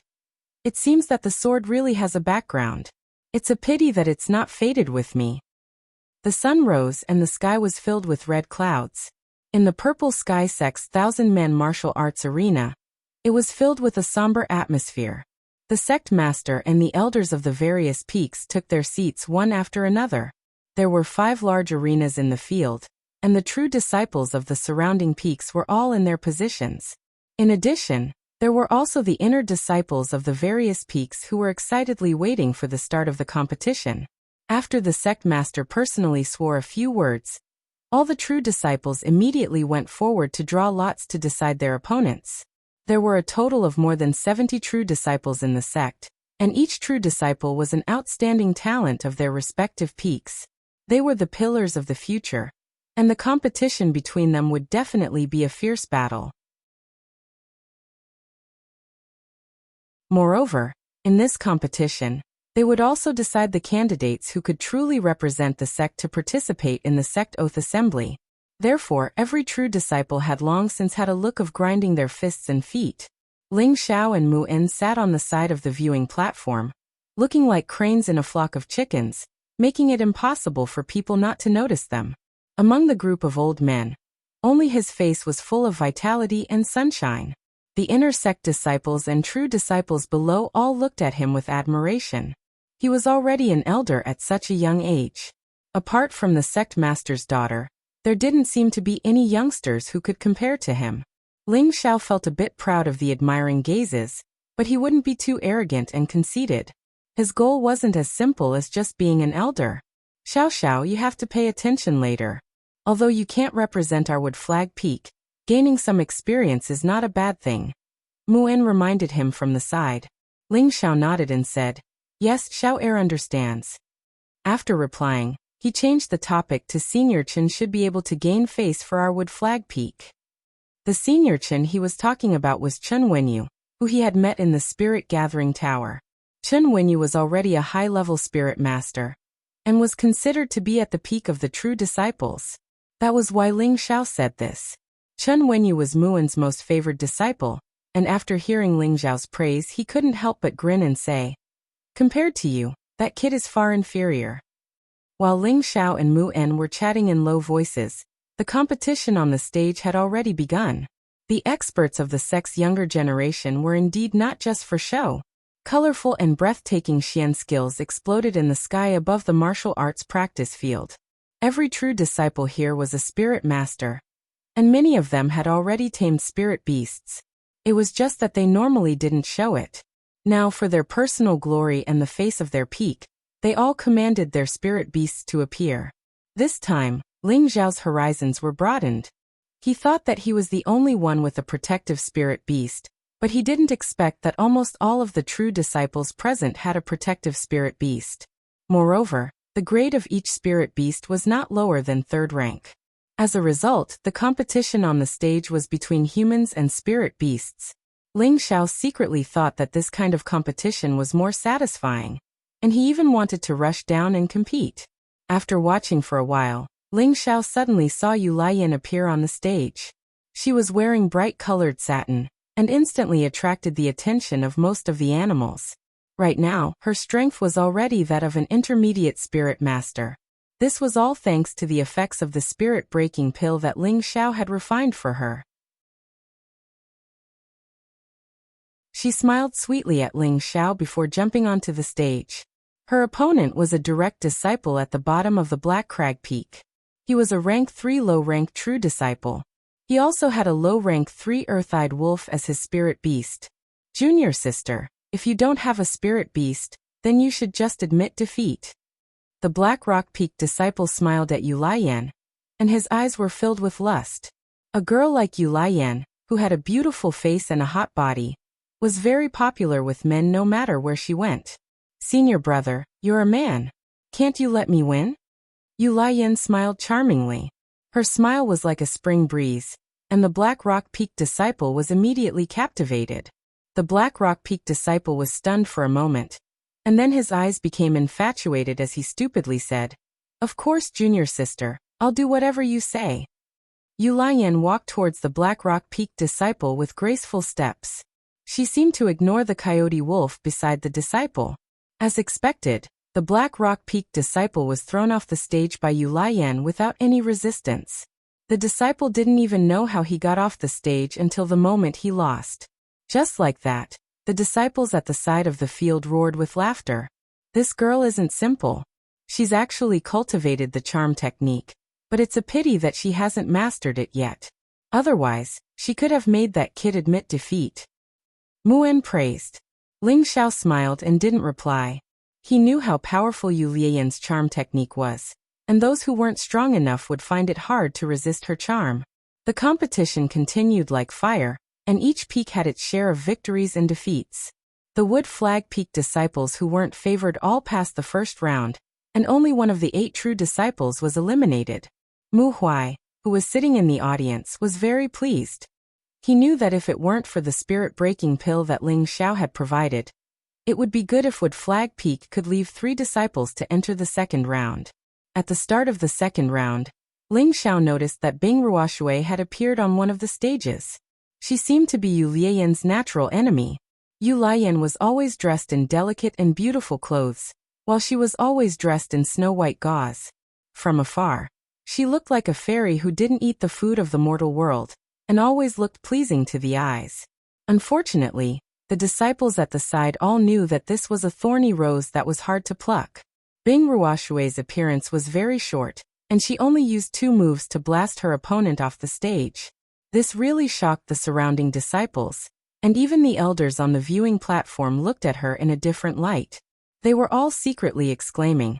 "It seems that the sword really has a background. It's a pity that it's not fated with me." The sun rose and the sky was filled with red clouds. In the purple sky sect's 1,000-man martial arts arena, it was filled with a somber atmosphere. The sect master and the elders of the various peaks took their seats one after another. There were 5 large arenas in the field, and the true disciples of the surrounding peaks were all in their positions. In addition, there were also the inner disciples of the various peaks who were excitedly waiting for the start of the competition. After the sect master personally swore a few words, all the true disciples immediately went forward to draw lots to decide their opponents. There were a total of more than 70 true disciples in the sect, and each true disciple was an outstanding talent of their respective peaks. They were the pillars of the future, and the competition between them would definitely be a fierce battle. Moreover, in this competition, they would also decide the candidates who could truly represent the sect to participate in the sect oath assembly. Therefore, every true disciple had long since had a look of grinding their fists and feet. Ling Xiao and Mu En sat on the side of the viewing platform, looking like cranes in a flock of chickens, making it impossible for people not to notice them. Among the group of old men, only his face was full of vitality and sunshine. The inner sect disciples and true disciples below all looked at him with admiration. He was already an elder at such a young age. Apart from the sect master's daughter, there didn't seem to be any youngsters who could compare to him. Ling Xiao felt a bit proud of the admiring gazes, but he wouldn't be too arrogant and conceited. His goal wasn't as simple as just being an elder. Xiao, you have to pay attention later. Although you can't represent our wood flag peak, gaining some experience is not a bad thing. Mu En reminded him from the side. Ling Xiao nodded and said, "Yes, Xiao understands." After replying, he changed the topic to Senior Chen should be able to gain face for our wood flag peak. The Senior Chen he was talking about was Chen Wenyu, who he had met in the Spirit Gathering Tower. Chen Wenyu was already a high-level spirit master, and was considered to be at the peak of the true disciples. That was why Ling Xiao said this. Chen Wenyu was Mu En's most favored disciple, and after hearing Ling Xiao's praise he couldn't help but grin and say, "Compared to you, that kid is far inferior." While Ling Xiao and Mu En were chatting in low voices, the competition on the stage had already begun. The experts of the sect's younger generation were indeed not just for show. Colorful and breathtaking Xian skills exploded in the sky above the martial arts practice field. Every true disciple here was a spirit master, and many of them had already tamed spirit beasts. It was just that they normally didn't show it. Now, for their personal glory and the face of their peak, they all commanded their spirit beasts to appear. This time, Ling Xiao's horizons were broadened. He thought that he was the only one with a protective spirit beast, but he didn't expect that almost all of the true disciples present had a protective spirit beast. Moreover, the grade of each spirit beast was not lower than 3rd rank. As a result, the competition on the stage was between humans and spirit beasts. Ling Xiao secretly thought that this kind of competition was more satisfying, and he even wanted to rush down and compete. After watching for a while, Ling Xiao suddenly saw Yu Lian appear on the stage. She was wearing bright-colored satin, and instantly attracted the attention of most of the animals. Right now, her strength was already that of an intermediate spirit master. This was all thanks to the effects of the spirit-breaking pill that Ling Xiao had refined for her. She smiled sweetly at Ling Xiao before jumping onto the stage. Her opponent was a direct disciple at the bottom of the Black Crag Peak. He was a rank 3 low-rank true disciple. He also had a low-rank 3 earth-eyed wolf as his spirit beast. Junior sister, if you don't have a spirit beast, then you should just admit defeat. The Black Rock Peak disciple smiled at Yu Lian, and his eyes were filled with lust. A girl like Yu Lian, who had a beautiful face and a hot body, was very popular with men no matter where she went. Senior brother, you're a man. Can't you let me win? Yu Lian smiled charmingly. Her smile was like a spring breeze, and the Black Rock Peak disciple was immediately captivated. The Black Rock Peak disciple was stunned for a moment, and then his eyes became infatuated as he stupidly said, "Of course, junior sister, I'll do whatever you say." Yu Lian walked towards the Black Rock Peak disciple with graceful steps. She seemed to ignore the coyote wolf beside the disciple. As expected, the Black Rock Peak disciple was thrown off the stage by Yu Lian without any resistance. The disciple didn't even know how he got off the stage until the moment he lost. Just like that, the disciples at the side of the field roared with laughter. This girl isn't simple. She's actually cultivated the charm technique, but it's a pity that she hasn't mastered it yet. Otherwise, she could have made that kid admit defeat. Muan praised. Ling Xiao smiled and didn't reply. He knew how powerful Yu Lian's charm technique was, and those who weren't strong enough would find it hard to resist her charm. The competition continued like fire, and each peak had its share of victories and defeats. The Wood Flag Peak disciples who weren't favored all passed the first round, and only one of the 8 true disciples was eliminated. Mu Huai, who was sitting in the audience, was very pleased. He knew that if it weren't for the spirit-breaking pill that Ling Xiao had provided, it would be good if Wood Flag Peak could leave 3 disciples to enter the second round. At the start of the second round, Ling Xiao noticed that Bing Ruoshui had appeared on one of the stages. She seemed to be Yu Lian's natural enemy. Yu Lian was always dressed in delicate and beautiful clothes, while she was always dressed in snow-white gauze. From afar, she looked like a fairy who didn't eat the food of the mortal world, and always looked pleasing to the eyes. Unfortunately, the disciples at the side all knew that this was a thorny rose that was hard to pluck. Bing Ruoshui's appearance was very short, and she only used 2 moves to blast her opponent off the stage. This really shocked the surrounding disciples, and even the elders on the viewing platform looked at her in a different light. They were all secretly exclaiming,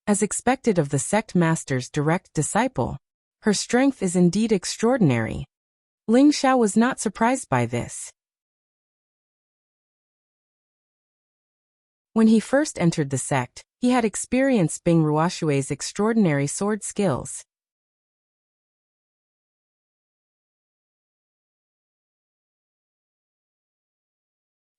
as expected of the sect master's direct disciple, "Her strength is indeed extraordinary." Ling Xiao was not surprised by this. When he first entered the sect, he had experienced Bing Ruoshui's extraordinary sword skills.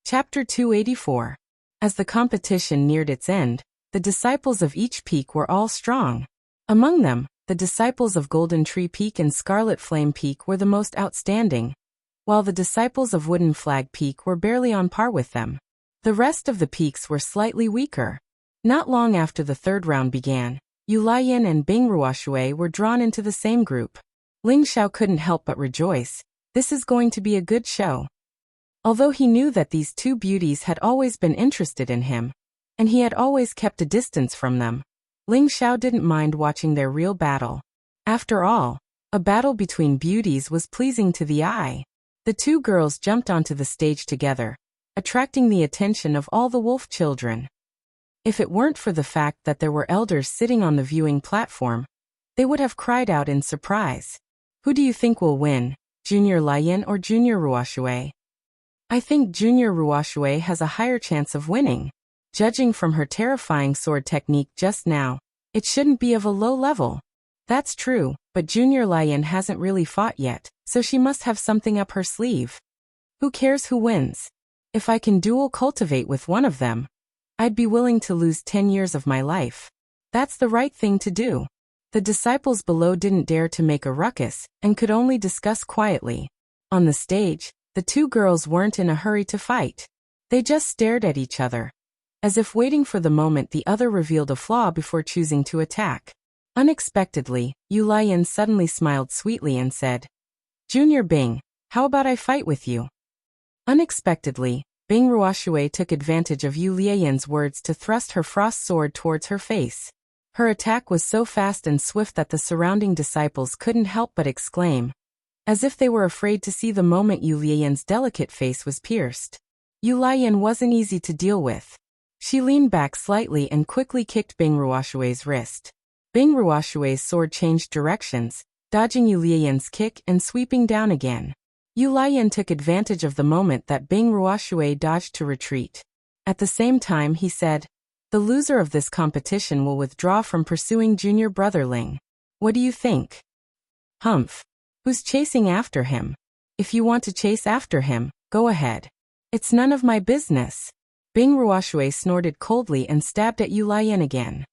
Chapter 284. As the competition neared its end, the disciples of each peak were all strong. Among them, the disciples of Golden Tree Peak and Scarlet Flame Peak were the most outstanding, while the disciples of Wooden Flag Peak were barely on par with them. The rest of the peaks were slightly weaker. Not long after the third round began, Yu Lian and Bing Ruoshui were drawn into the same group. Ling Xiao couldn't help but rejoice. This is going to be a good show. Although he knew that these 2 beauties had always been interested in him, and he had always kept a distance from them, Ling Xiao didn't mind watching their real battle. After all, a battle between beauties was pleasing to the eye. The 2 girls jumped onto the stage together, attracting the attention of all the wolf children. If it weren't for the fact that there were elders sitting on the viewing platform, they would have cried out in surprise. Who do you think will win, Junior Lian or Junior Ruoshui? I think Junior Ruoshui has a higher chance of winning. Judging from her terrifying sword technique just now, it shouldn't be of a low level. That's true, but Junior Lion hasn't really fought yet, so she must have something up her sleeve. Who cares who wins? If I can dual cultivate with one of them, I'd be willing to lose 10 years of my life. That's the right thing to do. The disciples below didn't dare to make a ruckus, and could only discuss quietly. On the stage, the two girls weren't in a hurry to fight. They just stared at each other, as if waiting for the moment the other revealed a flaw before choosing to attack. Unexpectedly, Yu Lian suddenly smiled sweetly and said, "Junior Bing, how about I fight with you?" Unexpectedly, Bing Ruoshui took advantage of Yu Lian's words to thrust her frost sword towards her face. Her attack was so fast and swift that the surrounding disciples couldn't help but exclaim, as if they were afraid to see the moment Yu Lian's delicate face was pierced. Yu Lian wasn't easy to deal with. She leaned back slightly and quickly kicked Bing Ruoshui's wrist. Bing Ruoshui's sword changed directions, dodging Yu Lian's kick and sweeping down again. Yu Lian took advantage of the moment that Bing Ruoshui dodged to retreat. At the same time he said, "The loser of this competition will withdraw from pursuing junior brother Ling. What do you think?" "Humph. Who's chasing after him? If you want to chase after him, go ahead. It's none of my business." Bing Ruoshui snorted coldly and stabbed at Yu Lian again.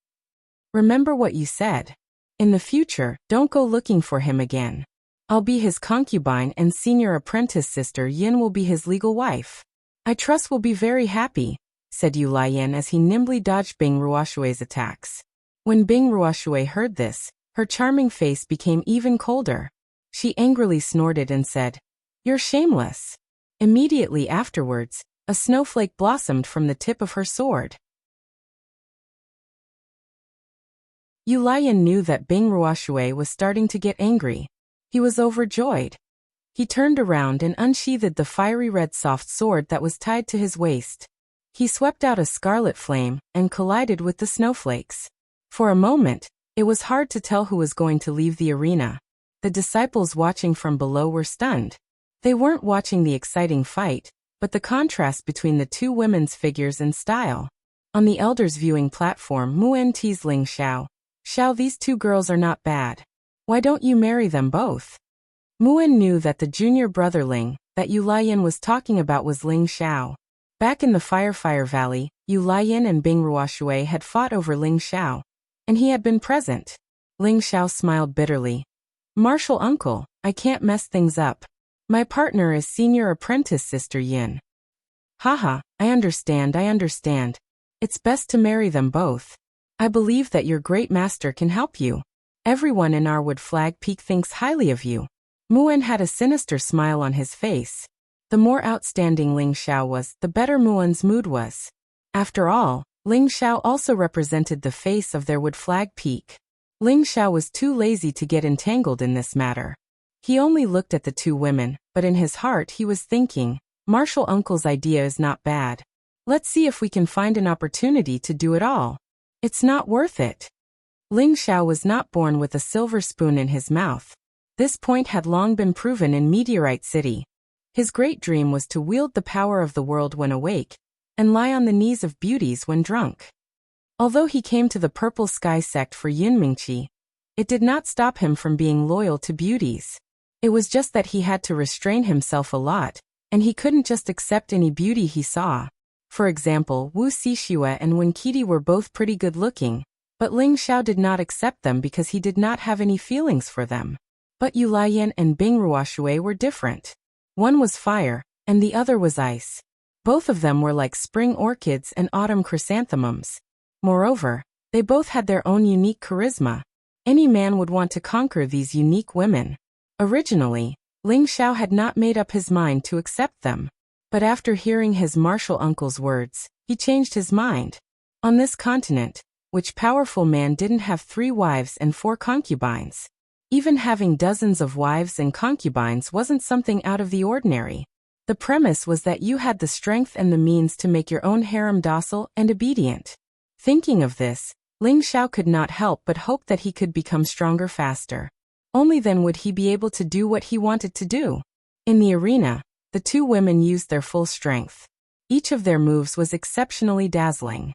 "Remember what you said. In the future, don't go looking for him again. I'll be his concubine and senior apprentice sister Yin will be his legal wife. I trust we'll be very happy," said Yu Lian as he nimbly dodged Bing Ruoshui's attacks. When Bing Ruoshui heard this, her charming face became even colder. She angrily snorted and said, "You're shameless." Immediately afterwards, a snowflake blossomed from the tip of her sword. Yu Lian knew that Bing Ruoshui was starting to get angry. He was overjoyed. He turned around and unsheathed the fiery red soft sword that was tied to his waist. He swept out a scarlet flame and collided with the snowflakes. For a moment, it was hard to tell who was going to leave the arena. The disciples watching from below were stunned. They weren't watching the exciting fight, but the contrast between the two women's figures and style. On the elders' viewing platform, Muan teased Ling Xiao. "Xiao, these two girls are not bad. Why don't you marry them both?" Muan knew that the junior brother Ling that Yu Lian was talking about was Ling Xiao. Back in the Fire Valley, Yu Lian and Bing Ruoshui had fought over Ling Xiao, and he had been present. Ling Xiao smiled bitterly. "Martial uncle, I can't mess things up. My partner is senior apprentice sister Yin." "Haha, I understand. It's best to marry them both. I believe that your great master can help you. Everyone in our Wood Flag Peak thinks highly of you." Muan had a sinister smile on his face. The more outstanding Ling Xiao was, the better Muan's mood was. After all, Ling Xiao also represented the face of their Wood Flag Peak. Ling Xiao was too lazy to get entangled in this matter. He only looked at the two women, but in his heart he was thinking, "Martial uncle's idea is not bad. Let's see if we can find an opportunity to do it all. It's not worth it." Ling Xiao was not born with a silver spoon in his mouth. This point had long been proven in Meteorite City. His great dream was to wield the power of the world when awake, and lie on the knees of beauties when drunk. Although he came to the Purple Sky sect for Yunmingqi, it did not stop him from being loyal to beauties. It was just that he had to restrain himself a lot, and he couldn't just accept any beauty he saw. For example, Wu Xixue and Wen Qidi were both pretty good looking, but Ling Xiao did not accept them because he did not have any feelings for them. But Yu Lian and Bing Ruoshui were different. One was fire, and the other was ice. Both of them were like spring orchids and autumn chrysanthemums. Moreover, they both had their own unique charisma. Any man would want to conquer these unique women. Originally, Ling Xiao had not made up his mind to accept them. But after hearing his martial uncle's words, he changed his mind. On this continent, which powerful man didn't have 3 wives and 4 concubines? Even having dozens of wives and concubines wasn't something out of the ordinary. The premise was that you had the strength and the means to make your own harem docile and obedient. Thinking of this, Ling Xiao could not help but hope that he could become stronger faster. Only then would he be able to do what he wanted to do. In the arena, the two women used their full strength. Each of their moves was exceptionally dazzling.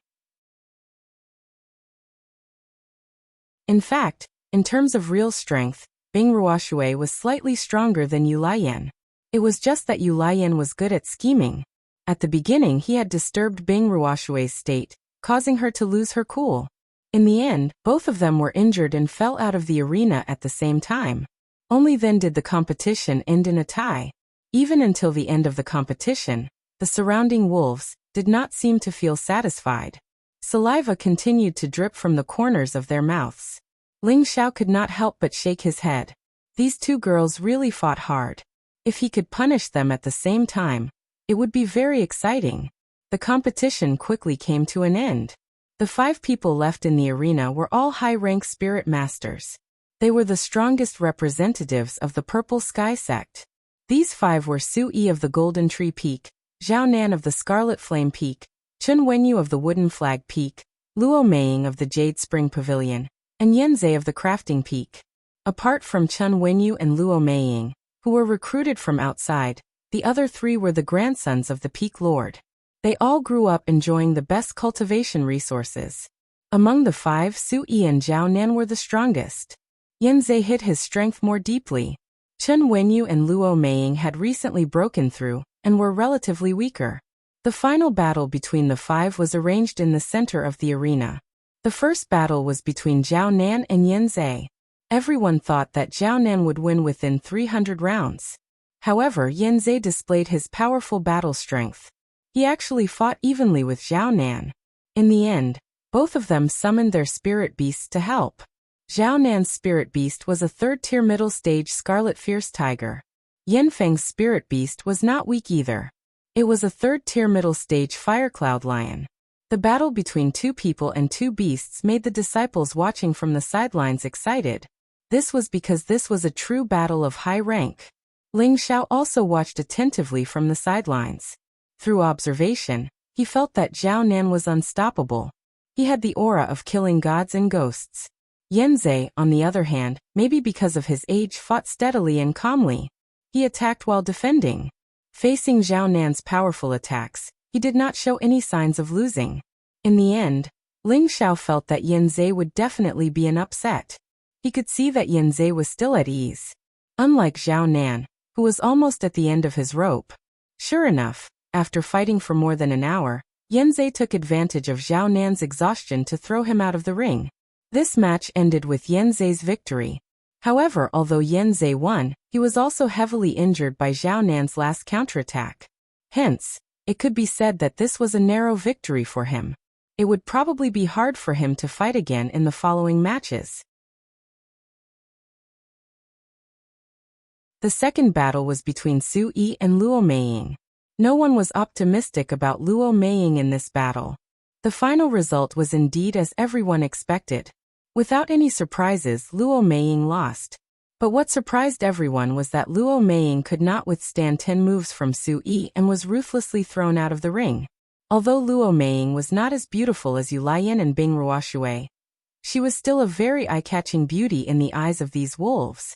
In fact, In terms of real strength, Bing Ruoshui was slightly stronger than Yu Lian. It was just that Yu Lian was good at scheming. At the beginning he had disturbed Bing Ruoshui's state, causing her to lose her cool. In the end, both of them were injured and fell out of the arena at the same time. Only then did the competition end in a tie. Even until the end of the competition, the surrounding wolves did not seem to feel satisfied. Saliva continued to drip from the corners of their mouths. Ling Xiao could not help but shake his head. These two girls really fought hard. If he could punish them at the same time, it would be very exciting. The competition quickly came to an end. The 5 people left in the arena were all high-rank spirit masters. They were the strongest representatives of the Purple Sky sect. These 5 were Su Yi of the Golden Tree Peak, Zhao Nan of the Scarlet Flame Peak, Chun Wenyu of the Wooden Flag Peak, Luo Meiying of the Jade Spring Pavilion, and Yanzei of the Crafting Peak. Apart from Chun Wenyu and Luo Meiying, who were recruited from outside, the other 3 were the grandsons of the Peak Lord. They all grew up enjoying the best cultivation resources. Among the 5, Su Yi and Zhao Nan were the strongest. Yanzei hid his strength more deeply. Chun Wenyu and Luo Meiying had recently broken through, and were relatively weaker. The final battle between the 5 was arranged in the center of the arena. The first battle was between Zhao Nan and Yanzei. Everyone thought that Zhao Nan would win within 300 rounds. However, Yanzei displayed his powerful battle strength. He actually fought evenly with Zhao Nan. In the end, both of them summoned their spirit beasts to help. Zhao Nan's spirit beast was a 3rd-tier middle-stage Scarlet Fierce Tiger. Yanfeng's spirit beast was not weak either. It was a 3rd-tier middle-stage Firecloud Lion. The battle between 2 people and 2 beasts made the disciples watching from the sidelines excited. This was because this was a true battle of high rank. Ling Xiao also watched attentively from the sidelines. Through observation, he felt that Zhao Nan was unstoppable. He had the aura of killing gods and ghosts. Yanzei, on the other hand, maybe because of his age, fought steadily and calmly. He attacked while defending. Facing Zhao Nan's powerful attacks, he did not show any signs of losing. In the end, Ling Xiao felt that Yanzei would definitely be an upset. He could see that Yanzei was still at ease. Unlike Zhao Nan, who was almost at the end of his rope. Sure enough, after fighting for more than an hour, Yanzei took advantage of Zhao Nan's exhaustion to throw him out of the ring. This match ended with Yanzei's victory. However, although Yanzei won, he was also heavily injured by Zhao Nan's last counterattack. Hence, it could be said that this was a narrow victory for him. It would probably be hard for him to fight again in the following matches. The second battle was between Su Yi and Luo Meiying. No one was optimistic about Luo Meiying in this battle. The final result was indeed as everyone expected. Without any surprises, Luo Meiying lost. But what surprised everyone was that Luo Meiying could not withstand 10 moves from Su Yi and was ruthlessly thrown out of the ring. Although Luo Meiying was not as beautiful as Yu Lian and Bing Ruoshui, she was still a very eye-catching beauty in the eyes of these wolves.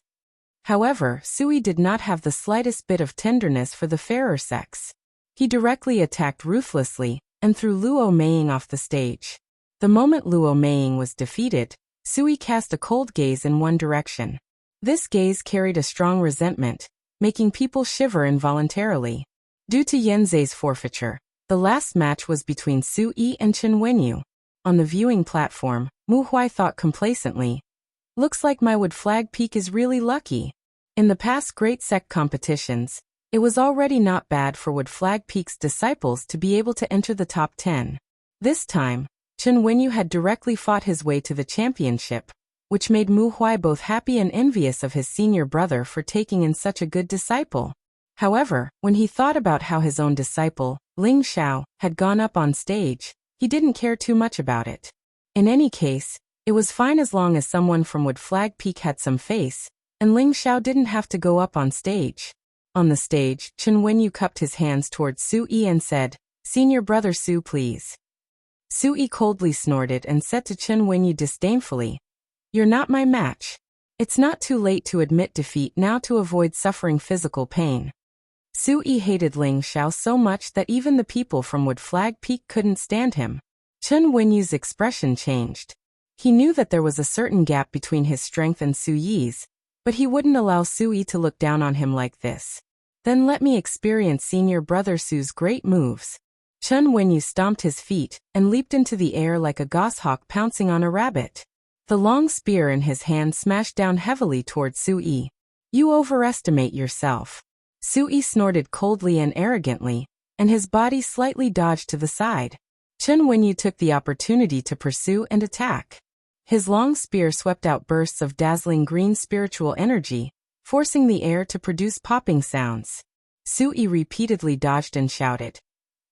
However, Su Yi did not have the slightest bit of tenderness for the fairer sex. He directly attacked ruthlessly, and threw Luo Meiying off the stage. The moment Luo Meiying was defeated, Su Yi cast a cold gaze in one direction. This gaze carried a strong resentment, making people shiver involuntarily. Due to Yanzei's forfeiture, the last match was between Su Yi and Chun Wenyu. On the viewing platform, Mu Huai thought complacently, "Looks like my Wood Flag Peak is really lucky." In the past Great Sect competitions, it was already not bad for Wood Flag Peak's disciples to be able to enter the top 10. This time, Chun Wenyu had directly fought his way to the championship, which made Mu Huai both happy and envious of his senior brother for taking in such a good disciple. However, when he thought about how his own disciple, Ling Xiao, had gone up on stage, he didn't care too much about it. In any case, it was fine as long as someone from Wood Flag Peak had some face, and Ling Xiao didn't have to go up on stage. On the stage, Chun Wenyu cupped his hands towards Su Yi and said, "Senior brother Su, please." Su Yi coldly snorted and said to Chun Wenyu disdainfully, "You're not my match. It's not too late to admit defeat now to avoid suffering physical pain." Su Yi hated Ling Xiao so much that even the people from Wood Flag Peak couldn't stand him. Chun Wenyu's expression changed. He knew that there was a certain gap between his strength and Su Yi's, but he wouldn't allow Su Yi to look down on him like this. Then let me experience senior brother Su's great moves. Chen Wenyu stomped his feet and leaped into the air like a goshawk pouncing on a rabbit. The long spear in his hand smashed down heavily towards Su Yi. You overestimate yourself. Su Yi snorted coldly and arrogantly, and his body slightly dodged to the side. Chen Wenyu took the opportunity to pursue and attack. His long spear swept out bursts of dazzling green spiritual energy, forcing the air to produce popping sounds. Su Yi repeatedly dodged and shouted,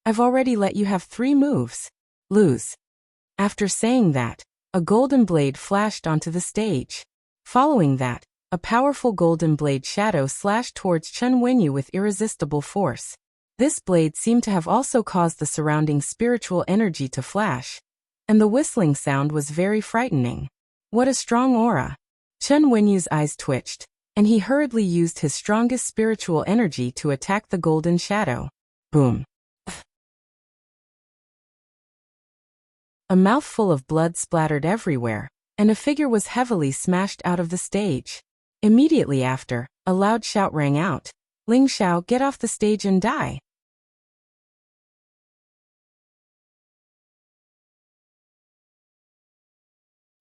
I've already let you have 3 moves. Lose. After saying that, a golden blade flashed onto the stage. Following that, a powerful golden blade shadow slashed towards Chen Wenyu with irresistible force. This blade seemed to have also caused the surrounding spiritual energy to flash, and the whistling sound was very frightening. What a strong aura! Chen Wenyu's eyes twitched, and he hurriedly used his strongest spiritual energy to attack the golden shadow. Boom! A mouthful of blood splattered everywhere, and a figure was heavily smashed out of the stage. Immediately after, a loud shout rang out, Ling Xiao, get off the stage and die!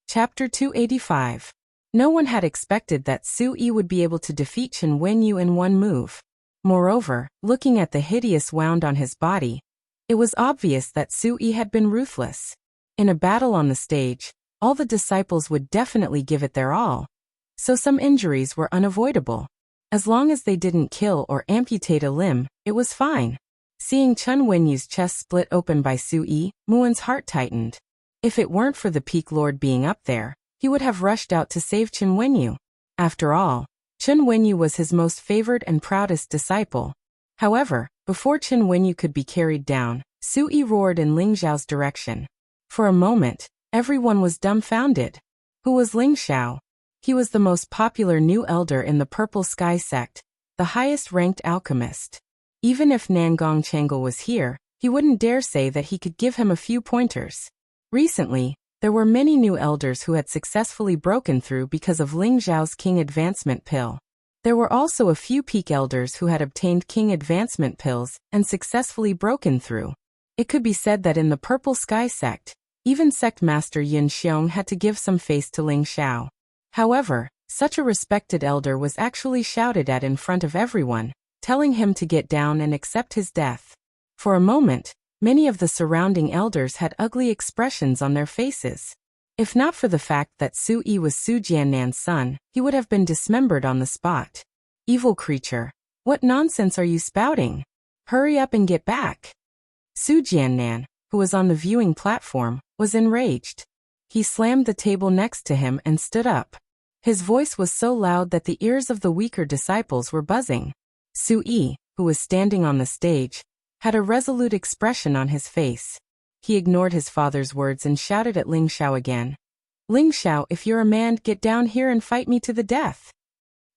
Chapter 285. No one had expected that Su Yi would be able to defeat Chen Wenyu in one move. Moreover, looking at the hideous wound on his body, it was obvious that Su Yi had been ruthless. In a battle on the stage, all the disciples would definitely give it their all, so some injuries were unavoidable. As long as they didn't kill or amputate a limb, it was fine. Seeing Chen Wenyu's chest split open by Su Yi, Muan's heart tightened. If it weren't for the Peak Lord being up there, he would have rushed out to save Chen Wenyu. After all, Chen Wenyu was his most favored and proudest disciple. However, before Chen Wenyu could be carried down, Su Yi roared in Ling Xiao's direction. For a moment, everyone was dumbfounded. Who was Ling Xiao? He was the most popular new elder in the Purple Sky sect, the highest-ranked alchemist. Even if Nangong Changle was here, he wouldn't dare say that he could give him a few pointers. Recently, there were many new elders who had successfully broken through because of Ling Xiao's King Advancement Pill. There were also a few peak elders who had obtained King Advancement Pills and successfully broken through. It could be said that in the Purple Sky sect, even Sect Master Yin Xiong had to give some face to Ling Xiao. However, such a respected elder was actually shouted at in front of everyone, telling him to get down and accept his death. For a moment, many of the surrounding elders had ugly expressions on their faces. If not for the fact that Su Yi was Su Jiannan's son, he would have been dismembered on the spot. Evil creature, what nonsense are you spouting? Hurry up and get back. Su Jiannan, who was on the viewing platform, was enraged. He slammed the table next to him and stood up. His voice was so loud that the ears of the weaker disciples were buzzing. Su Yi, who was standing on the stage, had a resolute expression on his face. He ignored his father's words and shouted at Ling Xiao again. Ling Xiao, if you're a man, get down here and fight me to the death.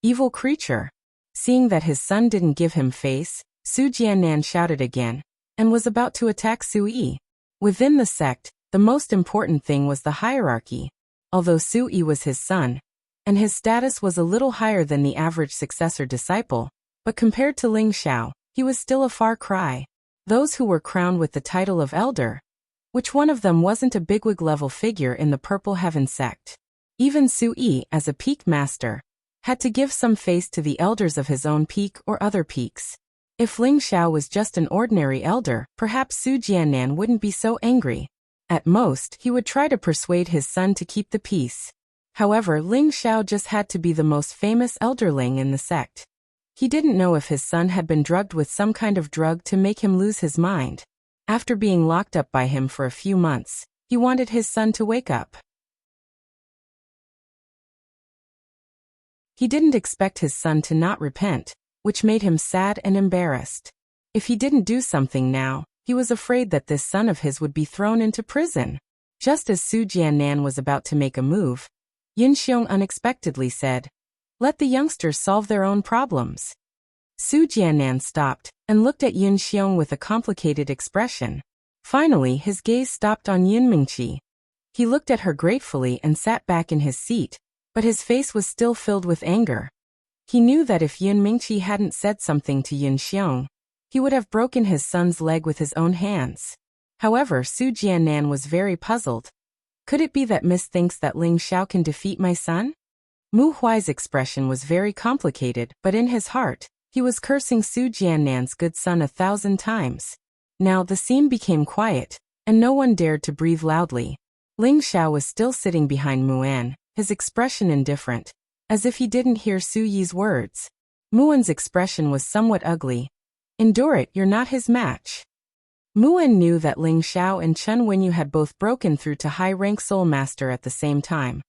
Evil creature. Seeing that his son didn't give him face, Su Jiannan shouted again, and was about to attack Su Yi. Within the sect, the most important thing was the hierarchy. Although Su Yi was his son, and his status was a little higher than the average successor disciple, but compared to Ling Xiao, he was still a far cry. Those who were crowned with the title of elder, which one of them wasn't a bigwig-level figure in the Purple Heaven sect? Even Su Yi, as a peak master, had to give some face to the elders of his own peak or other peaks. If Ling Xiao was just an ordinary elder, perhaps Su Jiannan wouldn't be so angry. At most, he would try to persuade his son to keep the peace. However, Ling Xiao just had to be the most famous elderling in the sect. He didn't know if his son had been drugged with some kind of drug to make him lose his mind. After being locked up by him for a few months, he wanted his son to wake up. He didn't expect his son to not repent, which made him sad and embarrassed. If he didn't do something now, he was afraid that this son of his would be thrown into prison. Just as Su Jiannan was about to make a move, Yin Xiong unexpectedly said, "Let the youngsters solve their own problems." Su Jiannan stopped and looked at Yin Xiong with a complicated expression. Finally, his gaze stopped on Yin Mingqi. He looked at her gratefully and sat back in his seat, but his face was still filled with anger. He knew that if Yun Mingqi hadn't said something to Yun Xiong, he would have broken his son's leg with his own hands. However, Su Jiannan was very puzzled. Could it be that Miss thinks that Ling Xiao can defeat my son? Mu Huai's expression was very complicated, but in his heart, he was cursing Su Jiannan's good son 1,000 times. Now the scene became quiet, and no one dared to breathe loudly. Ling Xiao was still sitting behind Muan, his expression indifferent, as if he didn't hear Su Yi's words. Muan's expression was somewhat ugly. Endure it, you're not his match. Muan knew that Ling Xiao and Chen Wenyu had both broken through to high-rank Soul Master at the same time.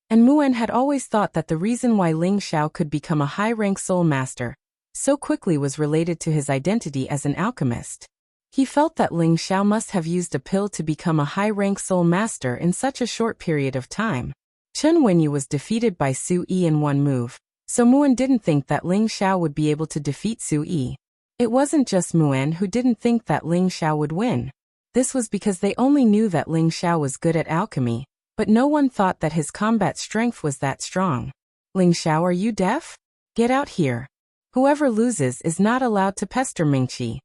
And Muan had always thought that the reason why Ling Xiao could become a high-rank Soul Master so quickly was related to his identity as an alchemist. He felt that Ling Xiao must have used a pill to become a high-rank Soul Master in such a short period of time. Chen Wenyu was defeated by Su Yi in one move, so Muan didn't think that Ling Xiao would be able to defeat Su Yi. It wasn't just Muan who didn't think that Ling Xiao would win. This was because they only knew that Ling Xiao was good at alchemy, but no one thought that his combat strength was that strong. Ling Xiao, are you deaf? Get out here. Whoever loses is not allowed to pester Mingqi.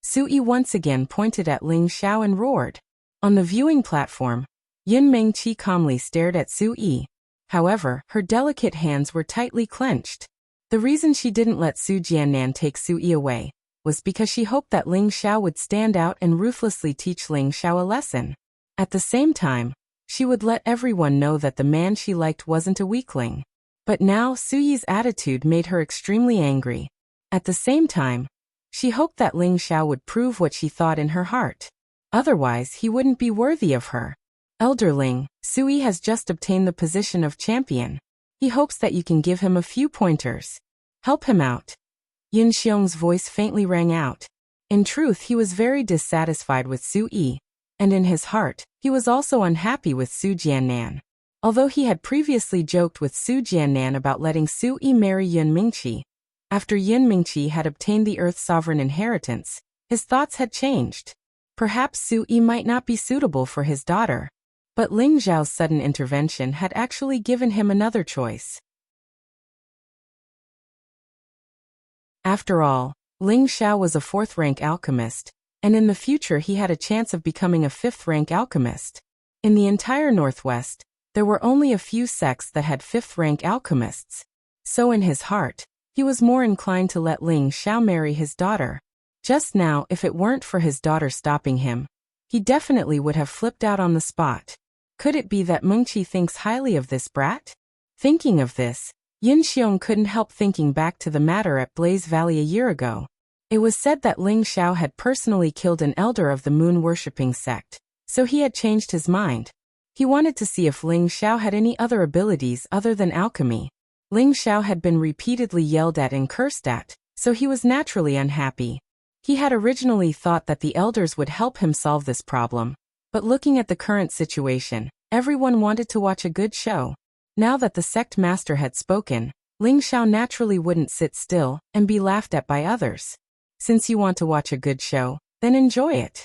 Su Yi once again pointed at Ling Xiao and roared. On the viewing platform, Yun Mingqi calmly stared at Su Yi. However, her delicate hands were tightly clenched. The reason she didn't let Su Jiannan take Su Yi away was because she hoped that Ling Xiao would stand out and ruthlessly teach Ling Xiao a lesson. At the same time, she would let everyone know that the man she liked wasn't a weakling. But now Su Yi's attitude made her extremely angry. At the same time, she hoped that Ling Xiao would prove what she thought in her heart. Otherwise, he wouldn't be worthy of her. Elder Ling, Su Yi has just obtained the position of champion. He hopes that you can give him a few pointers. Help him out. Yun Xiong's voice faintly rang out. In truth, he was very dissatisfied with Su Yi, and in his heart, he was also unhappy with Su Jiannan. Although he had previously joked with Su Jiannan about letting Su Yi marry Yun Mingqi, after Yun Mingqi had obtained the Earth Sovereign inheritance, his thoughts had changed. Perhaps Su Yi might not be suitable for his daughter. But Ling Zhao's sudden intervention had actually given him another choice. After all, Ling Xiao was a 4th-rank alchemist, and in the future he had a chance of becoming a 5th-rank alchemist. In the entire Northwest, there were only a few sects that had 5th-rank alchemists. So in his heart, he was more inclined to let Ling Xiao marry his daughter. Just now, if it weren't for his daughter stopping him, he definitely would have flipped out on the spot. Could it be that Mengqi thinks highly of this brat? Thinking of this, Yun Xiong couldn't help thinking back to the matter at Blaze Valley a year ago. It was said that Ling Xiao had personally killed an elder of the moon-worshipping sect, so he had changed his mind. He wanted to see if Ling Xiao had any other abilities other than alchemy. Ling Xiao had been repeatedly yelled at and cursed at, so he was naturally unhappy. He had originally thought that the elders would help him solve this problem, but looking at the current situation, everyone wanted to watch a good show. Now that the sect master had spoken, Ling Xiao naturally wouldn't sit still and be laughed at by others. Since you want to watch a good show, then enjoy it.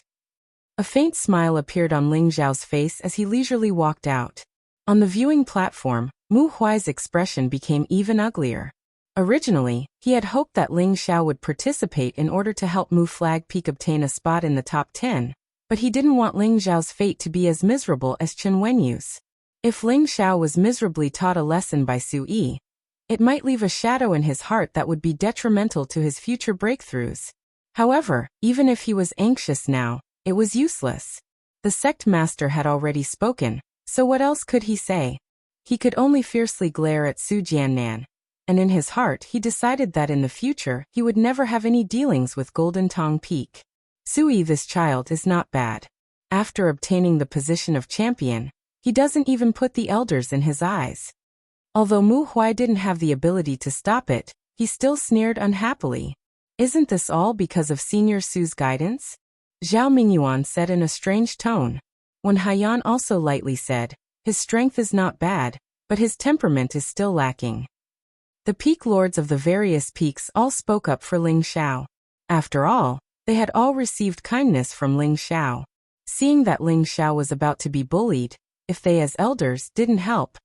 A faint smile appeared on Ling Xiao's face as he leisurely walked out. On the viewing platform, Mu Huai's expression became even uglier. Originally, he had hoped that Ling Xiao would participate in order to help Mu Flag Peak obtain a spot in the top 10, but he didn't want Ling Xiao's fate to be as miserable as Chen Wenyu's. If Ling Xiao was miserably taught a lesson by Su Yi, it might leave a shadow in his heart that would be detrimental to his future breakthroughs. However, even if he was anxious now, it was useless. The sect master had already spoken, so what else could he say? He could only fiercely glare at Su Jiannan, and in his heart he decided that in the future he would never have any dealings with Golden Tong Peak. Su Yi, this child is not bad. After obtaining the position of champion, he doesn't even put the elders in his eyes. Although Mu Huai didn't have the ability to stop it, he still sneered unhappily. Isn't this all because of Senior Su's guidance? Zhao Mingyuan said in a strange tone. When Haiyan also lightly said, his strength is not bad, but his temperament is still lacking. The peak lords of the various peaks all spoke up for Ling Xiao. After all, they had all received kindness from Ling Xiao. Seeing that Ling Xiao was about to be bullied, if they as elders didn't help,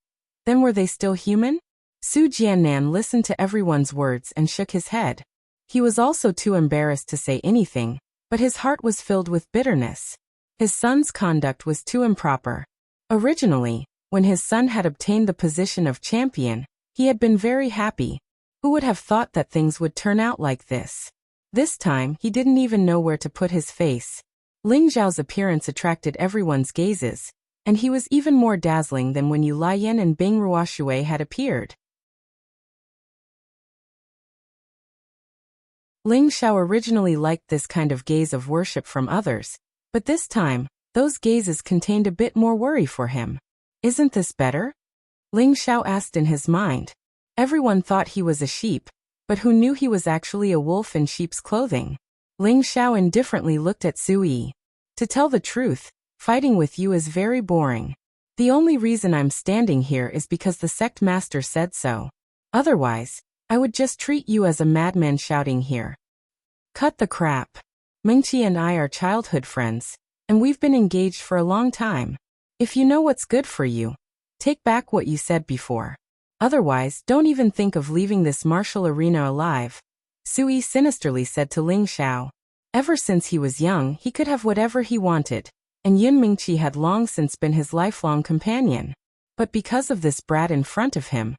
then were they still human? Su Jiannan listened to everyone's words and shook his head. He was also too embarrassed to say anything, but his heart was filled with bitterness. His son's conduct was too improper. Originally, when his son had obtained the position of champion, he had been very happy. Who would have thought that things would turn out like this? This time, he didn't even know where to put his face. Ling Zhao's appearance attracted everyone's gazes, and he was even more dazzling than when Yu Lian and Bing Ruoshui had appeared. Ling Zhao originally liked this kind of gaze of worship from others, but this time, those gazes contained a bit more worry for him. Isn't this better? Ling Zhao asked in his mind. Everyone thought he was a sheep, but who knew he was actually a wolf in sheep's clothing? Ling Zhao indifferently looked at Sui. To tell the truth, fighting with you is very boring. The only reason I'm standing here is because the sect master said so. Otherwise, I would just treat you as a madman shouting here. Cut the crap. Mengqi and I are childhood friends, and we've been engaged for a long time. If you know what's good for you, take back what you said before. Otherwise, don't even think of leaving this martial arena alive, Sui sinisterly said to Ling Zhao. Ever since he was young, he could have whatever he wanted, and Yun Mingqi had long since been his lifelong companion. But because of this brat in front of him,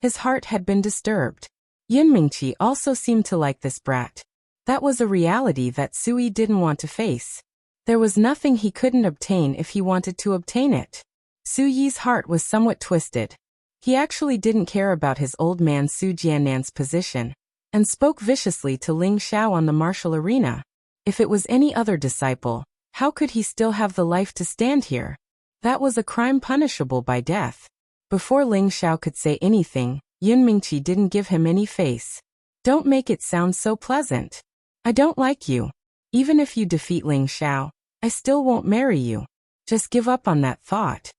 his heart had been disturbed. Yun Mingqi also seemed to like this brat. That was a reality that Sui didn't want to face. There was nothing he couldn't obtain if he wanted to obtain it. Su Yi's heart was somewhat twisted. He actually didn't care about his old man Su Jiannan's position, and spoke viciously to Ling Zhao on the martial arena. If it was any other disciple, how could he still have the life to stand here? That was a crime punishable by death. Before Ling Zhao could say anything, Yun Mingqi didn't give him any face. Don't make it sound so pleasant. I don't like you. Even if you defeat Ling Zhao, I still won't marry you. Just give up on that thought.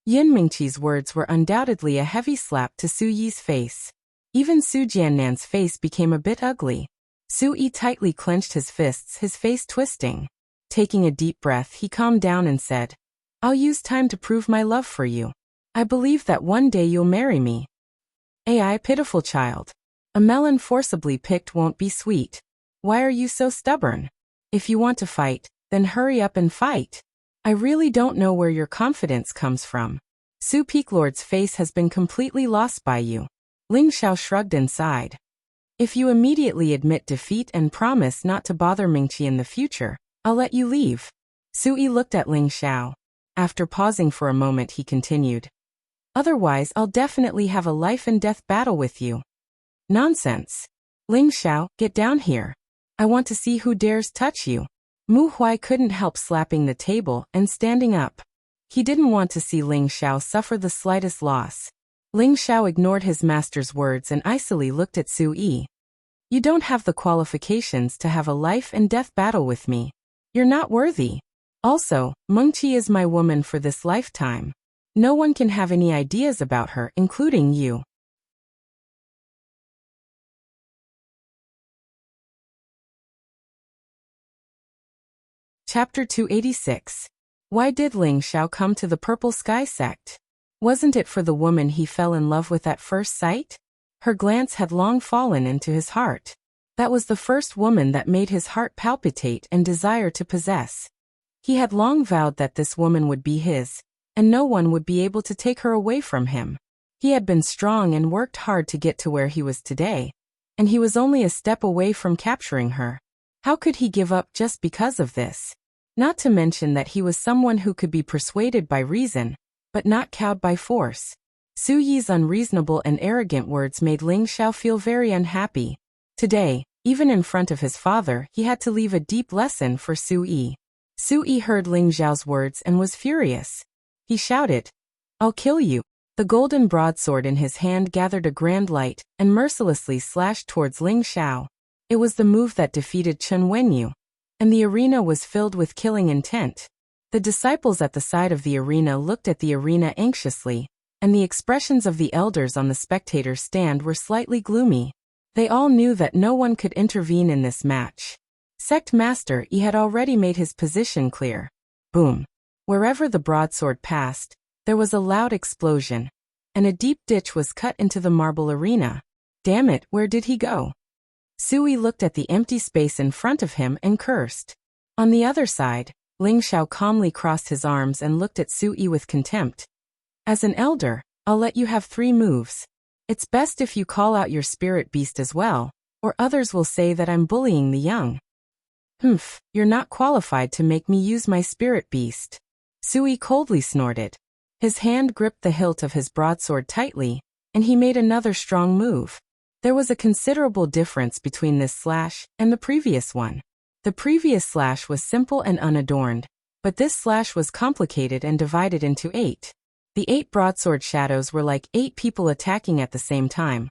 Yun Mingqi's words were undoubtedly a heavy slap to Su Yi's face. Even Su Jiannan's face became a bit ugly. Su Yi tightly clenched his fists, his face twisting. Taking a deep breath, he calmed down and said, I'll use time to prove my love for you. I believe that one day you'll marry me. Ai, pitiful child. A melon forcibly picked won't be sweet. Why are you so stubborn? If you want to fight, then hurry up and fight. I really don't know where your confidence comes from. Su Peaklord's face has been completely lost by you. Ling Zhao shrugged and sighed. If you immediately admit defeat and promise not to bother Mingqi in the future, I'll let you leave. Sui looked at Ling Zhao. After pausing for a moment, he continued. Otherwise, I'll definitely have a life and death battle with you. Nonsense. Ling Zhao, get down here. I want to see who dares touch you. Mu Huai couldn't help slapping the table and standing up. He didn't want to see Ling Zhao suffer the slightest loss. Ling Zhao ignored his master's words and icily looked at Su Yi. You don't have the qualifications to have a life and death battle with me. You're not worthy. Also, Mengqi is my woman for this lifetime. No one can have any ideas about her, including you. Chapter 286. Why did Ling Zhao come to the Purple Sky sect? Wasn't it for the woman he fell in love with at first sight? Her glance had long fallen into his heart. That was the first woman that made his heart palpitate and desire to possess. He had long vowed that this woman would be his, and no one would be able to take her away from him. He had been strong and worked hard to get to where he was today, and he was only a step away from capturing her. How could he give up just because of this? Not to mention that he was someone who could be persuaded by reason, but not cowed by force. Su Yi's unreasonable and arrogant words made Ling Zhao feel very unhappy. Today, even in front of his father, he had to leave a deep lesson for Su Yi. Su Yi heard Ling Zhao's words and was furious. He shouted, I'll kill you. The golden broadsword in his hand gathered a grand light and mercilessly slashed towards Ling Zhao. It was the move that defeated Chen Wenyu, and the arena was filled with killing intent. The disciples at the side of the arena looked at the arena anxiously, and the expressions of the elders on the spectator stand were slightly gloomy. They all knew that no one could intervene in this match. Sect Master Yi had already made his position clear. Boom. Wherever the broadsword passed, There was a loud explosion, and a deep ditch was cut into the marble arena. Damn it, where did he go? Sui looked at the empty space in front of him and cursed. On the other side, Ling Xiao calmly crossed his arms and looked at Sui with contempt. As an elder, I'll let you have 3 moves. It's best if you call out your spirit beast as well, or others will say that I'm bullying the young. Humph, you're not qualified to make me use my spirit beast. Sui coldly snorted. His hand gripped the hilt of his broadsword tightly, and he made another strong move. There was a considerable difference between this slash and the previous one. The previous slash was simple and unadorned, but this slash was complicated and divided into 8. The 8 broadsword shadows were like 8 people attacking at the same time,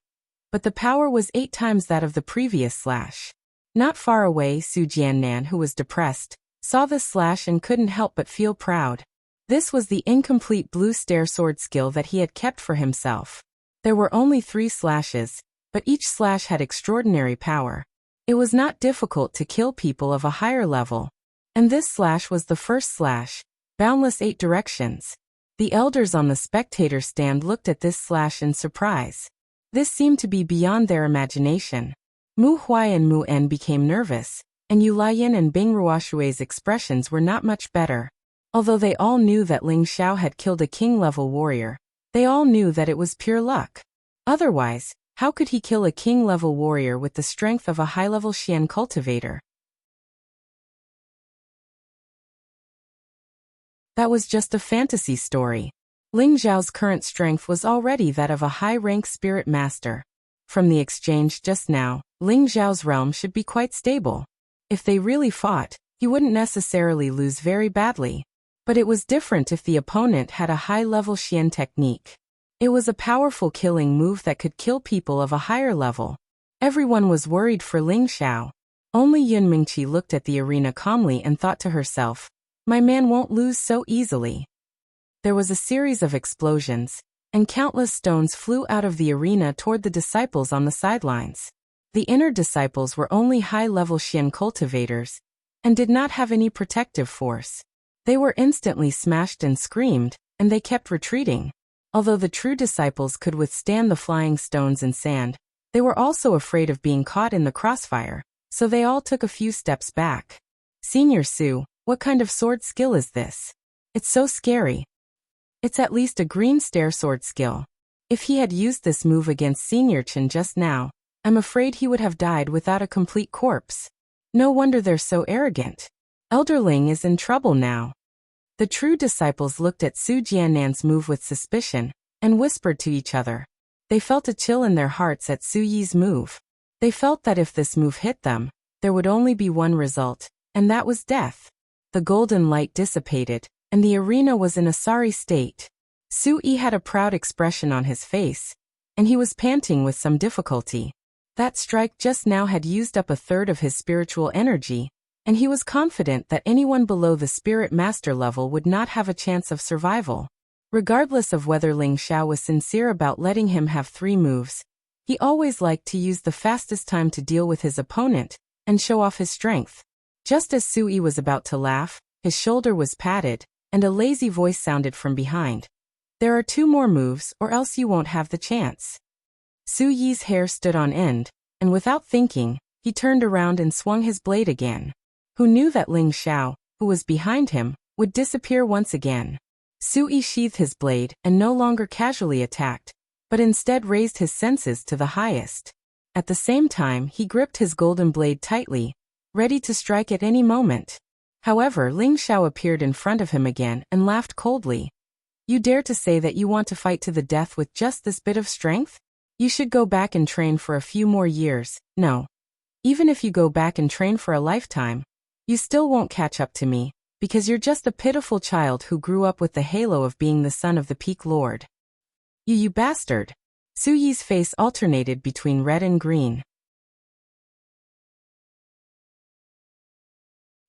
but the power was 8 times that of the previous slash. Not far away, Su Jiannan, who was depressed, saw this slash and couldn't help but feel proud. This was the incomplete blue stair sword skill that he had kept for himself. There were only 3 slashes, but each slash had extraordinary power. It was not difficult to kill people of a higher level. And this slash was the first slash, boundless 8 directions. The elders on the spectator stand looked at this slash in surprise. This seemed to be beyond their imagination. Mu Huai and Mu En became nervous, and Yu Lian and Bing Ruoshui's expressions were not much better. Although they all knew that Ling Xiao had killed a king-level warrior, they all knew that it was pure luck. Otherwise, how could he kill a king-level warrior with the strength of a high-level Xian cultivator? That was just a fantasy story. Ling Xiao's current strength was already that of a high-rank spirit master. From the exchange just now, Ling Xiao's realm should be quite stable. If they really fought, he wouldn't necessarily lose very badly. But it was different if the opponent had a high-level Xian technique. It was a powerful killing move that could kill people of a higher level. Everyone was worried for Ling Xiao. Only Yun Mingqi looked at the arena calmly and thought to herself, my man won't lose so easily. There was a series of explosions, and countless stones flew out of the arena toward the disciples on the sidelines. The inner disciples were only high-level Xian cultivators, and did not have any protective force. They were instantly smashed and screamed, and they kept retreating. Although the true disciples could withstand the flying stones and sand, they were also afraid of being caught in the crossfire, so they all took a few steps back. Senior Su, what kind of sword skill is this? It's so scary. It's at least a green stair sword skill. If he had used this move against Senior Chen just now, I'm afraid he would have died without a complete corpse. No wonder they're so arrogant. Elder Ling is in trouble now. The true disciples looked at Su Jiannan's move with suspicion, and whispered to each other. They felt a chill in their hearts at Su Yi's move. They felt that if this move hit them, there would only be one result, and that was death. The golden light dissipated, and the arena was in a sorry state. Su Yi had a proud expression on his face, and he was panting with some difficulty. That strike just now had used up a third of his spiritual energy, and he was confident that anyone below the spirit master level would not have a chance of survival. Regardless of whether Ling Xiao was sincere about letting him have 3 moves, he always liked to use the fastest time to deal with his opponent and show off his strength. Just as Su Yi was about to laugh, his shoulder was patted, and a lazy voice sounded from behind. There are 2 more moves, or else you won't have the chance. Su Yi's hair stood on end, and without thinking, he turned around and swung his blade again. Who knew that Ling Xiao, who was behind him, would disappear once again? Su Yi sheathed his blade and no longer casually attacked, but instead raised his senses to the highest. At the same time, he gripped his golden blade tightly, ready to strike at any moment. However, Ling Xiao appeared in front of him again and laughed coldly. You dare to say that you want to fight to the death with just this bit of strength? You should go back and train for a few more years. No. Even if you go back and train for a lifetime, you still won't catch up to me, because you're just a pitiful child who grew up with the halo of being the son of the Peak Lord. You bastard. Su Yi's face alternated between red and green.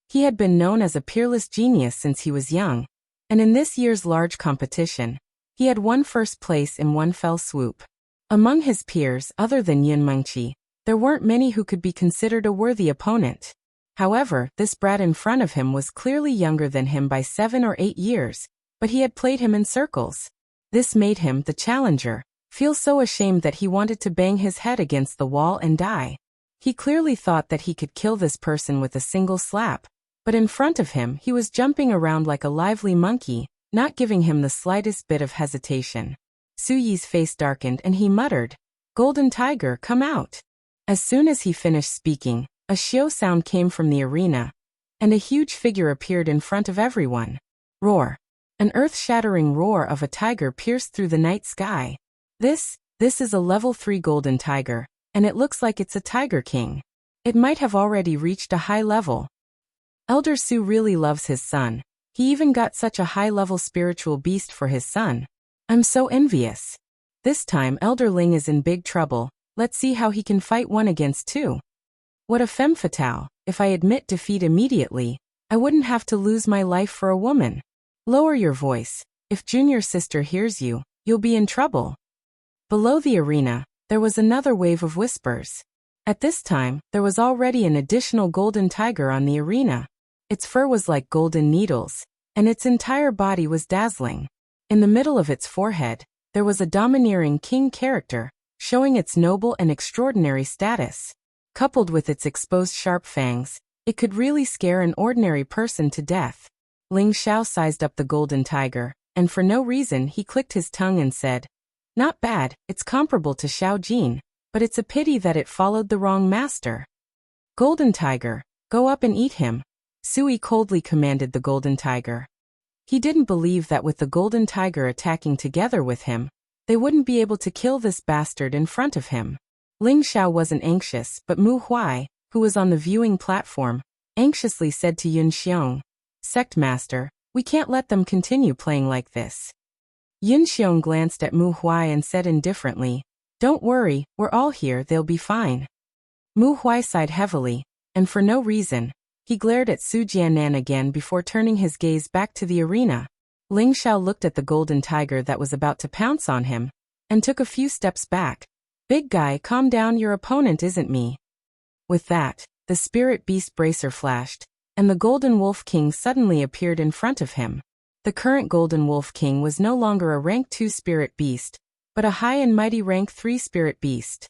He had been known as a peerless genius since he was young, and in this year's large competition, he had won first place in one fell swoop. Among his peers, other than Yun Mengqi, there weren't many who could be considered a worthy opponent. However, this brat in front of him was clearly younger than him by 7 or 8 years, but he had played him in circles. This made him, the challenger, feel so ashamed that he wanted to bang his head against the wall and die. He clearly thought that he could kill this person with a single slap, but in front of him he was jumping around like a lively monkey, not giving him the slightest bit of hesitation. Su Yi's face darkened and he muttered, "Golden Tiger, come out." As soon as he finished speaking, a xiao sound came from the arena, and a huge figure appeared in front of everyone. Roar. An earth-shattering roar of a tiger pierced through the night sky. This is a level 3 golden tiger, and it looks like it's a tiger king. It might have already reached a high level. Elder Su really loves his son. He even got such a high-level spiritual beast for his son. I'm so envious. This time Elder Ling is in big trouble. Let's see how he can fight 1 against 2. What a femme fatale. If I admit defeat immediately, I wouldn't have to lose my life for a woman. Lower your voice. If junior sister hears you, you'll be in trouble. Below the arena, there was another wave of whispers. At this time, there was already an additional golden tiger on the arena. Its fur was like golden needles, and its entire body was dazzling. In the middle of its forehead, there was a domineering king character, showing its noble and extraordinary status. Coupled with its exposed sharp fangs, it could really scare an ordinary person to death. Ling Xiao sized up the golden tiger, and for no reason he clicked his tongue and said, "Not bad, it's comparable to Xiao Jin, but it's a pity that it followed the wrong master." "Golden tiger, go up and eat him," Sui coldly commanded the golden tiger. He didn't believe that with the golden tiger attacking together with him, they wouldn't be able to kill this bastard in front of him. Ling Xiao wasn't anxious, but Mu Huai, who was on the viewing platform, anxiously said to Yun Xiong, "Sect Master, we can't let them continue playing like this." Yun Xiong glanced at Mu Huai and said indifferently, "Don't worry, we're all here, they'll be fine." Mu Huai sighed heavily, and for no reason, he glared at Su Jianan again before turning his gaze back to the arena. Ling Xiao looked at the golden tiger that was about to pounce on him, and took a few steps back. "Big guy, calm down, your opponent isn't me." With that, the spirit beast bracer flashed, and the golden wolf king suddenly appeared in front of him. The current golden wolf king was no longer a rank 2 spirit beast, but a high and mighty rank 3 spirit beast.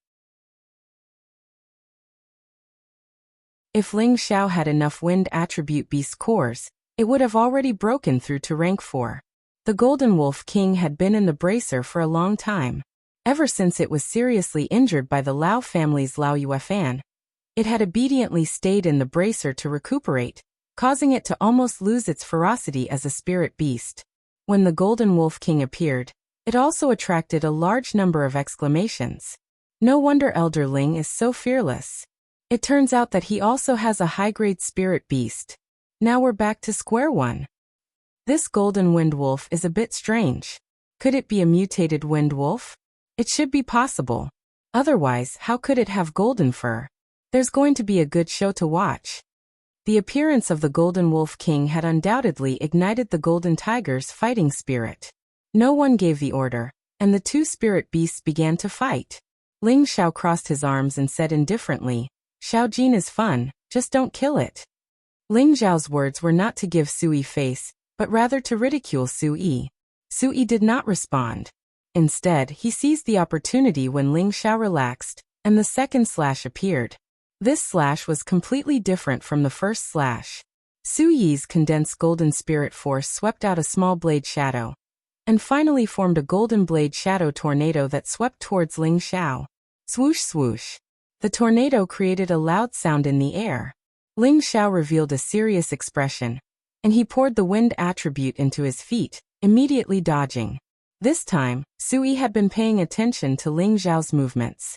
If Ling Xiao had enough wind attribute beast cores, it would have already broken through to rank 4. The golden wolf king had been in the bracer for a long time. Ever since it was seriously injured by the Lao family's Lao Yuefan, it had obediently stayed in the bracer to recuperate, causing it to almost lose its ferocity as a spirit beast. When the golden wolf king appeared, it also attracted a large number of exclamations. No wonder Elder Ling is so fearless. It turns out that he also has a high-grade spirit beast. Now we're back to square one. This golden wind wolf is a bit strange. Could it be a mutated wind wolf? It should be possible. Otherwise, how could it have golden fur? There's going to be a good show to watch. The appearance of the golden wolf king had undoubtedly ignited the golden tiger's fighting spirit. No one gave the order, and the 2 spirit beasts began to fight. Ling Xiao crossed his arms and said indifferently, "Xiao Jin is fun, just don't kill it." Ling Xiao's words were not to give Sui face, but rather to ridicule Sui. Sui did not respond. Instead, he seized the opportunity when Ling Xiao relaxed, and the second slash appeared. This slash was completely different from the first slash. Su Yi's condensed golden spirit force swept out a small blade shadow, and finally formed a golden blade shadow tornado that swept towards Ling Xiao. Swoosh swoosh. The tornado created a loud sound in the air. Ling Xiao revealed a serious expression, and he poured the wind attribute into his feet, immediately dodging. This time, Sui had been paying attention to Ling Xiao's movements.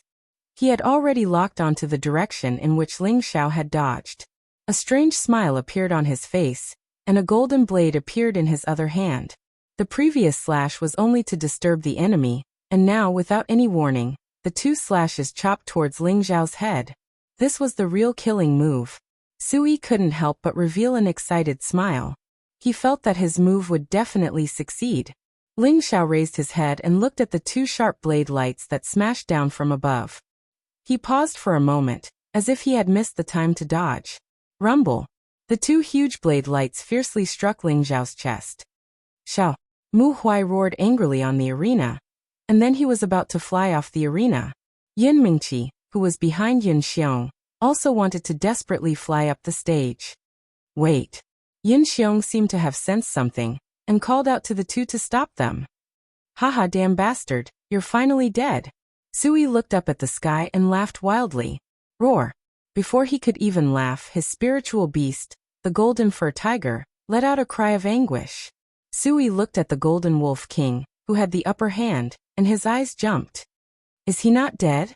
He had already locked onto the direction in which Ling Xiao had dodged. A strange smile appeared on his face, and a golden blade appeared in his other hand. The previous slash was only to disturb the enemy, and now, without any warning, the 2 slashes chopped towards Ling Xiao's head. This was the real killing move. Sui couldn't help but reveal an excited smile. He felt that his move would definitely succeed. Ling Xiao raised his head and looked at the 2 sharp blade lights that smashed down from above. He paused for a moment, as if he had missed the time to dodge. Rumble. The 2 huge blade lights fiercely struck Ling Xiao's chest. Xiao. Mu Huai roared angrily on the arena, and then he was about to fly off the arena. Yin Mingqi, who was behind Yin Xiong, also wanted to desperately fly up the stage. Wait. Yin Xiong seemed to have sensed something, and called out to the two to stop them. Haha, damn bastard, you're finally dead. Sui looked up at the sky and laughed wildly. Roar. Before he could even laugh, his spiritual beast, the golden fur tiger, let out a cry of anguish. Sui looked at the golden wolf king, who had the upper hand, and his eyes jumped. Is he not dead?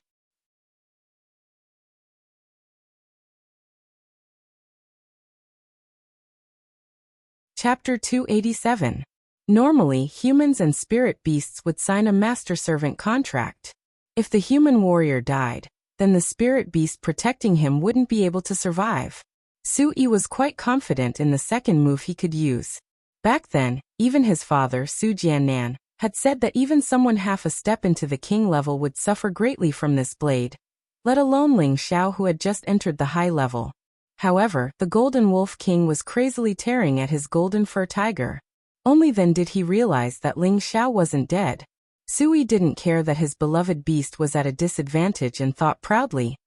Chapter 287. Normally, humans and spirit beasts would sign a master-servant contract. If the human warrior died, then the spirit beast protecting him wouldn't be able to survive. Sui was quite confident in the second move he could use. Back then, even his father, Su Jiannan, had said that even someone half a step into the king level would suffer greatly from this blade, let alone Ling Xiao, who had just entered the high level. However, the Golden Wolf King was crazily tearing at his golden fur tiger. Only then did he realize that Ling Xiao wasn't dead. Sui didn't care that his beloved beast was at a disadvantage and thought proudly,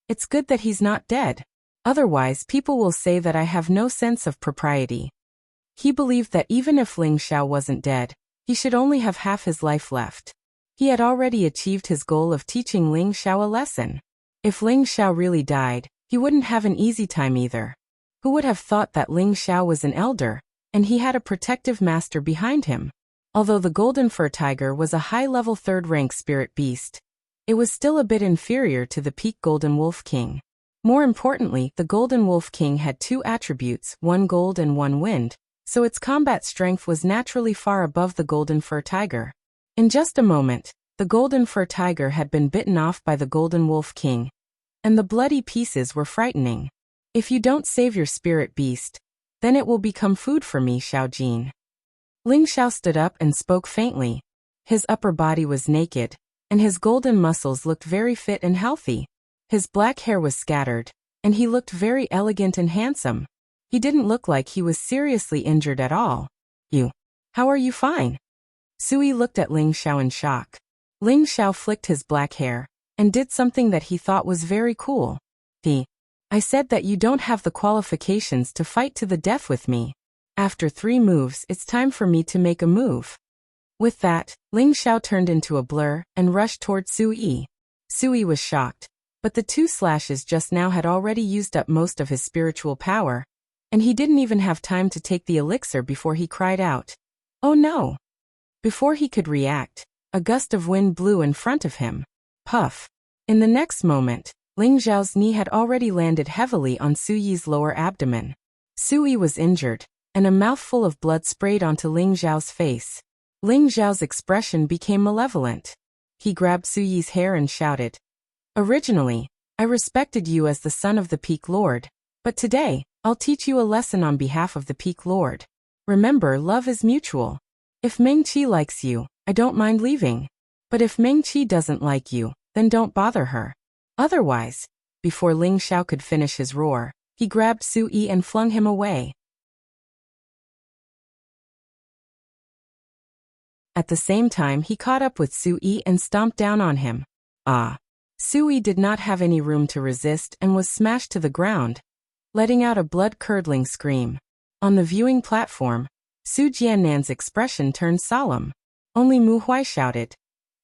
"It's good that he's not dead. Otherwise, people will say that I have no sense of propriety." He believed that even if Ling Xiao wasn't dead, he should only have half his life left. He had already achieved his goal of teaching Ling Xiao a lesson. If Ling Xiao really died, he wouldn't have an easy time either. Who would have thought that Ling Xiao was an elder, and he had a protective master behind him? Although the golden fur tiger was a high-level third-rank spirit beast, it was still a bit inferior to the peak golden wolf king. More importantly, the golden wolf king had two attributes, one gold and one wind, so its combat strength was naturally far above the golden fur tiger. In just a moment, the golden fur tiger had been bitten off by the golden wolf king, and the bloody pieces were frightening. If you don't save your spirit beast, then it will become food for me, Xiaojin. Ling Xiao stood up and spoke faintly. His upper body was naked, and his golden muscles looked very fit and healthy. His black hair was scattered, and he looked very elegant and handsome. He didn't look like he was seriously injured at all. How are you fine? Sui looked at Ling Xiao in shock. Ling Xiao flicked his black hair, and did something that he thought was very cool. I said that you don't have the qualifications to fight to the death with me. After 3 moves, it's time for me to make a move. With that, Ling Xiao turned into a blur and rushed toward Sui. Sui was shocked, but the 2 slashes just now had already used up most of his spiritual power, and he didn't even have time to take the elixir before he cried out, "Oh no!" Before he could react, a gust of wind blew in front of him. Puff. In the next moment, Ling Xiao's knee had already landed heavily on Suyi's lower abdomen. Sui was injured, and a mouthful of blood sprayed onto Ling Xiao's face. Ling Xiao's expression became malevolent. He grabbed Suyi's hair and shouted, "Originally, I respected you as the son of the Peak Lord, but today, I'll teach you a lesson on behalf of the Peak Lord. Remember, love is mutual. If Mengqi likes you, I don't mind leaving. But if Mengqi doesn't like you, then don't bother her. Otherwise," before Ling Xiao could finish his roar, he grabbed Sui and flung him away. At the same time, he caught up with Sui and stomped down on him. Sui did not have any room to resist and was smashed to the ground, letting out a blood-curdling scream. On the viewing platform, Su Jiannan's expression turned solemn. Only Mu Huai shouted,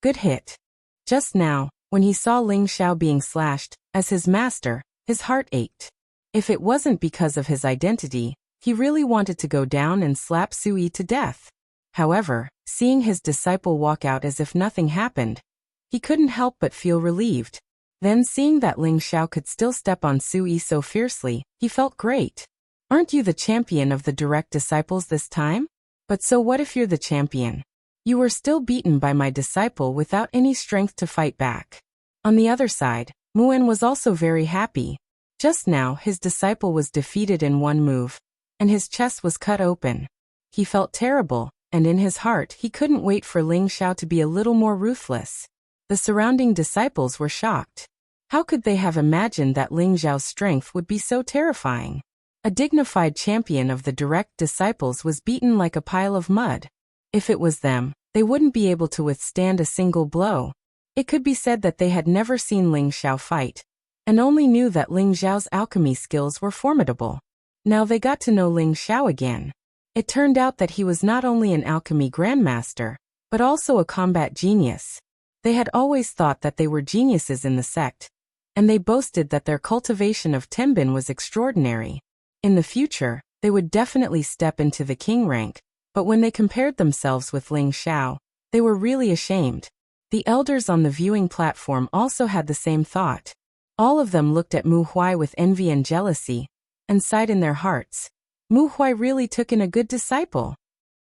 "Good hit." Just now, when he saw Ling Xiao being slashed, as his master, his heart ached. If it wasn't because of his identity, he really wanted to go down and slap Sui to death. However, seeing his disciple walk out as if nothing happened, he couldn't help but feel relieved. Then seeing that Ling Xiao could still step on Sui so fiercely, he felt great. "Aren't you the champion of the direct disciples this time? But so what if you're the champion? You were still beaten by my disciple without any strength to fight back." On the other side, Muan was also very happy. Just now, his disciple was defeated in 1 move, and his chest was cut open. He felt terrible, and in his heart he couldn't wait for Ling Xiao to be a little more ruthless. The surrounding disciples were shocked. How could they have imagined that Ling Xiao's strength would be so terrifying? A dignified champion of the direct disciples was beaten like a pile of mud. If it was them, they wouldn't be able to withstand a single blow. It could be said that they had never seen Ling Xiao fight, and only knew that Ling Xiao's alchemy skills were formidable. Now they got to know Ling Xiao again. It turned out that he was not only an alchemy grandmaster, but also a combat genius. They had always thought that they were geniuses in the sect, and they boasted that their cultivation of tenbin was extraordinary. In the future, they would definitely step into the king rank, but when they compared themselves with Ling Xiao, they were really ashamed. The elders on the viewing platform also had the same thought. All of them looked at Mu Huai with envy and jealousy, and sighed in their hearts. Mu Huai really took in a good disciple.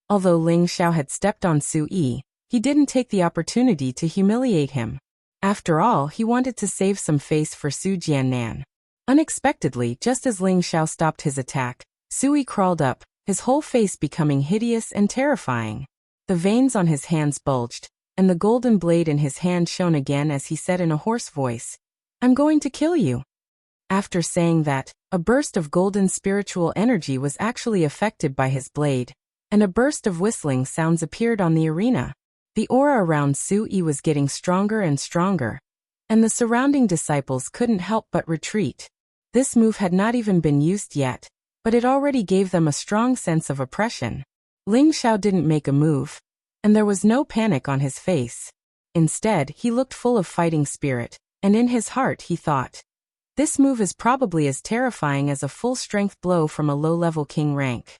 Although Ling Xiao had stepped on Su Yi, he didn't take the opportunity to humiliate him. After all, he wanted to save some face for Su Jiannan. Unexpectedly, just as Ling Xiao stopped his attack, Su Yi crawled up, his whole face becoming hideous and terrifying. The veins on his hands bulged, and the golden blade in his hand shone again as he said in a hoarse voice, "I'm going to kill you." After saying that, a burst of golden spiritual energy was actually affected by his blade, and a burst of whistling sounds appeared on the arena. The aura around Su Yi was getting stronger and stronger, and the surrounding disciples couldn't help but retreat. This move had not even been used yet, but it already gave them a strong sense of oppression. Ling Xiao didn't make a move, and there was no panic on his face. Instead, he looked full of fighting spirit, and in his heart he thought, "This move is probably as terrifying as a full-strength blow from a low-level king rank."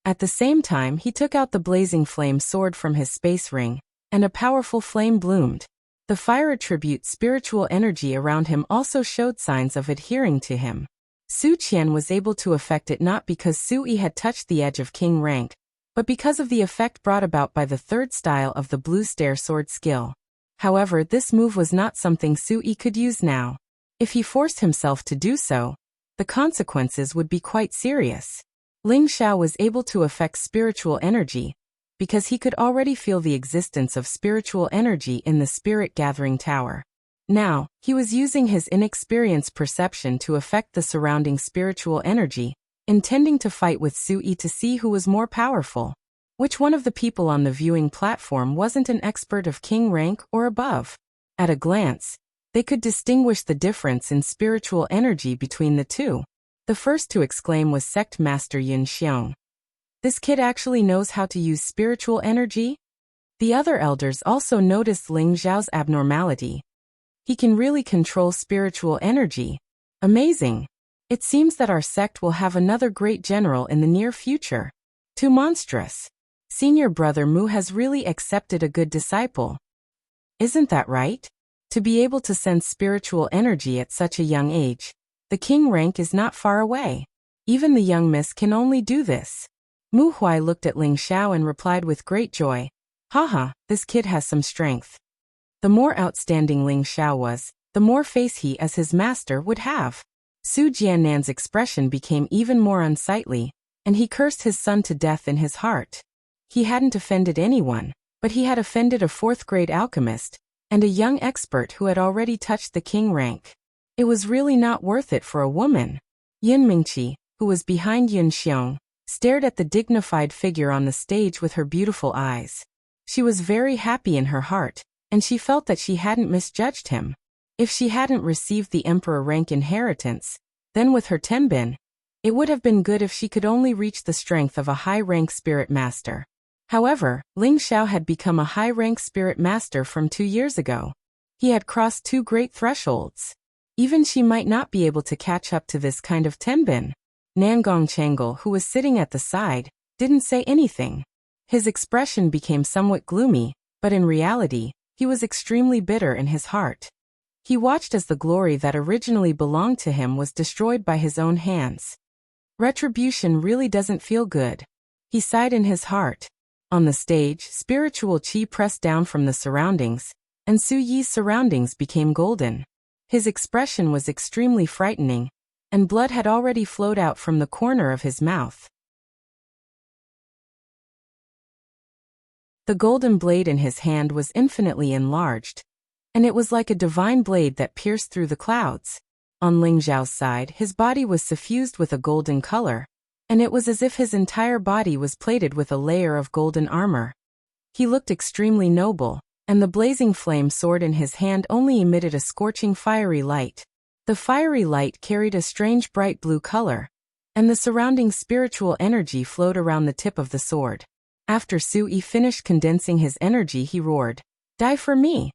At the same time, he took out the blazing flame sword from his space ring, and a powerful flame bloomed. The fire attribute spiritual energy around him also showed signs of adhering to him. Su Qian was able to affect it not because Su Yi had touched the edge of king rank, but because of the effect brought about by the third style of the blue stare sword skill. However, this move was not something Su Yi could use now. If he forced himself to do so, the consequences would be quite serious. Ling Xiao was able to affect spiritual energy, because he could already feel the existence of spiritual energy in the spirit gathering tower. Now, he was using his inexperienced perception to affect the surrounding spiritual energy, intending to fight with Su Yi to see who was more powerful. Which one of the people on the viewing platform wasn't an expert of king rank or above? At a glance, they could distinguish the difference in spiritual energy between the two. The first to exclaim was Sect Master Yun Xiong. "This kid actually knows how to use spiritual energy?" The other elders also noticed Ling Xiao's abnormality. "He can really control spiritual energy. Amazing. It seems that our sect will have another great general in the near future. Too monstrous. Senior brother Mu has really accepted a good disciple. Isn't that right? To be able to sense spiritual energy at such a young age, the king rank is not far away. Even the young miss can only do this." Mu Huai looked at Ling Xiao and replied with great joy, "Haha, this kid has some strength." The more outstanding Ling Xiao was, the more face he as his master would have. Su Jiannan's expression became even more unsightly, and he cursed his son to death in his heart. He hadn't offended anyone, but he had offended a fourth-grade alchemist, and a young expert who had already touched the king rank. It was really not worth it for a woman. Yin Mingqi, who was behind Yun Xiong, stared at the dignified figure on the stage with her beautiful eyes. She was very happy in her heart, and she felt that she hadn't misjudged him. If she hadn't received the emperor rank inheritance, then with her tenbin, it would have been good if she could only reach the strength of a high-rank spirit master. However, Ling Xiao had become a high-rank spirit master from 2 years ago. He had crossed 2 great thresholds. Even she might not be able to catch up to this kind of tenbin. Nangong Chengle, who was sitting at the side, didn't say anything. His expression became somewhat gloomy, but in reality, he was extremely bitter in his heart. He watched as the glory that originally belonged to him was destroyed by his own hands. Retribution really doesn't feel good. He sighed in his heart. On the stage, spiritual qi pressed down from the surroundings, and Su Yi's surroundings became golden. His expression was extremely frightening, and blood had already flowed out from the corner of his mouth. The golden blade in his hand was infinitely enlarged, and it was like a divine blade that pierced through the clouds. On Ling Zhao's side, his body was suffused with a golden color, and it was as if his entire body was plated with a layer of golden armor. He looked extremely noble, and the blazing flame sword in his hand only emitted a scorching fiery light. The fiery light carried a strange bright blue color, and the surrounding spiritual energy flowed around the tip of the sword. After Sui finished condensing his energy, he roared, "Die for me!"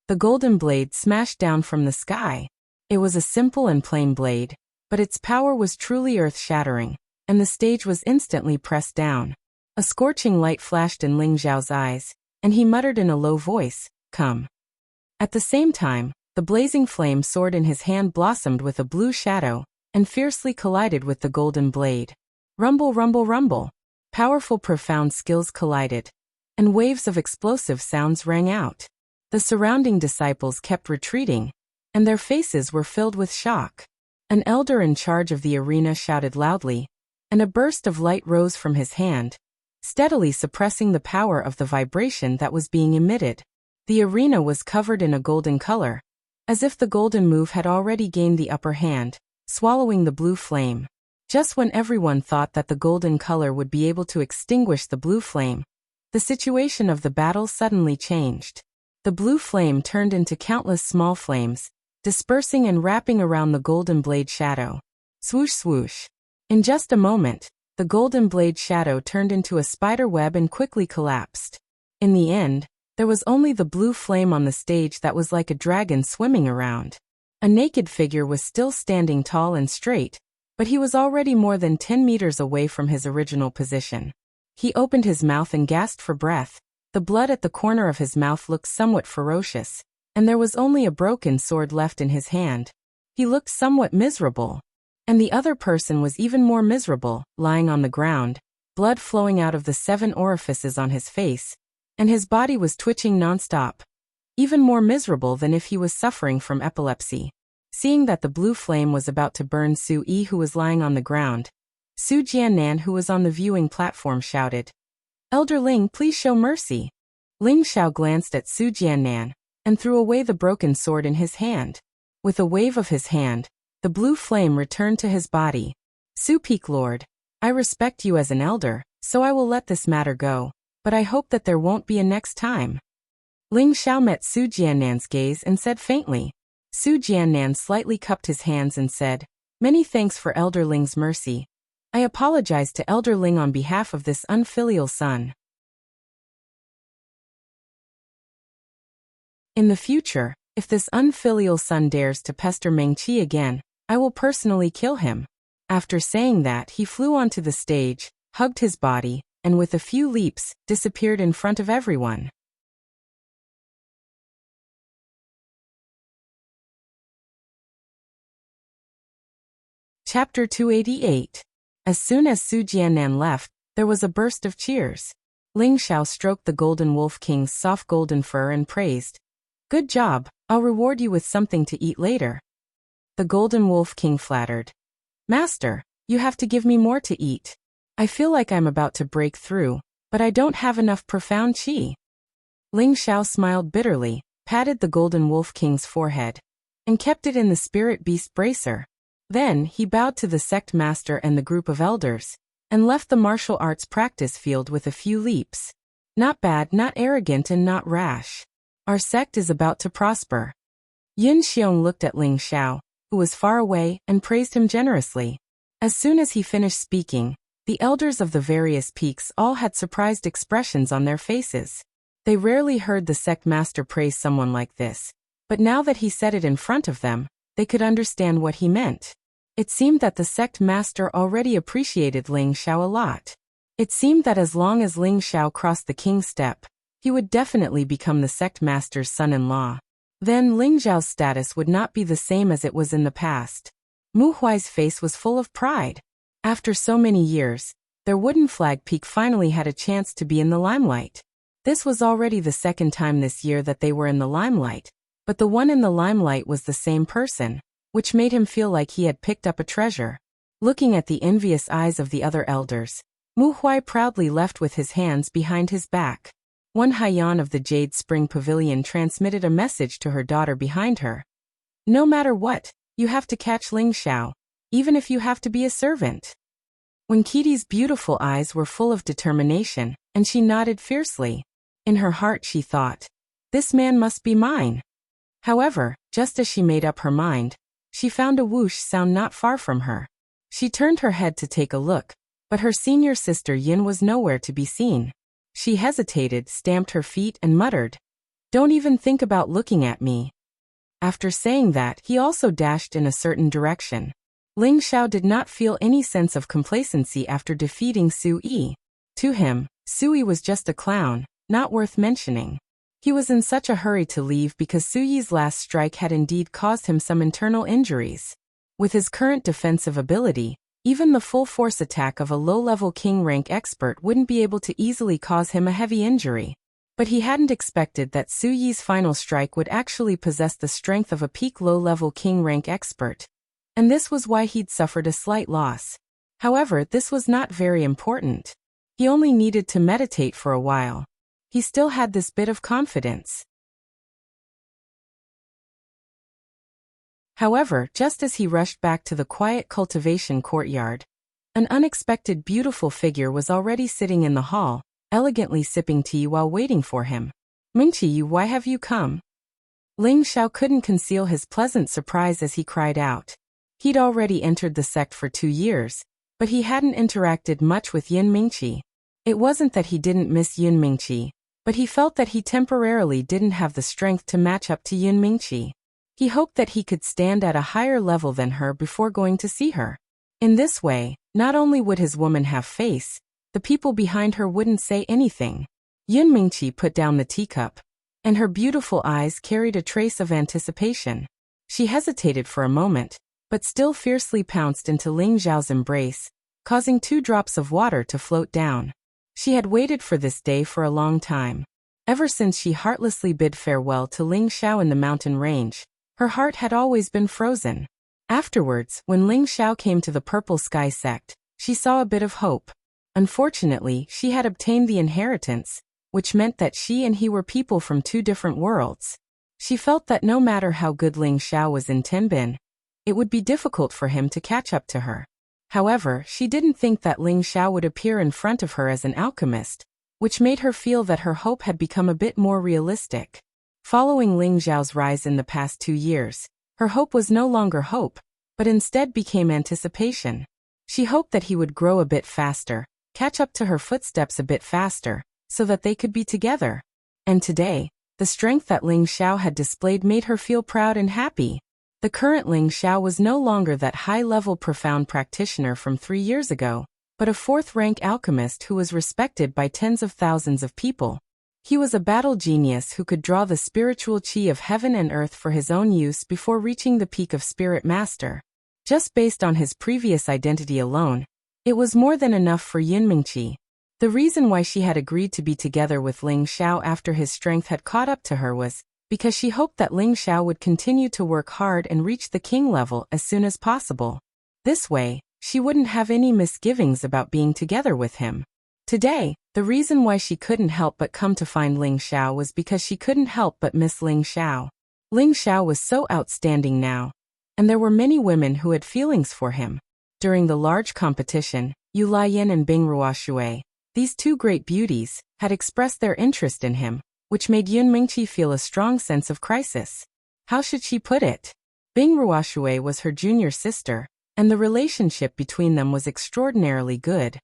The golden blade smashed down from the sky. It was a simple and plain blade, but its power was truly earth-shattering, and the stage was instantly pressed down. A scorching light flashed in Ling Xiao's eyes, and he muttered in a low voice, "Come." At the same time, the blazing flame sword in his hand blossomed with a blue shadow, and fiercely collided with the golden blade. Rumble, rumble, rumble. Powerful, profound skills collided, and waves of explosive sounds rang out. The surrounding disciples kept retreating, and their faces were filled with shock. An elder in charge of the arena shouted loudly, and a burst of light rose from his hand, steadily suppressing the power of the vibration that was being emitted. The arena was covered in a golden color, as if the golden move had already gained the upper hand, swallowing the blue flame. Just when everyone thought that the golden color would be able to extinguish the blue flame, the situation of the battle suddenly changed. The blue flame turned into countless small flames, dispersing and wrapping around the golden blade shadow. Swoosh, swoosh. In just a moment, the golden blade shadow turned into a spider web and quickly collapsed. In the end, there was only the blue flame on the stage that was like a dragon swimming around. A naked figure was still standing tall and straight, but he was already more than 10 meters away from his original position. He opened his mouth and gasped for breath. The blood at the corner of his mouth looked somewhat ferocious, and there was only a broken sword left in his hand. He looked somewhat miserable. And the other person was even more miserable, lying on the ground, blood flowing out of the 7 orifices on his face, and his body was twitching nonstop. Even more miserable than if he was suffering from epilepsy. Seeing that the blue flame was about to burn Su Yi, who was lying on the ground, Su Jiannan, who was on the viewing platform, shouted, "Elder Ling, please show mercy." Ling Xiao glanced at Su Jiannan, and threw away the broken sword in his hand. With a wave of his hand, the blue flame returned to his body. "Su Peak Lord, I respect you as an elder, so I will let this matter go, but I hope that there won't be a next time." Ling Xiao met Su Jiannan's gaze and said faintly. Su Jiannan slightly cupped his hands and said, "Many thanks for Elder Ling's mercy. I apologize to Elder Ling on behalf of this unfilial son. In the future, if this unfilial son dares to pester Mengqi again, I will personally kill him." After saying that, he flew onto the stage, hugged his body, and with a few leaps, disappeared in front of everyone. Chapter 288. As soon as Su Jiannan left, there was a burst of cheers. Ling Xiao stroked the Golden Wolf King's soft golden fur and praised, "Good job, I'll reward you with something to eat later." The Golden Wolf King flattered, "Master, you have to give me more to eat. I feel like I'm about to break through, but I don't have enough profound qi." Ling Xiao smiled bitterly, patted the Golden Wolf King's forehead, and kept it in the Spirit Beast Bracer. Then he bowed to the sect master and the group of elders, and left the martial arts practice field with a few leaps. "Not bad, not arrogant, and not rash. Our sect is about to prosper." Yin Xiong looked at Ling Xiao, who was far away, and praised him generously. As soon as he finished speaking, the elders of the various peaks all had surprised expressions on their faces. They rarely heard the sect master praise someone like this, but now that he said it in front of them, they could understand what he meant. It seemed that the sect master already appreciated Ling Xiao a lot. It seemed that as long as Ling Xiao crossed the king's step, he would definitely become the sect master's son-in-law. Then Ling Xiao's status would not be the same as it was in the past. Mu Huai's face was full of pride. After so many years, their wooden flag peak finally had a chance to be in the limelight. This was already the second time this year that they were in the limelight, but the one in the limelight was the same person, which made him feel like he had picked up a treasure. Looking at the envious eyes of the other elders, Mu Huai proudly left with his hands behind his back. One Haiyan of the Jade Spring Pavilion transmitted a message to her daughter behind her. "No matter what, you have to catch Ling Xiao, even if you have to be a servant." when Kitty's beautiful eyes were full of determination, and she nodded fiercely. In her heart she thought, "This man must be mine." However, just as she made up her mind, she found a whoosh sound not far from her. She turned her head to take a look, but her senior sister Yin was nowhere to be seen. She hesitated, stamped her feet, and muttered, "Don't even think about looking at me." After saying that, he also dashed in a certain direction. Ling Xiao did not feel any sense of complacency after defeating Su Yi. To him, Su Yi was just a clown, not worth mentioning. He was in such a hurry to leave because Su Yi's last strike had indeed caused him some internal injuries. With his current defensive ability, even the full-force attack of a low-level king rank expert wouldn't be able to easily cause him a heavy injury. But he hadn't expected that Su Yi's final strike would actually possess the strength of a peak low-level king rank expert. And this was why he'd suffered a slight loss. However, this was not very important. He only needed to meditate for a while. He still had this bit of confidence. However, just as he rushed back to the quiet cultivation courtyard, an unexpected beautiful figure was already sitting in the hall, elegantly sipping tea while waiting for him. "Mingqi, why have you come?" Ling Xiao couldn't conceal his pleasant surprise as he cried out. He'd already entered the sect for 2 years, but he hadn't interacted much with Yin Mingqi. It wasn't that he didn't miss Yin Mingqi, but he felt that he temporarily didn't have the strength to match up to Yin Mingqi. He hoped that he could stand at a higher level than her before going to see her. In this way, not only would his woman have face, the people behind her wouldn't say anything. Yin Mingqi put down the teacup, and her beautiful eyes carried a trace of anticipation. She hesitated for a moment, but still fiercely pounced into Ling Xiao's embrace, causing 2 drops of water to float down. She had waited for this day for a long time. Ever since she heartlessly bid farewell to Ling Xiao in the mountain range, her heart had always been frozen. Afterwards, when Ling Xiao came to the Purple Sky sect, she saw a bit of hope. Unfortunately, she had obtained the inheritance, which meant that she and he were people from 2 different worlds. She felt that no matter how good Ling Xiao was in Tenbin, it would be difficult for him to catch up to her. However, she didn't think that Ling Xiao would appear in front of her as an alchemist, which made her feel that her hope had become a bit more realistic. Following Ling Xiao's rise in the past 2 years, her hope was no longer hope, but instead became anticipation. She hoped that he would grow a bit faster, catch up to her footsteps a bit faster, so that they could be together. And today, the strength that Ling Xiao had displayed made her feel proud and happy. The current Ling Xiao was no longer that high-level profound practitioner from 3 years ago, but a 4th-rank alchemist who was respected by tens of thousands of people. He was a battle genius who could draw the spiritual qi of heaven and earth for his own use before reaching the peak of Spirit Master. Just based on his previous identity alone, it was more than enough for Yin Mingqi. The reason why she had agreed to be together with Ling Xiao after his strength had caught up to her was because she hoped that Ling Xiao would continue to work hard and reach the king level as soon as possible. This way, she wouldn't have any misgivings about being together with him. Today, the reason why she couldn't help but come to find Ling Xiao was because she couldn't help but miss Ling Xiao. Ling Xiao was so outstanding now, and there were many women who had feelings for him. During the large competition, Yu Liyan and Bing Ruoshui, these 2 great beauties, had expressed their interest in him, which made Yin Mingqi feel a strong sense of crisis. How should she put it? Bing Ruoshui was her junior sister, and the relationship between them was extraordinarily good.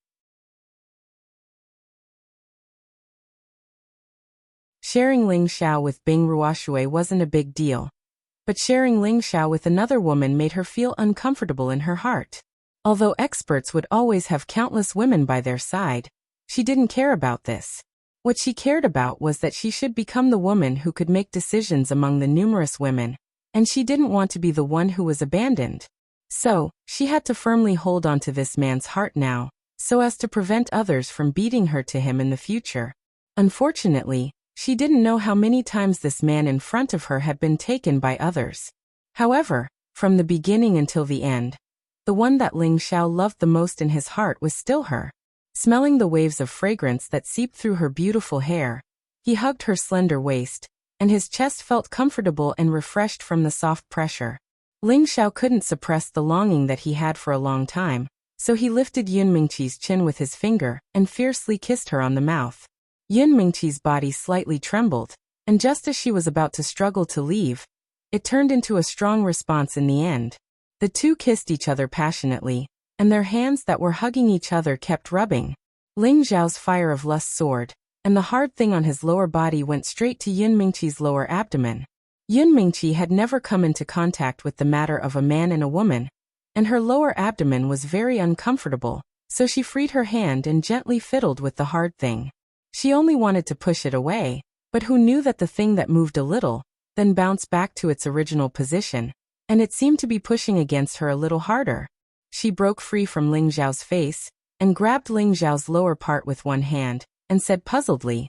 Sharing Ling Xiao with Bing Ruoshui wasn't a big deal, but sharing Ling Xiao with another woman made her feel uncomfortable in her heart. Although experts would always have countless women by their side, she didn't care about this. What she cared about was that she should become the woman who could make decisions among the numerous women, and she didn't want to be the one who was abandoned. So, she had to firmly hold on to this man's heart now, so as to prevent others from beating her to him in the future. Unfortunately, she didn't know how many times this man in front of her had been taken by others. However, from the beginning until the end, the one that Ling Xiao loved the most in his heart was still her. Smelling the waves of fragrance that seeped through her beautiful hair, he hugged her slender waist, and his chest felt comfortable and refreshed from the soft pressure. Ling Xiao couldn't suppress the longing that he had for a long time, So he lifted Yun Mingqi's chin with his finger and fiercely kissed her on the mouth. Yun Mingqi's body slightly trembled, and just as she was about to struggle to leave, it turned into a strong response in the end. The two kissed each other passionately, and their hands that were hugging each other kept rubbing. Ling Xiao's fire of lust soared, and the hard thing on his lower body went straight to Yun Mingqi's lower abdomen. Yun Mingqi had never come into contact with the matter of a man and a woman, and her lower abdomen was very uncomfortable, so she freed her hand and gently fiddled with the hard thing. She only wanted to push it away, but who knew that the thing that moved a little, then bounced back to its original position, and it seemed to be pushing against her a little harder. She broke free from Ling Xiao's face, and grabbed Ling Xiao's lower part with one hand, and said puzzledly,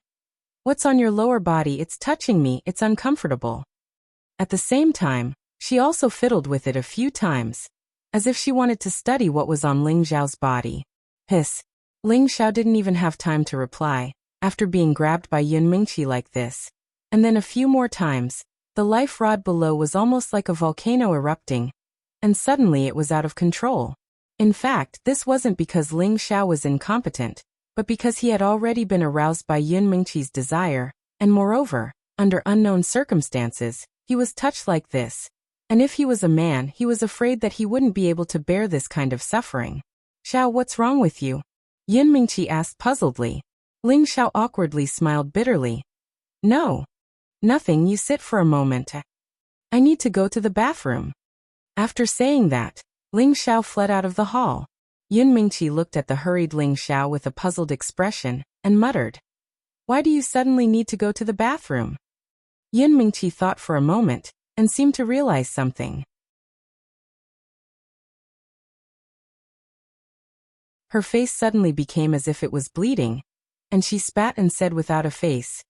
"What's on your lower body? It's touching me, it's uncomfortable." At the same time, she also fiddled with it a few times, as if she wanted to study what was on Ling Xiao's body. Hiss. Ling Xiao didn't even have time to reply, after being grabbed by Yun Mingqi like this. And then a few more times, the life rod below was almost like a volcano erupting, and suddenly it was out of control. In fact, this wasn't because Ling Xiao was incompetent, but because he had already been aroused by Yun Mingqi's desire, and moreover, under unknown circumstances, he was touched like this. And if he was a man, he was afraid that he wouldn't be able to bear this kind of suffering. "Xiao, what's wrong with you?" Yun Mingqi asked puzzledly. Ling Xiao awkwardly smiled bitterly. "No. Nothing, you sit for a moment. I need to go to the bathroom." After saying that, Ling Xiao fled out of the hall. Yun Mingqi looked at the hurried Ling Xiao with a puzzled expression, and muttered, "Why do you suddenly need to go to the bathroom?" Yun Mingqi thought for a moment, and seemed to realize something. Her face suddenly became as if it was bleeding, and she spat and said without a face,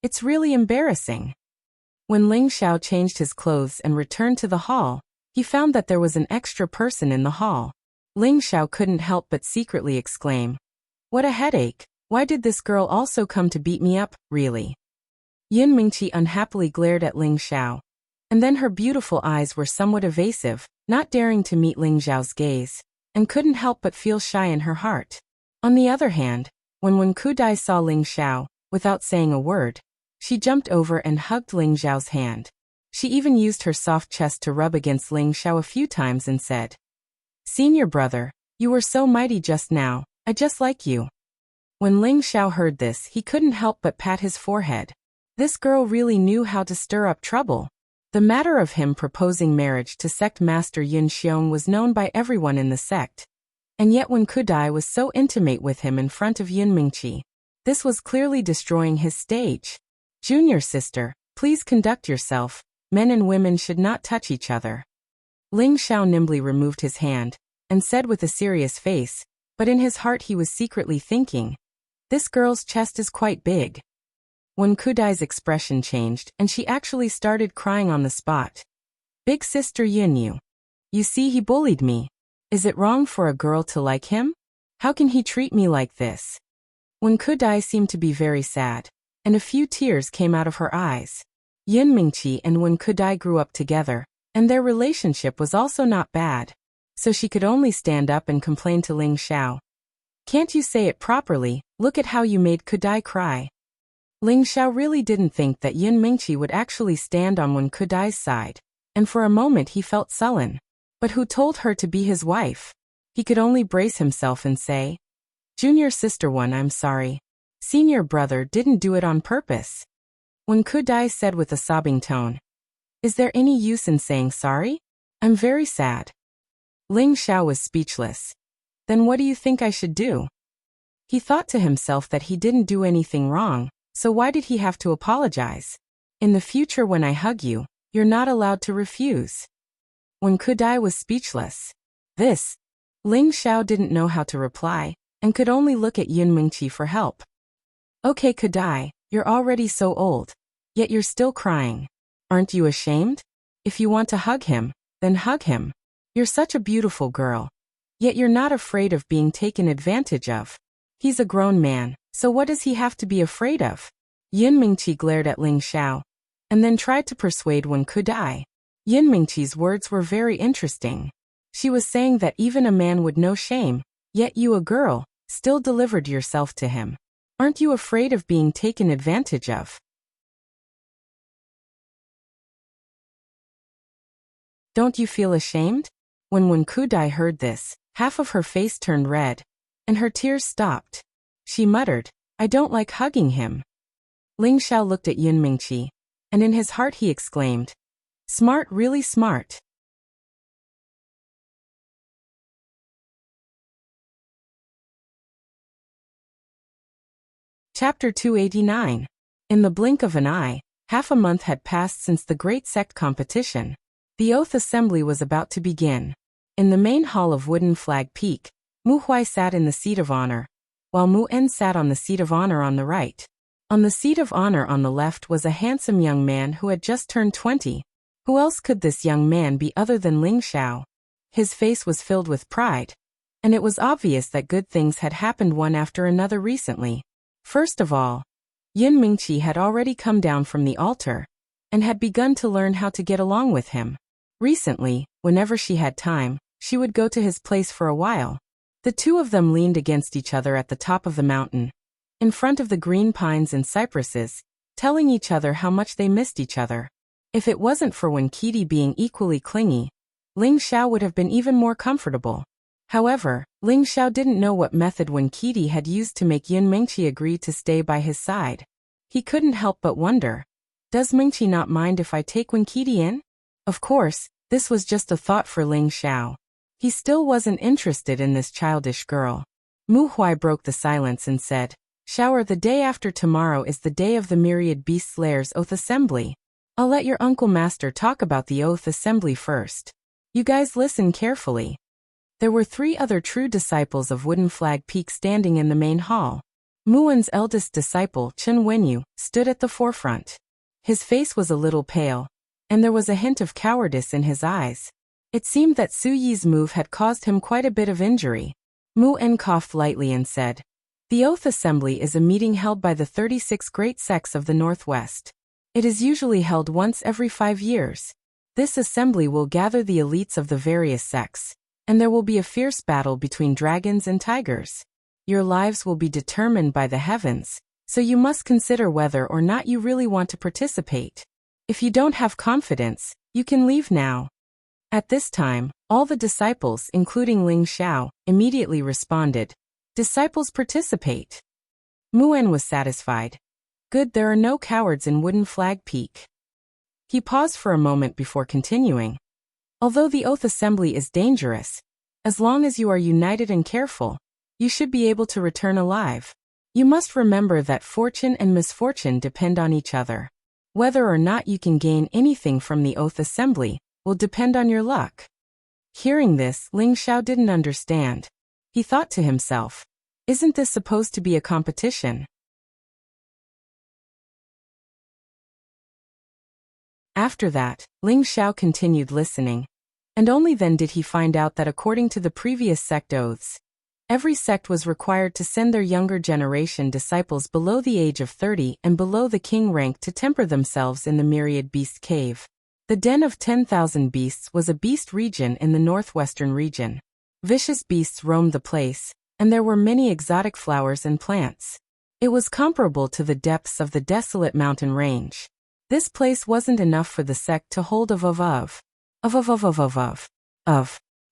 "It's really embarrassing." When Ling Xiao changed his clothes and returned to the hall, he found that there was an extra person in the hall. Ling Xiao couldn't help but secretly exclaim, "What a headache! Why did this girl also come to beat me up, really?" Yun Mingqi unhappily glared at Ling Xiao, and then her beautiful eyes were somewhat evasive, not daring to meet Ling Xiao's gaze, and couldn't help but feel shy in her heart. On the other hand, when Kudai saw Ling Xiao, without saying a word, she jumped over and hugged Ling Xiao's hand. She even used her soft chest to rub against Ling Xiao a few times and said, "Senior brother, you were so mighty just now, I just like you." When Ling Xiao heard this, he couldn't help but pat his forehead. This girl really knew how to stir up trouble. The matter of him proposing marriage to sect master Yun Xiong was known by everyone in the sect. And yet when Kudai was so intimate with him in front of Yun Mingqi, this was clearly destroying his stage. "Junior sister, please conduct yourself. Men and women should not touch each other." Ling Xiao nimbly removed his hand, and said with a serious face, but in his heart he was secretly thinking, "This girl's chest is quite big." When Kudai's expression changed and she actually started crying on the spot. "Big sister Yun, you see he bullied me. Is it wrong for a girl to like him? How can he treat me like this?" When Kudai seemed to be very sad, and a few tears came out of her eyes. Yun Mingqi and Wen Kudai grew up together, and their relationship was also not bad. So she could only stand up and complain to Ling Xiao. "Can't you say it properly? Look at how you made Kudai cry." Ling Xiao really didn't think that Yun Mingqi would actually stand on Wen Kudai's side, and for a moment he felt sullen. But who told her to be his wife? He could only brace himself and say, "Junior sister one, I'm sorry. Senior brother didn't do it on purpose." When Kudai said with a sobbing tone, "Is there any use in saying sorry? I'm very sad." Ling Xiao was speechless. "Then what do you think I should do?" He thought to himself that he didn't do anything wrong, so why did he have to apologize? "In the future when I hug you, you're not allowed to refuse." When Kudai was speechless. This. Ling Xiao didn't know how to reply, and could only look at Yun Mingqi for help. "Okay Kudai, you're already so old. Yet you're still crying. Aren't you ashamed? If you want to hug him, then hug him. You're such a beautiful girl. Yet you're not afraid of being taken advantage of. He's a grown man, so what does he have to be afraid of?" Yun Mingqi glared at Ling Xiao, and then tried to persuade Wen Kudai. Yun Mingqi's words were very interesting. She was saying that even a man would know shame, yet you, a girl, still delivered yourself to him. Aren't you afraid of being taken advantage of? Don't you feel ashamed? When Kudai heard this, half of her face turned red, and her tears stopped. She muttered, I don't like hugging him. Ling Xiao looked at Yun Mingqi, and in his heart he exclaimed, smart, really smart. Chapter 289. In the blink of an eye, half a month had passed since the great sect competition. The oath assembly was about to begin. In the main hall of Wooden Flag Peak, Mu Huai sat in the seat of honor, while Mu En sat on the seat of honor on the right. On the seat of honor on the left was a handsome young man who had just turned 20. Who else could this young man be other than Ling Xiao? His face was filled with pride, and it was obvious that good things had happened one after another recently. First of all, Yun Mingqi had already come down from the altar, and had begun to learn how to get along with him. Recently, whenever she had time, she would go to his place for a while. The two of them leaned against each other at the top of the mountain, in front of the green pines and cypresses, telling each other how much they missed each other. If it wasn't for Wen Qidi being equally clingy, Ling Xiao would have been even more comfortable. However, Ling Xiao didn't know what method Wen Qidi had used to make Yun Mingqi agree to stay by his side. He couldn't help but wonder, does Mingqi not mind if I take Wen Qidi in? Of course, this was just a thought for Ling Xiao. He still wasn't interested in this childish girl. Mu Huai broke the silence and said, Xiao, the day after tomorrow is the day of the Myriad Beast Slayers Oath Assembly. I'll let your uncle master talk about the Oath Assembly first. You guys listen carefully. There were 3 other true disciples of Wooden Flag Peak standing in the main hall. Muen's eldest disciple, Chen Wenyu, stood at the forefront. His face was a little pale, and there was a hint of cowardice in his eyes. It seemed that Su Yi's move had caused him quite a bit of injury. Mu En coughed lightly and said, The Oath Assembly is a meeting held by the 36 great sects of the Northwest. It is usually held once every 5 years. This assembly will gather the elites of the various sects, and there will be a fierce battle between dragons and tigers. Your lives will be determined by the heavens, so you must consider whether or not you really want to participate. If you don't have confidence, you can leave now. At this time, all the disciples, including Ling Xiao, immediately responded, Disciples participate. Mu En was satisfied. Good, there are no cowards in Wooden Flag Peak. He paused for a moment before continuing. Although the Oath Assembly is dangerous, as long as you are united and careful, you should be able to return alive. You must remember that fortune and misfortune depend on each other. Whether or not you can gain anything from the Oath Assembly will depend on your luck. Hearing this, Ling Xiao didn't understand. He thought to himself, isn't this supposed to be a competition? After that, Ling Xiao continued listening, and only then did he find out that according to the previous sect oaths, every sect was required to send their younger generation disciples below the age of 30 and below the king rank to temper themselves in the Myriad Beast Cave. The Den of 10,000 Beasts was a beast region in the northwestern region. Vicious beasts roamed the place, and there were many exotic flowers and plants. It was comparable to the depths of the desolate mountain range. This place wasn't enough for the sect to hold of.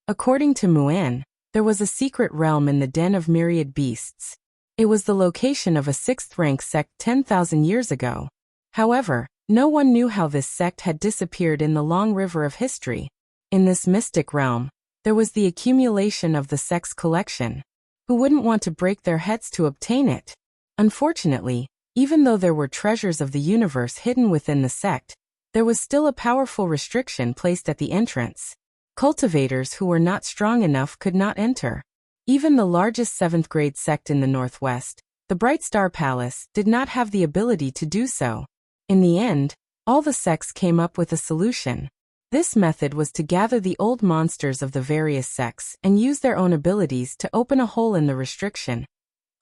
According to Mu En, there was a secret realm in the Den of Myriad Beasts. It was the location of a 6th-rank sect 10,000 years ago. However, no one knew how this sect had disappeared in the long river of history. In this mystic realm, there was the accumulation of the sect's collection. Who wouldn't want to break their heads to obtain it? Unfortunately, even though there were treasures of the universe hidden within the sect, there was still a powerful restriction placed at the entrance. Cultivators who were not strong enough could not enter. Even the largest 7th-grade sect in the Northwest, the Bright Star Palace, did not have the ability to do so. In the end, all the sects came up with a solution. This method was to gather the old monsters of the various sects and use their own abilities to open a hole in the restriction,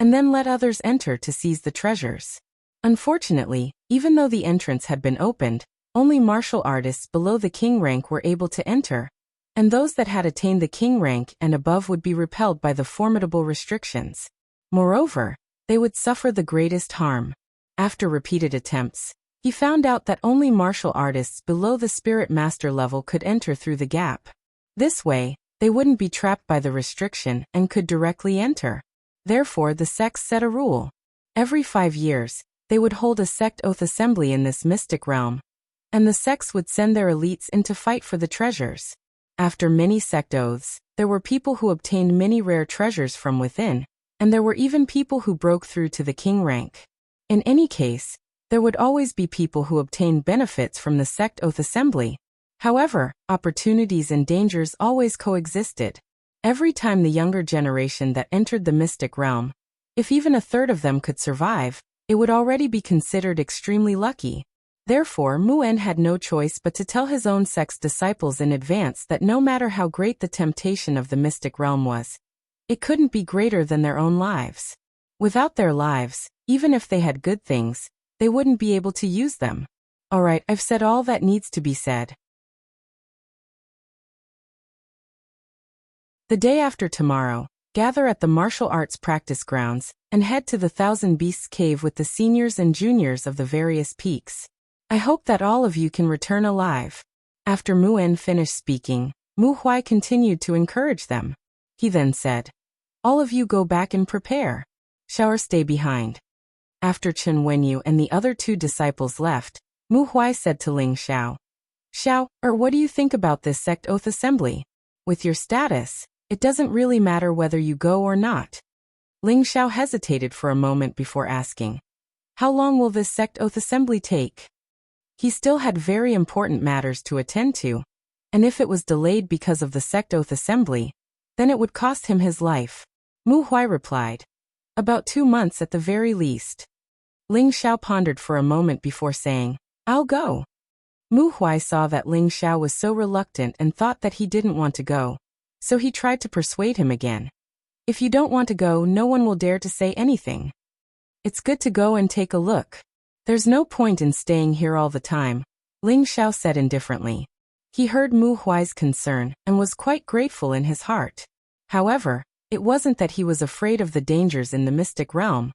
and then let others enter to seize the treasures. Unfortunately, even though the entrance had been opened, only martial artists below the king rank were able to enter, and those that had attained the king rank and above would be repelled by the formidable restrictions. Moreover, they would suffer the greatest harm. After repeated attempts, he found out that only martial artists below the spirit master level could enter through the gap. This way, they wouldn't be trapped by the restriction and could directly enter. Therefore, the sects set a rule. Every 5 years, they would hold a sect oath assembly in this mystic realm, and the sects would send their elites in to fight for the treasures. After many sect oaths, there were people who obtained many rare treasures from within, and there were even people who broke through to the king rank. In any case, there would always be people who obtained benefits from the sect oath assembly. However, opportunities and dangers always coexisted. Every time the younger generation that entered the mystic realm, if even a third of them could survive, it would already be considered extremely lucky. Therefore, Muen had no choice but to tell his own sect's disciples in advance that no matter how great the temptation of the mystic realm was, it couldn't be greater than their own lives. Without their lives, even if they had good things, they wouldn't be able to use them. Alright, I've said all that needs to be said. The day after tomorrow, gather at the martial arts practice grounds and head to the Thousand Beasts Cave with the seniors and juniors of the various peaks. I hope that all of you can return alive. After Muen finished speaking, Mu Huai continued to encourage them. He then said, all of you go back and prepare. Xiao stay behind. After Chen Wenyu and the other 2 disciples left, Mu Huai said to Ling Xiao, what do you think about this sect oath assembly? With your status, it doesn't really matter whether you go or not. Ling Xiao hesitated for a moment before asking, how long will this sect oath assembly take? He still had very important matters to attend to, and if it was delayed because of the sect oath assembly, then it would cost him his life. Mu Huai replied, about 2 months at the very least. Ling Xiao pondered for a moment before saying, I'll go. Mu Huai saw that Ling Xiao was so reluctant and thought that he didn't want to go, so he tried to persuade him again. If you don't want to go, no one will dare to say anything. It's good to go and take a look. There's no point in staying here all the time, Ling Xiao said indifferently. He heard Mu Huai's concern and was quite grateful in his heart. However, it wasn't that he was afraid of the dangers in the mystic realm,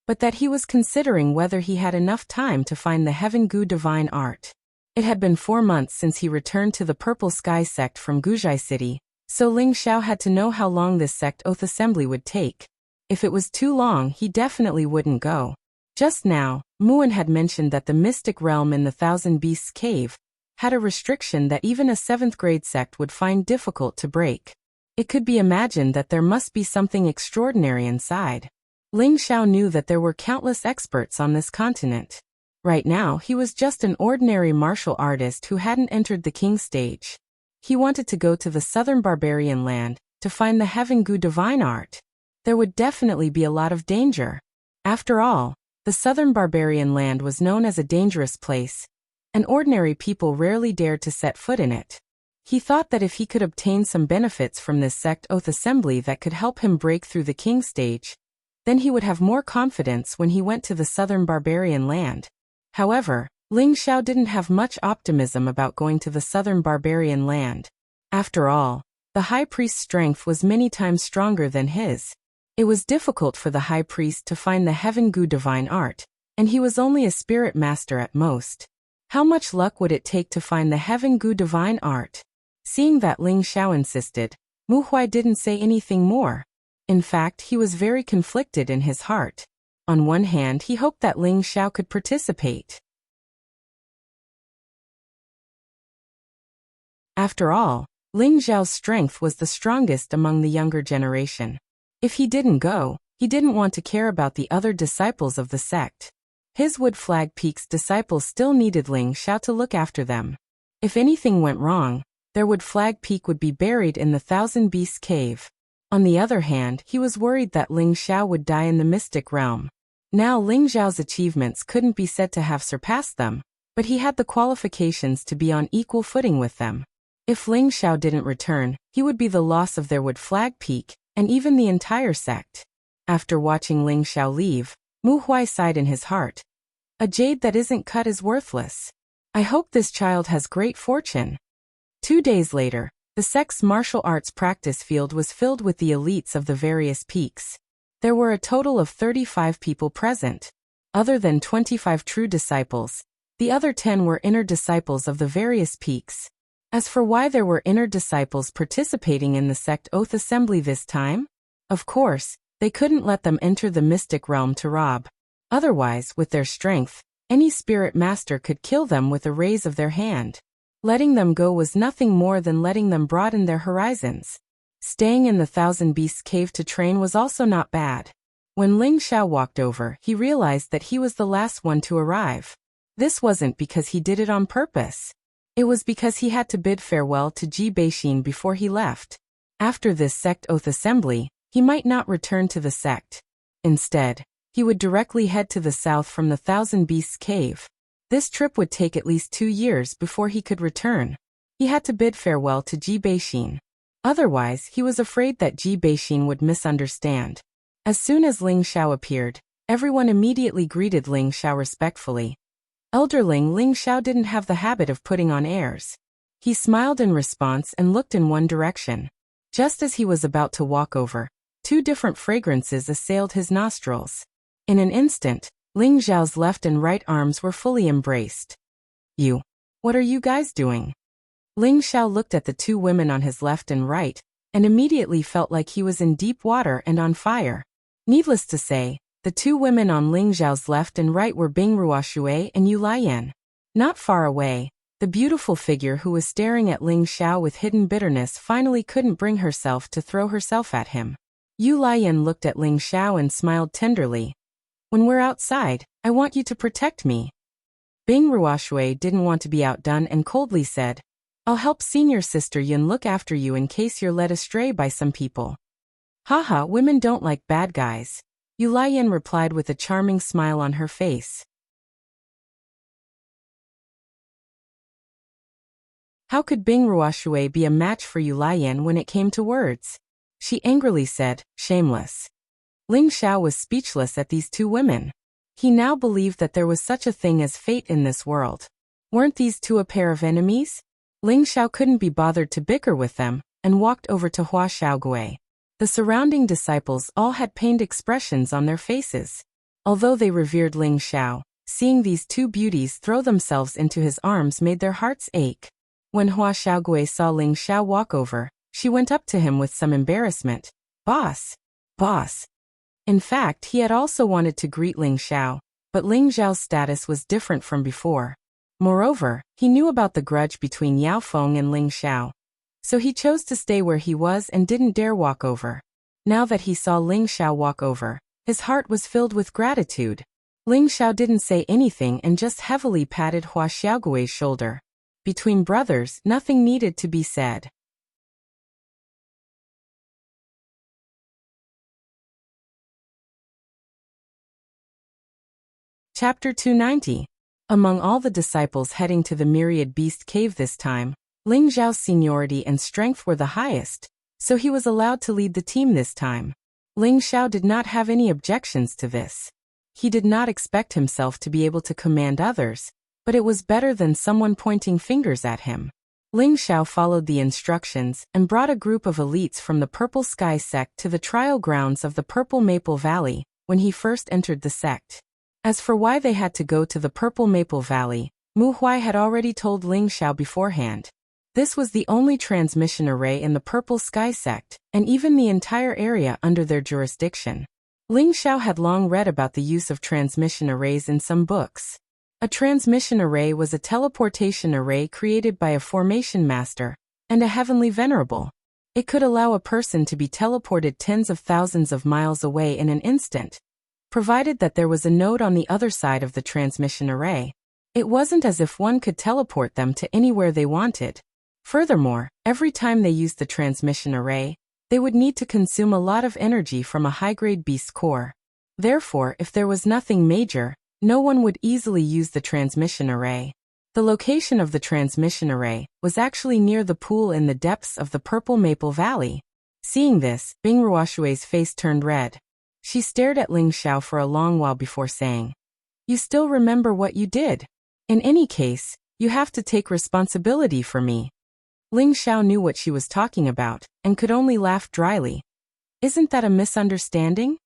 but that he was considering whether he had enough time to find the Heaven Gu divine art. It had been 4 months since he returned to the Purple Sky sect from Guzhai City, so Ling Xiao had to know how long this sect oath assembly would take. If it was too long, he definitely wouldn't go. Just now, Muen had mentioned that the mystic realm in the Thousand Beasts Cave had a restriction that even a 7th grade sect would find difficult to break. It could be imagined that there must be something extraordinary inside. Ling Xiao knew that there were countless experts on this continent. Right now, he was just an ordinary martial artist who hadn't entered the king stage. He wanted to go to the southern barbarian land to find the Heaven Gu divine art. There would definitely be a lot of danger. After all, the southern barbarian land was known as a dangerous place, and ordinary people rarely dared to set foot in it. He thought that if he could obtain some benefits from this sect oath assembly that could help him break through the king stage, then he would have more confidence when he went to the southern barbarian land. However, Ling Xiao didn't have much optimism about going to the southern barbarian land. After all, the high priest's strength was many times stronger than his. It was difficult for the high priest to find the Heaven Gu divine art, and he was only a spirit master at most. How much luck would it take to find the Heaven Gu divine art? Seeing that Ling Xiao insisted, Mu Huai didn't say anything more. In fact, he was very conflicted in his heart. On one hand, he hoped that Ling Xiao could participate. After all, Ling Xiao's strength was the strongest among the younger generation. If he didn't go, he didn't want to care about the other disciples of the sect. His Wood Flag Peak's disciples still needed Ling Xiao to look after them. If anything went wrong, their Wood Flag Peak would be buried in the Thousand Beasts Cave. On the other hand, he was worried that Ling Xiao would die in the mystic realm. Now Ling Xiao's achievements couldn't be said to have surpassed them, but he had the qualifications to be on equal footing with them. If Ling Xiao didn't return, he would be the loss of their Wood Flag Peak, and even the entire sect. After watching Ling Xiao leave, Mu Huai sighed in his heart. A jade that isn't cut is worthless. I hope this child has great fortune. 2 days later, The sect's martial arts practice field was filled with the elites of the various peaks. There were a total of 35 people present. Other than 25 true disciples, the other 10 were inner disciples of the various peaks. As for why there were inner disciples participating in the sect oath assembly this time, of course, they couldn't let them enter the mystic realm to rob. Otherwise, with their strength, any spirit master could kill them with a raise of their hand. Letting them go was nothing more than letting them broaden their horizons. Staying in the Thousand Beasts cave to train was also not bad. When Ling Xiao walked over, he realized that he was the last one to arrive. This wasn't because he did it on purpose. It was because he had to bid farewell to Ji Beixin before he left. After this sect oath assembly, he might not return to the sect. Instead, he would directly head to the south from the Thousand Beasts cave. This trip would take at least 2 years before he could return. He had to bid farewell to Ji Beixin. Otherwise, he was afraid that Ji Beixin would misunderstand. As soon as Ling Xiao appeared, everyone immediately greeted Ling Xiao respectfully. Elderling Ling Xiao didn't have the habit of putting on airs. He smiled in response and looked in one direction. Just as he was about to walk over, 2 different fragrances assailed his nostrils. In an instant, Ling Xiao's left and right arms were fully embraced. What are you guys doing? Ling Xiao looked at the 2 women on his left and right, and immediately felt like he was in deep water and on fire. Needless to say, the 2 women on Ling Xiao's left and right were Bing Ruoshui and Yu Lian. Not far away, the beautiful figure who was staring at Ling Xiao with hidden bitterness finally couldn't bring herself to throw herself at him. Yu Lian looked at Ling Xiao and smiled tenderly. When we're outside, I want you to protect me. Bing Ruoshui didn't want to be outdone and coldly said, I'll help senior sister Yun look after you in case you're led astray by some people. Haha, women don't like bad guys. Yu Lian replied with a charming smile on her face. How could Bing Ruoshui be a match for Yu Lian when it came to words? She angrily said, shameless. Ling Xiao was speechless at these 2 women. He now believed that there was such a thing as fate in this world. Weren't these 2 a pair of enemies? Ling Xiao couldn't be bothered to bicker with them, and walked over to Hua Xiaogui. The surrounding disciples all had pained expressions on their faces. Although they revered Ling Xiao, seeing these 2 beauties throw themselves into his arms made their hearts ache. When Hua Xiaogui saw Ling Xiao walk over, she went up to him with some embarrassment. Boss. In fact, he had also wanted to greet Ling Xiao, but Ling Xiao's status was different from before. Moreover, he knew about the grudge between Yao Feng and Ling Xiao. So he chose to stay where he was and didn't dare walk over. Now that he saw Ling Xiao walk over, his heart was filled with gratitude. Ling Xiao didn't say anything and just heavily patted Hua Xiaogui's shoulder. Between brothers, nothing needed to be said. Chapter 290. Among all the disciples heading to the Myriad Beast Cave this time, Ling Xiao's seniority and strength were the highest, so he was allowed to lead the team this time. Ling Xiao did not have any objections to this. He did not expect himself to be able to command others, but it was better than someone pointing fingers at him. Ling Xiao followed the instructions and brought a group of elites from the Purple Sky sect to the trial grounds of the Purple Maple Valley when he first entered the sect. As for why they had to go to the Purple Maple Valley, Mu Huai had already told Ling Xiao beforehand. This was the only transmission array in the Purple Sky sect, and even the entire area under their jurisdiction. Ling Xiao had long read about the use of transmission arrays in some books. A transmission array was a teleportation array created by a formation master and a heavenly venerable. It could allow a person to be teleported tens of thousands of miles away in an instant, provided that there was a node on the other side of the transmission array. It wasn't as if one could teleport them to anywhere they wanted. Furthermore, every time they used the transmission array, they would need to consume a lot of energy from a high-grade beast core. Therefore, if there was nothing major, no one would easily use the transmission array. The location of the transmission array was actually near the pool in the depths of the Purple Maple Valley. Seeing this, Bing Ruoshui's face turned red. She stared at Ling Xiao for a long while before saying, "You still remember what you did? In any case, you have to take responsibility for me." Ling Xiao knew what she was talking about, and could only laugh dryly. Isn't that a misunderstanding?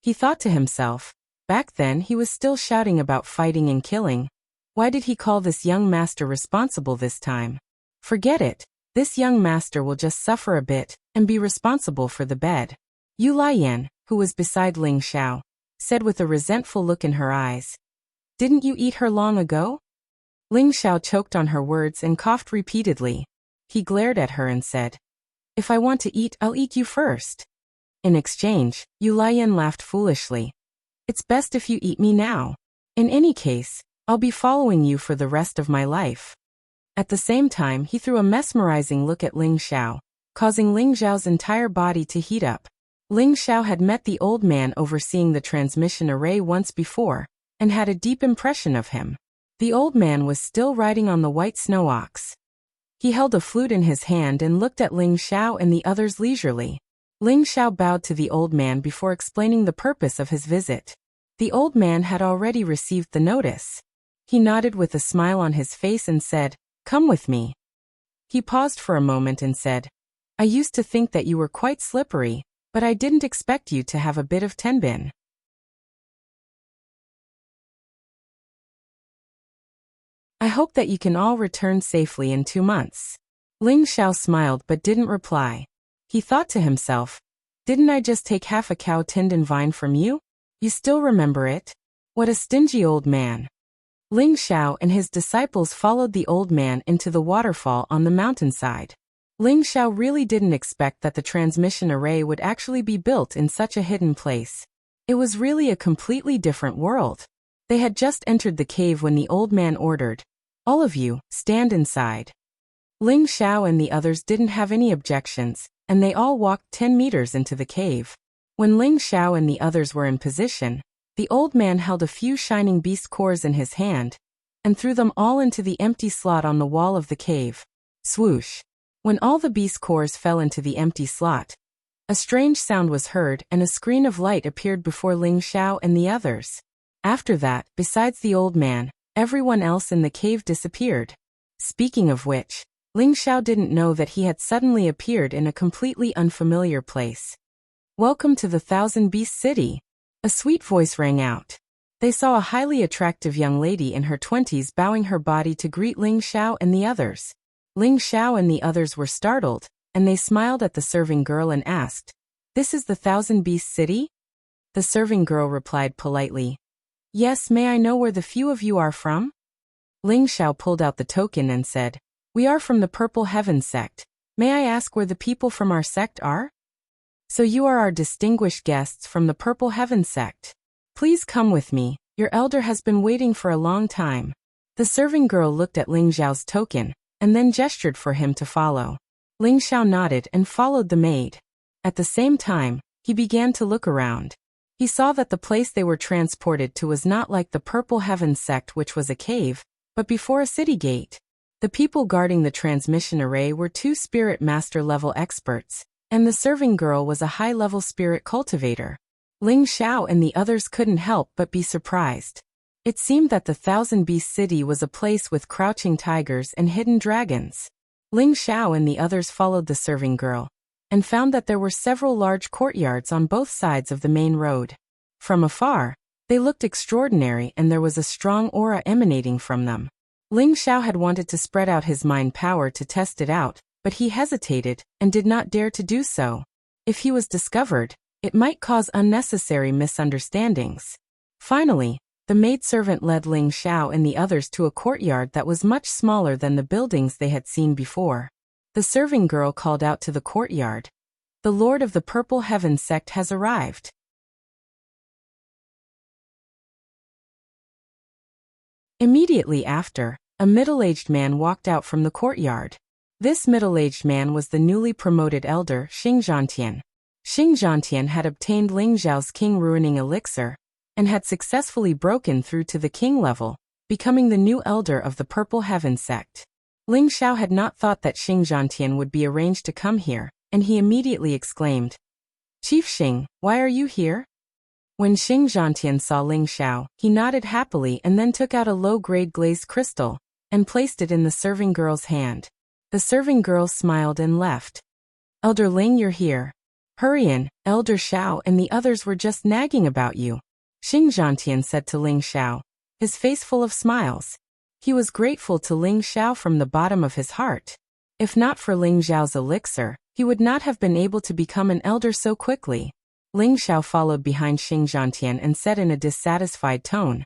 He thought to himself. Back then he was still shouting about fighting and killing. Why did he call this young master responsible this time? Forget it. This young master will just suffer a bit, and be responsible for the bed. Yu Lian, who was beside Ling Xiao, said with a resentful look in her eyes. Didn't you eat her long ago? Ling Xiao choked on her words and coughed repeatedly. He glared at her and said, If I want to eat, I'll eat you first. In exchange, Yu Lian laughed foolishly. It's best if you eat me now. In any case, I'll be following you for the rest of my life. At the same time, he threw a mesmerizing look at Ling Xiao, causing Ling Xiao's entire body to heat up. Ling Xiao had met the old man overseeing the transmission array once before, and had a deep impression of him. The old man was still riding on the white snow ox. He held a flute in his hand and looked at Ling Xiao and the others leisurely. Ling Xiao bowed to the old man before explaining the purpose of his visit. The old man had already received the notice. He nodded with a smile on his face and said, Come with me. He paused for a moment and said, I used to think that you were quite slippery, but I didn't expect you to have a bit of tenbin. I hope that you can all return safely in 2 months. Ling Xiao smiled but didn't reply. He thought to himself, Didn't I just take half a cow tendon vine from you? You still remember it? What a stingy old man. Ling Xiao and his disciples followed the old man into the waterfall on the mountainside. Ling Xiao really didn't expect that the transmission array would actually be built in such a hidden place. It was really a completely different world. They had just entered the cave when the old man ordered, All of you, stand inside. Ling Xiao and the others didn't have any objections, and they all walked 10 meters into the cave. When Ling Xiao and the others were in position, the old man held a few shining beast cores in his hand, and threw them all into the empty slot on the wall of the cave. Swoosh! When all the beast cores fell into the empty slot, a strange sound was heard and a screen of light appeared before Ling Xiao and the others. After that, besides the old man, everyone else in the cave disappeared. Speaking of which, Ling Xiao didn't know that he had suddenly appeared in a completely unfamiliar place. Welcome to the Thousand Beast City. A sweet voice rang out. They saw a highly attractive young lady in her 20s bowing her body to greet Ling Xiao and the others. Ling Xiao and the others were startled, and they smiled at the serving girl and asked, This is the Thousand Beast City? The serving girl replied politely, Yes, may I know where the few of you are from? Ling Xiao pulled out the token and said, We are from the Purple Heaven sect. May I ask where the people from our sect are? So you are our distinguished guests from the Purple Heaven sect. Please come with me, your elder has been waiting for a long time. The serving girl looked at Ling Xiao's token, and then gestured for him to follow. Ling Xiao nodded and followed the maid. At the same time, he began to look around. He saw that the place they were transported to was not like the Purple Heaven sect, which was a cave, but before a city gate. The people guarding the transmission array were 2 spirit master level experts, and the serving girl was a high-level spirit cultivator. Ling Xiao and the others couldn't help but be surprised. It seemed that the Thousand Beast City was a place with crouching tigers and hidden dragons. Ling Xiao and the others followed the serving girl, and found that there were several large courtyards on both sides of the main road. From afar, they looked extraordinary and there was a strong aura emanating from them. Ling Xiao had wanted to spread out his mind power to test it out, but he hesitated and did not dare to do so. If he was discovered, it might cause unnecessary misunderstandings. Finally, the maidservant led Ling Xiao and the others to a courtyard that was much smaller than the buildings they had seen before. The serving girl called out to the courtyard, The Lord of the Purple Heaven sect has arrived. Immediately after, a middle-aged man walked out from the courtyard. This middle-aged man was the newly promoted elder, Xing Zhantian. Xing Zhantian had obtained Ling Xiao's king-ruining elixir, and had successfully broken through to the king level, becoming the new elder of the Purple Heaven sect. Ling Xiao had not thought that Xing Zhantian would be arranged to come here, and he immediately exclaimed, Chief Xing, why are you here? When Xing Zhantian saw Ling Xiao, he nodded happily and then took out a low-grade glazed crystal, and placed it in the serving girl's hand. The serving girl smiled and left. Elder Ling, you're here. Hurry in, Elder Xiao and the others were just nagging about you. Xing Zhantian said to Ling Xiao, his face full of smiles. He was grateful to Ling Xiao from the bottom of his heart. If not for Ling Xiao's elixir, he would not have been able to become an elder so quickly. Ling Xiao followed behind Xing Zhantian and said in a dissatisfied tone,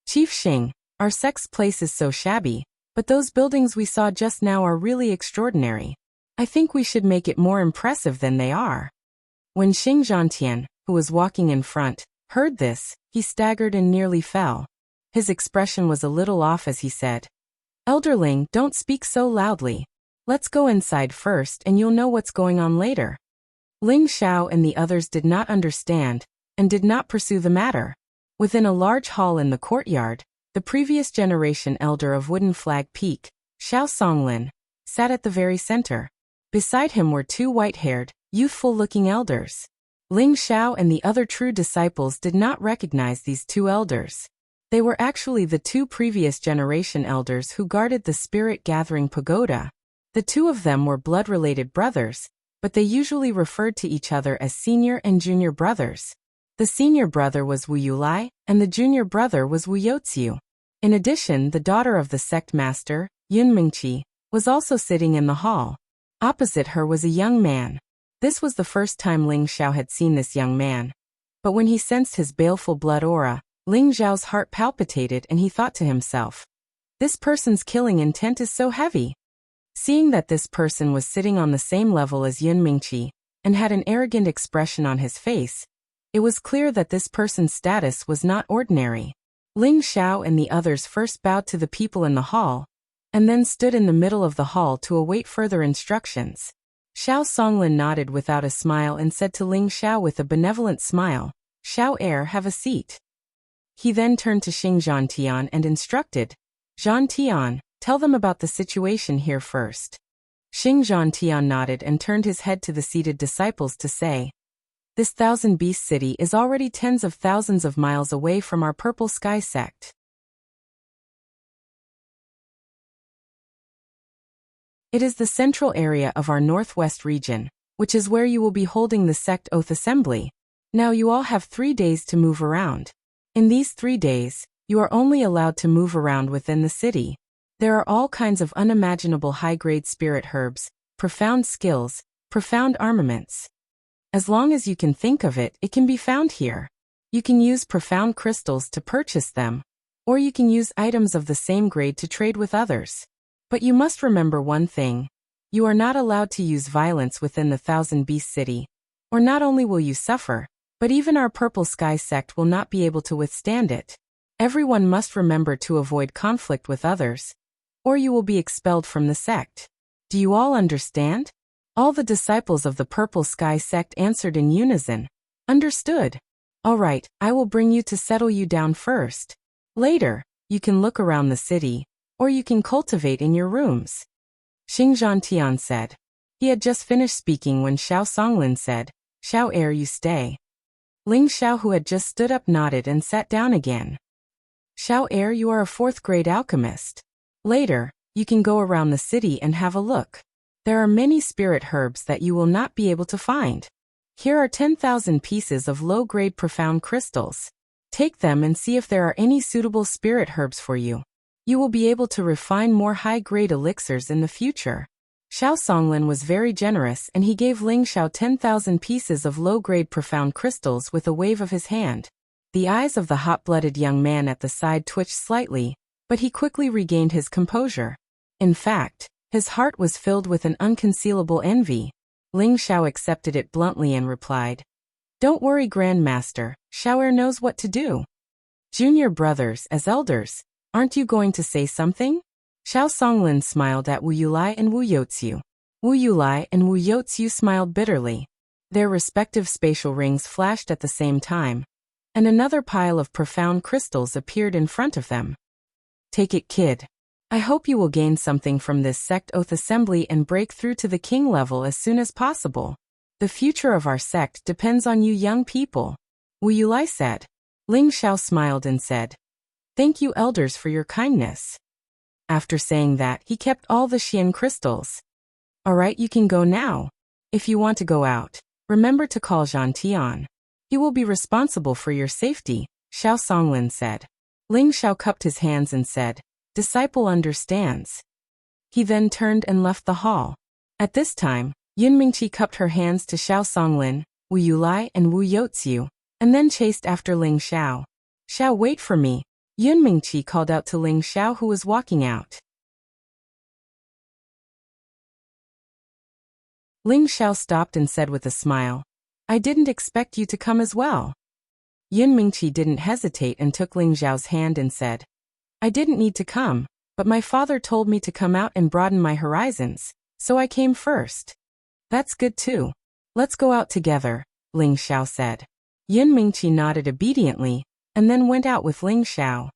Chief Xing, our sect's place is so shabby, but those buildings we saw just now are really extraordinary. I think we should make it more impressive than they are. When Xing Zhantian, who was walking in front, heard this, he staggered and nearly fell. His expression was a little off as he said, Elderling, don't speak so loudly. Let's go inside first and you'll know what's going on later. Ling Xiao and the others did not understand, and did not pursue the matter. Within a large hall in the courtyard, the previous generation elder of Wooden Flag Peak, Xiao Songlin, sat at the very center. Beside him were two white-haired, youthful-looking elders. Ling Xiao and the other true disciples did not recognize these two elders. They were actually the two previous generation elders who guarded the spirit-gathering pagoda. The two of them were blood-related brothers, but they usually referred to each other as senior and junior brothers. The senior brother was Wu Yulai, and the junior brother was Wu Youziu. In addition, the daughter of the sect master, Yun Mingqi, was also sitting in the hall. Opposite her was a young man. This was the first time Ling Xiao had seen this young man. But when he sensed his baleful blood aura, Ling Xiao's heart palpitated and he thought to himself, this person's killing intent is so heavy. Seeing that this person was sitting on the same level as Yun Mingqi, and had an arrogant expression on his face, it was clear that this person's status was not ordinary. Ling Xiao and the others first bowed to the people in the hall, and then stood in the middle of the hall to await further instructions. Xiao Songlin nodded without a smile and said to Ling Xiao with a benevolent smile, Xiao heir, have a seat. He then turned to Xing Zhantian and instructed, Zhantian, tell them about the situation here first. Xing Zhantian nodded and turned his head to the seated disciples to say, this thousand-beast city is already tens of thousands of miles away from our Purple Sky sect. It is the central area of our northwest region, which is where you will be holding the sect oath assembly. Now you all have 3 days to move around. In these 3 days, you are only allowed to move around within the city. There are all kinds of unimaginable high-grade spirit herbs, profound skills, profound armaments. As long as you can think of it, it can be found here. You can use profound crystals to purchase them, or you can use items of the same grade to trade with others. But you must remember one thing. You are not allowed to use violence within the Thousand Beast City. Or not only will you suffer, but even our Purple Sky sect will not be able to withstand it. Everyone must remember to avoid conflict with others, or you will be expelled from the sect. Do you all understand? All the disciples of the Purple Sky sect answered in unison. Understood. All right, I will bring you to settle you down first. Later, you can look around the city, or you can cultivate in your rooms. Xing Zhantian said. He had just finished speaking when Xiao Songlin said, Xiao heir, you stay. Ling Xiao, who had just stood up, nodded and sat down again. Xiao heir, you are a 4th grade alchemist. Later, you can go around the city and have a look. There are many spirit herbs that you will not be able to find. Here are 10,000 pieces of low-grade profound crystals. Take them and see if there are any suitable spirit herbs for you. You will be able to refine more high-grade elixirs in the future. Xiao Songlin was very generous and he gave Ling Xiao 10,000 pieces of low-grade profound crystals with a wave of his hand. The eyes of the hot-blooded young man at the side twitched slightly, but he quickly regained his composure. In fact, his heart was filled with an unconcealable envy. Ling Xiao accepted it bluntly and replied, Don't worry, Grandmaster, Xiao heir knows what to do. Junior brothers, as elders, aren't you going to say something? Xiao Songlin smiled at Wu Yulai and Wu Youziu. Wu Yulai and Wu Youziu smiled bitterly. Their respective spatial rings flashed at the same time, and another pile of profound crystals appeared in front of them. Take it, kid. I hope you will gain something from this sect oath assembly and break through to the king level as soon as possible. The future of our sect depends on you young people. Wu Yulai said. Ling Xiao smiled and said, Thank you, elders, for your kindness. After saying that, he kept all the Xian crystals. Alright, you can go now. If you want to go out, remember to call Zhan Tian. He will be responsible for your safety, Xiao Songlin said. Ling Xiao cupped his hands and said, "Disciple understands." He then turned and left the hall. At this time, Yun Mingqi cupped her hands to Xiao Songlin, Wu Yulai and Wu Youxiu, and then chased after Ling Xiao. "Xiao, wait for me," Yun Mingqi called out to Ling Xiao, who was walking out. Ling Xiao stopped and said with a smile, "I didn't expect you to come as well." Yun Mingqi didn't hesitate and took Ling Xiao's hand and said, "I didn't need to come, but my father told me to come out and broaden my horizons, so I came first." "That's good too. Let's go out together," Ling Xiao said. Yun Mingqi nodded obediently, and then went out with Ling Xiao.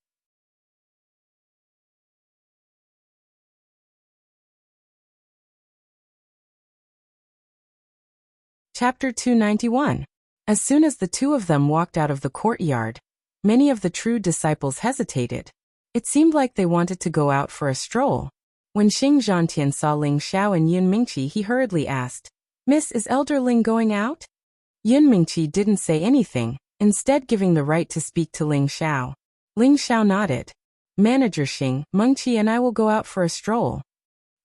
Chapter 291. As soon as the two of them walked out of the courtyard, many of the true disciples hesitated. It seemed like they wanted to go out for a stroll. When Xing Zhantian saw Ling Xiao and Yun Mingqi, he hurriedly asked, "Miss, is Elder Ling going out?" Yun Mingqi didn't say anything, instead giving the right to speak to Ling Xiao. Ling Xiao nodded. "Manager Xing, Mengqi and I will go out for a stroll."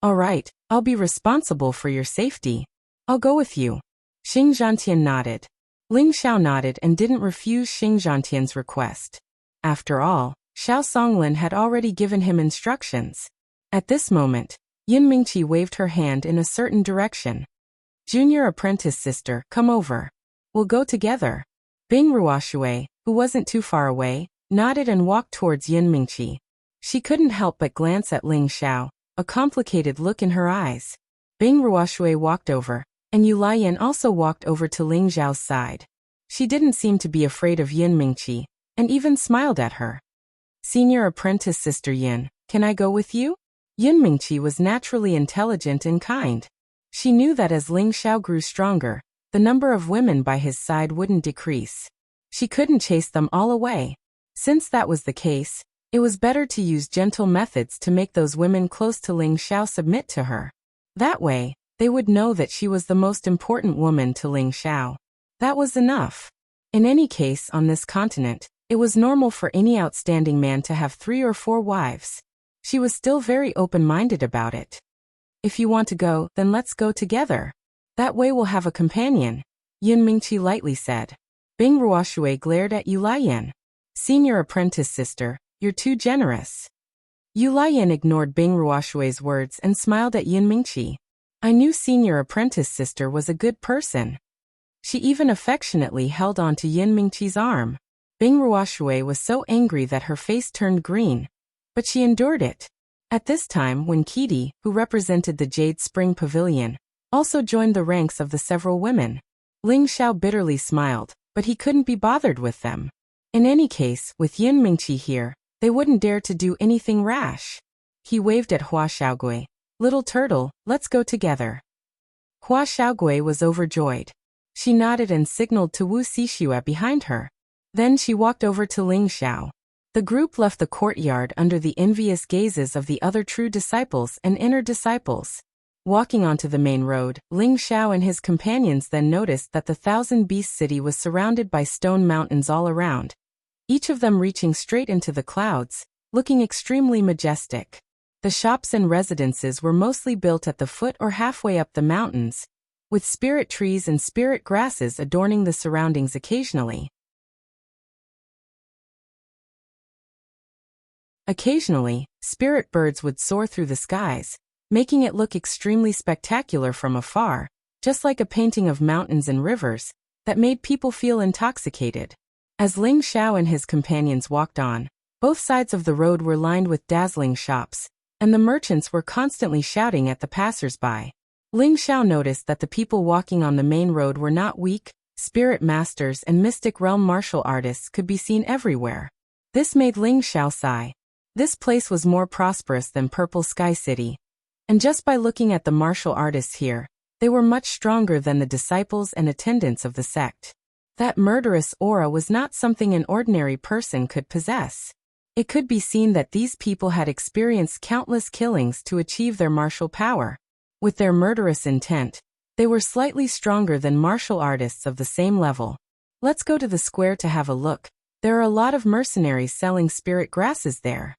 "All right, I'll be responsible for your safety. I'll go with you." Xing Zhantian nodded. Ling Xiao nodded and didn't refuse Xing Zhantian's request. After all, Xiao Songlin had already given him instructions. At this moment, Yun Mingqi waved her hand in a certain direction. "Junior apprentice sister, come over. We'll go together." Bing Ruoshui, who wasn't too far away, nodded and walked towards Yun Mingqi. She couldn't help but glance at Ling Xiao, a complicated look in her eyes. Bing Ruoshui walked over, and Yu Laiyan also walked over to Ling Xiao's side. She didn't seem to be afraid of Yun Mingqi, and even smiled at her. "Senior apprentice sister Yun, can I go with you?" Yun Mingqi was naturally intelligent and kind. She knew that as Ling Xiao grew stronger, the number of women by his side wouldn't decrease. She couldn't chase them all away. Since that was the case, it was better to use gentle methods to make those women close to Ling Xiao submit to her. That way, they would know that she was the most important woman to Ling Xiao. That was enough. In any case, on this continent, it was normal for any outstanding man to have 3 or 4 wives. She was still very open-minded about it. "If you want to go, then let's go together. That way we'll have a companion," Yun Mingqi lightly said. Bing Ruoshui glared at Yu Laiyan. "Senior apprentice sister, you're too generous." Yu Laiyan ignored Bing Ruoshui's words and smiled at Yun Mingqi. "I knew senior apprentice sister was a good person." She even affectionately held on to Yun Mingqi's arm. Bing Ruoshui was so angry that her face turned green, but she endured it. At this time, when Kidi, who represented the Jade Spring Pavilion, also joined the ranks of the several women, Ling Xiao bitterly smiled, but he couldn't be bothered with them. In any case, with Yun Mingqi here, they wouldn't dare to do anything rash. He waved at Hua Xiaogui. "Little turtle, let's go together." Hua Xiaogui was overjoyed. She nodded and signaled to Wu Xixue behind her. Then she walked over to Ling Xiao. The group left the courtyard under the envious gazes of the other true disciples and inner disciples. Walking onto the main road, Ling Xiao and his companions then noticed that the Thousand Beast City was surrounded by stone mountains all around, each of them reaching straight into the clouds, looking extremely majestic. The shops and residences were mostly built at the foot or halfway up the mountains, with spirit trees and spirit grasses adorning the surroundings occasionally. Occasionally, spirit birds would soar through the skies, making it look extremely spectacular from afar, just like a painting of mountains and rivers, that made people feel intoxicated. As Ling Xiao and his companions walked on, both sides of the road were lined with dazzling shops, and the merchants were constantly shouting at the passers-by. Ling Xiao noticed that the people walking on the main road were not weak. Spirit masters and mystic realm martial artists could be seen everywhere. This made Ling Xiao sigh. This place was more prosperous than Purple Sky City. And just by looking at the martial artists here, they were much stronger than the disciples and attendants of the sect. That murderous aura was not something an ordinary person could possess. It could be seen that these people had experienced countless killings to achieve their martial power. With their murderous intent, they were slightly stronger than martial artists of the same level. Let's go to the square to have a look. There are a lot of mercenaries selling spirit grasses there,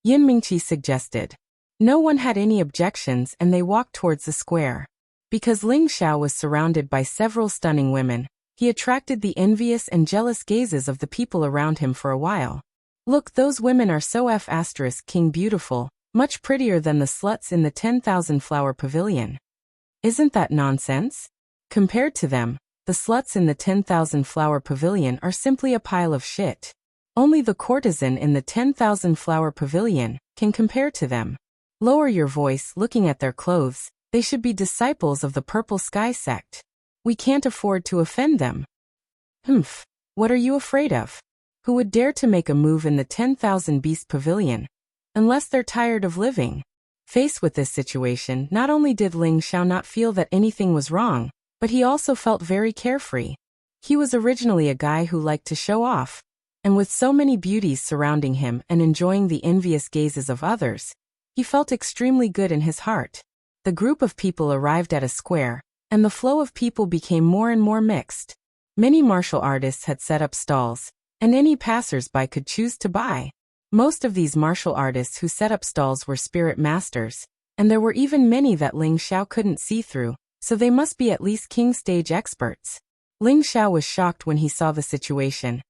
Yin Mingqi suggested. No one had any objections and they walked towards the square. Because Ling Xiao was surrounded by several stunning women, he attracted the envious and jealous gazes of the people around him for a while. Look, those women are so king beautiful, much prettier than the sluts in the 10,000 flower pavilion. Isn't that nonsense? Compared to them, the sluts in the 10,000 flower pavilion are simply a pile of shit. Only the courtesan in the 10,000 flower pavilion can compare to them. Lower your voice. Looking at their clothes, they should be disciples of the Purple Sky sect. We can't afford to offend them. Humph. What are you afraid of? Who would dare to make a move in the 10,000 beast pavilion? Unless they're tired of living. Faced with this situation, not only did Ling Xiao not feel that anything was wrong, but he also felt very carefree. He was originally a guy who liked to show off, and with so many beauties surrounding him and enjoying the envious gazes of others, he felt extremely good in his heart. The group of people arrived at a square, and the flow of people became more and more mixed. Many martial artists had set up stalls, and any passers-by could choose to buy. Most of these martial artists who set up stalls were spirit masters, and there were even many that Ling Xiao couldn't see through, so they must be at least king stage experts. Ling Xiao was shocked when he saw the situation,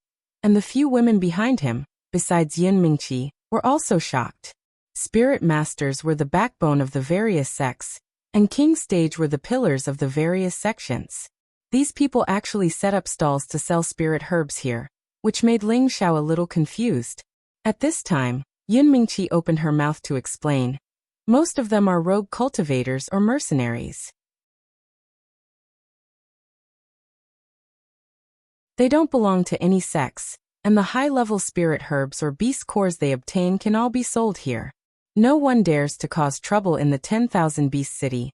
and the few women behind him, besides Yin Mingqi, were also shocked. Spirit masters were the backbone of the various sects, and king stage were the pillars of the various sections. These people actually set up stalls to sell spirit herbs here, which made Ling Xiao a little confused. At this time, Yin Mingqi opened her mouth to explain. Most of them are rogue cultivators or mercenaries. They don't belong to any sects, and the high-level spirit herbs or beast cores they obtain can all be sold here. No one dares to cause trouble in the 10,000 beast city.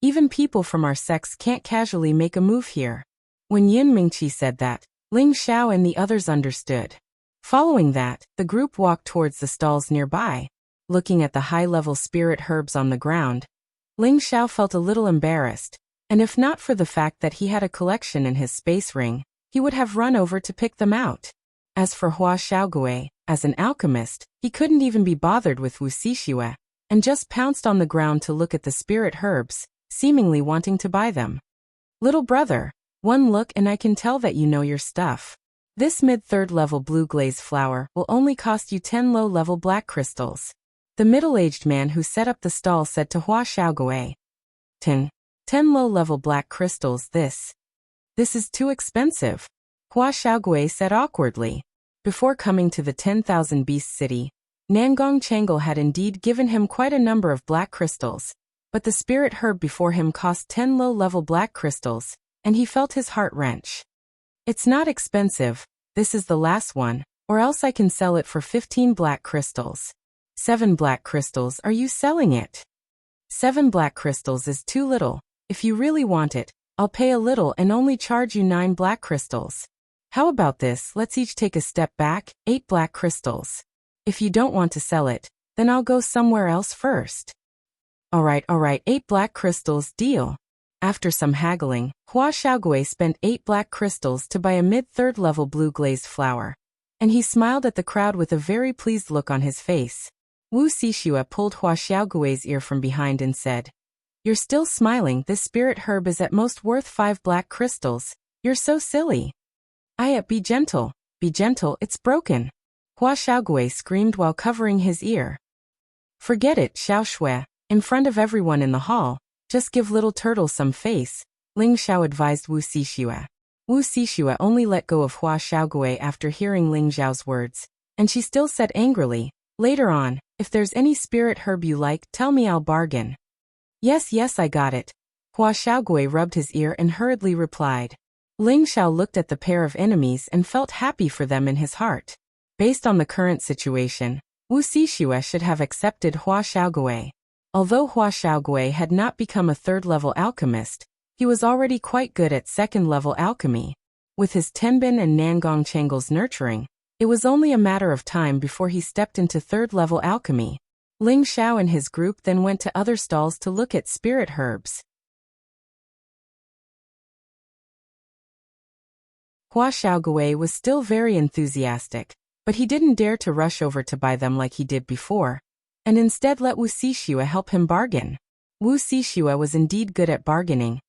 Even people from our sects can't casually make a move here. When Yin Mingqi said that, Ling Xiao and the others understood. Following that, the group walked towards the stalls nearby. Looking at the high-level spirit herbs on the ground, Ling Xiao felt a little embarrassed, and if not for the fact that he had a collection in his space ring, he would have run over to pick them out. As for Hua Xiaogui, as an alchemist, he couldn't even be bothered with Wu Xixue, and just pounced on the ground to look at the spirit herbs, seemingly wanting to buy them. Little brother, one look and I can tell that you know your stuff. This mid-third level blue glaze flower will only cost you 10 low-level black crystals. The middle-aged man who set up the stall said to Hua Xiaogui. 10 low-level black crystals. This is too expensive, Hua Xiaogui said awkwardly. Before coming to the 10,000 beast city, Nangong Changle had indeed given him quite a number of black crystals, but the spirit herb before him cost 10 low-level black crystals, and he felt his heart wrench. It's not expensive, this is the last one, or else I can sell it for 15 black crystals. 7 black crystals, are you selling it? 7 black crystals is too little. If you really want it, I'll pay a little and only charge you 9 black crystals. How about this, let's each take a step back, 8 black crystals. If you don't want to sell it, then I'll go somewhere else first. Alright, 8 black crystals, deal. After some haggling, Hua Xiaogui spent 8 black crystals to buy a mid-third level blue glazed flower. And he smiled at the crowd with a very pleased look on his face. Wu Xixue pulled Hua Xiaogui's ear from behind and said, "You're still smiling, this spirit herb is at most worth 5 black crystals. You're so silly." Be gentle, it's broken," Hua Xiaogui screamed while covering his ear. "Forget it, Xiao Shui, in front of everyone in the hall, just give little turtle some face," Ling Xiao advised Wu Xixue. Wu Xixue only let go of Hua Xiaogui after hearing Ling Xiao's words, and she still said angrily, "Later on, if there's any spirit herb you like, tell me, I'll bargain." Yes, I got it," Hua Xiaogui rubbed his ear and hurriedly replied. Ling Xiao looked at the pair of enemies and felt happy for them in his heart. Based on the current situation, Wu Xixue should have accepted Hua Xiaogui. Although Hua Xiaogui had not become a third-level alchemist, he was already quite good at second-level alchemy. With his Tenbin and Nangong Changle's nurturing, It was only a matter of time before he stepped into third-level alchemy. Ling Xiao and his group then went to other stalls to look at spirit herbs. Hua Xiaogui was still very enthusiastic, but he didn't dare to rush over to buy them like he did before, and instead let Wu Xixue help him bargain. Wu Xixue was indeed good at bargaining,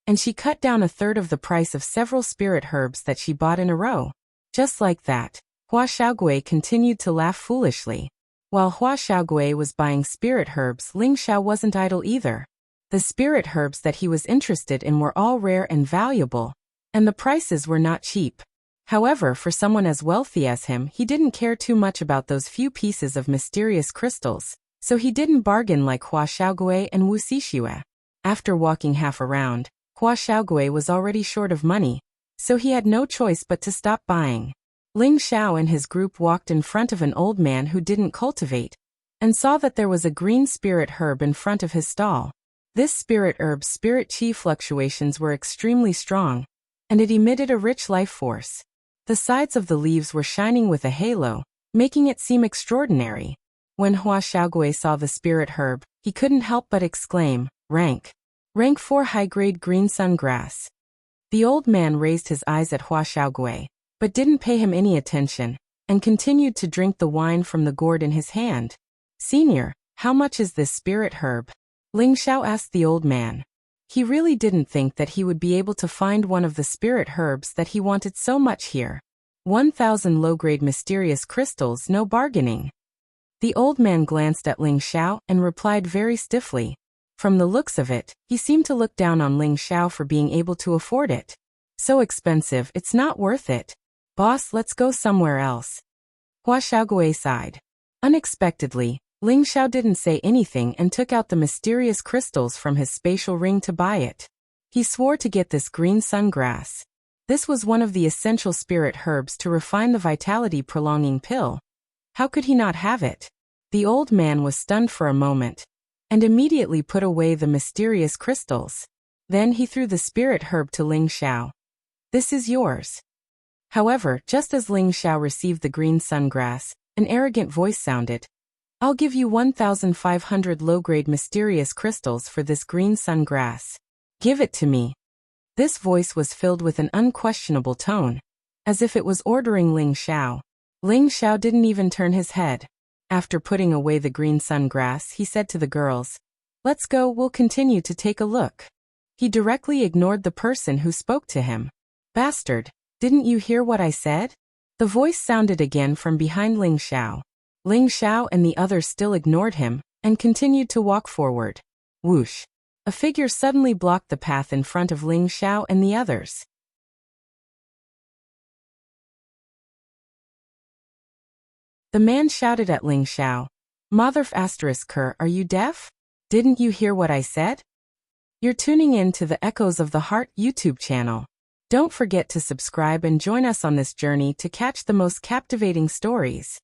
and she cut down a third of the price of several spirit herbs that she bought in a row. Just like that, Hua Xiaogui continued to laugh foolishly. While Hua Xiaogui was buying spirit herbs, Ling Xiao wasn't idle either. The spirit herbs that he was interested in were all rare and valuable, and the prices were not cheap. However, for someone as wealthy as him, he didn't care too much about those few pieces of mysterious crystals, so he didn't bargain like Hua Xiaogui and Wu Xixue. After walking half around, Hua Xiaogui was already short of money, so he had no choice but to stop buying. Ling Xiao and his group walked in front of an old man who didn't cultivate, and saw that there was a green spirit herb in front of his stall. This spirit herb's spirit chi fluctuations were extremely strong, and it emitted a rich life force. The sides of the leaves were shining with a halo, making it seem extraordinary. When Hua Xiaogui saw the spirit herb, he couldn't help but exclaim, Rank 4 high-grade green sungrass. The old man raised his eyes at Hua Xiaogui, but didn't pay him any attention, and continued to drink the wine from the gourd in his hand. Senior, how much is this spirit herb? Ling Xiao asked the old man. He really didn't think that he would be able to find one of the spirit herbs that he wanted so much here. 1,000 low-grade mysterious crystals, no bargaining. The old man glanced at Ling Xiao and replied very stiffly. From the looks of it, he seemed to look down on Ling Xiao for being able to afford it. So expensive, it's not worth it. Boss, let's go somewhere else. Hua Xiaogui sighed. Unexpectedly, Ling Xiao didn't say anything and took out the mysterious crystals from his spatial ring to buy it. He swore to get this green sungrass. This was one of the essential spirit herbs to refine the vitality-prolonging pill. How could he not have it? The old man was stunned for a moment, and immediately put away the mysterious crystals. Then he threw the spirit herb to Ling Xiao. This is yours. However, just as Ling Xiao received the green sungrass, an arrogant voice sounded. I'll give you 1,500 low-grade mysterious crystals for this green sungrass. Give it to me. This voice was filled with an unquestionable tone, as if it was ordering Ling Xiao. Ling Xiao didn't even turn his head. After putting away the green sungrass, he said to the girls, Let's go, we'll continue to take a look. He directly ignored the person who spoke to him. Bastard, didn't you hear what I said? The voice sounded again from behind Ling Xiao. Ling Xiao and the others still ignored him, and continued to walk forward. Whoosh! A figure suddenly blocked the path in front of Ling Xiao and the others. The man shouted at Ling Xiao, Mother****, are you deaf? Didn't you hear what I said? You're tuning in to the Echoes of the Heart YouTube channel. Don't forget to subscribe and join us on this journey to catch the most captivating stories.